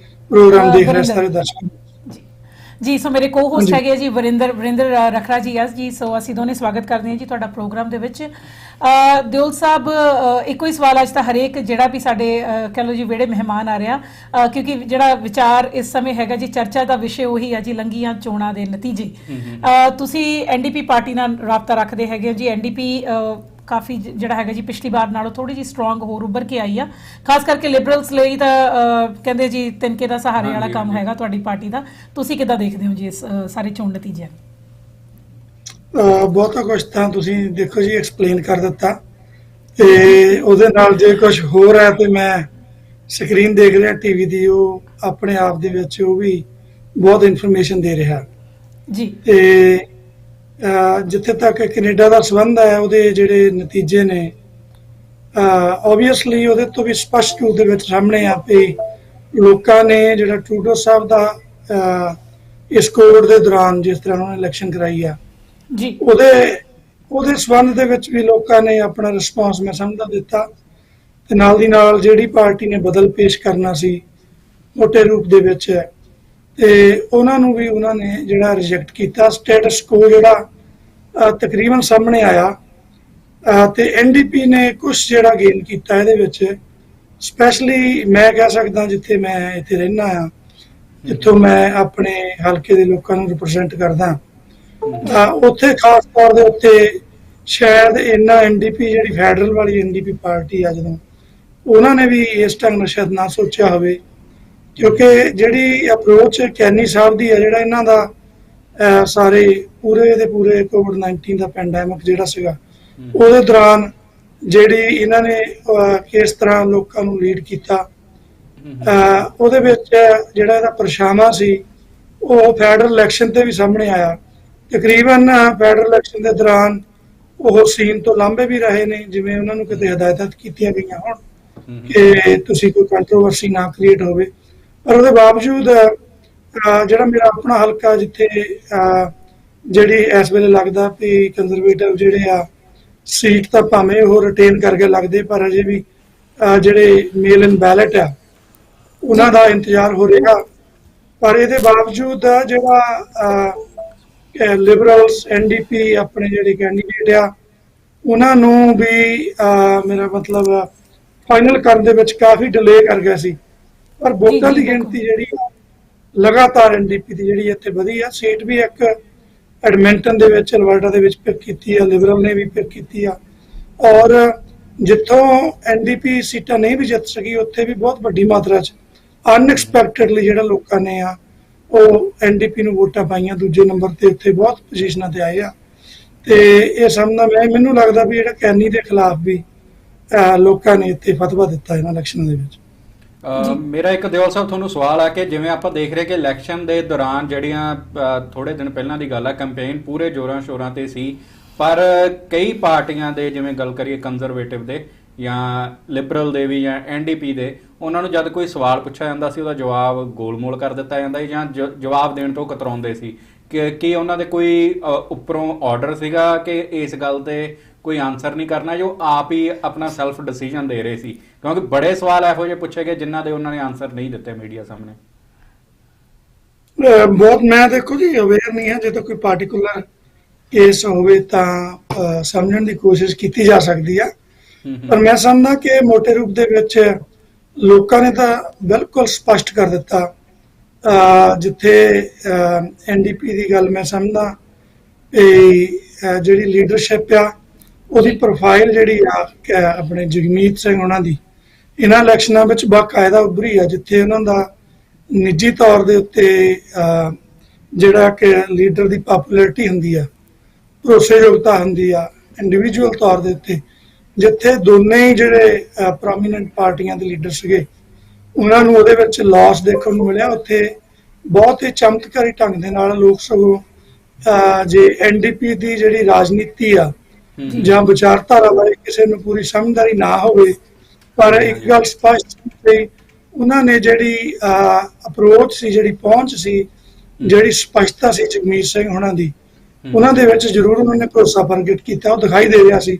ਪ੍ਰੋਗਰਾਮ ਦੇਖ ਰਹੇ ਸਾਰੇ ਦਰਸ਼ਕ ਜੀ। ਸੋ ਮੇਰੇ ਕੋ-ਹੋਸਟ ਹਾਂਜੀ। ਹੈਗੇ ਜੀ ਵਰਿੰਦਰ ਰਖੜਾ ਜੀ ਜੀ। ਸੋ ਅਸੀਂ ਦੋਨੇ ਸਵਾਗਤ ਕਰਦੇ ਹਾਂ ਜੀ ਤੁਹਾਡਾ ਪ੍ਰੋਗਰਾਮ ਦੇ ਵਿੱਚ। ਦਿਓਲ ਸਾਹਿਬ, ਇੱਕੋ ਹੀ ਸਵਾਲ ਅੱਜ ਤਾਂ ਹਰੇਕ ਜਿਹੜਾ ਵੀ ਸਾਡੇ ਕਹਿ ਲਓ ਜੀ ਵਿਹੜੇ ਮਹਿਮਾਨ ਆ ਰਿਹਾ, ਕਿਉਂਕਿ ਜਿਹੜਾ ਵਿਚਾਰ ਇਸ ਸਮੇਂ ਹੈਗਾ ਜੀ ਚਰਚਾ ਦਾ ਵਿਸ਼ੇ ਉਹੀ ਆ ਜੀ ਲੰਘੀਆਂ ਚੋਣਾਂ ਦੇ ਨਤੀਜੇ। ਤੁਸੀਂ ਐਨਡੀਪੀ ਪਾਰਟੀ ਨਾਲ ਰਾਬਤਾ ਰੱਖਦੇ ਹੈਗੇ ਹੋ ਜੀ। ਐਨਡੀਪੀ ਕਾਫੀ ਜਿਹੜਾ ਹੈਗਾ ਜੀ ਪਿਛਲੀ ਵਾਰ ਨਾਲੋਂ ਥੋੜੀ ਜਿਹੀ ਸਟਰੋਂਗ ਹੋਰ ਉੱਭਰ ਕੇ ਆਈ ਆ, ਖਾਸ ਕਰਕੇ ਲਿਬਰਲਸ ਲਈ ਤਾਂ ਕਹਿੰਦੇ ਜੀ ਤਿਨਕੇ ਦਾ ਸਹਾਰੇ ਵਾਲਾ ਕੰਮ ਹੈਗਾ ਤੁਹਾਡੀ ਪਾਰਟੀ ਦਾ। ਤੁਸੀਂ ਕਿੱਦਾਂ ਦੇਖਦੇ ਹੋ ਜੀ ਇਸ ਸਾਰੇ ਚੋਣ ਨਤੀਜੇ? ਬਹੁਤਾ ਕੁਝ ਤਾਂ ਤੁਸੀਂ ਦੇਖੋ ਜੀ ਐਕਸਪਲੇਨ ਕਰ ਦਿੱਤਾ, ਤੇ ਉਹਦੇ ਨਾਲ ਜੇ ਕੁਝ ਹੋਰ ਹੈ ਤੇ ਮੈਂ ਸਕਰੀਨ ਦੇਖ ਰਿਹਾ ਟੀਵੀ ਦੀ, ਉਹ ਆਪਣੇ ਆਪ ਦੇ ਵਿੱਚ ਉਹ ਵੀ ਬਹੁਤ ਇਨਫੋਰਮੇਸ਼ਨ ਦੇ ਰਿਹਾ ਜੀ। ਤੇ ਜਿੱਥੇ ਤੱਕ ਕੈਨੇਡਾ ਦਾ ਸੰਬੰਧ ਹੈ, ਉਹਦੇ ਜਿਹੜੇ ਨਤੀਜੇ ਨੇ ਓਬਵੀਅਸਲੀ ਉਹਦੇ ਤੋਂ ਵੀ ਸਪਸ਼ਟ ਰੂਪ ਦੇ ਵਿੱਚ ਸਾਹਮਣੇ ਆ ਪਈ। ਲੋਕਾਂ ਨੇ ਜਿਹੜਾ ਟਰੂਡੋ ਸਾਹਿਬ ਦਾ ਇਸ ਕੋਵਿਡ ਦੇ ਦੌਰਾਨ ਜਿਸ ਤਰ੍ਹਾਂ ਉਹਨਾਂ ਨੇ ਇਲੈਕਸ਼ਨ ਕਰਾਈ ਆ ਜੀ, ਉਹਦੇ ਸੰਬੰਧ ਦੇ ਵਿੱਚ ਵੀ ਲੋਕਾਂ ਨੇ ਆਪਣਾ ਰਿਸਪੌਂਸ ਮੈਂ ਸਮਝਦਾ ਦਿੱਤਾ, ਤੇ ਨਾਲ ਦੀ ਨਾਲ ਜਿਹੜੀ ਪਾਰਟੀ ਨੇ ਬਦਲ ਪੇਸ਼ ਕਰਨਾ ਸੀ ਮੋਟੇ ਰੂਪ ਦੇ ਵਿੱਚ, ਤੇ ਉਹਨਾਂ ਨੂੰ ਵੀ ਉਹਨਾਂ ਨੇ ਜਿਹੜਾ ਰਿਜੈਕਟ ਕੀਤਾ। ਸਟੇਟਸ ਕੋ ਜਿਹੜਾ ਤਕਰੀਬਨ ਸਾਹਮਣੇ ਆਇਆ, ਤੇ ਐਨਡੀਪੀ ਨੇ ਕੁਝ ਜਿਹੜਾ ਗੇਨ ਕੀਤਾ ਇਹਦੇ ਵਿੱਚ। ਸਪੈਸ਼ਲੀ ਮੈਂ ਕਹਿ ਸਕਦਾ ਜਿੱਥੇ ਮੈਂ ਇੱਥੇ ਰਹਿਣਾ ਆ, ਜਿੱਥੋਂ ਮੈਂ ਆਪਣੇ ਹਲਕੇ ਦੇ ਲੋਕਾਂ ਨੂੰ ਰਿਪਰੈਜ਼ੈਂਟ ਕਰਦਾ, ਉੱਥੇ ਖਾਸ ਤੌਰ ਦੇ ਉੱਤੇ ਸ਼ਾਇਦ ਇਹਨਾਂ ਐਨਡੀਪੀ ਜਿਹੜੀ ਫੈਡਰਲ ਵਾਲੀ ਐਨਡੀਪੀ ਪਾਰਟੀ ਆ, ਜਦੋਂ ਉਹਨਾਂ ਨੇ ਵੀ ਇਸ ਢੰਗ ਨਾਲ ਸ਼ਾਇਦ ਨਾ ਸੋਚਿਆ ਹੋਵੇ, ਕਿਉਂਕਿ ਜਿਹੜੀ ਅਪਰੋਚ ਕੈਨੀ ਸਾਹਿਬ ਦੀ ਹੈ, ਜਿਹੜਾ ਇਹਨਾਂ ਦਾ ਸਾਰੇ ਪੂਰੇ ਦੇ ਪੂਰੇ ਕੋਵਿਡ-19 ਦਾ ਪੈਂਡੈਮਿਕ ਜਿਹੜਾ ਸੀਗਾ ਉਹਦੇ ਦੌਰਾਨ ਜਿਹੜੀ ਇਹਨਾਂ ਨੇ ਕਿਸ ਤਰ੍ਹਾਂ ਲੋਕਾਂ ਨੂੰ ਲੀਡ ਕੀਤਾ, ਉਹਦੇ ਵਿੱਚ ਜਿਹੜਾ ਇਹਦਾ ਪਰਛਾਵਾਂ ਸੀ ਉਹ ਫੈਡਰਲ ਇਲੈਕਸ਼ਨ ਤੇ ਵੀ ਸਾਹਮਣੇ ਆਇਆ। ਤਕਰੀਬਨ ਫੈਡਰਲ ਇਲੈਕਸ਼ਨ ਦੇ ਦੌਰਾਨ ਉਹ ਸੀਨ ਤੋਂ ਲਾਂਭੇ ਵੀ ਰਹੇ ਨੇ, ਜਿਵੇਂ ਉਹਨਾਂ ਨੂੰ ਕਿਤੇ ਹਦਾਇਤਾਂ ਕੀਤੀਆਂ ਗਈਆਂ ਹੋਣ ਕਿ ਤੁਸੀਂ ਕੋਈ ਕੰਟਰੋਵਰਸੀ ਨਾ ਕ੍ਰੀਏਟ ਹੋਵੇ। ਪਰ ਉਹਦੇ ਬਾਵਜੂਦ ਜਿਹੜਾ ਮੇਰਾ ਆਪਣਾ ਹਲਕਾ, ਜਿੱਥੇ ਜਿਹੜੀ ਇਸ ਵੇਲੇ ਲੱਗਦਾ ਵੀ ਕੰਜ਼ਰਵੇਟਿਵ ਜਿਹੜੇ ਆ ਸੀਟ ਤਾਂ ਭਾਵੇਂ ਉਹ ਰਿਟੇਨ ਕਰਕੇ ਲੱਗਦੇ, ਪਰ ਅਜੇ ਵੀ ਜਿਹੜੇ ਮੇਲ ਇਨ ਬੈਲਟ ਆ ਉਹਨਾਂ ਦਾ ਇੰਤਜ਼ਾਰ ਹੋ ਰਿਹਾ। ਪਰ ਇਹਦੇ ਬਾਵਜੂਦ ਜਿਹੜਾ ਲਿਬਰਲਸ ਐਨਡੀਪੀ ਆਪਣੇ ਜਿਹੜੇ ਕੈਂਡੀਡੇਟ ਆ ਉਹਨਾਂ ਨੂੰ ਵੀ ਮੇਰਾ ਮਤਲਬ ਫਾਈਨਲ ਕਰਨ ਦੇ ਵਿੱਚ ਕਾਫੀ ਡਿਲੇ ਕਰ ਗਿਆ ਸੀ। ਪਰ ਵੋਟਾਂ ਦੀ ਗਿਣਤੀ ਜਿਹੜੀ ਲਗਾਤਾਰ ਐਨਡੀਪੀ ਦੀ ਜਿਹੜੀ ਇੱਥੇ ਵਧੀ ਆ। ਸੀਟ ਵੀ ਇੱਕ ਐਡਮਿੰਟਨ ਦੇ ਵਿੱਚ ਅਲਬਰਟਾ ਦੇ ਵਿੱਚ ਪਿਕ ਕੀਤੀ ਆ, ਲਿਬਰਲ ਨੇ ਵੀ ਪਿਕ ਕੀਤੀ ਆ, ਔਰ ਜਿੱਥੋਂ ਐਨਡੀਪੀ ਸੀਟਾਂ ਨਹੀਂ ਵੀ ਜਿੱਤ ਸਕੀ ਉੱਥੇ ਵੀ ਬਹੁਤ ਵੱਡੀ ਮਾਤਰਾ 'ਚ ਅਨਐਕਸਪੈਕਟਡਲੀ ਜਿਹੜਾ ਲੋਕਾਂ ਨੇ ਆ ਉਹ ਐਨਡੀਪੀ ਨੂੰ ਵੋਟਾਂ ਪਾਈਆਂ। ਦੂਜੇ ਨੰਬਰ ਤੇ ਉੱਥੇ ਬਹੁਤ ਪੋਜੀਸ਼ਨਾਂ ਤੇ ਆਏ ਆ, ਤੇ ਇਹ ਸਾਹਮਣਾ ਮੈਨੂੰ ਲੱਗਦਾ ਵੀ ਜਿਹੜਾ ਕੈਨੀ ਦੇ ਖਿਲਾਫ ਵੀ ਲੋਕਾਂ ਨੇ ਇੱਥੇ ਫਤਵਾ ਦਿੱਤਾ ਇਹਨਾਂ ਇਲੈਕਸ਼ਨਾਂ ਦੇ ਵਿੱਚ। ਮੇਰਾ ਇੱਕ ਦਿਓਲ ਸਾਹਿਬ ਤੁਹਾਨੂੰ ਸਵਾਲ ਆ ਕਿ ਜਿਵੇਂ ਆਪਾਂ ਦੇਖ ਰਹੇ ਕਿ ਇਲੈਕਸ਼ਨ ਦੇ ਦੌਰਾਨ ਜਿਹੜੀਆਂ ਥੋੜੇ ਦਿਨ ਪਹਿਲਾਂ ਦੀ ਗੱਲ ਆ, ਕੈਂਪੇਨ ਪੂਰੇ ਜ਼ੋਰਾਂ ਸ਼ੋਰਾਂ ਤੇ ਸੀ, ਪਰ ਕਈ ਪਾਰਟੀਆਂ ਦੇ, ਜਿਵੇਂ ਗੱਲ ਕਰੀਏ ਕੰਜ਼ਰਵੇਟਿਵ ਦੇ ਜਾਂ ਲਿਬਰਲ ਦੇ ਵੀ ਜਾਂ ਐਨਡੀਪੀ ਦੇ, ਉਹਨਾਂ ਨੂੰ ਜਦ ਕੋਈ ਸਵਾਲ ਪੁੱਛਿਆ ਜਾਂਦਾ ਸੀ ਉਹਦਾ ਜਵਾਬ ਗੋਲਮੋਲ ਕਰ ਦਿੱਤਾ ਜਾਂਦਾ ਸੀ ਜਾਂ ਜਵਾਬ ਦੇਣ ਤੋਂ ਕਤਰਾਉਂਦੇ ਸੀ। ਕਿ ਉਹਨਾਂ ਦੇ ਕੋਈ ਉੱਪਰੋਂ ਆਰਡਰ ਸੀਗਾ ਕਿ ਇਸ ਗੱਲ ਤੇ ਕੋਈ ਆਨਸਰ ਨਹੀਂ ਕਰਨਾ, ਜੋ ਆਪ ਹੀ ਆਪਣਾ ਸੈਲਫ ਡਿਸੀਜਨ ਦੇ ਰਹੇ ਸੀ? ਕਿਉਂਕਿ ਬੜੇ ਸਵਾਲ ਇਹੋ ਜਿਹੇ ਪੁੱਛੇ ਗਏ ਜਿਨ੍ਹਾਂ ਦੇ ਉਹਨਾਂ ਨੇ ਆਨਸਰ ਨਹੀਂ ਦਿੱਤੇ ਮੀਡੀਆ ਸਾਹਮਣੇ। ਬਹੁਤ ਮੈਂ ਦੇਖੋ ਜੀ ਅਵੇਅਰ ਨਹੀਂ ਹੈ, ਜਦੋਂ ਕੋਈ ਪਾਰਟੀਕੂਲਰ ਕੇਸ ਹੋਵੇ ਤਾਂ ਸਮਝਣ ਦੀ ਕੋਸ਼ਿਸ਼ ਕੀਤੀ ਜਾ ਸਕਦੀ ਆ, ਪਰ ਮੈਂ ਸਮਝਦਾ ਕਿ ਮੋਟੇ ਰੂਪ ਦੇ ਵਿੱਚ ਲੋਕਾਂ ਨੇ ਤਾਂ ਬਿਲਕੁਲ ਸਪਸ਼ਟ ਕਰ ਦਿੱਤਾ। ਜਿੱਥੇ ਐਨਡੀਪੀ ਦੀ ਗੱਲ ਮੈਂ ਸਮਝਦਾ ਜਿਹੜੀ ਲੀਡਰਸ਼ਿਪ ਆ ਉਹਦੀ ਪ੍ਰੋਫਾਈਲ ਜਿਹੜੀ ਆ ਆਪਣੇ ਜਗਮੀਤ ਸਿੰਘ ਉਹਨਾਂ ਦੀ ਇਹਨਾਂ ਇਲੈਕਸ਼ਨਾਂ ਵਿੱਚ ਬਾਕਾਇਦਾ ਉੱਭਰੀ ਆ, ਜਿੱਥੇ ਉਹਨਾਂ ਦਾ ਨਿੱਜੀ ਤੌਰ ਦੇ ਉੱਤੇ ਜਿਹੜਾ ਕਿ ਲੀਡਰ ਦੀ ਪਪੂਲੈਰਿਟੀ ਹੁੰਦੀ ਆ, ਭਰੋਸੇਯੋਗਤਾ ਹੁੰਦੀ ਆ ਇੰਡੀਵਿਜੂਅਲ ਤੌਰ ਦੇ ਉੱਤੇ, ਜਿੱਥੇ ਦੋਨੇ ਹੀ ਜਿਹੜੇ ਪ੍ਰੋਮੀਨੈਂਟ ਪਾਰਟੀਆਂ ਦੇ ਲੀਡਰ ਸੀਗੇ ਉਹਨਾਂ ਨੂੰ ਉਹਦੇ ਵਿੱਚ ਲਾਸ ਦੇਖਣ ਨੂੰ ਮਿਲਿਆ। ਉੱਥੇ ਬਹੁਤ ਹੀ ਚਮਤਕਾਰੀ ਢੰਗ ਦੇ ਨਾਲ ਲੋਕ ਸਗੋਂ ਜੇ ਐਨਡੀਪੀ ਦੀ ਜਿਹੜੀ ਰਾਜਨੀਤੀ ਆ ਜਾਂ ਵਿਚਾਰਧਾਰਾ ਬਾਰੇ ਕਿਸੇ ਨੂੰ ਪੂਰੀ ਸਮਝਦਾਰੀ ਨਾ ਹੋਵੇ, ਪਰ ਇੱਕ ਗੱਲ ਸਪਸ਼ਟ ਸੀ, ਉਹਨਾਂ ਨੇ ਜਿਹੜੀ ਅਪਰੋਚ ਸੀ, ਜਿਹੜੀ ਪਹੁੰਚ ਸੀ, ਜਿਹੜੀ ਸਪਸ਼ਟਤਾ ਸੀ ਜਗਮੀਤ ਸਿੰਘ ਹੋਣਾ ਦੀ, ਉਹਨਾਂ ਦੇ ਵਿੱਚ ਜ਼ਰੂਰ ਉਹਨਾਂ ਨੇ ਭਰੋਸਾ ਪ੍ਰਗਟ ਕੀਤਾ। ਉਹ ਦਿਖਾਈ ਦੇ ਰਿਹਾ ਸੀ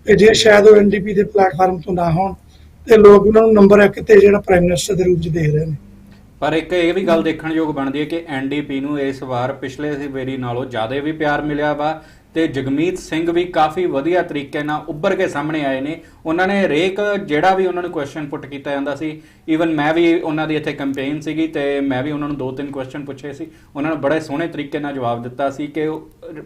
ਕਿ ਜੇ ਸ਼ਾਇਦ ਉਹ ਐਨਡੀਪੀ ਦੇ ਪਲੇਟਫਾਰਮ ਤੋਂ ਨਾ ਹੋਣ ਤੇ ਲੋਕ ਉਹਨਾਂ ਨੂੰ ਨੰਬਰ 1 ਤੇ ਜਿਹੜਾ ਪ੍ਰਾਈਮ ਮਿਨਿਸਟਰ ਦੇ ਰੂਪ 'ਚ ਦੇਖ ਰਹੇ ਨੇ। ਪਰ ਇੱਕ ਇਹ ਵੀ ਗੱਲ ਦੇਖਣਯੋਗ ਬਣਦੀ ਹੈ ਕਿ ਐਨਡੀਪੀ ਨੂੰ ਇਸ ਵਾਰ ਪਿਛਲੇ ਵਾਰੀ ਨਾਲੋਂ ਜ਼ਿਆਦਾ ਵੀ ਪਿਆਰ ਮਿਲਿਆ ਵਾ ਤੇ ਜਗਮੀਤ ਸਿੰਘ ਵੀ ਕਾਫੀ ਵਧੀਆ ਤਰੀਕੇ ਨਾਲ ਉੱਭਰ ਕੇ ਸਾਹਮਣੇ ਆਏ ਨੇ। ਉਹਨਾਂ ਨੇ ਹਰੇਕ ਜਿਹੜਾ ਵੀ ਉਹਨਾਂ ਨੂੰ ਕੁਐਸਚਨ ਪੁੱਟ ਕੀਤਾ ਜਾਂਦਾ ਸੀ, ਈਵਨ ਮੈਂ ਵੀ ਉਹਨਾਂ ਦੀ ਇੱਥੇ ਕੰਪੇਨ ਸੀਗੀ ਤੇ ਮੈਂ ਵੀ ਉਹਨਾਂ ਨੂੰ 2-3 ਕੁਐਸਚਨ ਪੁੱਛੇ ਸੀ, ਉਹਨਾਂ ਨੇ ਬੜੇ ਸੋਹਣੇ ਤਰੀਕੇ ਨਾਲ ਜਵਾਬ ਦਿੱਤਾ ਸੀ ਕਿ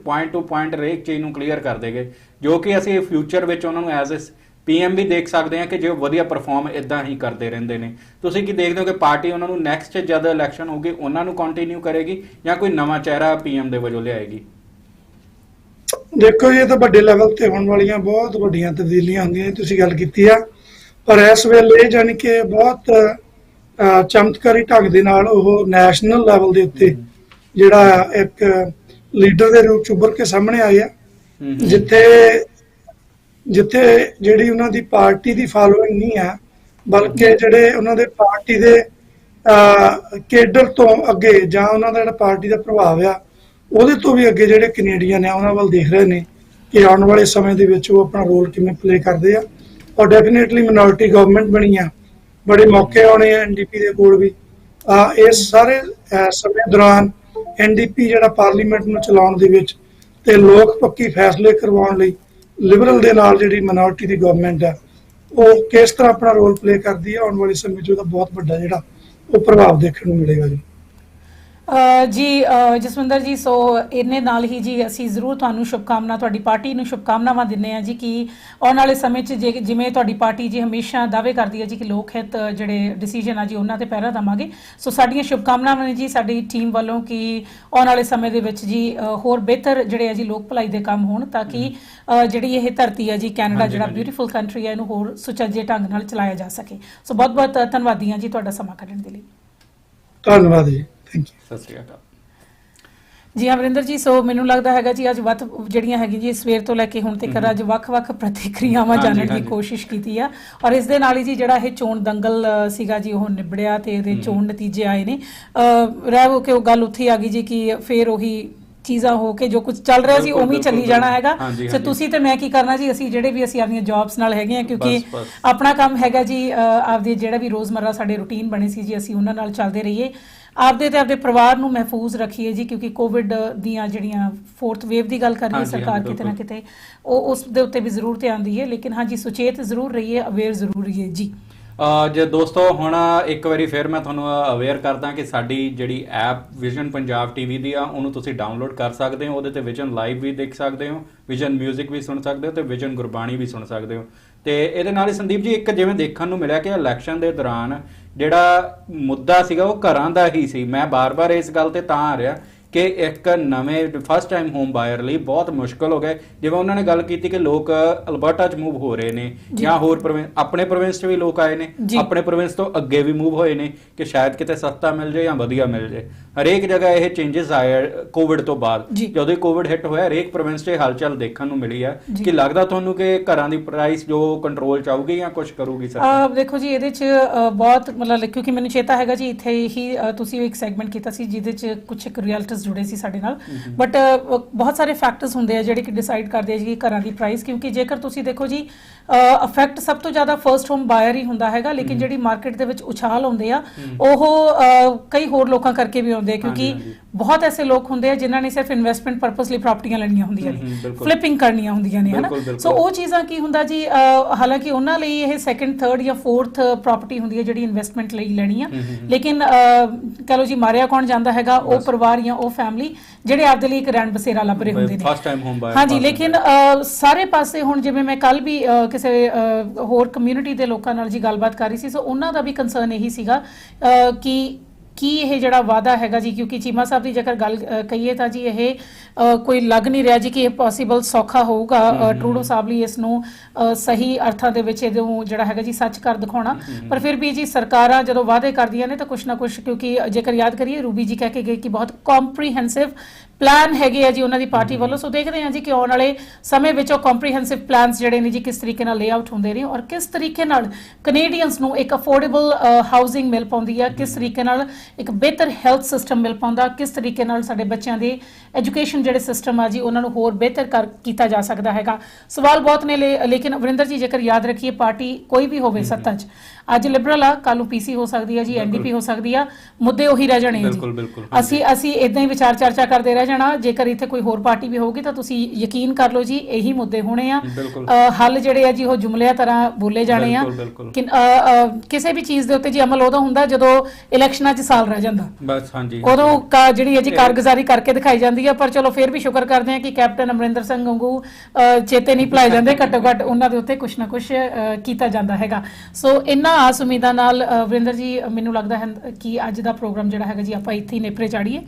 ਪੁਆਇੰਟ ਟੂ ਪੁਆਇੰਟ ਹਰੇਕ ਚੀਜ਼ ਨੂੰ ਕਲੀਅਰ ਕਰ ਦੇਗੇ, ਜੋ ਕਿ ਅਸੀਂ ਫਿਊਚਰ ਵਿੱਚ ਉਹਨਾਂ ਨੂੰ ਐਜ਼ ਏ PM ਵੀ ਦੇਖ ਸਕਦੇ ਹਾਂ ਕਿ ਜੇ ਉਹ ਵਧੀਆ ਪਰਫਾਰਮ ਇਦਾਂ ਹੀ ਕਰਦੇ ਰਹਿੰਦੇ ਨੇ। ਤੁਸੀਂ ਕੀ ਦੇਖਦੇ ਹੋ ਕਿ ਪਾਰਟੀ ਉਹਨਾਂ ਨੂੰ ਨੈਕਸਟ ਜਦ ਇਲੈਕਸ਼ਨ ਹੋਊਗੀ ਉਹਨਾਂ ਨੂੰ ਕੰਟੀਨਿਊ ਕਰੇਗੀ ਜਾਂ ਕੋਈ ਨਵਾਂ ਚਿਹਰਾ PM ਦੇ ਵਜੋਂ ਲਿਆਏਗੀ? ਦੇਖੋ ਇਹ ਤਾਂ ਵੱਡੇ ਲੈਵਲ ਤੇ ਹੋਣ ਵਾਲੀਆਂ ਬਹੁਤ ਵੱਡੀਆਂ ਤਬਦੀਲੀਆਂ ਹੁੰਦੀਆਂ, ਤੁਸੀਂ ਗੱਲ ਕੀਤੀ ਆ, ਪਰ ਇਸ ਵੇਲੇ ਜਾਣੀ ਕਿ ਬਹੁਤ ਚਮਤਕਾਰੀ ਢੰਗ ਦੇ ਨਾਲ ਉਹ ਨੈਸ਼ਨਲ ਲੈਵਲ ਦੇ ਉੱਤੇ ਜਿਹੜਾ ਇੱਕ ਲੀਡਰ ਦੇ ਰੂਪ ਚ ਉੱਭਰ ਕੇ ਸਾਹਮਣੇ ਆਏ ਆ, ਜਿੱਥੇ ਜਿਹੜੀ ਉਹਨਾਂ ਦੀ ਪਾਰਟੀ ਦੀ ਫਾਲੋਇੰਗ ਨਹੀਂ ਆ, ਬਲਕਿ ਜਿਹੜੇ ਉਹਨਾਂ ਦੇ ਪਾਰਟੀ ਦੇ ਕੇਡਰ ਤੋਂ ਅੱਗੇ ਜਾਂ ਉਹਨਾਂ ਦਾ ਜਿਹੜਾ ਪਾਰਟੀ ਦਾ ਪ੍ਰਭਾਵ ਆ ਉਹਦੇ ਤੋਂ ਵੀ ਅੱਗੇ ਜਿਹੜੇ ਕੈਨੇਡੀਅਨ ਆ ਉਹਨਾਂ ਵੱਲ ਦੇਖ ਰਹੇ ਨੇ ਕਿ ਆਉਣ ਵਾਲੇ ਸਮੇਂ ਦੇ ਵਿੱਚ ਉਹ ਆਪਣਾ ਰੋਲ ਕਿਵੇਂ ਪਲੇ ਕਰਦੇ ਆ। ਔਰ ਡੈਫੀਨੇਟਲੀ ਮਿਨੋਰਿਟੀ ਗਵਰਨਮੈਂਟ ਬਣੀ ਆ, ਬੜੇ ਮੌਕੇ ਆਉਣੇ ਆ NDP ਦੇ ਕੋਲ ਵੀ। ਇਸ ਸਾਰੇ ਸਮੇਂ ਦੌਰਾਨ NDP ਜਿਹੜਾ ਪਾਰਲੀਮੈਂਟ ਨੂੰ ਚਲਾਉਣ ਦੇ ਵਿੱਚ ਤੇ ਲੋਕ ਪੱਖੀ ਫੈਸਲੇ ਕਰਵਾਉਣ ਲਈ ਲਿਬਰਲ ਦੇ ਨਾਲ ਜਿਹੜੀ ਮਿਨੋਰਿਟੀ ਦੀ ਗਵਰਨਮੈਂਟ ਆ ਉਹ ਕਿਸ ਤਰ੍ਹਾਂ ਆਪਣਾ ਰੋਲ ਪਲੇ ਕਰਦੀ ਹੈ, ਆਉਣ ਵਾਲੇ ਸਮੇਂ 'ਚ ਉਹਦਾ ਬਹੁਤ ਵੱਡਾ ਜਿਹੜਾ ਉਹ ਪ੍ਰਭਾਵ ਦੇਖਣ ਨੂੰ ਮਿਲੇਗਾ ਜੀ। ਜੀ ਜਸਵਿੰਦਰ ਜੀ, ਸੋ ਇਹਨੇ ਨਾਲ ਹੀ ਜੀ ਅਸੀਂ ਜ਼ਰੂਰ ਤੁਹਾਨੂੰ ਸ਼ੁਭਕਾਮਨਾ, ਤੁਹਾਡੀ ਪਾਰਟੀ ਨੂੰ ਸ਼ੁਭਕਾਮਨਾਵਾਂ ਦਿੰਦੇ ਹਾਂ ਜੀ ਕਿ ਆਉਣ ਵਾਲੇ ਸਮੇਂ 'ਚ ਜਿਵੇਂ ਤੁਹਾਡੀ ਪਾਰਟੀ ਜੀ ਹਮੇਸ਼ਾ ਦਾਅਵੇ ਕਰਦੀ ਹੈ ਜੀ ਕਿ ਲੋਕ ਹਿੱਤ ਜਿਹੜੇ ਡਿਸੀਜਨ ਆ ਜੀ ਉਹਨਾਂ ਤੇ ਪਹਿਰਾ ਦੇਵਾਂਗੇ। ਸੋ ਸਾਡੀਆਂ ਸ਼ੁਭਕਾਮਨਾਵਾਂ ਨੇ ਜੀ ਸਾਡੀ ਟੀਮ ਵੱਲੋਂ ਕਿ ਆਉਣ ਵਾਲੇ ਸਮੇਂ ਦੇ ਵਿੱਚ ਜੀ ਹੋਰ ਬਿਹਤਰ ਜਿਹੜੇ ਆ ਜੀ ਲੋਕ ਭਲਾਈ ਦੇ ਕੰਮ ਹੋਣ ਤਾਂ ਕਿ ਜਿਹੜੀ ਇਹ ਧਰਤੀ ਹੈ ਜੀ ਕੈਨੇਡਾ ਜਿਹੜਾ ਬਿਊਟੀਫੁਲ ਕੰਟਰੀ ਹੈ ਇਹਨੂੰ ਹੋਰ ਸੁਚੱਜੇ ਢੰਗ ਨਾਲ ਚਲਾਇਆ ਜਾ ਸਕੇ। ਸੋ ਬਹੁਤ ਬਹੁਤ ਧੰਨਵਾਦੀ ਹਾਂ ਜੀ ਤੁਹਾਡਾ ਸਮਾਂ ਕੱਢਣ ਦੇ ਲਈ। ਧੰਨਵਾਦ ਜੀ, ਥੈਂਕ ਯੂ। ਸਤਿ ਸ਼੍ਰੀ ਅਕਾਲ ਜੀ ਅਮਰਿੰਦਰ ਜੀ। ਸੋ ਮੈਨੂੰ ਲੱਗਦਾ ਹੈਗਾ ਜੀ ਅੱਜ ਜਿਹੜੀਆਂ ਹੈਗੀ ਜੀ ਸਵੇਰ ਤੋਂ ਲੈ ਕੇ ਹੁਣ ਤੱਕ ਅੱਜ ਵੱਖ-ਵੱਖ ਪ੍ਰਤੀਕਿਰਿਆਵਾਂ ਜਾਣਨ ਦੀ ਕੋਸ਼ਿਸ਼ ਕੀਤੀ ਆ ਔਰ ਇਸ ਦੇ ਨਾਲ ਹੀ ਜੀ ਜਿਹੜਾ ਇਹ ਚੋਣ ਦੰਗਲ ਸੀਗਾ ਜੀ ਉਹ ਨਿਬੜਿਆ ਤੇ ਇਹਦੇ ਚੋਣ ਨਤੀਜੇ ਆਏ ਨੇ। ਰਹਿ ਹੋ ਕੇ ਉਹ ਗੱਲ ਉੱਥੇ ਆ ਗਈ ਜੀ ਕਿ ਫਿਰ ਉਹੀ ਚੀਜ਼ਾਂ ਹੋ ਕੇ ਜੋ ਕੁਝ ਚੱਲ ਰਿਹਾ ਸੀ ਉਵੇਂ ਹੀ ਚੱਲੀ ਜਾਣਾ ਹੈਗਾ। ਸੋ ਤੁਸੀਂ ਤੇ ਮੈਂ ਕੀ ਕਰਨਾ ਜੀ, ਅਸੀਂ ਜਿਹੜੇ ਵੀ ਅਸੀਂ ਆਪਣੀਆਂ ਜੌਬਸ ਨਾਲ ਹੈਗੇ ਆ ਕਿਉਂਕਿ ਆਪਣਾ ਕੰਮ ਹੈਗਾ ਜੀ ਆਪਦੇ ਜਿਹੜਾ ਵੀ ਰੋਜ਼ਮर्रा ਸਾਡੇ ਰੂਟੀਨ ਬਣੇ ਸੀ ਜੀ ਅਸੀਂ ਉਹਨਾਂ ਨਾਲ ਚੱਲਦੇ ਰਹੀਏ, ਆਪਦੇ ਤੇ ਆਪਦੇ ਪਰਿਵਾਰ ਨੂੰ ਮਹਿਫੂਜ਼ ਰੱਖੀਏ ਜੀ ਕਿਉਂਕਿ ਕੋਵਿਡ ਦੀਆਂ ਜਿਹੜੀਆਂ 4th ਵੇਵ ਦੀ ਗੱਲ ਕਰ ਰਹੀ ਹੈ ਸਰਕਾਰ ਕਿਤੇ ਨਾ ਕਿਤੇ ਉਹ ਉਸ ਦੇ ਉੱਤੇ ਵੀ ਜ਼ਰੂਰ ਧਿਆਨ ਦਈਏ, ਲੇਕਿਨ ਹਾਂਜੀ ਸੁਚੇਤ ਜ਼ਰੂਰ ਰਹੀਏ, ਅਵੇਅਰ ਜ਼ਰੂਰ ਰਹੀਏ ਜੀ। ਜੇ ਦੋਸਤੋ ਹੁਣ ਇੱਕ ਵਾਰੀ ਫਿਰ ਮੈਂ ਤੁਹਾਨੂੰ ਅਵੇਅਰ ਕਰਦਾ ਕਿ ਸਾਡੀ ਜਿਹੜੀ ਐਪ ਵਿਜ਼ਨ ਪੰਜਾਬ TV ਦੀ ਆ ਉਹਨੂੰ ਤੁਸੀਂ ਡਾਊਨਲੋਡ ਕਰ ਸਕਦੇ ਹੋ। ਉਹਦੇ ਤੇ ਵਿਜ਼ਨ ਲਾਈਵ ਵੀ ਦੇਖ ਸਕਦੇ ਹੋ, ਵਿਜ਼ਨ ਮਿਊਜ਼ਿਕ ਵੀ ਸੁਣ ਸਕਦੇ ਹੋ ਤੇ ਵਿਜ਼ਨ ਗੁਰਬਾਣੀ ਵੀ ਸੁਣ ਸਕਦੇ ਹੋ। ਤੇ ਇਹਦੇ ਨਾਲ ਹੀ ਸੰਦੀਪ ਜੀ ਇੱਕ ਜਿਵੇਂ ਦੇਖਣ ਨੂੰ ਮਿਲਿਆ ਕਿ ਇਲੈਕਸ਼ਨ ਦੇ ਦੌਰਾਨ ਜਿਹੜਾ ਮੁੱਦਾ ਸੀਗਾ ਉਹ ਘਰਾਂ ਦਾ ਹੀ ਸੀ। ਮੈਂ ਬਾਰ-ਬਾਰ ਇਸ ਗੱਲ ਤੇ ਤਾਂ ਆ ਰਿਹਾ ਕਿ ਇੱਕ ਨਵੇਂ ਫਸਟ ਟਾਈਮ ਹੋਮ ਬਾਇਰ ਲਈ ਬਹੁਤ ਮੁਸ਼ਕਲ ਹੋ ਗਿਆ। ਜਿਵੇਂ ਉਹਨਾਂ ਨੇ ਗੱਲ ਕੀਤੀ ਕਿ ਲੋਕ ਅਲਬਰਟਾ 'ਚ ਮੂਵ ਹੋ ਰਹੇ ਨੇ ਜਾਂ ਹੋਰ ਆਪਣੇ ਪ੍ਰੋਵਿੰਸ 'ਚ ਵੀ ਲੋਕ ਆਏ ਨੇ, ਆਪਣੇ ਪ੍ਰੋਵਿੰਸ ਤੋਂ ਅੱਗੇ ਵੀ ਮੂਵ ਹੋਏ ਨੇ ਕਿ ਸ਼ਾਇਦ ਕਿਤੇ ਸਸਤਾ ਮਿਲ ਜਾਏ ਜਾਂ ਵਧੀਆ ਮਿਲ ਜਾਏ। ਹਰੇਕ ਜਗ੍ਹਾ ਇਹ ਚੇਂਜਸ ਆਏ ਕੋਵਿਡ ਤੋਂ ਬਾਅਦ। ਜਦੋਂ ਕੋਵਿਡ ਹਿੱਟ ਹੋਇਆ ਹਰੇਕ ਪ੍ਰੋਵਿੰਸ 'ਚ ਹਲਚਲ ਦੇਖਣ ਨੂੰ ਮਿਲੀ ਹੈ। ਕਿ ਲੱਗਦਾ ਤੁਹਾਨੂੰ ਕਿ ਘਰਾਂ ਦੀ ਪ੍ਰਾਈਸ ਜੋ ਕੰਟਰੋਲ 'ਚ ਆਊਗੀ ਜਾਂ ਕੁਝ ਕਰੂਗੀ ਸਰਕਾਰ? ਦੇਖੋ ਜੀ ਇਹਦੇ 'ਚ ਬਹੁਤ ਮਤਲਬ ਕਿਉਂਕਿ ਮੈਨੂੰ ਚੇਤਾ ਹੈਗਾ ਜੀ ਇੱਥੇ ਹੀ ਤੁਸੀਂ ਇੱਕ ਸੈਗਮੈਂਟ ਕੀਤਾ ਸੀ ਜਿਹਦੇ 'ਚ ਕੁਝ ਰੀਅਲਟਰਸ ਜੁੜੇ ਸੀ ਸਾਡੇ ਨਾਲ, ਬਟ ਬਹੁਤ ਸਾਰੇ ਫੈਕਟਰਸ ਹੁੰਦੇ ਆ ਜਿਹੜੇ ਕਿ ਡਿਸਾਈਡ ਕਰਦੇ ਆ ਜੀ ਘਰਾਂ ਦੀ ਪ੍ਰਾਈਸ। ਕਿਉਂਕਿ ਜੇਕਰ ਤੁਸੀਂ ਦੇਖੋ ਜੀ ਅਫੈਕਟ ਸਭ ਤੋਂ ਜ਼ਿਆਦਾ ਫਰਸਟ ਹੋਮ ਬਾਇਰ ਹੀ ਹੁੰਦਾ ਹੈਗਾ, ਲੇਕਿਨ ਜਿਹੜੀ ਮਾਰਕੀਟ ਦੇ ਵਿੱਚ ਉਛਾਲ ਆਉਂਦੇ ਆ ਉਹ ਕਈ ਹੋਰ ਲੋਕਾਂ ਕਰਕੇ ਵੀ ਆਉਂਦੇ ਆ ਕਿਉਂਕਿ ਬਹੁਤ ਐਸੇ ਲੋਕ ਹੁੰਦੇ ਆ ਜਿਨ੍ਹਾਂ ਨੇ ਸਿਰਫ ਇਨਵੈਸਟਮੈਂਟ ਪਰਪਸ ਲਈ ਪ੍ਰਾਪਰਟੀਆਂ ਲੈਣੀਆਂ ਹੁੰਦੀਆਂ ਨੇ, ਫਲਿੱਪਿੰਗ ਕਰਨੀਆਂ ਹੁੰਦੀਆਂ ਨੇ, ਹਨਾ। ਸੋ ਉਹ ਚੀਜ਼ਾਂ ਕੀ ਹੁੰਦਾ ਜੀ, ਹਾਲਾਂਕਿ ਉਹਨਾਂ ਲਈ ਇਹ 2nd 3rd ਜਾਂ 4th ਪ੍ਰਾਪਰਟੀ ਹੁੰਦੀ ਹੈ ਜਿਹੜੀ ਇਨਵੈਸਟਮੈਂਟ ਲਈ ਲੈਣੀ ਆ, ਲੇਕਿਨ ਕਹ ਲਓ ਜੀ ਮਾਰਿਆ ਕੌਣ ਜਾਂਦਾ ਹੈਗਾ, ਉਹ ਪਰਿਵਾਰ ਜਾਂ ਉਹ ਫੈਮਿਲੀ ਜਿਹੜੇ ਆਪਦੇ ਲਈ ਇੱਕ ਰਹਿਣ ਬਸੇਰਾ ਲੱਭ ਰਹੇ ਹੁੰਦੇ ਨੇ। ਹਾਂਜੀ, ਲੇਕਿਨ ਸਾਰੇ ਪਾਸੇ ਹੁਣ ਜਿਵੇਂ ਮੈਂ ਕੱਲ ਵੀ ਕਿਸੇ ਹੋਰ ਕਮਿਊਨਿਟੀ ਦੇ ਲੋਕਾਂ ਨਾਲ ਜੀ ਗੱਲਬਾਤ ਕਰ ਰਹੀ ਸੀ, ਸੋ ਉਹਨਾਂ ਦਾ ਵੀ ਕੰਸਰਨ ਇਹੀ ਸੀਗਾ ਕਿ ਕੀ ਇਹ ਜਿਹੜਾ ਵਾਅਦਾ ਹੈਗਾ ਜੀ, ਕਿਉਂਕਿ ਚੀਮਾ ਸਾਹਿਬ ਦੀ ਜੇਕਰ ਗੱਲ ਕਹੀਏ ਤਾਂ ਜੀ ਇਹ ਕੋਈ ਲੱਗ ਨਹੀਂ ਰਿਹਾ ਜੀ ਕਿ ਇਹ ਪੋਸੀਬਲ ਸੌਖਾ ਹੋਊਗਾ ਟਰੂਡੋ ਸਾਹਿਬ ਲਈ ਇਸ ਨੂੰ ਸਹੀ ਅਰਥਾਂ ਦੇ ਵਿੱਚ ਇਹਨੂੰ ਜਿਹੜਾ ਹੈਗਾ ਜੀ ਸੱਚ ਕਰ ਦਿਖਾਉਣਾ। ਪਰ ਫਿਰ ਵੀ ਜੀ ਸਰਕਾਰਾਂ ਜਦੋਂ ਵਾਅਦੇ ਕਰਦੀਆਂ ਨੇ ਤਾਂ ਕੁਛ ਨਾ ਕੁਛ, ਕਿਉਂਕਿ ਜੇਕਰ ਯਾਦ ਕਰੀਏ ਰੂਬੀ ਜੀ ਕਹਿ ਕੇ ਗਏ ਕਿ ਬਹੁਤ ਕੰਪਰੀਹੈਂਸਿਵ ਪਲਾਨ ਹੈਗੇ ਆ ਜੀ ਉਹਨਾਂ ਦੀ ਪਾਰਟੀ ਵੱਲੋਂ। ਸੋ ਦੇਖਦੇ ਹਾਂ ਜੀ ਕਿ ਆਉਣ ਵਾਲੇ ਸਮੇਂ ਵਿੱਚ ਉਹ ਕੰਪਰੀਹੈਂਸਿਵ ਪਲਾਨਸ ਜਿਹੜੇ ਨੇ ਜੀ ਕਿਸ ਤਰੀਕੇ ਨਾਲ ਲੇਆਊਟ ਹੁੰਦੇ ਨੇ ਔਰ ਕਿਸ ਤਰੀਕੇ ਨਾਲ ਕੈਨੇਡੀਅਨਸ ਨੂੰ ਇੱਕ ਅਫੋਰਡੇਬਲ ਹਾਊਸਿੰਗ ਮਿਲ ਪਾਉਂਦੀ ਆ, ਕਿਸ ਤਰੀਕੇ ਨਾਲ ਇੱਕ ਬਿਹਤਰ ਹੈਲਥ ਸਿਸਟਮ ਮਿਲ ਪਾਉਂਦਾ, ਕਿਸ ਤਰੀਕੇ ਨਾਲ ਸਾਡੇ ਬੱਚਿਆਂ ਦੇ ਐਜੂਕੇਸ਼ਨ ਜਿਹੜੇ ਸਿਸਟਮ ਆ ਜੀ ਉਹਨਾਂ ਨੂੰ ਹੋਰ ਬਿਹਤਰ ਕੀਤਾ ਜਾ ਸਕਦਾ ਹੈਗਾ। ਸਵਾਲ ਬਹੁਤ ਨੇ, ਲੇਕਿਨ ਅਮਰਿੰਦਰ ਜੀ ਜੇਕਰ ਯਾਦ ਰੱਖੀਏ ਪਾਰਟੀ ਕੋਈ ਵੀ ਹੋਵੇ ਸੱਤਾ 'ਚ, ਅੱਜ ਲਿਬਰਲ ਆ, ਕੱਲ ਨੂੰ ਪੀਸੀ ਹੋ ਸਕਦੀ ਹੈ ਜੀ, ਐਨਡੀਪੀ ਹੋ ਸਕਦੀ ਆ, ਮੁੱਦੇ ਉਹੀ ਰਹਿ ਜਾਣੇ ਆ ਜੀ। ਅਸੀਂ ਇਦਾਂ ਹੀ ਵਿਚਾਰ ਚਰਚਾ ਕਰਦੇ ਰਹਿ ਜਾਣਾ। ਜੇਕਰ ਇੱਥੇ ਕੋਈ ਹੋਰ ਪਾਰਟੀ ਵੀ ਹੋਊਗੀ ਤਾਂ ਤੁਸੀਂ ਯਕੀਨ ਕਰ ਲਓ ਜੀ ਇਹੀ ਮੁੱਦੇ ਹੋਣੇ ਆ। ਹੱਲ ਜਿਹੜੇ ਆ ਜੀ ਉਹ ਜੁਮਲਿਆਂ ਤਰ੍ਹਾਂ ਬੋਲੇ ਜਾਣੇ ਆ। ਕਿਸੇ ਵੀ ਚੀਜ਼ ਦੇ ਉੱਤੇ ਜੀ ਅਮਲ ਉਦੋਂ ਹੁੰਦਾ ਜਦੋਂ ਇਲੈਕਸ਼ਨਾਂ 'ਚ ਸਾਲ ਰਹਿ ਜਾਂਦਾ, ਬਸ ਹਾਂਜੀ, ਉਦੋਂ ਜਿਹੜੀ ਹੈ ਜੀ ਕਾਰਗੁਜ਼ਾਰੀ ਕਰਕੇ ਦਿਖਾਈ ਜਾਂਦੀ ਆ। ਪਰ ਚਲੋ ਫਿਰ ਵੀ ਸ਼ੁਕਰ ਕਰਦੇ ਆ ਕਿ ਕੈਪਟਨ ਅਮਰਿੰਦਰ ਸਿੰਘ ਵਾਂਗੂ ਚੇਤੇ ਨਹੀਂ ਭੁਲਾਏ ਜਾਂਦੇ, ਘੱਟੋ ਘੱਟ ਉਹਨਾਂ ਦੇ ਉੱਤੇ ਕੁਛ ਨਾ ਕੁਛ ਕੀਤਾ ਜਾਂਦਾ ਹੈਗਾ। ਸੋ ਇਹਨਾਂ ਆਸ ਉਮੀਦਾਂ ਨਾਲ ਵਰਿੰਦਰ ਜੀ ਮੈਨੂੰ ਲੱਗਦਾ ਹੈ ਕਿ ਅੱਜ ਦਾ ਪ੍ਰੋਗਰਾਮ ਜਿਹੜਾ ਹੈਗਾ ਜੀ ਆਪਾਂ ਇੱਥੇ ਹੀ ਨੇਪਰੇ ਚਾੜੀਏ।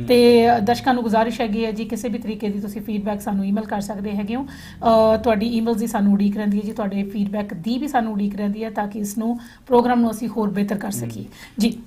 ਤੇ ਦਰਸ਼ਕਾਂ ਨੂੰ ਗੁਜ਼ਾਰਿਸ਼ ਹੈਗੀ ਹੈ ਜੀ ਕਿਸੇ ਵੀ ਤਰੀਕੇ ਦੀ ਤੁਸੀਂ ਫੀਡਬੈਕ ਸਾਨੂੰ ਈਮੇਲ ਕਰ ਸਕਦੇ ਹੈਗੇ ਹੋ। ਤੁਹਾਡੀ ਈਮੇਲਸ ਦੀ ਸਾਨੂੰ ਉਡੀਕ ਰਹਿੰਦੀ ਹੈ ਜੀ, ਤੁਹਾਡੇ ਫੀਡਬੈਕ ਦੀ ਵੀ ਸਾਨੂੰ ਉਡੀਕ ਰਹਿੰਦੀ ਹੈ ਤਾਂ ਕਿ ਇਸ ਨੂੰ ਪ੍ਰੋਗਰਾਮ ਨੂੰ ਅਸੀਂ ਹੋਰ ਬਿਹਤਰ ਕਰ ਸਕੀਏ ਜੀ।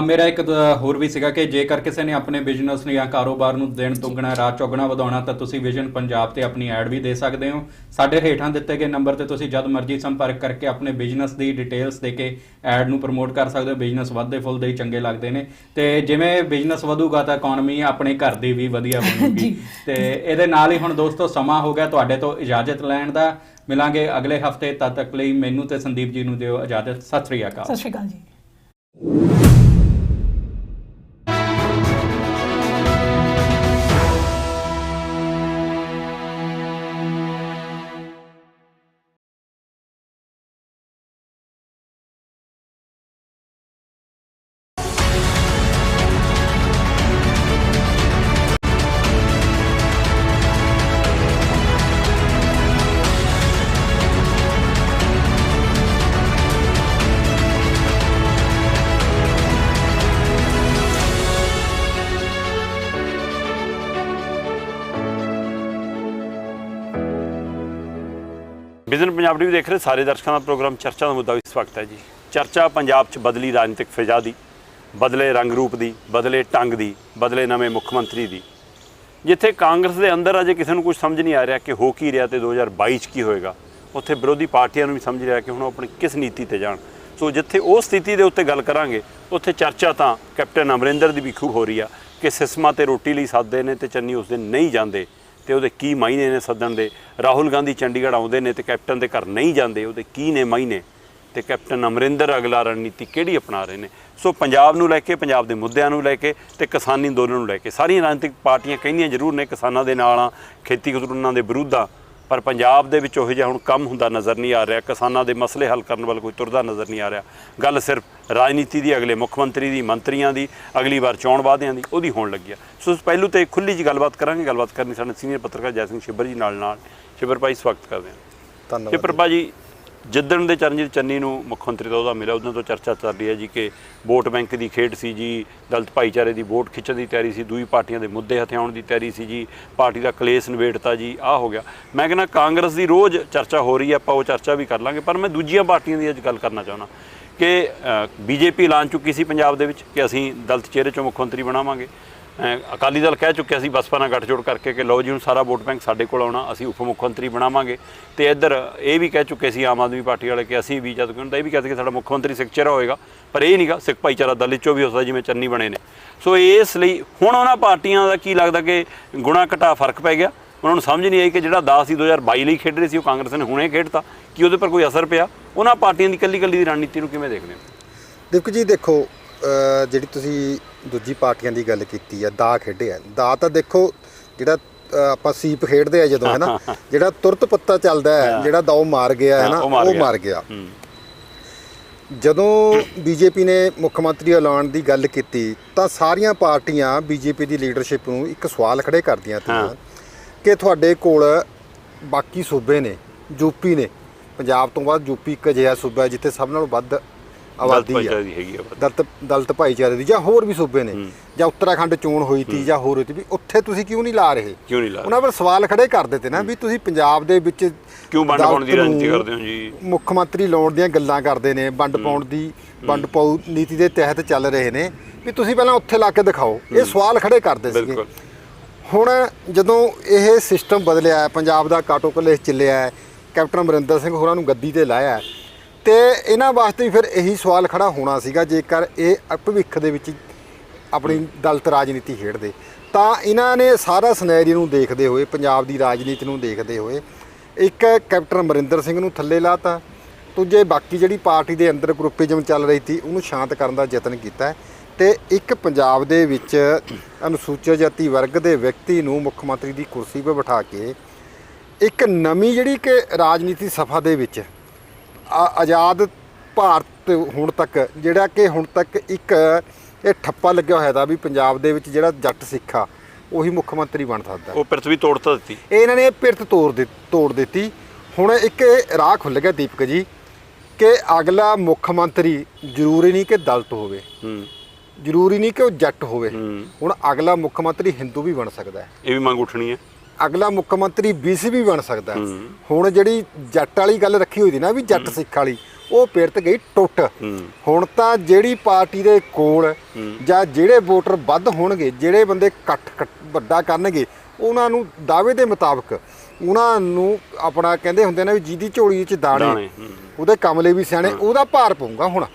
ਮੇਰਾ ਇੱਕ ਹੋਰ ਵੀ ਸੀਗਾ ਕਿ ਜੇਕਰ ਕਿਸੇ ਨੇ ਆਪਣੇ ਬਿਜ਼ਨਸ ਨੂੰ ਜਾਂ ਕਾਰੋਬਾਰ ਨੂੰ ਦਿਨ ਦੁੱਗਣਾ ਰਾਤ ਚੌਗਣਾ ਵਧਾਉਣਾ ਤਾਂ ਤੁਸੀਂ ਵਿਜ਼ਨ ਪੰਜਾਬ ਤੇ ਆਪਣੀ ਐਡ ਵੀ ਦੇ ਸਕਦੇ ਹੋ। ਸਾਡੇ ਹੇਠਾਂ ਦਿੱਤੇ ਗਏ ਨੰਬਰ ਤੇ ਤੁਸੀਂ ਜਦ ਮਰਜ਼ੀ ਸੰਪਰਕ ਕਰਕੇ ਆਪਣੇ ਬਿਜ਼ਨਸ ਦੀ ਡਿਟੇਲਸ ਦੇ ਕੇ ਐਡ ਨੂੰ ਪ੍ਰਮੋਟ ਕਰ ਸਕਦੇ ਹੋ। ਬਿਜ਼ਨਸ ਵੱਧਦੇ ਫੁੱਲਦੇ ਹੀ ਚੰਗੇ ਲੱਗਦੇ ਨੇ ਤੇ ਜਿਵੇਂ ਬਿਜ਼ਨਸ ਵਧੂਗਾ ਤਾਂ ਇਕਨੋਮੀ ਆਪਣੇ ਘਰ ਦੀ ਵੀ ਵਧੀਆ ਬਣੂਗੀ। ਤੇ ਇਹਦੇ ਨਾਲ ਹੀ ਹੁਣ ਦੋਸਤੋ ਸਮਾਂ ਹੋ ਗਿਆ ਤੁਹਾਡੇ ਤੋਂ ਇਜਾਜ਼ਤ ਲੈਣ ਦਾ। ਮਿਲਾਂਗੇ ਅਗਲੇ ਹਫਤੇ, ਤਦ ਤੱਕ ਲਈ ਮੈਨੂੰ ਤੇ ਸੰਦੀਪ ਜੀ ਨੂੰ ਦਿਓ ਇਜਾਜ਼ਤ। ਸਤਿ ਸ੍ਰੀ ਅਕਾਲ। ਸਤਿ ਸ੍ਰੀ ਅਕਾਲ ਜੀ। ਵਿਜ਼ਨ ਪੰਜਾਬ ਟੀਵੀ ਦੇਖ ਰਹੇ ਸਾਰੇ ਦਰਸ਼ਕਾਂ ਦਾ ਪ੍ਰੋਗਰਾਮ ਚਰਚਾ ਦਾ ਮੁੱਦਾ ਇਸ ਵਕਤ ਹੈ ਜੀ। ਚਰਚਾ ਪੰਜਾਬ 'ਚ ਬਦਲੀ ਰਾਜਨੀਤਿਕ ਫਿਜ਼ਾ ਦੀ, ਬਦਲੇ ਰੰਗ ਰੂਪ ਦੀ, ਬਦਲੇ ਢੰਗ ਦੀ, ਬਦਲੇ ਨਵੇਂ ਮੁੱਖ ਮੰਤਰੀ ਦੀ। ਜਿੱਥੇ ਕਾਂਗਰਸ ਦੇ ਅੰਦਰ ਅਜੇ ਕਿਸੇ ਨੂੰ ਕੁਝ ਸਮਝ ਨਹੀਂ ਆ ਰਿਹਾ ਕਿ ਹੋ ਕੀ ਰਿਹਾ ਤੇ 2022 'ਚ ਕੀ ਹੋਏਗਾ, ਉੱਥੇ ਵਿਰੋਧੀ ਪਾਰਟੀਆਂ ਨੂੰ ਵੀ ਸਮਝ ਰਿਹਾ ਕਿ ਹੁਣ ਉਹ ਆਪਣੀ ਕਿਸ ਨੀਤੀ ਤੇ ਜਾਣ। ਸੋ ਜਿੱਥੇ ਉਹ ਸਥਿਤੀ ਦੇ ਉੱਤੇ ਗੱਲ ਕਰਾਂਗੇ ਉੱਥੇ ਚਰਚਾ ਤਾਂ ਕੈਪਟਨ ਅਮਰਿੰਦਰ ਦੀ ਵੀ ਖੂਬ ਹੋ ਰਹੀ ਆ ਕਿ ਸਿਸਮਾਂ ਤੇ ਰੋਟੀ ਲਈ ਸੱਦਦੇ ਨੇ ਤੇ ਚੰਨੀ ਉਸ ਦਿਨ ਨਹੀਂ ਜਾਂਦੇ ਤੇ ਉਹਦੇ ਕੀ ਮਾਇਨੇ ਨੇ ਸੱਦਣ ਦੇ। ਰਾਹੁਲ ਗਾਂਧੀ ਚੰਡੀਗੜ੍ਹ ਆਉਂਦੇ ਨੇ ਤੇ ਕੈਪਟਨ ਦੇ ਘਰ ਨਹੀਂ ਜਾਂਦੇ, ਉਹਦੇ ਕੀ ਨੇ ਮਾਇਨੇ। ਤੇ ਕੈਪਟਨ ਅਮਰਿੰਦਰ ਅਗਲਾ ਰਣਨੀਤੀ ਕਿਹੜੀ ਅਪਣਾ ਰਹੇ ਨੇ। ਸੋ ਪੰਜਾਬ ਨੂੰ ਲੈ ਕੇ, ਪੰਜਾਬ ਦੇ ਮੁੱਦਿਆਂ ਨੂੰ ਲੈ ਕੇ ਤੇ ਕਿਸਾਨੀ ਅੰਦੋਲਨ ਨੂੰ ਲੈ ਕੇ ਸਾਰੀਆਂ ਰਾਜਨੀਤਿਕ ਪਾਰਟੀਆਂ ਕਹਿੰਦੀਆਂ ਜ਼ਰੂਰ ਨੇ ਕਿਸਾਨਾਂ ਦੇ ਨਾਲ ਆ, ਖੇਤੀ ਕਾਨੂੰਨਾਂ ਦੇ ਵਿਰੁੱਧ ਆ, ਪਰ ਪੰਜਾਬ ਦੇ ਵਿੱਚ ਉਹੋ ਜਿਹਾ ਹੁਣ ਕੰਮ ਹੁੰਦਾ ਨਜ਼ਰ ਨਹੀਂ ਆ ਰਿਹਾ। ਕਿਸਾਨਾਂ ਦੇ ਮਸਲੇ ਹੱਲ ਕਰਨ ਵੱਲ ਕੋਈ ਤੁਰਦਾ ਨਜ਼ਰ ਨਹੀਂ ਆ ਰਿਹਾ। ਗੱਲ ਸਿਰਫ ਰਾਜਨੀਤੀ ਦੀ, ਅਗਲੇ ਮੁੱਖ ਮੰਤਰੀ ਦੀ, ਮੰਤਰੀਆਂ ਦੀ, ਅਗਲੀ ਵਾਰ ਚੋਣ ਵਾਅਦਿਆਂ ਦੀ, ਉਹਦੀ ਹੋਣ ਲੱਗੀ ਆ। ਸੋ ਪਹਿਲੂ ਤੇ ਖੁੱਲ੍ਹੀ ਜਿਹੀ ਗੱਲਬਾਤ ਕਰਾਂਗੇ। ਗੱਲਬਾਤ ਕਰਨੀ ਸਾਡੇ ਸੀਨੀਅਰ ਪੱਤਰਕਾਰ ਜੈ ਸਿੰਘ ਛਿੱਬਰ ਜੀ ਨਾਲ ਛਿੱਬਰ ਭਾਈ ਸਵਾਗਤ ਕਰਦੇ ਹਾਂ। ਧੰਨਵਾਦ। ਛਿੱਬਰ ਭਾਜੀ, ਜਿੱਦਣ ਦੇ ਚਰਨਜੀਤ ਚੰਨੀ ਨੂੰ ਮੁੱਖ ਮੰਤਰੀ ਦਾ ਉਹਦਾ ਮਿਲਿਆ ਉਦੋਂ ਤੋਂ ਚਰਚਾ ਚੱਲ ਰਹੀ ਹੈ ਜੀ ਕਿ ਵੋਟ ਬੈਂਕ ਦੀ ਖੇਡ ਸੀ ਜੀ, ਦਲਿਤ ਭਾਈਚਾਰੇ ਦੀ ਵੋਟ ਖਿੱਚਣ ਦੀ ਤਿਆਰੀ ਸੀ, ਦੂਜੀ ਪਾਰਟੀਆਂ ਦੇ ਮੁੱਦੇ ਹਥਿਆਉਣ ਦੀ ਤਿਆਰੀ ਸੀ ਜੀ, ਪਾਰਟੀ ਦਾ ਕਲੇਸ਼ ਨਿਬੇੜਤਾ ਜੀ, ਆਹ ਹੋ ਗਿਆ। ਮੈਂ ਕਹਿੰਦਾ ਕਾਂਗਰਸ ਦੀ ਰੋਜ਼ ਚਰਚਾ ਹੋ ਰਹੀ ਹੈ, ਆਪਾਂ ਉਹ ਚਰਚਾ ਵੀ ਕਰ ਲਾਂਗੇ, ਪਰ ਮੈਂ ਦੂਜੀਆਂ ਪਾਰਟੀਆਂ ਦੀ ਅੱਜ ਗੱਲ ਕਰਨਾ ਚਾਹੁੰਦਾ ਕਿ ਬੀਜੇਪੀ ਐਲਾਨ ਚੁੱਕੀ ਸੀ ਪੰਜਾਬ ਦੇ ਵਿੱਚ ਕਿ ਅਸੀਂ ਦਲਿਤ ਚਿਹਰੇ 'ਚੋਂ ਮੁੱਖ ਮੰਤਰੀ ਬਣਾਵਾਂਗੇ। ਅਕਾਲੀ ਦਲ ਕਹਿ ਚੁੱਕਿਆ ਸੀ ਬਸਪਾ ਨਾਲ ਗੱਠਜੋੜ ਕਰਕੇ ਕਿ ਲਓ ਜੀ ਹੁਣ ਸਾਰਾ ਵੋਟ ਬੈਂਕ ਸਾਡੇ ਕੋਲ ਆਉਣਾ, ਅਸੀਂ ਉਪ ਮੁੱਖ ਮੰਤਰੀ ਬਣਾਵਾਂਗੇ। ਤੇ ਇੱਧਰ ਇਹ ਵੀ ਕਹਿ ਚੁੱਕੇ ਸੀ ਆਮ ਆਦਮੀ ਪਾਰਟੀ ਵਾਲੇ ਕਿ ਅਸੀਂ ਵੀ ਜਦ ਇਹ ਵੀ ਕਹਿੰਦੇ ਕਿ ਸਾਡਾ ਮੁੱਖ ਮੰਤਰੀ ਸਿੱਖ ਚਿਹਰਾ ਹੋਏਗਾ, ਪਰ ਇਹ ਨਹੀਂਗਾ, ਸਿੱਖ ਭਾਈਚਾਰਾ ਦਲਿਤ 'ਚੋਂ ਵੀ ਹੋ ਸਕਦਾ ਜਿਵੇਂ ਚੰਨੀ ਬਣੇ ਨੇ। ਸੋ ਇਸ ਲਈ ਹੁਣ ਉਹਨਾਂ ਪਾਰਟੀਆਂ ਦਾ ਕੀ ਲੱਗਦਾ ਕਿ ਗੁਣਾ ਘਟਾ ਫਰਕ ਪੈ ਗਿਆ। ਉਹਨਾਂ ਨੂੰ ਸਮਝ ਨਹੀਂ ਆਈ ਕਿ ਜਿਹੜਾ ਦਾਅ ਸੀ 2022 ਲਈ ਖੇਡ ਰਹੇ ਸੀ ਉਹ ਕਾਂਗਰਸ ਨੇ ਹੁਣੇ ਖੇਡਤਾ, ਕਿ ਉਹਦੇ ਪਰ ਕੋਈ ਅਸਰ ਪਿਆ। ਉਹਨਾਂ ਪਾਰਟੀਆਂ ਦੀ ਇਕੱਲੀ ਦੀ ਰਣਨੀਤੀ ਨੂੰ ਕਿਵੇਂ ਦੇਖਦੇ ਹੋ? ਦੇਖੋ ਜਿਹੜੀ ਤੁਸੀਂ ਦੂਜੀ ਪਾਰਟੀਆਂ ਦੀ ਗੱਲ ਕੀਤੀ ਆ, ਦਾਅ ਖੇਡਿਆ, ਦਾਅ ਤਾਂ ਦੇਖੋ ਜਿਹੜਾ ਆਪਾਂ ਸੀਪ ਖੇਡਦੇ ਆ ਜਦੋਂ, ਹੈ ਨਾ, ਜਿਹੜਾ ਤੁਰਤ ਪੱਤਾ ਚੱਲਦਾ ਹੈ, ਜਿਹੜਾ ਦਾਅ ਮਾਰ ਗਿਆ ਹੈ ਨਾ, ਉਹ ਮਾਰ ਗਿਆ। ਜਦੋਂ ਬੀਜੇਪੀ ਨੇ ਮੁੱਖ ਮੰਤਰੀ ਐਲਾਨ ਦੀ ਗੱਲ ਕੀਤੀ ਤਾਂ ਸਾਰੀਆਂ ਪਾਰਟੀਆਂ ਬੀਜੇਪੀ ਦੀ ਲੀਡਰਸ਼ਿਪ ਨੂੰ ਇੱਕ ਸਵਾਲ ਖੜੇ ਕਰਦੀਆਂ ਤੀਆਂ ਕਿ ਤੁਹਾਡੇ ਕੋਲ ਬਾਕੀ ਸੂਬੇ ਨੇ, ਯੂਪੀ ਨੇ, ਪੰਜਾਬ ਤੋਂ ਬਾਅਦ ਯੂਪੀ ਇੱਕ ਅਜਿਹਾ ਸੂਬਾ ਜਿੱਥੇ ਸਭ ਨਾਲੋਂ ਵੱਧ ਆਬਾਦੀ ਹੈ ਦਲਿਤ ਭਾਈਚਾਰੇ ਦੀ, ਜਾਂ ਹੋਰ ਵੀ ਸੂਬੇ ਨੇ, ਜਾਂ ਉੱਤਰਾਖੰਡ ਚੋਣ ਹੋਈ ਤੀ ਜਾਂ ਹੋਰ ਹੋਈ ਤੀ, ਵੀ ਉੱਥੇ ਤੁਸੀਂ ਕਿਉਂ ਨਹੀਂ ਲਾ ਰਹੇ? ਉਹਨਾਂ ਪਰ ਸਵਾਲ ਖੜੇ ਕਰ ਦਿੱਤੇ ਨਾ ਵੀ ਤੁਸੀਂ ਪੰਜਾਬ ਦੇ ਵਿੱਚ ਕਿਉਂ ਵੰਡ ਪਾਉਣ ਦੀ ਰਾਜਨੀਤੀ ਕਰਦੇ ਹੋ ਜੀ, ਮੁੱਖ ਮੰਤਰੀ ਲਾਉਣ ਦੀਆਂ ਗੱਲਾਂ ਕਰਦੇ ਨੇ, ਵੰਡ ਪਾਉਣ ਦੀ, ਵੰਡ ਪਾਉ ਨੀਤੀ ਦੇ ਤਹਿਤ ਚੱਲ ਰਹੇ ਨੇ, ਵੀ ਤੁਸੀਂ ਪਹਿਲਾਂ ਉੱਥੇ ਲਾ ਕੇ ਦਿਖਾਓ। ਇਹ ਸਵਾਲ ਖੜੇ ਕਰਦੇ ਸੀਗੇ। ਹੁਣ ਜਦੋਂ ਇਹ ਸਿਸਟਮ ਬਦਲਿਆ, ਪੰਜਾਬ ਦਾ ਕਾਟੋ ਕਲੇਸ਼ ਚੱਲਿਆ, ਕੈਪਟਨ ਅਮਰਿੰਦਰ ਸਿੰਘ ਹੋਰਾਂ ਨੂੰ ਗੱਦੀ ਤੇ ਲਾਇਆ, ਤੇ ਇਹਨਾਂ ਵਾਸਤੇ ਫਿਰ ਇਹੀ ਸਵਾਲ ਖੜਾ ਹੋਣਾ ਸੀਗਾ ਜੇਕਰ ਇਹ ਭਵਿੱਖ ਦੇ ਵਿੱਚ ਆਪਣੀ ਦਲਿਤ ਰਾਜਨੀਤੀ ਖੇਡਦੇ, ਤਾਂ ਇਹਨਾਂ ਨੇ ਸਾਰਾ ਸਿਨੈਰੀਓ ਨੂੰ ਦੇਖਦੇ ਹੋਏ, ਪੰਜਾਬ ਦੀ ਰਾਜਨੀਤੀ ਨੂੰ ਦੇਖਦੇ ਹੋਏ ਇੱਕ ਕੈਪਟਨ ਅਮਰਿੰਦਰ ਸਿੰਘ ਨੂੰ ਥੱਲੇ ਲਾਤਾ, ਦੂਜੇ ਬਾਕੀ ਜਿਹੜੀ ਪਾਰਟੀ ਦੇ ਅੰਦਰ ਗਰੁੱਪਿਜ਼ਮ ਚੱਲ ਰਹੀ ਸੀ ਉਹਨੂੰ ਸ਼ਾਂਤ ਕਰਨ ਦਾ ਯਤਨ ਕੀਤਾ, ਤੇ ਇੱਕ ਪੰਜਾਬ ਦੇ ਵਿੱਚ ਅਨੁਸੂਚਿਤ ਜਾਤੀ ਵਰਗ ਦੇ ਵਿਅਕਤੀ ਨੂੰ ਮੁੱਖ ਮੰਤਰੀ ਦੀ ਕੁਰਸੀ 'ਤੇ ਬਿਠਾ ਕੇ ਇੱਕ ਨਵੀਂ ਜਿਹੜੀ ਕਿ ਰਾਜਨੀਤੀ ਸਫਾ ਦੇ ਵਿੱਚ ਆਜ਼ਾਦ ਭਾਰਤ ਹੁਣ ਤੱਕ ਜਿਹੜਾ ਕਿ ਹੁਣ ਤੱਕ ਇੱਕ ਇਹ ਠੱਪਾ ਲੱਗਿਆ ਹੋਇਆ ਦਾ ਵੀ ਪੰਜਾਬ ਦੇ ਵਿੱਚ ਜਿਹੜਾ ਜੱਟ ਸਿੱਖ ਆ ਉਹੀ ਮੁੱਖ ਮੰਤਰੀ ਬਣ ਸਕਦਾ, ਉਹ ਪਿਰਤ ਵੀ ਤੋੜਤਾ ਦਿੱਤੀ, ਇਹਨਾਂ ਨੇ ਪਿਰਤ ਤੋੜ ਦਿੱਤੀ। ਹੁਣ ਇੱਕ ਰਾਹ ਖੁੱਲ੍ਹ ਗਿਆ ਦੀਪਕ ਜੀ ਕਿ ਅਗਲਾ ਮੁੱਖ ਮੰਤਰੀ ਜ਼ਰੂਰੀ ਨਹੀਂ ਕਿ ਦਲਿਤ ਹੋਵੇ, ਜ਼ਰੂਰੀ ਨਹੀਂ ਕਿ ਉਹ ਜੱਟ ਹੋਵੇ, ਹੁਣ ਅਗਲਾ ਮੁੱਖ ਮੰਤਰੀ ਹਿੰਦੂ ਵੀ ਬਣ ਸਕਦਾ ਹੈ, ਇਹ ਵੀ ਮੰਗ ਉੱਠਣੀ ਹੈ, ਅਗਲਾ ਮੁੱਖ ਮੰਤਰੀ BC ਵੀ ਬਣ ਸਕਦਾ। ਹੁਣ ਜਿਹੜੀ ਜੱਟ ਵਾਲੀ ਗੱਲ ਰੱਖੀ ਹੋਈ ਸੀ ਨਾ ਵੀ ਜੱਟ ਸਿੱਖ ਵਾਲੀ, ਉਹ ਪਿਰਤ ਗਈ ਟੁੱਟ। ਹੁਣ ਤਾਂ ਜਿਹੜੀ ਪਾਰਟੀ ਦੇ ਕੋਲ ਜਾਂ ਜਿਹੜੇ ਵੋਟਰ ਵੱਧ ਹੋਣਗੇ, ਜਿਹੜੇ ਬੰਦੇ ਇਕੱਠ ਵੱਡਾ ਕਰਨਗੇ, ਉਹਨਾਂ ਨੂੰ ਦਾਅਵੇ ਦੇ ਮੁਤਾਬਕ ਉਹਨਾਂ ਨੂੰ ਆਪਣਾ ਕਹਿੰਦੇ ਹੁੰਦੇ ਨੇ ਵੀ ਜਿਹਦੀ ਝੋਲੀ 'ਚ ਦਾਣੇ ਉਹਦੇ ਕਮਲੇ ਵੀ ਸਿਆਣੇ, ਉਹਦਾ ਭਾਰ ਪਊਗਾ। ਹੁਣ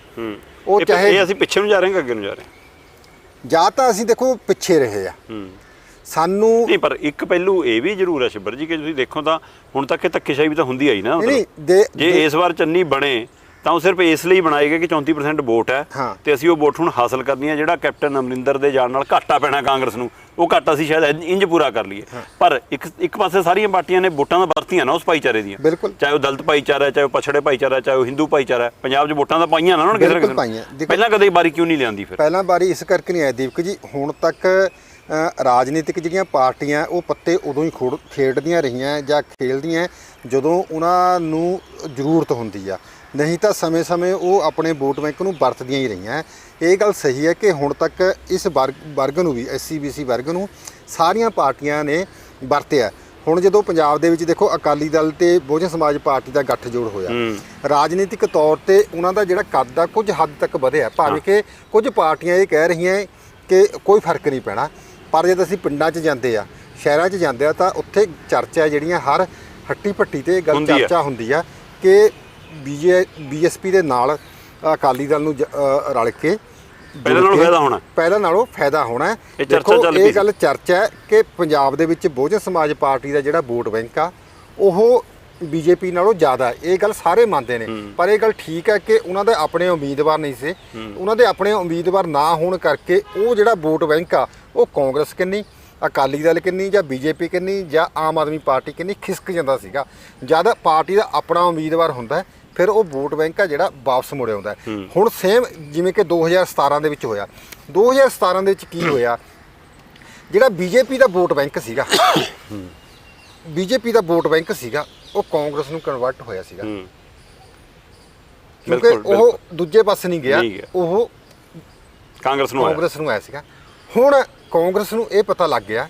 ਉਹ ਚਾਹੇ ਅਸੀਂ ਪਿੱਛੇ ਨੂੰ ਜਾ ਰਹੇ ਹਾਂ ਕਿ ਅੱਗੇ ਨੂੰ ਜਾ ਰਹੇ ਹਾਂ, ਜਾਂ ਤਾਂ ਅਸੀਂ ਦੇਖੋ ਪਿੱਛੇ ਰਹੇ ਆ ਸਾਨੂੰ ਨਹੀਂ, ਪਰ ਇੱਕ ਪਹਿਲੂ ਇਹ ਵੀ ਜ਼ਰੂਰ ਹੈ ਸ਼ਿਬਰ ਜੀ ਕਿ ਤੁਸੀਂ ਦੇਖੋ ਤਾਂ ਹੁਣ ਤੱਕ ਇਹ ਧੱਕੇਸ਼ਾਹੀ ਵੀ ਤਾਂ ਹੁੰਦੀ ਆਈ ਨਾ, ਜੇ ਇਸ ਵਾਰ ਚੰਨੀ ਬਣੇ ਤਾਂ ਉਹ ਸਿਰਫ ਇਸ ਲਈ ਬਣਾਏ ਗਏ ਕਿ 34% ਵੋਟ ਹੈ ਤੇ ਅਸੀਂ ਉਹ ਵੋਟ ਹੁਣ ਹਾਸਲ ਕਰਨੀ ਹੈ। ਜਿਹੜਾ ਕੈਪਟਨ ਅਮਰਿੰਦਰ ਦੇ ਜਾਣ ਨਾਲ ਘਾਟਾ ਪੈਣਾ ਕਾਂਗਰਸ ਨੂੰ, ਉਹ ਘਾਟਾ ਅਸੀਂ ਸ਼ਾਇਦ ਇੰਜ ਪੂਰਾ ਕਰ ਲਈਏ। ਪਰ ਇੱਕ ਪਾਸੇ ਸਾਰੀਆਂ ਪਾਰਟੀਆਂ ਨੇ ਵੋਟਾਂ ਤਾਂ ਵਰਤੀਆਂ ਨਾ ਉਸ ਭਾਈਚਾਰੇ ਦੀਆਂ, ਚਾਹੇ ਉਹ ਦਲਿਤ ਭਾਈਚਾਰਾ ਹੈ, ਚਾਹੇ ਉਹ ਪਛੜੇ ਭਾਈਚਾਰਾ, ਚਾਹੇ ਉਹ ਹਿੰਦੂ ਭਾਈਚਾਰਾ ਹੈ, ਪੰਜਾਬ 'ਚ ਵੋਟਾਂ ਤਾਂ ਪਾਈਆਂ ਨਾ ਉਹਨਾਂ ਨੇ ਕਿਸੇ ਨਾ ਕਿਸੇ। ਪਹਿਲਾਂ ਕਦੇ ਵਾਰੀ ਕਿਉਂ ਨਹੀਂ ਲਿਆਂਦੀ? ਫਿਰ ਪਹਿਲਾਂ ਵਾਰੀ ਇਸ ਕਰਕੇ ਨਹੀਂ ਆਇਆ ਦੀਪਕ ਜੀ, ਹੁਣ ਤੱਕ ਰਾਜਨੀਤਿਕ ਜਿਹੜੀਆਂ ਪਾਰਟੀਆਂ ਉਹ ਪੱਤੇ ਉਦੋਂ ਹੀ ਖੇਡਦੀਆਂ ਰਹੀਆਂ ਜਾਂ ਖੇਲਦੀਆਂ ਜਦੋਂ ਉਹਨਾਂ ਨੂੰ ਜ਼ਰੂਰਤ ਹੁੰਦੀ ਆ, ਨਹੀਂ ਤਾਂ ਸਮੇਂ-ਸਮੇਂ ਉਹ ਆਪਣੇ ਵੋਟ ਬੈਂਕ ਨੂੰ ਵਰਤਦੀਆਂ ਹੀ ਰਹੀਆਂ। ਇਹ ਗੱਲ ਸਹੀ ਹੈ ਕਿ ਹੁਣ ਤੱਕ ਇਸ ਵਰਗ ਨੂੰ ਵੀ SC BC ਵਰਗ ਨੂੰ ਸਾਰੀਆਂ ਪਾਰਟੀਆਂ ਨੇ ਵਰਤਿਆ। ਹੁਣ ਜਦੋਂ ਪੰਜਾਬ ਦੇ ਵਿੱਚ ਦੇਖੋ ਅਕਾਲੀ ਦਲ ਤੇ ਬਹੁਜਨ ਸਮਾਜ ਪਾਰਟੀ ਦਾ ਗੱਠਜੋੜ ਹੋਇਆ, ਰਾਜਨੀਤਿਕ ਤੌਰ ਤੇ ਉਹਨਾਂ ਦਾ ਜਿਹੜਾ ਕੱਦ ਆ ਕੁਝ ਹੱਦ ਤੱਕ ਵਧਿਆ, ਭਾਵੇਂ ਕਿ ਕੁਝ ਪਾਰਟੀਆਂ ਇਹ ਕਹਿ ਰਹੀਆਂ ਕਿ ਕੋਈ ਫਰਕ ਨਹੀਂ ਪੈਣਾ, ਪਰ ਜਦ ਅਸੀਂ ਪਿੰਡਾਂ 'ਚ ਜਾਂਦੇ ਆ, ਸ਼ਹਿਰਾਂ 'ਚ ਜਾਂਦੇ ਆ, ਤਾਂ ਉੱਥੇ ਚਰਚਾ ਜਿਹੜੀਆਂ ਹਰ ਹੱਟੀ ਭੱਟੀ ਤੇ ਗੱਲ ਚਰਚਾ ਹੁੰਦੀ ਆ ਕਿ BSP ਦੇ ਨਾਲ ਅਕਾਲੀ ਦਲ ਨੂੰ ਰਲ ਕੇ ਪਹਿਲਾਂ ਨਾਲੋਂ ਫਾਇਦਾ ਹੋਣਾ। ਦੇਖੋ ਇਹ ਗੱਲ ਚਰਚਾ ਹੈ ਕਿ ਪੰਜਾਬ ਦੇ ਵਿੱਚ ਬਹੁਜਨ ਸਮਾਜ ਪਾਰਟੀ ਦਾ ਜਿਹੜਾ ਵੋਟ ਬੈਂਕ ਆ ਉਹ BJP ਨਾਲੋਂ ਜ਼ਿਆਦਾ, ਇਹ ਗੱਲ ਸਾਰੇ ਮੰਨਦੇ ਨੇ। ਪਰ ਇਹ ਗੱਲ ਠੀਕ ਹੈ ਕਿ ਉਹਨਾਂ ਦੇ ਆਪਣੇ ਉਮੀਦਵਾਰ ਨਹੀਂ ਸੀ, ਉਹਨਾਂ ਦੇ ਆਪਣੇ ਉਮੀਦਵਾਰ ਨਾ ਹੋਣ ਕਰਕੇ ਉਹ ਜਿਹੜਾ ਵੋਟ ਬੈਂਕ ਆ ਉਹ ਕਾਂਗਰਸ ਕਿੰਨੀ, ਅਕਾਲੀ ਦਲ ਕਿੰਨੀ ਜਾਂ BJP ਕਿੰਨੀ ਜਾਂ ਆਮ ਆਦਮੀ ਪਾਰਟੀ ਕਿੰਨੀ ਖਿਸਕ ਜਾਂਦਾ ਸੀਗਾ। ਜਦ ਪਾਰਟੀ ਦਾ ਆਪਣਾ ਉਮੀਦਵਾਰ ਹੁੰਦਾ ਫਿਰ ਉਹ ਵੋਟ ਬੈਂਕ ਆ ਜਿਹੜਾ ਵਾਪਸ ਮੁੜ ਆਉਂਦਾ। ਹੁਣ ਸੇਮ ਜਿਵੇਂ ਕਿ 2017 ਦੇ ਵਿੱਚ ਹੋਇਆ, 2017 ਦੇ ਵਿੱਚ ਕੀ ਹੋਇਆ, ਜਿਹੜਾ BJP ਦਾ ਵੋਟ ਬੈਂਕ ਸੀਗਾ, BJP ਦਾ ਵੋਟ ਬੈਂਕ ਸੀਗਾ, ਉਹ ਕਾਂਗਰਸ ਨੂੰ ਕਨਵਰਟ ਹੋਇਆ ਸੀਗਾ, ਕਿਉਂਕਿ ਉਹ ਦੂਜੇ ਪਾਸੇ ਨਹੀਂ ਗਿਆ, ਉਹ ਕਾਂਗਰਸ ਨੂੰ ਆਇਆ ਸੀਗਾ। ਹੁਣ ਕਾਂਗਰਸ ਨੂੰ ਇਹ ਪਤਾ ਲੱਗ ਗਿਆ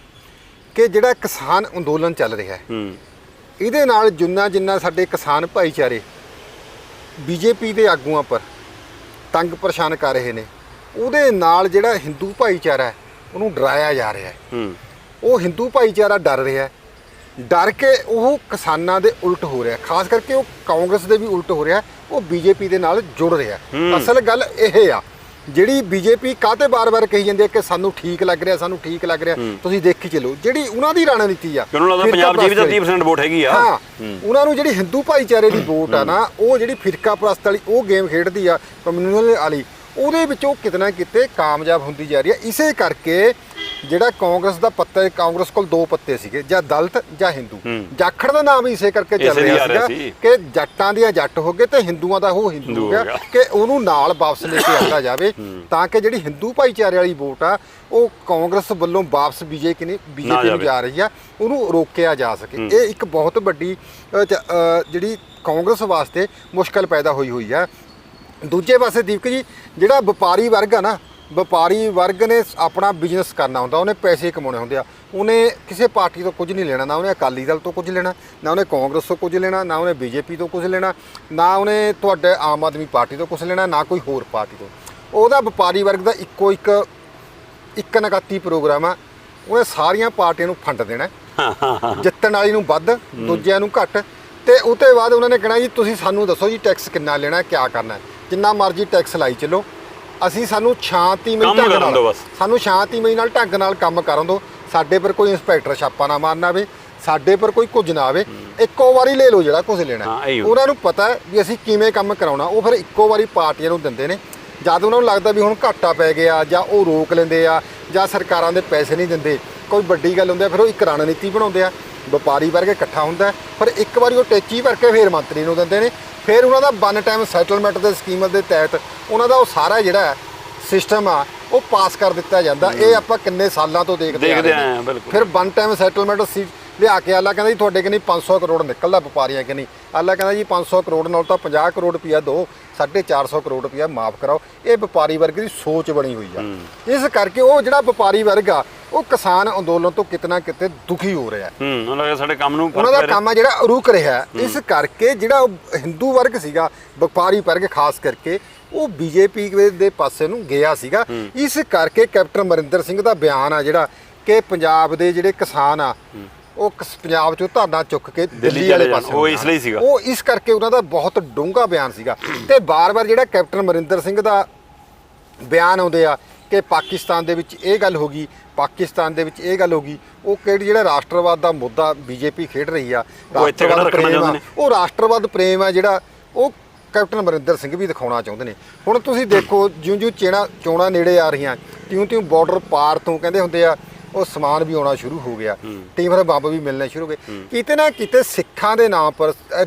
ਕਿ ਜਿਹੜਾ ਕਿਸਾਨ ਅੰਦੋਲਨ ਚੱਲ ਰਿਹਾ ਇਹਦੇ ਨਾਲ ਜਿੰਨਾ ਸਾਡੇ ਕਿਸਾਨ ਭਾਈਚਾਰੇ BJP ਦੇ ਆਗੂਆਂ ਪਰ ਤੰਗ ਪਰੇਸ਼ਾਨ ਕਰ ਰਹੇ ਨੇ, ਉਹਦੇ ਨਾਲ ਜਿਹੜਾ ਹਿੰਦੂ ਭਾਈਚਾਰਾ ਉਹਨੂੰ ਡਰਾਇਆ ਜਾ ਰਿਹਾ ਹੈ। ਉਹ ਹਿੰਦੂ ਭਾਈਚਾਰਾ ਡਰ ਰਿਹਾ, ਡਰ ਕੇ ਉਹ ਕਿਸਾਨਾਂ ਦੇ ਉਲਟ ਹੋ ਰਿਹਾ, ਖਾਸ ਕਰਕੇ ਉਹ ਕਾਂਗਰਸ ਦੇ ਵੀ ਉਲਟ ਹੋ ਰਿਹਾ, ਉਹ BJP ਦੇ ਨਾਲ ਜੁੜ ਰਿਹਾ। ਅਸਲ ਗੱਲ ਇਹ ਆ ਜਿਹੜੀ BJP ਕਾਹਤੇ ਬਾਰ-ਬਾਰ ਕਹੀ ਜਾਂਦੀ ਹੈ ਕਿ ਸਾਨੂੰ ਠੀਕ ਲੱਗ ਰਿਹਾ, ਸਾਨੂੰ ਠੀਕ ਲੱਗ ਰਿਹਾ, ਤੁਸੀਂ ਦੇਖੀ ਚੱਲੋ ਜਿਹੜੀ ਉਹਨਾਂ ਦੀ ਰਣਨੀਤੀ ਆ, ਪੰਜਾਬ 'ਚ ਵੀ ਤਾਂ 30% ਵੋਟ ਹੈਗੀ ਆ। ਹਾਂ, ਉਹਨਾਂ ਨੂੰ ਜਿਹੜੀ ਹਿੰਦੂ ਭਾਈਚਾਰੇ ਦੀ ਵੋਟ ਆ ਨਾ, ਉਹ ਜਿਹੜੀ ਫਿਰਕਾ ਪ੍ਰਸਤ ਵਾਲੀ ਉਹ ਗੇਮ ਖੇਡਦੀ ਆ ਕਮਿਊਨਲ ਵਾਲੀ, ਉਹਦੇ ਵਿੱਚ ਉਹ ਕਿਤੇ ਨਾ ਕਿਤੇ ਕਾਮਯਾਬ ਹੁੰਦੀ ਜਾ ਰਹੀ ਹੈ। ਇਸੇ ਕਰਕੇ ਜਿਹੜਾ ਕਾਂਗਰਸ ਦਾ ਪੱਤਾ, ਕਾਂਗਰਸ ਕੋਲ ਦੋ ਪੱਤੇ ਸੀਗੇ, ਜਾਂ ਦਲਿਤ ਜਾਂ ਹਿੰਦੂ। ਜਾਖੜ ਦਾ ਨਾਮ ਇਸੇ ਕਰਕੇ ਚੱਲ ਰਿਹਾ ਸੀਗਾ ਕਿ ਜੱਟਾਂ ਦੀਆਂ ਜੱਟ ਹੋ ਗਏ ਤੇ ਹਿੰਦੂਆਂ ਦਾ ਉਹ ਹਿੰਦੂ ਹੋ ਗਿਆ, ਕਿ ਉਹਨੂੰ ਨਾਲ ਵਾਪਸ ਲੈ ਕੇ ਆਉਂਦਾ ਜਾਵੇ ਤਾਂ ਕਿ ਜਿਹੜੀ ਹਿੰਦੂ ਭਾਈਚਾਰੇ ਵਾਲੀ ਵੋਟ ਆ ਉਹ ਕਾਂਗਰਸ ਵੱਲੋਂ ਵਾਪਸ BJP ਨੂੰ ਜਾ ਰਹੀ ਆ, ਉਹਨੂੰ ਰੋਕਿਆ ਜਾ ਸਕੇ। ਇਹ ਇੱਕ ਬਹੁਤ ਵੱਡੀ ਜਿਹੜੀ ਕਾਂਗਰਸ ਵਾਸਤੇ ਮੁਸ਼ਕਲ ਪੈਦਾ ਹੋਈ ਆ। ਦੂਜੇ ਪਾਸੇ ਦੀਪਕ ਜੀ ਜਿਹੜਾ ਵਪਾਰੀ ਵਰਗ ਆ ਨਾ, ਵਪਾਰੀ ਵਰਗ ਨੇ ਆਪਣਾ ਬਿਜ਼ਨਸ ਕਰਨਾ ਹੁੰਦਾ, ਉਹਨੇ ਪੈਸੇ ਕਮਾਉਣੇ ਹੁੰਦੇ ਆ, ਉਹਨੇ ਕਿਸੇ ਪਾਰਟੀ ਤੋਂ ਕੁਝ ਨਹੀਂ ਲੈਣਾ, ਨਾ ਉਹਨੇ ਅਕਾਲੀ ਦਲ ਤੋਂ ਕੁਝ ਲੈਣਾ, ਨਾ ਉਹਨੇ ਕਾਂਗਰਸ ਤੋਂ ਕੁਝ ਲੈਣਾ, ਨਾ ਉਹਨੇ BJP ਤੋਂ ਕੁਝ ਲੈਣਾ, ਨਾ ਉਹਨੇ ਤੁਹਾਡੇ ਆਮ ਆਦਮੀ ਪਾਰਟੀ ਤੋਂ ਕੁਝ ਲੈਣਾ, ਨਾ ਕੋਈ ਹੋਰ ਪਾਰਟੀ ਤੋਂ। ਉਹਦਾ ਵਪਾਰੀ ਵਰਗ ਦਾ ਇੱਕੋ ਇੱਕ ਨਕਾਤੀ ਪ੍ਰੋਗਰਾਮ ਆ, ਉਹਨੇ ਸਾਰੀਆਂ ਪਾਰਟੀਆਂ ਨੂੰ ਫੰਡ ਦੇਣਾ, ਜਿੱਤਣ ਵਾਲੀ ਨੂੰ ਵੱਧ, ਦੂਜਿਆਂ ਨੂੰ ਘੱਟ, ਤੇ ਉਹ ਤੋਂ ਬਾਅਦ ਉਹਨਾਂ ਨੇ ਕਹਿਣਾ ਜੀ ਤੁਸੀਂ ਸਾਨੂੰ ਦੱਸੋ ਜੀ ਟੈਕਸ ਕਿੰਨਾ ਲੈਣਾ, ਕਿਆ ਕਰਨਾ, ਜਿੰਨਾ ਮਰਜ਼ੀ ਟੈਕਸ ਲਾਈ ਚੱਲੋ, ਸਾਨੂੰ ਸ਼ਾਂਤੀਮਈ ਢੰਗ ਨਾਲ ਕੰਮ ਕਰਨ ਦਿਓ, ਸਾਡੇ ਪਰ ਕੋਈ ਇੰਸਪੈਕਟਰ ਛਾਪਾ ਨਾ ਮਾਰਨਾ ਆਵੇ, ਸਾਡੇ ਪਰ ਕੋਈ ਕੁਝ ਨਾ ਆਵੇ, ਇੱਕੋ ਵਾਰੀ ਲੈ ਲਓ ਜਿਹੜਾ ਕੁਝ ਲੈਣਾ। ਉਹਨਾਂ ਨੂੰ ਪਤਾ ਵੀ ਅਸੀਂ ਕਿਵੇਂ ਕੰਮ ਕਰਾਉਣਾ, ਉਹ ਫਿਰ ਇੱਕੋ ਵਾਰੀ ਪਾਰਟੀਆਂ ਨੂੰ ਦਿੰਦੇ ਨੇ। ਜਦ ਉਹਨਾਂ ਨੂੰ ਲੱਗਦਾ ਵੀ ਹੁਣ ਘਾਟਾ ਪੈ ਗਿਆ ਜਾਂ ਉਹ ਰੋਕ ਲੈਂਦੇ ਆ ਜਾਂ ਸਰਕਾਰਾਂ ਦੇ ਪੈਸੇ ਨਹੀਂ ਦਿੰਦੇ, ਕੋਈ ਵੱਡੀ ਗੱਲ ਹੁੰਦੀ ਆ, ਫਿਰ ਉਹ ਇੱਕ ਰਣਨੀਤੀ ਬਣਾਉਂਦੇ ਆ, ਵਪਾਰੀ ਵਰਗ ਇਕੱਠਾ ਹੁੰਦਾ, ਫਿਰ ਇੱਕ ਵਾਰੀ ਉਹ ਟੇਚੀ ਭਰ ਕੇ ਫਿਰ ਮੰਤਰੀ ਨੂੰ ਦਿੰਦੇ ਨੇ, ਫਿਰ ਉਹਨਾਂ ਦਾ ਵਨ ਟਾਈਮ ਸੈਟਲਮੈਂਟ ਦੇ ਸਕੀਮ ਦੇ ਤਹਿਤ ਉਹਨਾਂ ਦਾ ਉਹ ਸਾਰਾ ਜਿਹੜਾ ਸਿਸਟਮ ਆ ਉਹ ਪਾਸ ਕਰ ਦਿੱਤਾ ਜਾਂਦਾ। ਇਹ ਆਪਾਂ ਕਿੰਨੇ ਸਾਲਾਂ ਤੋਂ ਦੇਖਦੇ ਆ। ਫਿਰ ਵਨ ਟਾਈਮ ਸੈਟਲਮੈਂਟ ਲਿਆ ਕੇ ਆਲਾ ਕਹਿੰਦਾ ਜੀ ਤੁਹਾਡੇ ਕਿ ਨਹੀਂ 500 ਕਰੋੜ ਨਿਕਲਦਾ ਵਪਾਰੀਆਂ ਕਿ ਨਹੀਂ, ਆਲਾ ਕਹਿੰਦਾ ਜੀ 500 ਕਰੋੜ ਨਾਲ ਤਾਂ 50 ਕਰੋੜ ਰੁਪਈਆ ਦਿਓ, 450 ਕਰੋੜ ਰੁਪਈਆ ਮਾਫ ਕਰਾਓ। ਇਹ ਵਪਾਰੀ ਵਰਗ ਦੀ ਸੋਚ ਬਣੀ ਹੋਈ ਆ। ਇਸ ਕਰਕੇ ਉਹ ਜਿਹੜਾ ਵਪਾਰੀ ਵਰਗ ਆ ਉਹ ਕਿਸਾਨ ਅੰਦੋਲਨ ਤੋਂ ਕਿਤੇ ਨਾ ਕਿਤੇ ਦੁਖੀ ਹੋ ਰਿਹਾ। ਸਾਡੇ ਕੰਮ ਨੂੰ ਉਹਨਾਂ ਦਾ ਕੰਮ ਆ ਜਿਹੜਾ ਰੁਕ ਰਿਹਾ। ਇਸ ਕਰਕੇ ਜਿਹੜਾ ਹਿੰਦੂ ਵਰਗ ਸੀਗਾ, ਵਪਾਰੀ ਵਰਗ ਖਾਸ ਕਰਕੇ, ਉਹ ਬੀਜੇਪੀ ਦੇ ਪਾਸੇ ਨੂੰ ਗਿਆ ਸੀਗਾ। ਇਸ ਕਰਕੇ ਕੈਪਟਨ ਅਮਰਿੰਦਰ ਸਿੰਘ ਦਾ ਬਿਆਨ ਆ ਜਿਹੜਾ ਕਿ ਪੰਜਾਬ ਦੇ ਜਿਹੜੇ ਕਿਸਾਨ ਆ ਉਹ ਪੰਜਾਬ ਚੋਂ ਧਰਨਾ ਚੁੱਕ ਕੇ ਦਿੱਲੀ ਵਾਲੇ ਪਾਸੇ, ਉਹ ਇਸ ਲਈ ਸੀਗਾ, ਉਹ ਇਸ ਕਰਕੇ ਉਹਨਾਂ ਦਾ ਬਹੁਤ ਡੂੰਘਾ ਬਿਆਨ ਸੀਗਾ। ਤੇ ਬਾਰ-ਬਾਰ ਜਿਹੜਾ ਕੈਪਟਨ ਅਮਰਿੰਦਰ ਸਿੰਘ ਦਾ ਬਿਆਨ ਆਉਂਦੇ ਆ ਕਿ ਪਾਕਿਸਤਾਨ ਦੇ ਵਿੱਚ ਇਹ ਗੱਲ ਹੋ ਗਈ, ਪਾਕਿਸਤਾਨ ਦੇ ਵਿੱਚ ਇਹ ਗੱਲ ਹੋ ਗਈ, ਉਹ ਕਿਹੜੀ ਜਿਹੜਾ ਰਾਸ਼ਟਰਵਾਦ ਦਾ ਮੁੱਦਾ ਬੀਜੇਪੀ ਖੇਡ ਰਹੀ ਆ, ਰਾਸ਼ਟਰਵਾਦ ਪ੍ਰੇਮ ਆ, ਉਹ ਰਾਸ਼ਟਰਵਾਦ ਪ੍ਰੇਮ ਆ ਜਿਹੜਾ ਉਹ ਕੈਪਟਨ ਅਮਰਿੰਦਰ ਸਿੰਘ ਵੀ ਦਿਖਾਉਣਾ ਚਾਹੁੰਦੇ ਨੇ। ਹੁਣ ਤੁਸੀਂ ਦੇਖੋ ਜਿਉਂ-ਜਿਉਂ ਚੋਣਾਂ ਨੇੜੇ ਆ ਰਹੀਆਂ, ਤਿਉਂ-ਤਿਉਂ ਬਾਰਡਰ ਪਾਰ ਤੋਂ ਕਹਿੰਦੇ ਹੁੰਦੇ ਆ ਉਹ ਸਮਾਨ ਵੀ ਆਉਣਾ ਸ਼ੁਰੂ ਹੋ ਗਿਆ, ਟੀਮਰ ਬੰਬ ਵੀ ਮਿਲਣੇ ਸ਼ੁਰੂ ਹੋ ਗਏ। ਕਿਤੇ ਨਾ ਕਿਤੇ ਸਿੱਖਾਂ ਦੇ ਨਾਮ ਪਰ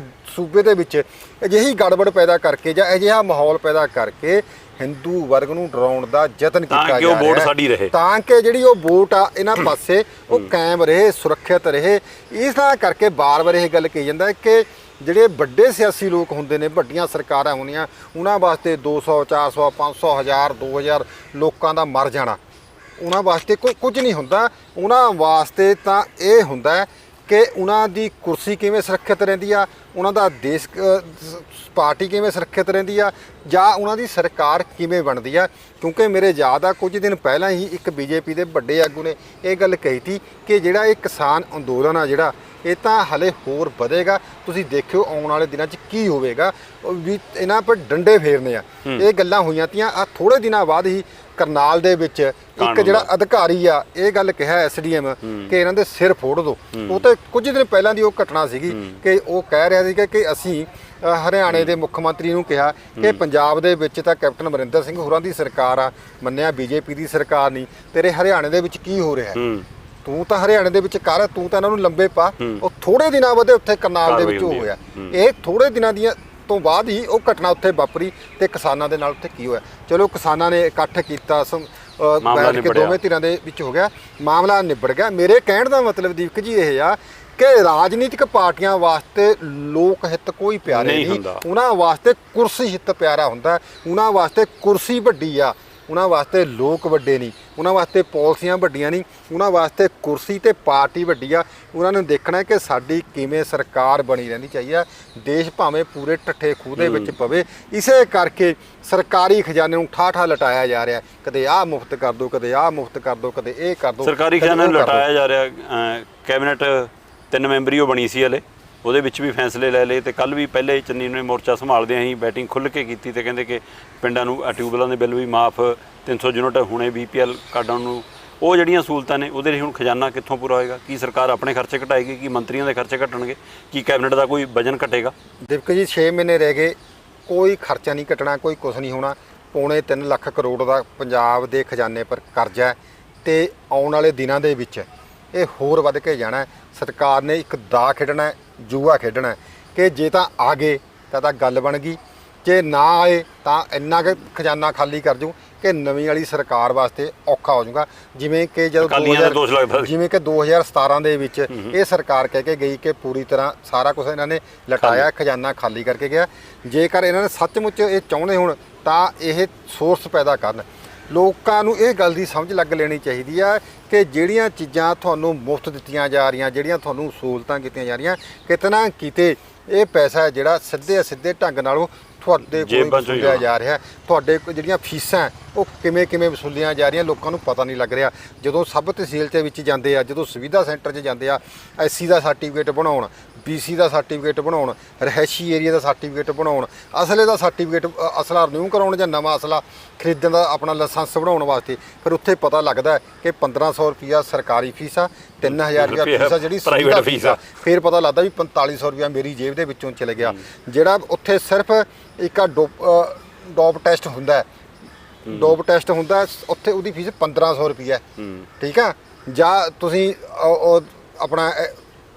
ਸੂਬੇ ਦੇ ਵਿੱਚ ਅਜਿਹੀ ਗੜਬੜ ਪੈਦਾ ਕਰਕੇ ਜਾਂ ਅਜਿਹਾ ਮਾਹੌਲ ਪੈਦਾ ਕਰਕੇ ਹਿੰਦੂ ਵਰਗ ਨੂੰ ਡਰਾਉਣ ਦਾ ਯਤਨ ਕੀਤਾ ਜਾ ਰਿਹਾ ਤਾਂ ਕਿ ਜਿਹੜੀ ਉਹ ਵੋਟ ਆ ਇਹਨਾਂ ਪਾਸੇ ਉਹ ਕਾਇਮ ਰਹੇ, ਸੁਰੱਖਿਅਤ ਰਹੇ। ਇਸ ਤਰ੍ਹਾਂ ਕਰਕੇ ਬਾਰ-ਬਾਰ ਇਹ ਗੱਲ ਕਹੀ ਜਾਂਦਾ ਕਿ ਜਿਹੜੇ ਵੱਡੇ ਸਿਆਸੀ ਲੋਕ ਹੁੰਦੇ ਨੇ, ਵੱਡੀਆਂ ਸਰਕਾਰਾਂ ਹੁੰਦੀਆਂ, ਉਹਨਾਂ ਵਾਸਤੇ 200 400 500 1000 2000 ਲੋਕਾਂ ਦਾ ਮਰ ਜਾਣਾ ਉਹਨਾਂ ਵਾਸਤੇ ਕੁਝ ਨਹੀਂ ਹੁੰਦਾ। ਉਹਨਾਂ ਵਾਸਤੇ ਤਾਂ ਇਹ ਹੁੰਦਾ ਕਿ ਉਹਨਾਂ ਦੀ ਕੁਰਸੀ ਕਿਵੇਂ ਸੁਰੱਖਿਅਤ ਰਹਿੰਦੀ ਆ, ਉਹਨਾਂ ਦਾ ਦੇਸ਼ ਪਾਰਟੀ ਕਿਵੇਂ ਸੁਰੱਖਿਅਤ ਰਹਿੰਦੀ ਆ, ਜਾਂ ਉਹਨਾਂ ਦੀ ਸਰਕਾਰ ਕਿਵੇਂ ਬਣਦੀ ਆ। ਕਿਉਂਕਿ ਮੇਰੇ ਯਾਦ ਆ ਕੁਝ ਦਿਨ ਪਹਿਲਾਂ ਹੀ ਇੱਕ ਬੀਜੇਪੀ ਦੇ ਵੱਡੇ ਆਗੂ ਨੇ ਇਹ ਗੱਲ ਕਹੀ ਸੀ ਕਿ ਜਿਹੜਾ ਇਹ ਕਿਸਾਨ ਅੰਦੋਲਨ ਆ ਜਿਹੜਾ ਇਹ ਤਾਂ ਹਲੇ ਹੋਰ ਵਧੇਗਾ। ਤੁਸੀਂ ਦੇਖਿਓ ਆਉਣ ਵਾਲੇ ਦਿਨਾਂ 'ਚ ਕੀ ਹੋਵੇਗਾ, ਵੀ ਇਹਨਾਂ ਪਰ ਡੰਡੇ ਫੇਰਨੇ ਆ। ਇਹ ਗੱਲਾਂ ਹੋਈਆਂ ਤੀਆਂ ਆ ਥੋੜੇ ਦਿਨਾਂ ਬਾਅਦ ਹੀ ਕਰਨਾਲ ਦੇ ਵਿੱਚ ਇੱਕ ਜਿਹੜਾ ਅਧਿਕਾਰੀ ਆ ਇਹ ਗੱਲ ਕਿਹਾ ਐਸਡੀਐਮ ਕਿ ਇਹਨਾਂ ਦੇ ਸਿਰ ਫੋੜ ਦਿਓ। ਉਹ ਤਾਂ ਕੁਝ ਦਿਨ ਪਹਿਲਾਂ ਦੀ ਉਹ ਘਟਨਾ ਸੀਗੀ ਕਿ ਉਹ ਕਹਿ ਰਿਹਾ ਸੀਗਾ ਕਿ ਅਸੀਂ ਹਰਿਆਣੇ ਦੇ ਮੁੱਖ ਮੰਤਰੀ ਨੂੰ ਕਿਹਾ ਕਿ ਪੰਜਾਬ ਦੇ ਵਿੱਚ ਤਾਂ ਕੈਪਟਨ ਅਮਰਿੰਦਰ ਸਿੰਘ ਹੋਰਾਂ ਦੀ ਸਰਕਾਰ ਆ, ਮੰਨਿਆ ਬੀਜੇਪੀ ਦੀ ਸਰਕਾਰ ਨਹੀਂ, ਤੇਰੇ ਹਰਿਆਣੇ ਦੇ ਵਿੱਚ ਕੀ ਹੋ ਰਿਹਾ, ਤੂੰ ਤਾਂ ਹਰਿਆਣੇ ਦੇ ਵਿੱਚ ਕਰ, ਤੂੰ ਤਾਂ ਇਹਨਾਂ ਨੂੰ ਲੰਬੇ ਪਾ। ਉਹ ਥੋੜੇ ਦਿਨਾਂ ਬਾਅਦ ਉੱਥੇ ਕਰਨਾਲ ਦੇ ਵਿੱਚ ਹੋਇਆ। ਇਹ ਥੋੜੇ ਦਿਨਾਂ ਦੀਆਂ ਤੋਂ ਬਾਅਦ ਹੀ ਉਹ ਘਟਨਾ ਉੱਥੇ ਵਾਪਰੀ ਤੇ ਕਿਸਾਨਾਂ ਦੇ ਨਾਲ ਉੱਥੇ ਕੀ ਹੋਇਆ। ਚਲੋ ਕਿਸਾਨਾਂ ਨੇ ਇਕੱਠ ਕੀਤਾ, ਬੈਠ ਕੇ ਦੋਵੇਂ ਧਿਰਾਂ ਦੇ ਵਿੱਚ ਹੋ ਗਿਆ, ਮਾਮਲਾ ਨਿਬੜ ਗਿਆ। ਮੇਰੇ ਕਹਿਣ ਦਾ ਮਤਲਬ ਦੀਪਕ ਜੀ ਇਹ ਆ ਕਿ ਰਾਜਨੀਤਿਕ ਪਾਰਟੀਆਂ ਵਾਸਤੇ ਲੋਕ ਹਿੱਤ ਕੋਈ ਪਿਆਰੇ ਨਹੀਂ, ਉਹਨਾਂ ਵਾਸਤੇ ਕੁਰਸੀ ਹਿੱਤ ਪਿਆਰਾ ਹੁੰਦਾ, ਉਹਨਾਂ ਵਾਸਤੇ ਕੁਰਸੀ ਵੱਡੀ ਆ, ਉਹਨਾਂ ਵਾਸਤੇ ਲੋਕ ਵੱਡੇ ਨਹੀਂ, ਉਹਨਾਂ ਵਾਸਤੇ ਪਾਲਿਸੀਆਂ ਵੱਡੀਆਂ ਨਹੀਂ, ਉਹਨਾਂ ਵਾਸਤੇ ਕੁਰਸੀ ਤੇ ਪਾਰਟੀ ਵੱਡੀ ਆ। ਉਹਨਾਂ ਨੂੰ ਦੇਖਣਾ ਕਿ ਸਾਡੀ ਕਿਵੇਂ ਸਰਕਾਰ ਬਣੀ ਰਹਿਣੀ ਚਾਹੀਦੀ ਆ, ਦੇਸ਼ ਭਾਵੇਂ ਪੂਰੇ ਢੱਠੇ ਖੂਹ ਦੇ ਵਿੱਚ ਪਵੇ। ਇਸੇ ਕਰਕੇ ਸਰਕਾਰੀ ਖਜ਼ਾਨੇ ਨੂੰ ਠਾਠਾ ਲਟਾਇਆ ਜਾ ਰਿਹਾ, ਕਦੇ ਆਹ ਮੁਫਤ ਕਰ ਦਿਓ, ਕਦੇ ਆਹ ਮੁਫਤ ਕਰ ਦਿਓ, ਕਦੇ ਇਹ ਕਰ ਦਿਓ, ਸਰਕਾਰੀ ਖਜ਼ਾਨੇ ਨੂੰ ਲਟਾਇਆ ਜਾ ਰਿਹਾ। ਕੈਬਨਿਟ 3 ਮੈਂਬਰੀ ਉਹ ਬਣੀ ਸੀ ਹਲੇ, ਉਹਦੇ ਵਿੱਚ ਵੀ ਫੈਸਲੇ ਲੈ ਲਏ। ਤੇ ਕੱਲ੍ਹ ਵੀ ਪਹਿਲੇ ਚੰਨੀ ਨੇ ਮੋਰਚਾ ਸੰਭਾਲਦਿਆਂ ਹੀ ਬੈਟਿੰਗ ਖੁੱਲ੍ਹ ਕੇ ਕੀਤੀ ਤੇ ਕਹਿੰਦੇ ਕਿ ਪਿੰਡਾਂ ਨੂੰ ਟਿਊਬਵੈੱਲਾਂ ਦੇ ਬਿੱਲ ਵੀ ਮਾਫ, 300 ਯੂਨਿਟ ਹੁਣੇ BPL ਕਾਰਡਾਂ ਨੂੰ, ਉਹ ਜਿਹੜੀਆਂ ਸਹੂਲਤਾਂ ਨੇ ਉਹਦੇ ਲਈ ਹੁਣ ਖਜ਼ਾਨਾ ਕਿੱਥੋਂ ਪੂਰਾ ਹੋਏਗਾ? ਕੀ ਸਰਕਾਰ ਆਪਣੇ ਖਰਚੇ ਘਟਾਏਗੀ? ਕੀ ਮੰਤਰੀਆਂ ਦੇ ਖਰਚੇ ਘਟਣਗੇ? ਕੀ ਕੈਬਨਿਟ ਦਾ ਕੋਈ ਵਜਨ ਘਟੇਗਾ? ਦੀਪਕ ਜੀ 6 ਮਹੀਨੇ ਰਹਿ ਗਏ, ਕੋਈ ਖਰਚਾ ਨਹੀਂ ਘਟਣਾ, ਕੋਈ ਕੁਛ ਨਹੀਂ ਹੋਣਾ। 3.25 ਲੱਖ ਕਰੋੜ ਦਾ ਪੰਜਾਬ ਦੇ ਖਜ਼ਾਨੇ ਪਰ ਕਰਜ਼ਾ ਹੈ ਤੇ ਆਉਣ ਵਾਲੇ ਦਿਨਾਂ ਦੇ ਵਿੱਚ ਇਹ ਹੋਰ ਵੱਧ ਕੇ ਜਾਣਾ। ਸਰਕਾਰ ਨੇ ਇੱਕ ਦਾ ਖੇਡਣਾ, ਜੂਆ ਖੇਡਣਾ ਕਿ ਜੇ ਤਾਂ ਆ ਗਏ ਤਾਂ ਗੱਲ ਬਣ ਗਈ, ਜੇ ਨਾ ਆਏ ਤਾਂ ਇੰਨਾ ਕੁ ਖਜ਼ਾਨਾ ਖਾਲੀ ਕਰ ਜੂ ਕਿ ਨਵੀਂ ਵਾਲੀ ਸਰਕਾਰ ਵਾਸਤੇ ਔਖਾ ਹੋ ਜਾਊਗਾ। ਜਿਵੇਂ ਕਿ ਜਦੋਂ 2017 ਦੇ ਵਿੱਚ ਇਹ ਸਰਕਾਰ ਕਹਿ ਕੇ ਗਈ ਕਿ ਪੂਰੀ ਤਰ੍ਹਾਂ ਸਾਰਾ ਕੁਝ ਇਹਨਾਂ ਨੇ ਲਟਾਇਆ, ਖਜ਼ਾਨਾ ਖਾਲੀ ਕਰਕੇ ਗਿਆ। ਜੇਕਰ ਇਹਨਾਂ ਨੇ ਸੱਚਮੁੱਚ ਇਹ ਚਾਹੁੰਦੇ ਹੋਣ ਤਾਂ ਇਹ ਸੋਰਸ ਪੈਦਾ ਕਰਨ। ਲੋਕਾਂ ਨੂੰ ਇਹ ਗੱਲ ਦੀ ਸਮਝ ਲੱਗ ਲੈਣੀ ਚਾਹੀਦੀ ਆ ਕਿ ਜਿਹੜੀਆਂ ਚੀਜ਼ਾਂ ਤੁਹਾਨੂੰ ਮੁਫਤ ਦਿੱਤੀਆਂ ਜਾ ਰਹੀਆਂ, ਜਿਹੜੀਆਂ ਤੁਹਾਨੂੰ ਸਹੂਲਤਾਂ ਕੀਤੀਆਂ ਜਾ ਰਹੀਆਂ, ਕਿਤੇ ਨਾ ਕਿਤੇ ਇਹ ਪੈਸਾ ਜਿਹੜਾ ਸਿੱਧੇ ਢੰਗ ਨਾਲੋਂ ਤੁਹਾਡੇ ਕੋਲ ਵਸੂਲਿਆ ਜਾ ਰਿਹਾ, ਤੁਹਾਡੇ ਜਿਹੜੀਆਂ ਫੀਸਾਂ ਉਹ ਕਿਵੇਂ ਵਸੂਲੀਆਂ ਜਾ ਰਹੀਆਂ ਲੋਕਾਂ ਨੂੰ ਪਤਾ ਨਹੀਂ ਲੱਗ ਰਿਹਾ। ਜਦੋਂ ਸਬ ਤਹਿਸੀਲ ਦੇ ਵਿੱਚ ਜਾਂਦੇ ਆ, ਜਦੋਂ ਸੁਵਿਧਾ ਸੈਂਟਰ 'ਚ ਜਾਂਦੇ ਆ, SC ਦਾ ਸਰਟੀਫਿਕੇਟ ਬਣਾਉਣ, BC ਦਾ ਸਰਟੀਫਿਕੇਟ ਬਣਾਉਣ, ਰਿਹਾਇਸ਼ੀ ਏਰੀਆ ਦਾ ਸਰਟੀਫਿਕੇਟ ਬਣਾਉਣ, ਅਸਲੇ ਦਾ ਸਰਟੀਫਿਕੇਟ, ਅਸਲਾ ਰਿਨਿਊ ਕਰਾਉਣ ਜਾਂ ਨਵਾਂ ਅਸਲਾ ਖਰੀਦਣ ਦਾ ਆਪਣਾ ਲਾਇਸੈਂਸ ਬਣਾਉਣ ਵਾਸਤੇ, ਫਿਰ ਉੱਥੇ ਪਤਾ ਲੱਗਦਾ ਕਿ 1500 ਰੁਪਈਆ ਸਰਕਾਰੀ ਫੀਸ ਆ, 3000 ਰੁਪਈਆ ਫੀਸ ਆ ਜਿਹੜੀ ਸੁਵਿਧਾ ਫੀਸ ਆ। ਫਿਰ ਪਤਾ ਲੱਗਦਾ ਵੀ 4500 ਰੁਪਈਆ ਮੇਰੀ ਜੇਬ ਦੇ ਵਿੱਚੋਂ ਚਲੇ ਗਿਆ। ਜਿਹੜਾ ਉੱਥੇ ਸਿਰਫ ਇੱਕ ਡੋਪ ਟੈਸਟ ਹੁੰਦਾ, ਡੋਪ ਟੈਸਟ ਹੁੰਦਾ, ਉੱਥੇ ਉਹਦੀ ਫੀਸ 1500 ਰੁਪਈਆ, ਠੀਕ ਆ। ਜਾਂ ਤੁਸੀਂ ਆਪਣਾ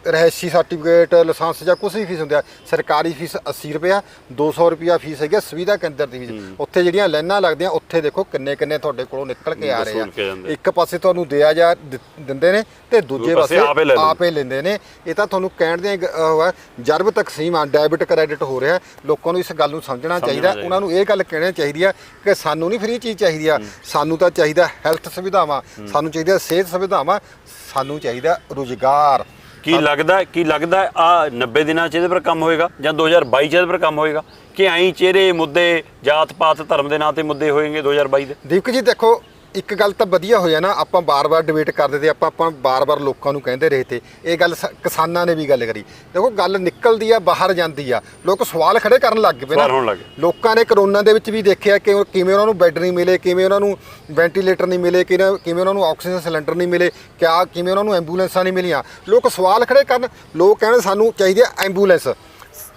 ਰਿਹਾਇਸ਼ੀ ਸਰਟੀਫਿਕੇਟ, ਲਾਇਸੈਂਸ ਜਾਂ ਕੁਛ ਵੀ ਫੀਸ ਹੁੰਦੀ ਆ, ਸਰਕਾਰੀ ਫੀਸ 80 ਰੁਪਇਆ, 200 ਰੁਪਇਆ ਫੀਸ ਹੈਗੀ ਸੁਵਿਧਾ ਕੇਂਦਰ ਦੀ ਫੀਸ। ਉੱਥੇ ਜਿਹੜੀਆਂ ਲਾਈਨਾਂ ਲੱਗਦੀਆਂ, ਉੱਥੇ ਦੇਖੋ ਕਿੰਨੇ ਤੁਹਾਡੇ ਕੋਲੋਂ ਨਿਕਲ ਕੇ ਆ ਰਹੇ ਆ। ਇੱਕ ਪਾਸੇ ਤੁਹਾਨੂੰ ਦਿੰਦੇ ਨੇ ਤੇ ਦੂਜੇ ਪਾਸੇ ਆਪੇ ਲੈਂਦੇ ਨੇ। ਇਹ ਤਾਂ ਤੁਹਾਨੂੰ ਕਹਿਣ ਦੇ ਜਰਬ ਤਕਸੀਮ ਆ, ਡੈਬਿਟ ਕ੍ਰੈਡਿਟ ਹੋ ਰਿਹਾ। ਲੋਕਾਂ ਨੂੰ ਇਸ ਗੱਲ ਨੂੰ ਸਮਝਣਾ ਚਾਹੀਦਾ। ਉਹਨਾਂ ਨੂੰ ਇਹ ਗੱਲ ਕਹਿਣੀ ਚਾਹੀਦੀ ਆ ਕਿ ਸਾਨੂੰ ਨਹੀਂ ਫ੍ਰੀ ਚੀਜ਼ ਚਾਹੀਦੀ ਆ, ਸਾਨੂੰ ਤਾਂ ਚਾਹੀਦਾ ਹੈਲਥ ਸੁਵਿਧਾਵਾਂ, ਸਾਨੂੰ ਚਾਹੀਦਾ ਸਿਹਤ ਸੁਵਿਧਾਵਾਂ, ਸਾਨੂੰ ਚਾਹੀਦਾ ਰੁਜ਼ਗਾਰ। ਕੀ ਲੱਗਦਾ ਆ 90 ਦਿਨਾਂ 'ਚ ਇਹਦੇ ਪਰ ਕੰਮ ਹੋਏਗਾ ਜਾਂ 2022 'ਚ ਇਹਦੇ ਪਰ ਕੰਮ ਹੋਏਗਾ ਕਿ ਐਂ ਚਿਹਰੇ ਮੁੱਦੇ ਜਾਤ ਪਾਤ ਧਰਮ ਦੇ ਨਾਂ ਤੇ ਮੁੱਦੇ ਹੋਏਗੇ 2022 ਦੇ? ਦੀਪਕ ਜੀ ਦੇਖੋ, ਇੱਕ ਗੱਲ ਤਾਂ ਵਧੀਆ ਹੋਇਆ ਨਾ, ਆਪਾਂ ਬਾਰ-ਬਾਰ ਡਿਬੇਟ ਕਰਦੇ ਤੇ ਆਪਾਂ ਬਾਰ-ਬਾਰ ਲੋਕਾਂ ਨੂੰ ਕਹਿੰਦੇ ਰਹੇ ਤੇ ਇਹ ਗੱਲ ਕਿਸਾਨਾਂ ਨੇ ਵੀ ਗੱਲ ਕਰੀ। ਦੇਖੋ ਗੱਲ ਨਿਕਲਦੀ ਆ, ਬਾਹਰ ਜਾਂਦੀ ਆ, ਲੋਕ ਸਵਾਲ ਖੜੇ ਕਰਨ ਲੱਗ ਪਏ ਨਾ। ਲੋਕਾਂ ਨੇ ਕਰੋਨਾ ਦੇ ਵਿੱਚ ਵੀ ਦੇਖਿਆ ਕਿ ਕਿਵੇਂ ਉਹਨਾਂ ਨੂੰ ਬੈੱਡ ਨਹੀਂ ਮਿਲੇ, ਕਿਵੇਂ ਉਹਨਾਂ ਨੂੰ ਵੈਂਟੀਲੇਟਰ ਨਹੀਂ ਮਿਲੇ, ਕਿਵੇਂ ਉਹਨਾਂ ਨੂੰ ਆਕਸੀਜਨ ਸਿਲੰਡਰ ਨਹੀਂ ਮਿਲੇ, ਕਿਵੇਂ ਉਹਨਾਂ ਨੂੰ ਐਂਬੂਲੈਂਸਾਂ ਨਹੀਂ ਮਿਲੀਆਂ। ਲੋਕ ਸਵਾਲ ਖੜੇ ਕਰਨ, ਲੋਕ ਕਹਿਣ ਸਾਨੂੰ ਚਾਹੀਦੀ ਐਂਬੂਲੈਂਸ,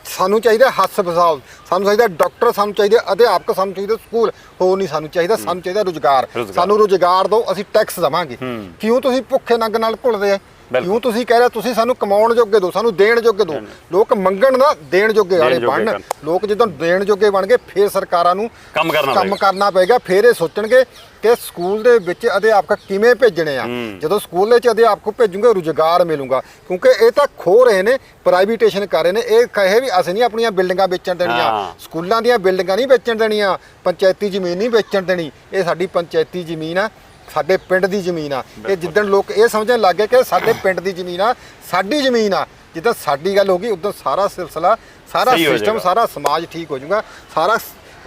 ਸਾਨੂੰ ਚਾਹੀਦਾ ਹਸਪਤਾਲ, ਸਾਨੂੰ ਚਾਹੀਦਾ ਡਾਕਟਰ, ਸਾਨੂੰ ਚਾਹੀਦੇ ਅਧਿਆਪਕ, ਸਾਨੂੰ ਚਾਹੀਦਾ ਸਕੂਲ, ਹੋਰ ਨਹੀਂ ਸਾਨੂੰ ਚਾਹੀਦਾ। ਸਾਨੂੰ ਚਾਹੀਦਾ ਰੁਜ਼ਗਾਰ। ਸਾਨੂੰ ਰੁਜ਼ਗਾਰ ਦਿਓ, ਅਸੀਂ ਟੈਕਸ ਦੇਵਾਂਗੇ। ਕਿਉਂ ਤੁਸੀਂ ਭੁੱਖੇ ਨੰਗ ਨਾਲ ਘੁਲਦੇ ਆ? ਕਿਉਂ ਤੁਸੀਂ ਕਹਿ ਰਹੇ ਤੁਸੀਂ ਸਾਨੂੰ ਕਮਾਉਣ ਜੋਗੇ ਦਿਓ, ਸਾਨੂੰ ਦੇਣ ਜੋਗੇ ਦਿਓ? ਲੋਕ ਮੰਗਣ ਨਾ, ਦੇਣ ਜੋਗੇ ਵਾਲੇ ਬਣਨ। ਲੋਕ ਜਦੋਂ ਦੇਣ ਜੋਗੇ ਬਣ ਗਏ, ਫਿਰ ਸਰਕਾਰਾਂ ਨੂੰ ਕੰਮ ਕਰਨਾ ਪਏਗਾ। ਫਿਰ ਇਹ ਸੋਚਣਗੇ ਕਿ ਸਕੂਲ ਦੇ ਵਿੱਚ ਅਧਿਆਪਕ ਕਿਵੇਂ ਭੇਜਣੇ ਆ। ਜਦੋਂ ਸਕੂਲ ਵਿੱਚ ਅਧਿਆਪਕ ਭੇਜੂਗੇ, ਰੁਜ਼ਗਾਰ ਮਿਲੂਗਾ। ਕਿਉਂਕਿ ਇਹ ਤਾਂ ਖੋ ਰਹੇ ਨੇ, ਪ੍ਰਾਈਵੇਟੇਸ਼ਨ ਕਰ ਰਹੇ ਨੇ। ਇਹ ਕਹੇ ਵੀ ਅਸੀਂ ਨਹੀਂ ਆਪਣੀਆਂ ਬਿਲਡਿੰਗਾਂ ਵੇਚਣ ਦੇਣੀਆਂ, ਸਕੂਲਾਂ ਦੀਆਂ ਬਿਲਡਿੰਗਾਂ ਨਹੀਂ ਵੇਚਣ ਦੇਣੀਆਂ, ਪੰਚਾਇਤੀ ਜ਼ਮੀਨ ਨਹੀਂ ਵੇਚਣ ਦੇਣੀ। ਇਹ ਸਾਡੀ ਪੰਚਾਇਤੀ ਜ਼ਮੀਨ ਆ, ਸਾਡੇ ਪਿੰਡ ਦੀ ਜ਼ਮੀਨ ਆ। ਇਹ ਜਿੱਦਣ ਲੋਕ ਇਹ ਸਮਝਣ ਲੱਗ ਗਏ ਕਿ ਸਾਡੇ ਪਿੰਡ ਦੀ ਜ਼ਮੀਨ ਆ, ਸਾਡੀ ਜ਼ਮੀਨ ਆ, ਜਿੱਦਾਂ ਸਾਡੀ ਗੱਲ ਹੋ ਗਈ, ਉਦੋਂ ਸਾਰਾ ਸਿਲਸਿਲਾ, ਸਾਰਾ ਸਿਸਟਮ, ਸਾਰਾ ਸਮਾਜ ਠੀਕ ਹੋ ਜਾਊਗਾ। ਸਾਰਾ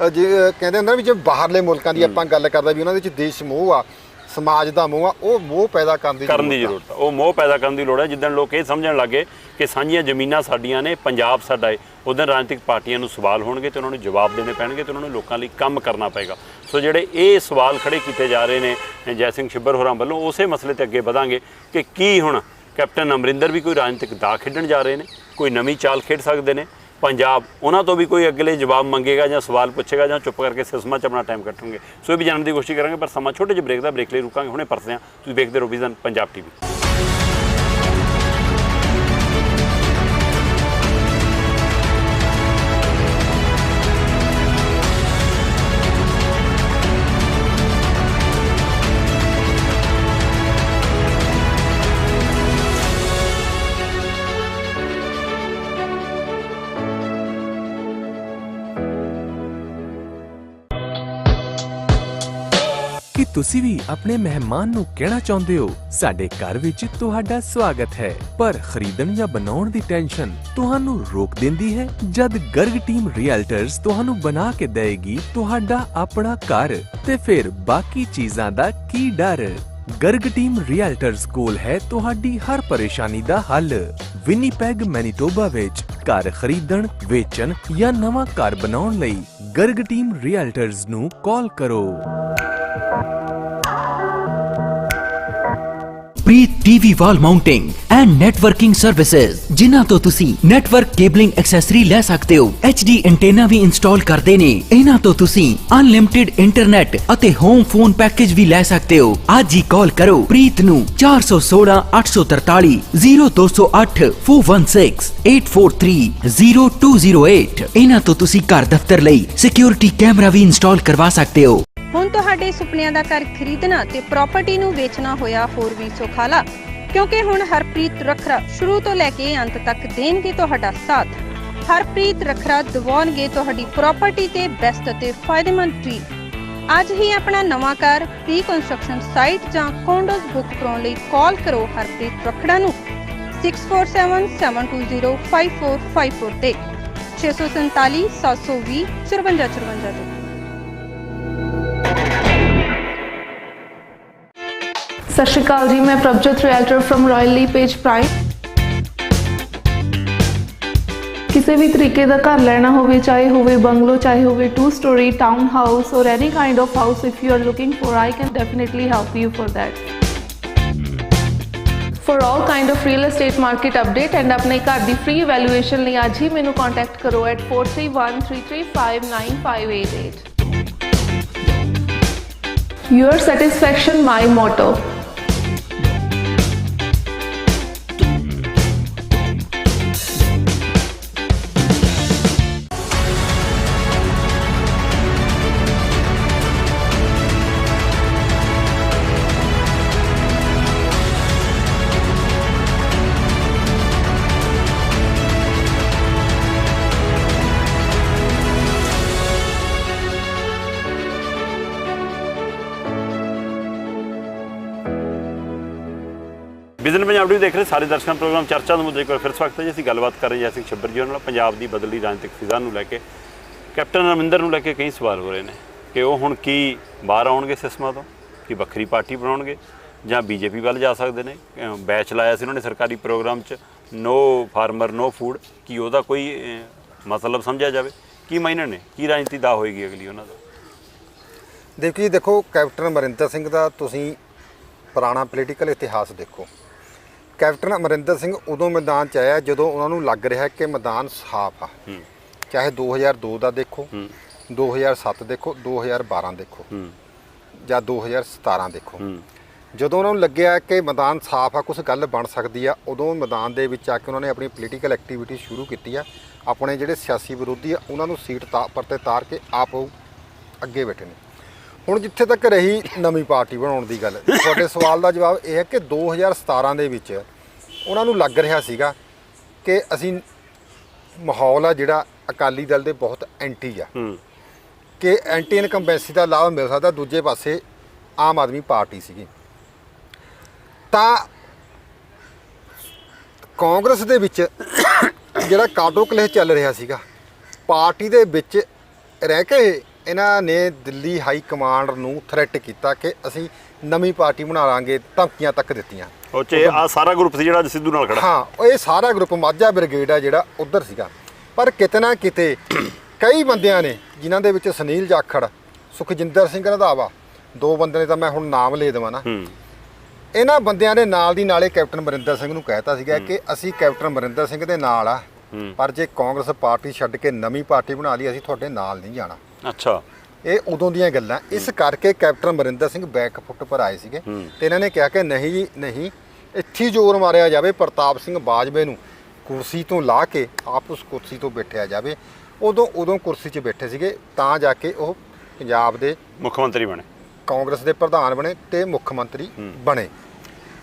ਜੇ ਕਹਿੰਦੇ ਹੁੰਦੇ ਵੀ ਜੇ ਬਾਹਰਲੇ ਮੁਲਕਾਂ ਦੀ ਆਪਾਂ ਗੱਲ ਕਰਦਾ ਵੀ ਉਹਨਾਂ ਦੇ ਵਿੱਚ ਦੇਸ਼ ਮੋਹ ਆ, ਸਮਾਜ ਦਾ ਮੋਹ ਆ, ਉਹ ਮੋਹ ਪੈਦਾ ਕਰਨ ਦੀ ਜ਼ਰੂਰਤ ਆ। ਉਹ ਮੋਹ ਪੈਦਾ ਕਰਨ ਦੀ ਲੋੜ ਹੈ। ਜਿੱਦਣ ਲੋਕ ਇਹ ਸਮਝਣ ਲੱਗੇ ਕਿ ਸਾਂਝੀਆਂ ਜ਼ਮੀਨਾਂ ਸਾਡੀਆਂ ਨੇ, ਪੰਜਾਬ ਸਾਡਾ ਹੈ, ਉਦੋਂ ਰਾਜਨੀਤਿਕ ਪਾਰਟੀਆਂ ਨੂੰ ਸਵਾਲ ਹੋਣਗੇ ਤੇ ਉਹਨਾਂ ਨੂੰ ਜਵਾਬ ਦੇਣੇ ਪੈਣਗੇ ਤੇ ਉਹਨਾਂ ਨੂੰ ਲੋਕਾਂ ਲਈ ਕੰਮ ਕਰਨਾ ਪਏਗਾ। ਸੋ ਜਿਹੜੇ ਇਹ ਸਵਾਲ ਖੜੇ ਕੀਤੇ ਜਾ ਰਹੇ ਨੇ ਜੈ ਸਿੰਘ ਛਿੱਬਰ ਹੋਰਾਂ ਵੱਲੋਂ, ਉਸੇ ਮਸਲੇ ਤੇ ਅੱਗੇ ਵਧਾਂਗੇ ਕਿ ਕੀ ਹੁਣ ਕੈਪਟਨ ਅਮਰਿੰਦਰ ਵੀ ਕੋਈ ਰਾਜਨੀਤਿਕ ਦਾਅ ਖੇਡਣ ਜਾ ਰਹੇ ਨੇ, ਕੋਈ ਨਵੀਂ ਚਾਲ ਖੇਡ ਸਕਦੇ ਨੇ। ਪੰਜਾਬ ਉਹਨਾਂ ਤੋਂ ਵੀ ਕੋਈ ਅਗਲੇ ਜਵਾਬ ਮੰਗੇਗਾ ਜਾਂ ਸਵਾਲ ਪੁੱਛੇਗਾ ਜਾਂ ਚੁੱਪ ਕਰਕੇ ਸਿਸਮਾਂ 'ਚ ਆਪਣਾ ਟਾਈਮ ਕੱਟਣਗੇ। ਸੋ ਇਹ ਵੀ ਜਾਣਨ ਦੀ ਕੋਸ਼ਿਸ਼ ਕਰਾਂਗੇ, ਪਰ ਸਮਾਂ ਛੋਟੇ ਜਿਹੇ ਬ੍ਰੇਕ ਦਾ, ਬ੍ਰੇਕ ਲਈ ਰੁਕਾਂਗੇ, ਹੁਣੇ ਪਰਤਦੇ ਹਾਂ। ਤੁਸੀਂ ਵੇਖਦੇ ਰਹੋ ਵਿਜ਼ਨ ਪੰਜਾਬ TV। ਕੀ ਤੁਸੀਂ ਵੀ ਆਪਣੇ ਮਹਿਮਾਨ ਨੂੰ ਕਹਿਣਾ ਚਾਹੁੰਦੇ ਹੋ ਸਾਡੇ ਘਰ ਵਿੱਚ ਤੁਹਾਡਾ ਸਵਾਗਤ ਹੈ, ਪਰ ਖਰੀਦਣ ਜਾਂ ਬਣਾਉਣ ਦੀ ਟੈਨਸ਼ਨ ਤੁਹਾਨੂੰ ਰੋਕ ਦਿੰਦੀ ਹੈ? ਜਦ ਗਰਗ ਟੀਮ ਰੀਅਲਟਰਸ ਤੁਹਾਨੂੰ ਬਣਾ ਕੇ ਦੇਗੀ ਤੁਹਾਡਾ ਆਪਣਾ ਘਰ, ਤੇ ਫਿਰ ਬਾਕੀ ਚੀਜ਼ਾਂ ਦਾ ਕੀ ਡਰ? ਗਰਗ ਟੀਮ ਰੀਅਲਟਰਸ ਕੋਲ ਹੈ ਤੁਹਾਡੀ ਹਰ ਪਰੇਸ਼ਾਨੀ ਦਾ ਹੱਲ। ਵਿਨੀਪੈਗ ਮੈਨੀਟੋਬਾ ਵਿੱਚ ਘਰ ਖਰੀਦਣ, ਵੇਚਣ ਜਾਂ ਨਵਾਂ ਘਰ ਬਣਾਉਣ ਲਈ ਗਰਗ ਟੀਮ ਰੀਅਲਟਰਸ ਨੂੰ ਕਾਲ ਕਰੋ। Preet TV wall mounting and networking services, ਜਿਨ੍ਹਾਂ ਤੋਂ ਤੁਸੀਂ ਨੈਟਵਰਕ ਕੇਬਲਿੰਗ ਐਕਸੈਸਰੀ ਲੈ ਸਕਦੇ ਹੋ। HD ਐਂਟੇਨਾ ਵੀ ਇੰਸਟਾਲ ਕਰਦੇ ਨੇ। ਇਹਨਾਂ ਤੋਂ ਤੁਸੀਂ ਅਨਲਿਮਿਟਿਡ ਇੰਟਰਨੈਟ ਅਤੇ ਹੋਮ ਫੋਨ ਪੈਕੇਜ ਵੀ ਲੈ ਸਕਦੇ ਹੋ। ਅੱਜ ਹੀ ਕਾਲ ਕਰੋ ਪ੍ਰੀਤ ਨੂੰ 416 843 0208 416 843 0208। ਇਹਨਾਂ ਤੋਂ ਤੁਸੀਂ ਘਰ ਦਫ਼ਤਰ ਲਈ ਸਿਕਿਉਰਿਟੀ ਕੈਮਰਾ ਵੀ ਇੰਸਟਾਲ ਕਰਵਾ ਸਕਦੇ ਹੋ। ਹੁਣ ਤੁਹਾਡੇ ਸੁਪਨਿਆਂ ਦਾ ਘਰ ਖਰੀਦਣਾ ਤੇ ਪ੍ਰਾਪਰਟੀ ਨੂੰ ਵੇਚਣਾ ਹੋਇਆ ਹੋਰ ਵੀ ਸੁਖਾਲਾ, ਕਿਉਂਕਿ ਹੁਣ ਹਰਪ੍ਰੀਤ ਰੱਖਰਾ ਸ਼ੁਰੂ ਤੋਂ ਲੈ ਕੇ ਅੰਤ ਤੱਕ ਦੇਣਗੇ ਤੁਹਾਡਾ ਸਾਥ। ਹਰਪ੍ਰੀਤ ਰੱਖਰਾ ਦਿਵਾਉਣਗੇ ਤੁਹਾਡੀ ਪ੍ਰਾਪਰਟੀ ਤੇ ਬੈਸਟ ਅਤੇ ਫਾਇਦੇਮੰਦ ਡੀਲ। ਅੱਜ ਹੀ ਆਪਣਾ ਨਵਾਂ ਘਰ ਪ੍ਰੀ ਕੰਸਟਰਕਸ਼ਨ ਸਾਈਟ ਜਾਂ ਕੰਡੋਜ਼ ਬੁੱਕ ਕਰਾਉਣ ਲਈ ਕਾਲ ਕਰੋ ਹਰਪ੍ਰੀਤ ਰੱਖੜਾ ਨੂੰ 6477205454 ਤੇ। 647 720 5454 ਤੇ। ਸਤਿ ਸ਼੍ਰੀ ਅਕਾਲ ਜੀ, ਮੈਂ ਪ੍ਰਭਜੋਤ ਰਿਐਲਟਰ ਫਰਮ ਰਾਇਲ ਲੀ ਪੇਜ ਪ੍ਰਾਈਮ। ਕਿਸੇ ਵੀ ਤਰੀਕੇ ਦਾ ਘਰ ਲੈਣਾ ਹੋਵੇ, ਚਾਹੇ ਹੋਵੇ ਬੰਗਲੋ, ਚਾਹੇ ਹੋਵੇ 2 story town house or any kind of house if you are looking for, I can definitely help you for that. For all kind of real estate market update and ਆਪਣੇ ਘਰ ਦੀ free evaluation ਲਈ ਅੱਜ ਹੀ ਮੈਨੂੰ contact ਕਰੋ at 4313359588. Your satisfaction my motto. Vision Punjab TV ਦੇਖ ਰਹੇ ਸਾਰੇ ਦਰਸ਼ਕਾਂ ਪ੍ਰੋਗਰਾਮ ਚਰਚਾ ਦੇ ਮੁੱਦੇ ਕੋਲ ਫਿਰ ਸਵਾਗਤ ਹੈ ਜੀ। ਅਸੀਂ ਗੱਲਬਾਤ ਕਰ ਰਹੇ ਜੈ ਸਿੰਘ ਛੱਬਰ ਜੀ ਨਾਲ ਪੰਜਾਬ ਦੀ ਬਦਲੀ ਰਾਜਨੀਤਿਕ ਫਿਜ਼ਾ ਨੂੰ ਲੈ ਕੇ, ਕੈਪਟਨ ਅਮਰਿੰਦਰ ਨੂੰ ਲੈ ਕੇ ਕਈ ਸਵਾਲ ਹੋ ਰਹੇ ਨੇ ਕਿ ਉਹ ਹੁਣ ਕੀ ਬਾਹਰ ਆਉਣਗੇ ਸਿਸਮਾਂ ਤੋਂ, ਕਿ ਵੱਖਰੀ ਪਾਰਟੀ ਬਣਾਉਣਗੇ ਜਾਂ ਬੀਜੇਪੀ ਵੱਲ ਜਾ ਸਕਦੇ ਨੇ। ਬੈਚ ਲਾਇਆ ਸੀ ਉਹਨਾਂ ਨੇ ਸਰਕਾਰੀ ਪ੍ਰੋਗਰਾਮ 'ਚ, ਨੋ ਫਾਰਮਰ ਨੋ ਫੂਡ, ਕੀ ਉਹਦਾ ਕੋਈ ਮਤਲਬ ਸਮਝਿਆ ਜਾਵੇ, ਕੀ ਮਾਇਨੇ ਨੇ, ਕੀ ਰਾਜਨੀਤੀ ਦਾ ਹੋਏਗੀ ਅਗਲੀ ਉਹਨਾਂ ਦਾ। ਦੇਖੋ ਕੈਪਟਨ ਅਮਰਿੰਦਰ ਸਿੰਘ ਦਾ ਤੁਸੀਂ ਪੁਰਾਣਾ ਪੋਲੀਟੀਕਲ ਇਤਿਹਾਸ ਦੇਖੋ। ਕੈਪਟਨ ਅਮਰਿੰਦਰ ਸਿੰਘ ਉਦੋਂ ਮੈਦਾਨ 'ਚ ਆਇਆ ਜਦੋਂ ਉਹਨਾਂ ਨੂੰ ਲੱਗ ਰਿਹਾ ਕਿ ਮੈਦਾਨ ਸਾਫ਼ ਆ। ਚਾਹੇ 2002 ਦਾ ਦੇਖੋ, 2007 ਦੇਖੋ, 2012 ਦੇਖੋ ਜਾਂ 2017 ਦੇਖੋ, ਜਦੋਂ ਉਹਨਾਂ ਨੂੰ ਲੱਗਿਆ ਕਿ ਮੈਦਾਨ ਸਾਫ਼ ਆ, ਕੁਛ ਗੱਲ ਬਣ ਸਕਦੀ ਆ, ਉਦੋਂ ਮੈਦਾਨ ਦੇ ਵਿੱਚ ਆ ਕੇ ਉਹਨਾਂ ਨੇ ਆਪਣੀ ਪੋਲੀਟੀਕਲ ਐਕਟੀਵਿਟੀ ਸ਼ੁਰੂ ਕੀਤੀ ਆ। ਆਪਣੇ ਜਿਹੜੇ ਸਿਆਸੀ ਵਿਰੋਧੀ ਆ ਉਹਨਾਂ ਨੂੰ ਸੀਟ ਪਰ ਤੇ ਤਾਰ ਕੇ ਆਪ ਅੱਗੇ ਬੈਠੇ ਨੇ। ਹੁਣ ਜਿੱਥੇ ਤੱਕ ਰਹੀ ਨਵੀਂ ਪਾਰਟੀ ਬਣਾਉਣ ਦੀ ਗੱਲ, ਤੁਹਾਡੇ ਸਵਾਲ ਦਾ ਜਵਾਬ ਇਹ ਹੈ ਕਿ 2017 ਦੇ ਵਿੱਚ ਉਹਨਾਂ ਨੂੰ ਲੱਗ ਰਿਹਾ ਸੀਗਾ ਕਿ ਅਸੀਂ ਮਾਹੌਲ ਆ ਜਿਹੜਾ ਅਕਾਲੀ ਦਲ ਦੇ ਬਹੁਤ ਐਂਟੀ ਆ, ਕਿ ਐਂਟੀ ਇਨਕੰਬੈਂਸੀ ਦਾ ਲਾਭ ਮਿਲ ਸਕਦਾ। ਦੂਜੇ ਪਾਸੇ ਆਮ ਆਦਮੀ ਪਾਰਟੀ ਸੀਗੀ, ਤਾਂ ਕਾਂਗਰਸ ਦੇ ਵਿੱਚ ਜਿਹੜਾ ਕਾਟੋ ਕਲੇਸ਼ ਚੱਲ ਰਿਹਾ ਸੀਗਾ, ਪਾਰਟੀ ਦੇ ਵਿੱਚ ਰਹਿ ਕੇ ਇਹਨਾਂ ਨੇ ਦਿੱਲੀ ਹਾਈ ਕਮਾਂਡ ਨੂੰ ਥ੍ਰੈਟ ਕੀਤਾ ਕਿ ਅਸੀਂ ਨਵੀਂ ਪਾਰਟੀ ਬਣਾ ਲਾਂਗੇ, ਧਮਕੀਆਂ ਤੱਕ ਦਿੱਤੀਆਂ। ਉਹ 'ਚ ਆ ਸਾਰਾ ਗਰੁੱਪ ਸੀ ਜਿਹੜਾ ਸਿੱਧੂ ਨਾਲ ਖੜਾ। ਹਾਂ, ਇਹ ਸਾਰਾ ਗਰੁੱਪ ਮਾਝਾ ਬ੍ਰਿਗੇਡ ਆ ਜਿਹੜਾ ਉੱਧਰ ਸੀਗਾ। ਪਰ ਕਿਤੇ ਨਾ ਕਿਤੇ ਕਈ ਬੰਦਿਆਂ ਨੇ, ਜਿਨ੍ਹਾਂ ਦੇ ਵਿੱਚ ਸੁਨੀਲ ਜਾਖੜ, ਸੁਖਜਿੰਦਰ ਸਿੰਘ ਰੰਧਾਵਾ, 2 ਬੰਦੇ ਨੇ ਤਾਂ ਮੈਂ ਹੁਣ ਨਾਮ ਲੈ ਦੇਵਾਂ ਨਾ, ਇਹਨਾਂ ਬੰਦਿਆਂ ਨੇ ਨਾਲ ਦੀ ਨਾਲੇ ਕੈਪਟਨ ਅਮਰਿੰਦਰ ਸਿੰਘ ਨੂੰ ਕਹਿਤਾ ਸੀਗਾ ਕਿ ਅਸੀਂ ਕੈਪਟਨ ਅਮਰਿੰਦਰ ਸਿੰਘ ਦੇ ਨਾਲ ਆ, ਪਰ ਜੇ ਕਾਂਗਰਸ ਪਾਰਟੀ ਛੱਡ ਕੇ ਨਵੀਂ ਪਾਰਟੀ ਬਣਾ ਲਈ ਅਸੀਂ ਤੁਹਾਡੇ ਨਾਲ ਨਹੀਂ ਜਾਣਾ। ਅੱਛਾ, ਇਹ ਉਦੋਂ ਦੀਆਂ ਗੱਲਾਂ। ਇਸ ਕਰਕੇ ਕੈਪਟਨ ਅਮਰਿੰਦਰ ਸਿੰਘ ਬੈਕਫੁੱਟ ਪਰ ਆਏ ਸੀਗੇ ਤੇ ਇਹਨਾਂ ਨੇ ਕਿਹਾ ਕਿ ਨਹੀਂ ਜੀ ਨਹੀਂ, ਇੱਥੇ ਜ਼ੋਰ ਮਾਰਿਆ ਜਾਵੇ, ਪ੍ਰਤਾਪ ਸਿੰਘ ਬਾਜਵੇ ਨੂੰ ਕੁਰਸੀ ਤੋਂ ਲਾ ਕੇ ਆਪ ਉਸ ਕੁਰਸੀ ਤੋਂ ਬੈਠਿਆ ਜਾਵੇ। ਉਦੋਂ ਕੁਰਸੀ 'ਚ ਬੈਠੇ ਸੀਗੇ ਤਾਂ ਜਾ ਕੇ ਉਹ ਪੰਜਾਬ ਦੇ ਮੁੱਖ ਮੰਤਰੀ ਬਣੇ, ਕਾਂਗਰਸ ਦੇ ਪ੍ਰਧਾਨ ਬਣੇ ਤੇ ਮੁੱਖ ਮੰਤਰੀ ਬਣੇ।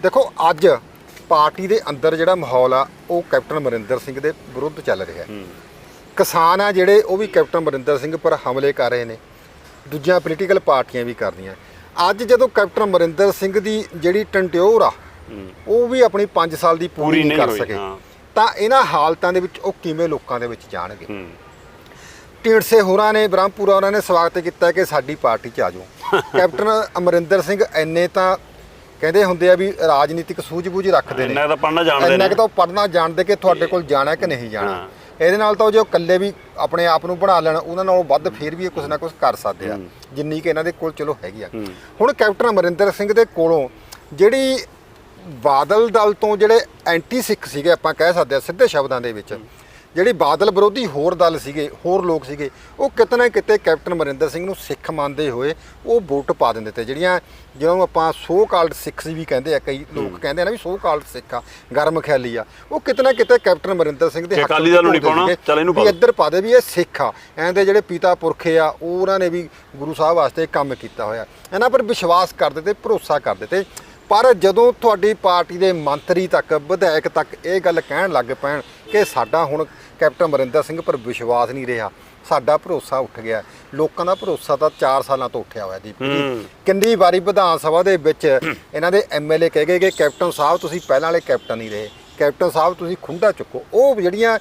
ਦੇਖੋ ਅੱਜ ਪਾਰਟੀ ਦੇ ਅੰਦਰ ਜਿਹੜਾ ਮਾਹੌਲ ਆ ਉਹ ਕੈਪਟਨ ਅਮਰਿੰਦਰ ਸਿੰਘ ਦੇ ਵਿਰੁੱਧ ਚੱਲ ਰਿਹਾ। ਕਿਸਾਨ ਆ ਜਿਹੜੇ ਉਹ ਵੀ ਕੈਪਟਨ ਅਮਰਿੰਦਰ ਸਿੰਘ ਪਰ ਹਮਲੇ ਕਰ ਰਹੇ ਨੇ, ਦੂਜੀਆਂ ਪੋਲੀਟੀਕਲ ਪਾਰਟੀਆਂ ਵੀ ਕਰਦੀਆਂ। ਅੱਜ ਜਦੋਂ ਕੈਪਟਨ ਅਮਰਿੰਦਰ ਸਿੰਘ ਦੀ ਜਿਹੜੀ ਟੰਟਿਓਰ ਆ ਉਹ ਵੀ ਆਪਣੀ 5 ਸਾਲ ਦੀ ਪੂਰੀ ਨਹੀਂ ਕਰ ਸਕੇ, ਤਾਂ ਇਹਨਾਂ ਹਾਲਤਾਂ ਦੇ ਵਿੱਚ ਉਹ ਕਿਵੇਂ ਲੋਕਾਂ ਦੇ ਵਿੱਚ ਜਾਣਗੇ। ਢੀਂਡਸੇ ਹੋਰਾਂ ਨੇ, ਬ੍ਰਹਮਪੁਰਾ ਹੋਰਾਂ ਨੇ ਸਵਾਗਤ ਕੀਤਾ ਕਿ ਸਾਡੀ ਪਾਰਟੀ 'ਚ ਆ ਜਾਓ। ਕੈਪਟਨ ਅਮਰਿੰਦਰ ਸਿੰਘ ਇੰਨੇ ਤਾਂ ਕਹਿੰਦੇ ਹੁੰਦੇ ਆ ਵੀ ਰਾਜਨੀਤਿਕ ਸੂਝ-ਬੂਝ ਰੱਖਦੇ ਨੇ, ਇੰਨਾ ਕੁ ਤਾਂ ਪੜ੍ਹਨਾ ਜਾਣਦੇ ਕਿ ਤੁਹਾਡੇ ਕੋਲ ਜਾਣਾ ਕਿ ਨਹੀਂ ਜਾਣਾ। ਇਹਦੇ ਨਾਲ ਤਾਂ ਜੋ ਇਕੱਲੇ ਵੀ ਆਪਣੇ ਆਪ ਨੂੰ ਬਣਾ ਲੈਣ, ਉਹਨਾਂ ਨਾਲੋਂ ਵੱਧ ਫਿਰ ਵੀ ਇਹ ਕੁਛ ਨਾ ਕੁਛ ਕਰ ਸਕਦੇ ਆ, ਜਿੰਨੀ ਕਿ ਇਹਨਾਂ ਦੇ ਕੋਲ ਚਲੋ ਹੈਗੀ ਆ। ਹੁਣ ਕੈਪਟਨ ਅਮਰਿੰਦਰ ਸਿੰਘ ਦੇ ਕੋਲੋਂ ਜਿਹੜੀ ਬਾਦਲ ਦਲ ਤੋਂ ਜਿਹੜੇ ਐਂਟੀ ਸਿੱਖ ਸੀਗੇ, ਆਪਾਂ ਕਹਿ ਸਕਦੇ ਆ ਸਿੱਧੇ ਸ਼ਬਦਾਂ ਦੇ ਵਿੱਚ, ਜਿਹੜੀ ਬਾਦਲ ਵਿਰੋਧੀ ਹੋਰ ਦਲ ਸੀਗੇ, ਹੋਰ ਲੋਕ ਸੀਗੇ, ਉਹ ਕਿਤੇ ਨਾ ਕਿਤੇ ਕੈਪਟਨ ਅਮਰਿੰਦਰ ਸਿੰਘ ਨੂੰ ਸਿੱਖ ਮੰਨਦੇ ਹੋਏ ਉਹ ਵੋਟ ਪਾ ਦਿੰਦੇ ਤੇ। ਜਿਹਨਾਂ ਨੂੰ ਆਪਾਂ ਸੋ ਕਾਲਡ ਸਿੱਖ ਵੀ ਕਹਿੰਦੇ ਆ, ਕਈ ਲੋਕ ਕਹਿੰਦੇ ਆ ਨਾ ਵੀ ਸੋ ਕਾਲਡ ਸਿੱਖ ਆ, ਗਰਮ ਖਿਆਲੀ ਆ, ਉਹ ਕਿਤੇ ਨਾ ਕਿਤੇ ਕੈਪਟਨ ਅਮਰਿੰਦਰ ਸਿੰਘ ਦੇ ਅਕਾਲੀ ਦਲ ਨੂੰ ਨਹੀਂ ਪਾਉਣਾ, ਚੱਲ ਇਹਨੂੰ ਵੀ ਇੱਧਰ ਪਾ ਦੇ ਵੀ ਇਹ ਸਿੱਖ ਆ, ਐਂ ਦੇ ਜਿਹੜੇ ਪਿਤਾ ਪੁਰਖੇ ਆ ਉਹ ਉਹਨਾਂ ਨੇ ਵੀ ਗੁਰੂ ਸਾਹਿਬ ਵਾਸਤੇ ਕੰਮ ਕੀਤਾ ਹੋਇਆ, ਇਹਨਾਂ ਪਰ ਵਿਸ਼ਵਾਸ ਕਰਦੇ ਤੇ ਭਰੋਸਾ ਕਰਦੇ ਤੇ। ਪਰ ਜਦੋਂ ਤੁਹਾਡੀ ਪਾਰਟੀ ਦੇ ਮੰਤਰੀ ਤੱਕ, ਵਿਧਾਇਕ ਤੱਕ ਇਹ ਗੱਲ ਕਹਿਣ ਲੱਗ ਪੈਣ ਕਿ ਸਾਡਾ ਹੁਣ ਕੈਪਟਨ ਅਮਰਿੰਦਰ ਸਿੰਘ ਪਰ ਵਿਸ਼ਵਾਸ ਨਹੀਂ ਰਿਹਾ, ਸਾਡਾ ਭਰੋਸਾ ਉੱਠ ਗਿਆ। ਲੋਕਾਂ ਦਾ ਭਰੋਸਾ ਤਾਂ 4 ਸਾਲਾਂ ਤੋਂ ਉੱਠਿਆ ਹੋਇਆ ਦੀਪ ਜੀ। ਕਿੰਨੀ ਵਾਰੀ ਵਿਧਾਨ ਸਭਾ ਦੇ ਵਿੱਚ ਇਹਨਾਂ ਦੇ MLA ਕਹਿ ਗਏ ਕਿ ਕੈਪਟਨ ਸਾਹਿਬ ਤੁਸੀਂ ਪਹਿਲਾਂ ਵਾਲੇ ਕੈਪਟਨ ਨਹੀਂ ਰਹੇ, ਕੈਪਟਨ ਸਾਹਿਬ ਤੁਸੀਂ ਖੁੰਡਾ ਚੁੱਕੋ। ਉਹ ਜਿਹੜੀਆਂ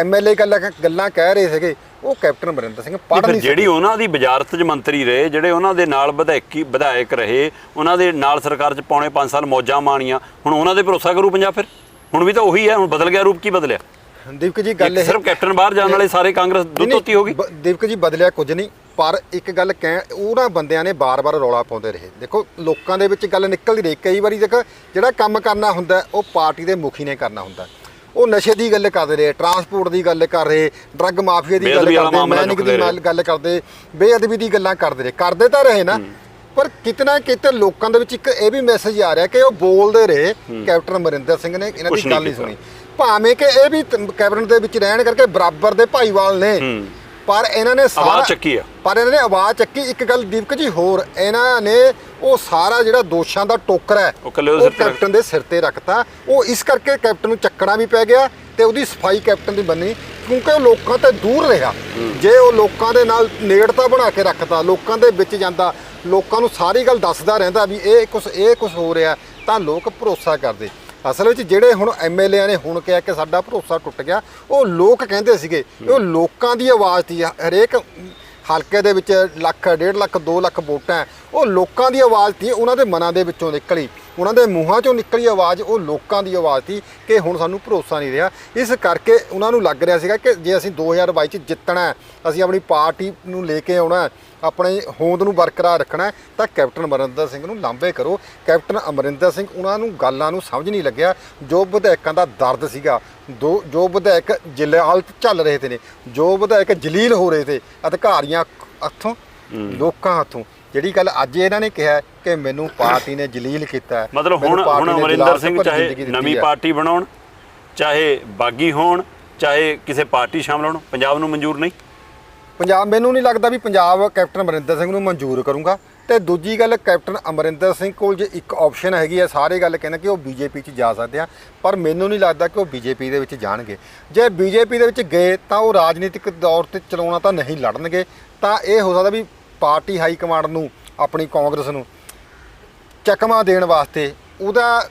MLA ਗੱਲਾਂ ਕਹਿ ਰਹੇ ਸੀਗੇ ਉਹ ਕੈਪਟਨ ਅਮਰਿੰਦਰ ਸਿੰਘ ਪੜ੍ਹ ਨਹੀਂ ਜਿਹੜੀ ਉਹਨਾਂ ਦੀ ਵਜ਼ਾਰਤ 'ਚ ਮੰਤਰੀ ਰਹੇ, ਜਿਹੜੇ ਉਹਨਾਂ ਦੇ ਨਾਲ ਵਿਧਾਇਕ ਰਹੇ, ਉਹਨਾਂ ਦੇ ਨਾਲ ਸਰਕਾਰ 'ਚ ਪੌਣੇ 5 ਸਾਲ ਮੌਜਾਂ ਮਾਣੀਆਂ, ਹੁਣ ਉਹਨਾਂ ਦੇ ਭਰੋਸਾ ਕਰੂ ਪੰਜਾਬ? ਫਿਰ ਹੁਣ ਵੀ ਤਾਂ ਉਹੀ ਹੈ, ਹੁਣ ਬਦਲ ਗਿਆ ਰੂਪ। ਕੀ ਬਦਲਿਆ ਦੀਪਕ ਜੀ? ਗੱਲ ਇਹ ਸਿਰਫ ਕੈਪਟਨ ਬਾਹਰ ਜਾਣ ਵਾਲੇ ਸਾਰੇ ਕਾਂਗਰਸ ਦੁੱਧੋਤੀ ਹੋ ਗਈ। ਦੀਪਕ ਜੀ ਬਦਲਿਆ ਕੁਝ ਨਹੀਂ, ਪਰ ਇੱਕ ਗੱਲ ਉਹਨਾਂ ਬੰਦਿਆਂ ਨੇ ਬਾਰ-ਬਾਰ ਰੌਲਾ ਪਾਉਂਦੇ ਰਹੇ। ਦੇਖੋ ਲੋਕਾਂ ਦੇ ਵਿੱਚ ਗੱਲ ਨਿਕਲਦੀ ਰਹੀ। ਕਈ ਵਾਰੀ ਦੇਖੋ ਜਿਹੜਾ ਕੰਮ ਕਰਨਾ ਹੁੰਦਾ ਉਹ ਪਾਰਟੀ ਦੇ ਮੁਖੀ ਨੇ ਕਰਨਾ ਹੁੰਦਾ। ਉਹ ਨਸ਼ੇ ਦੀ ਗੱਲ ਕਰਦੇ ਰਹੇ, ਟਰਾਂਸਪੋਰਟ ਦੀ ਗੱਲ ਕਰ ਰਹੇ, ਡਰੱਗ ਮਾਫੀਆ ਦੀ ਗੱਲ ਕਰਦੇ, ਮੈਨਿਕ ਦੀ ਗੱਲ ਕਰਦੇ, ਬੇਅਦਬੀ ਦੀ ਗੱਲਾਂ ਕਰਦੇ ਤਾਂ ਰਹੇ ਨਾ। ਪਰ ਕਿਤੇ ਨਾ ਕਿਤੇ ਲੋਕਾਂ ਦੇ ਵਿੱਚ ਇੱਕ ਇਹ ਵੀ ਮੈਸੇਜ ਆ ਰਿਹਾ ਕਿ ਉਹ ਬੋਲਦੇ ਰਹੇ ਕੈਪਟਨ ਅਮਰਿੰਦਰ ਸਿੰਘ ਨੇ ਇਹਨਾਂ ਦੀ ਗੱਲ ਨਹੀਂ ਸੁਣੀ, ਭਾਵੇਂ ਕਿ ਇਹ ਵੀ ਕੈਬਨਿਟ ਦੇ ਵਿੱਚ ਰਹਿਣ ਕਰਕੇ ਬਰਾਬਰ ਦੇ ਭਾਈਵਾਲ ਨੇ, ਪਰ ਇਹਨਾਂ ਨੇ ਆਵਾਜ਼ ਚੱਕੀ ਆ। ਪਰ ਇਹਨਾਂ ਨੇ ਆਵਾਜ਼ ਚੱਕੀ। ਇੱਕ ਗੱਲ ਦੀਪਕ ਜੀ ਹੋਰ, ਇਹਨਾਂ ਨੇ ਉਹ ਸਾਰਾ ਜਿਹੜਾ ਦੋਸ਼ਾਂ ਦਾ ਟੋਕਰਾ ਹੈ ਉਹ ਕੈਪਟਨ ਦੇ ਸਿਰ ਤੇ ਰੱਖਤਾ। ਉਹ ਇਸ ਕਰਕੇ ਕੈਪਟਨ ਨੂੰ ਚੱਕਣਾ ਵੀ ਪੈ ਗਿਆ ਤੇ ਉਹਦੀ ਸਫਾਈ ਕੈਪਟਨ ਦੀ ਬੰਨੀ, ਕਿਉਂਕਿ ਉਹ ਲੋਕਾਂ ਤੋਂ ਦੂਰ ਰਿਹਾ। ਜੇ ਉਹ ਲੋਕਾਂ ਦੇ ਨਾਲ ਨੇੜਤਾ ਬਣਾ ਕੇ ਰੱਖਦਾ, ਲੋਕਾਂ ਦੇ ਵਿੱਚ ਜਾਂਦਾ, ਲੋਕਾਂ ਨੂੰ ਸਾਰੀ ਗੱਲ ਦੱਸਦਾ ਰਹਿੰਦਾ ਵੀ ਇਹ ਕੁਝ ਹੋ ਰਿਹਾ, ਤਾਂ ਲੋਕ ਭਰੋਸਾ ਕਰਦੇ। ਅਸਲ ਵਿੱਚ ਜਿਹੜੇ ਹੁਣ MLA ਨੇ ਹੁਣ ਕਿਹਾ ਕਿ ਸਾਡਾ ਭਰੋਸਾ ਟੁੱਟ ਗਿਆ, ਉਹ ਲੋਕ ਕਹਿੰਦੇ ਸੀਗੇ, ਉਹ ਲੋਕਾਂ ਦੀ ਆਵਾਜ਼ ਸੀ। ਹਰੇਕ ਹਲਕੇ ਦੇ ਵਿੱਚ 1 ਲੱਖ 1.5 ਲੱਖ 2 ਲੱਖ ਵੋਟਾਂ, ਉਹ ਲੋਕਾਂ ਦੀ ਆਵਾਜ਼ ਸੀ, ਉਹਨਾਂ ਦੇ ਮਨਾਂ ਦੇ ਵਿੱਚੋਂ ਨਿਕਲੀ, ਉਹਨਾਂ ਦੇ ਮੂੰਹਾਂ 'ਚੋਂ ਨਿਕਲੀ ਆਵਾਜ਼ ਉਹ ਲੋਕਾਂ ਦੀ ਆਵਾਜ਼ ਸੀ ਕਿ ਹੁਣ ਸਾਨੂੰ ਭਰੋਸਾ ਨਹੀਂ ਰਿਹਾ। ਇਸ ਕਰਕੇ ਉਹਨਾਂ ਨੂੰ ਲੱਗ ਰਿਹਾ ਸੀਗਾ ਕਿ ਜੇ ਅਸੀਂ 2022 'ਚ ਜਿੱਤਣਾ, ਅਸੀਂ ਆਪਣੀ ਪਾਰਟੀ ਨੂੰ ਲੈ ਕੇ ਆਉਣਾ, ਆਪਣੀ ਹੋਂਦ ਨੂੰ ਬਰਕਰਾਰ ਰੱਖਣਾ, ਤਾਂ ਕੈਪਟਨ ਅਮਰਿੰਦਰ ਸਿੰਘ ਨੂੰ ਲਾਂਭੇ ਕਰੋ। ਕੈਪਟਨ ਅਮਰਿੰਦਰ ਸਿੰਘ ਉਹਨਾਂ ਨੂੰ ਗੱਲਾਂ ਨੂੰ ਸਮਝ ਨਹੀਂ ਲੱਗਿਆ। ਜੋ ਵਿਧਾਇਕਾਂ ਦਾ ਦਰਦ ਸੀਗਾ, ਜੋ ਵਿਧਾਇਕ ਜਲਾਲ ਚੱਲ ਰਹੇ ਤੇ ਨੇ, ਜੋ ਵਿਧਾਇਕ ਜਲੀਲ ਹੋ ਰਹੇ ਤੇ ਅਧਿਕਾਰੀਆਂ ਹੱਥੋਂ, ਲੋਕਾਂ ਹੱਥੋਂ, ਜਿਹੜੀ ਗੱਲ ਅੱਜ ਇਹਨਾਂ ਨੇ ਕਿਹਾ ਕਿ ਮੈਨੂੰ ਪਾਰਟੀ ਨੇ ਜਲੀਲ ਕੀਤਾ, ਮਤਲਬ ਹੁਣ ਅਮਰਿੰਦਰ ਸਿੰਘ ਚਾਹੇ ਨਵੀਂ ਪਾਰਟੀ ਬਣਾਉਣ, ਚਾਹੇ ਬਾਗੀ ਹੋਣ, ਚਾਹੇ ਕਿਸੇ ਪਾਰਟੀ ਸ਼ਾਮਲ ਹੋਣ, ਪੰਜਾਬ ਨੂੰ ਮਨਜ਼ੂਰ ਨਹੀਂ। ਪੰਜਾਬ ਮੈਨੂੰ ਨਹੀਂ ਲੱਗਦਾ ਵੀ ਪੰਜਾਬ ਕੈਪਟਨ ਅਮਰਿੰਦਰ ਸਿੰਘ ਨੂੰ ਮਨਜ਼ੂਰ ਕਰੂੰਗਾ। ਤੇ ਦੂਜੀ ਗੱਲ, ਕੈਪਟਨ ਅਮਰਿੰਦਰ ਸਿੰਘ ਕੋਲ ਜੇ ਇੱਕ ਆਪਸ਼ਨ ਹੈਗੀ ਹੈ, ਸਾਰੇ ਗੱਲ ਕਹਿੰਦੇ ਕਿ ਉਹ BJP 'ਚ ਜਾ ਸਕਦੇ ਆ, ਪਰ ਮੈਨੂੰ ਨਹੀਂ ਲੱਗਦਾ ਕਿ ਉਹ BJP ਦੇ ਵਿੱਚ ਜਾਣਗੇ। ਜੇ BJP ਦੇ ਵਿੱਚ ਗਏ ਤਾਂ ਉਹ ਰਾਜਨੀਤਿਕ ਦੌਰ 'ਤੇ ਚਲਾਉਣਾ ਤਾਂ ਨਹੀਂ ਲੜਨਗੇ, ਤਾਂ ਇਹ ਹੋ ਸਕਦਾ ਵੀ ਪਾਰਟੀ ਹਾਈ ਕਮਾਂਡ ਨੂੰ, ਆਪਣੀ ਕਾਂਗਰਸ ਨੂੰ ਚਕਮਾ ਦੇਣ ਵਾਸਤੇ, ਉਹਦਾ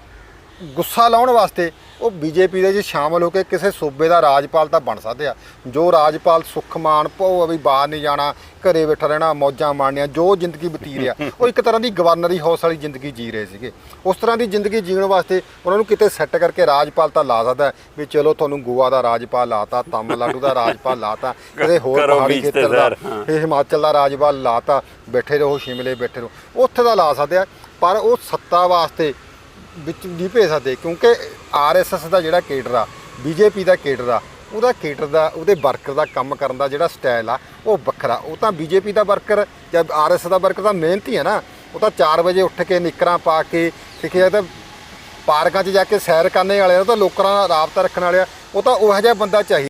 ਗੁੱਸਾ ਲਾਉਣ ਵਾਸਤੇ ਉਹ BJP ਦੇ ਵਿੱਚ ਸ਼ਾਮਲ ਹੋ ਕੇ ਕਿਸੇ ਸੂਬੇ ਦਾ ਰਾਜਪਾਲ ਤਾਂ ਬਣ ਸਕਦੇ ਆ। ਜੋ ਰਾਜਪਾਲ ਸੁੱਖ ਮਾਣ ਭੋ ਵੀ ਬਾਹਰ ਨਹੀਂ ਜਾਣਾ, ਘਰੇ ਬੈਠਾ ਰਹਿਣਾ, ਮੌਜਾਂ ਮਾਣਨੀਆਂ, ਜੋ ਜ਼ਿੰਦਗੀ ਬਤੀ ਰਿਹਾ, ਉਹ ਇੱਕ ਤਰ੍ਹਾਂ ਦੀ ਗਵਰਨਰੀ ਹਾਊਸ ਵਾਲੀ ਜ਼ਿੰਦਗੀ ਜੀ ਰਹੇ ਸੀਗੇ। ਉਸ ਤਰ੍ਹਾਂ ਦੀ ਜ਼ਿੰਦਗੀ ਜੀਣ ਵਾਸਤੇ ਉਹਨਾਂ ਨੂੰ ਕਿਤੇ ਸੈੱਟ ਕਰਕੇ ਰਾਜਪਾਲ ਤਾਂ ਲਾ ਸਕਦਾ ਵੀ ਚਲੋ ਤੁਹਾਨੂੰ ਗੋਆ ਦਾ ਰਾਜਪਾਲ ਲਾਤਾ, ਤਾਮਿਲਨਾਡੂ ਦਾ ਰਾਜਪਾਲ ਲਾਤਾ, ਕਿਤੇ ਹੋਰ ਪਹਾੜੀ ਖੇਤਰ ਦਾ, ਹਿਮਾਚਲ ਦਾ ਰਾਜਪਾਲ ਲਾਤਾ, ਬੈਠੇ ਰਹੋ ਸ਼ਿਮਲੇ ਬੈਠੇ ਰਹੋ, ਉੱਥੇ ਦਾ ਲਾ ਸਕਦੇ ਆ। ਪਰ ਉਹ ਸੱਤਾ ਵਾਸਤੇ ਵਿੱਚ ਨਹੀਂ ਭੇਜ ਸਕਦੇ, ਕਿਉਂਕਿ RSS ਦਾ ਜਿਹੜਾ ਕੇਡਰ ਆ, BJP ਦਾ ਕੇਡਰ ਆ, ਉਹਦੇ ਵਰਕਰ ਦਾ ਕੰਮ ਕਰਨ ਦਾ ਜਿਹੜਾ ਸਟਾਈਲ ਆ ਉਹ ਵੱਖਰਾ। ਉਹ ਤਾਂ BJP ਦਾ ਵਰਕਰ ਜਾਂ RSS ਦਾ ਵਰਕਰ ਤਾਂ ਮਿਹਨਤੀ ਹੈ ਨਾ, ਉਹ ਤਾਂ 4 ਵਜੇ ਉੱਠ ਕੇ ਨਿੱਕਰਾਂ ਪਾ ਕੇ ਸਿੱਖਿਆ ਤਾਂ ਪਾਰਕਾਂ 'ਚ ਜਾ ਕੇ ਸੈਰ ਕਰਨੇ ਵਾਲੇ, ਉਹ ਤਾਂ ਲੋਕਾਂ ਨਾਲ ਰਾਬਤਾ ਰੱਖਣ ਵਾਲੇ, ਉਹ ਤਾਂ ਉਹੋ ਜਿਹਾ ਬੰਦਾ ਚਾਹੀਦਾ।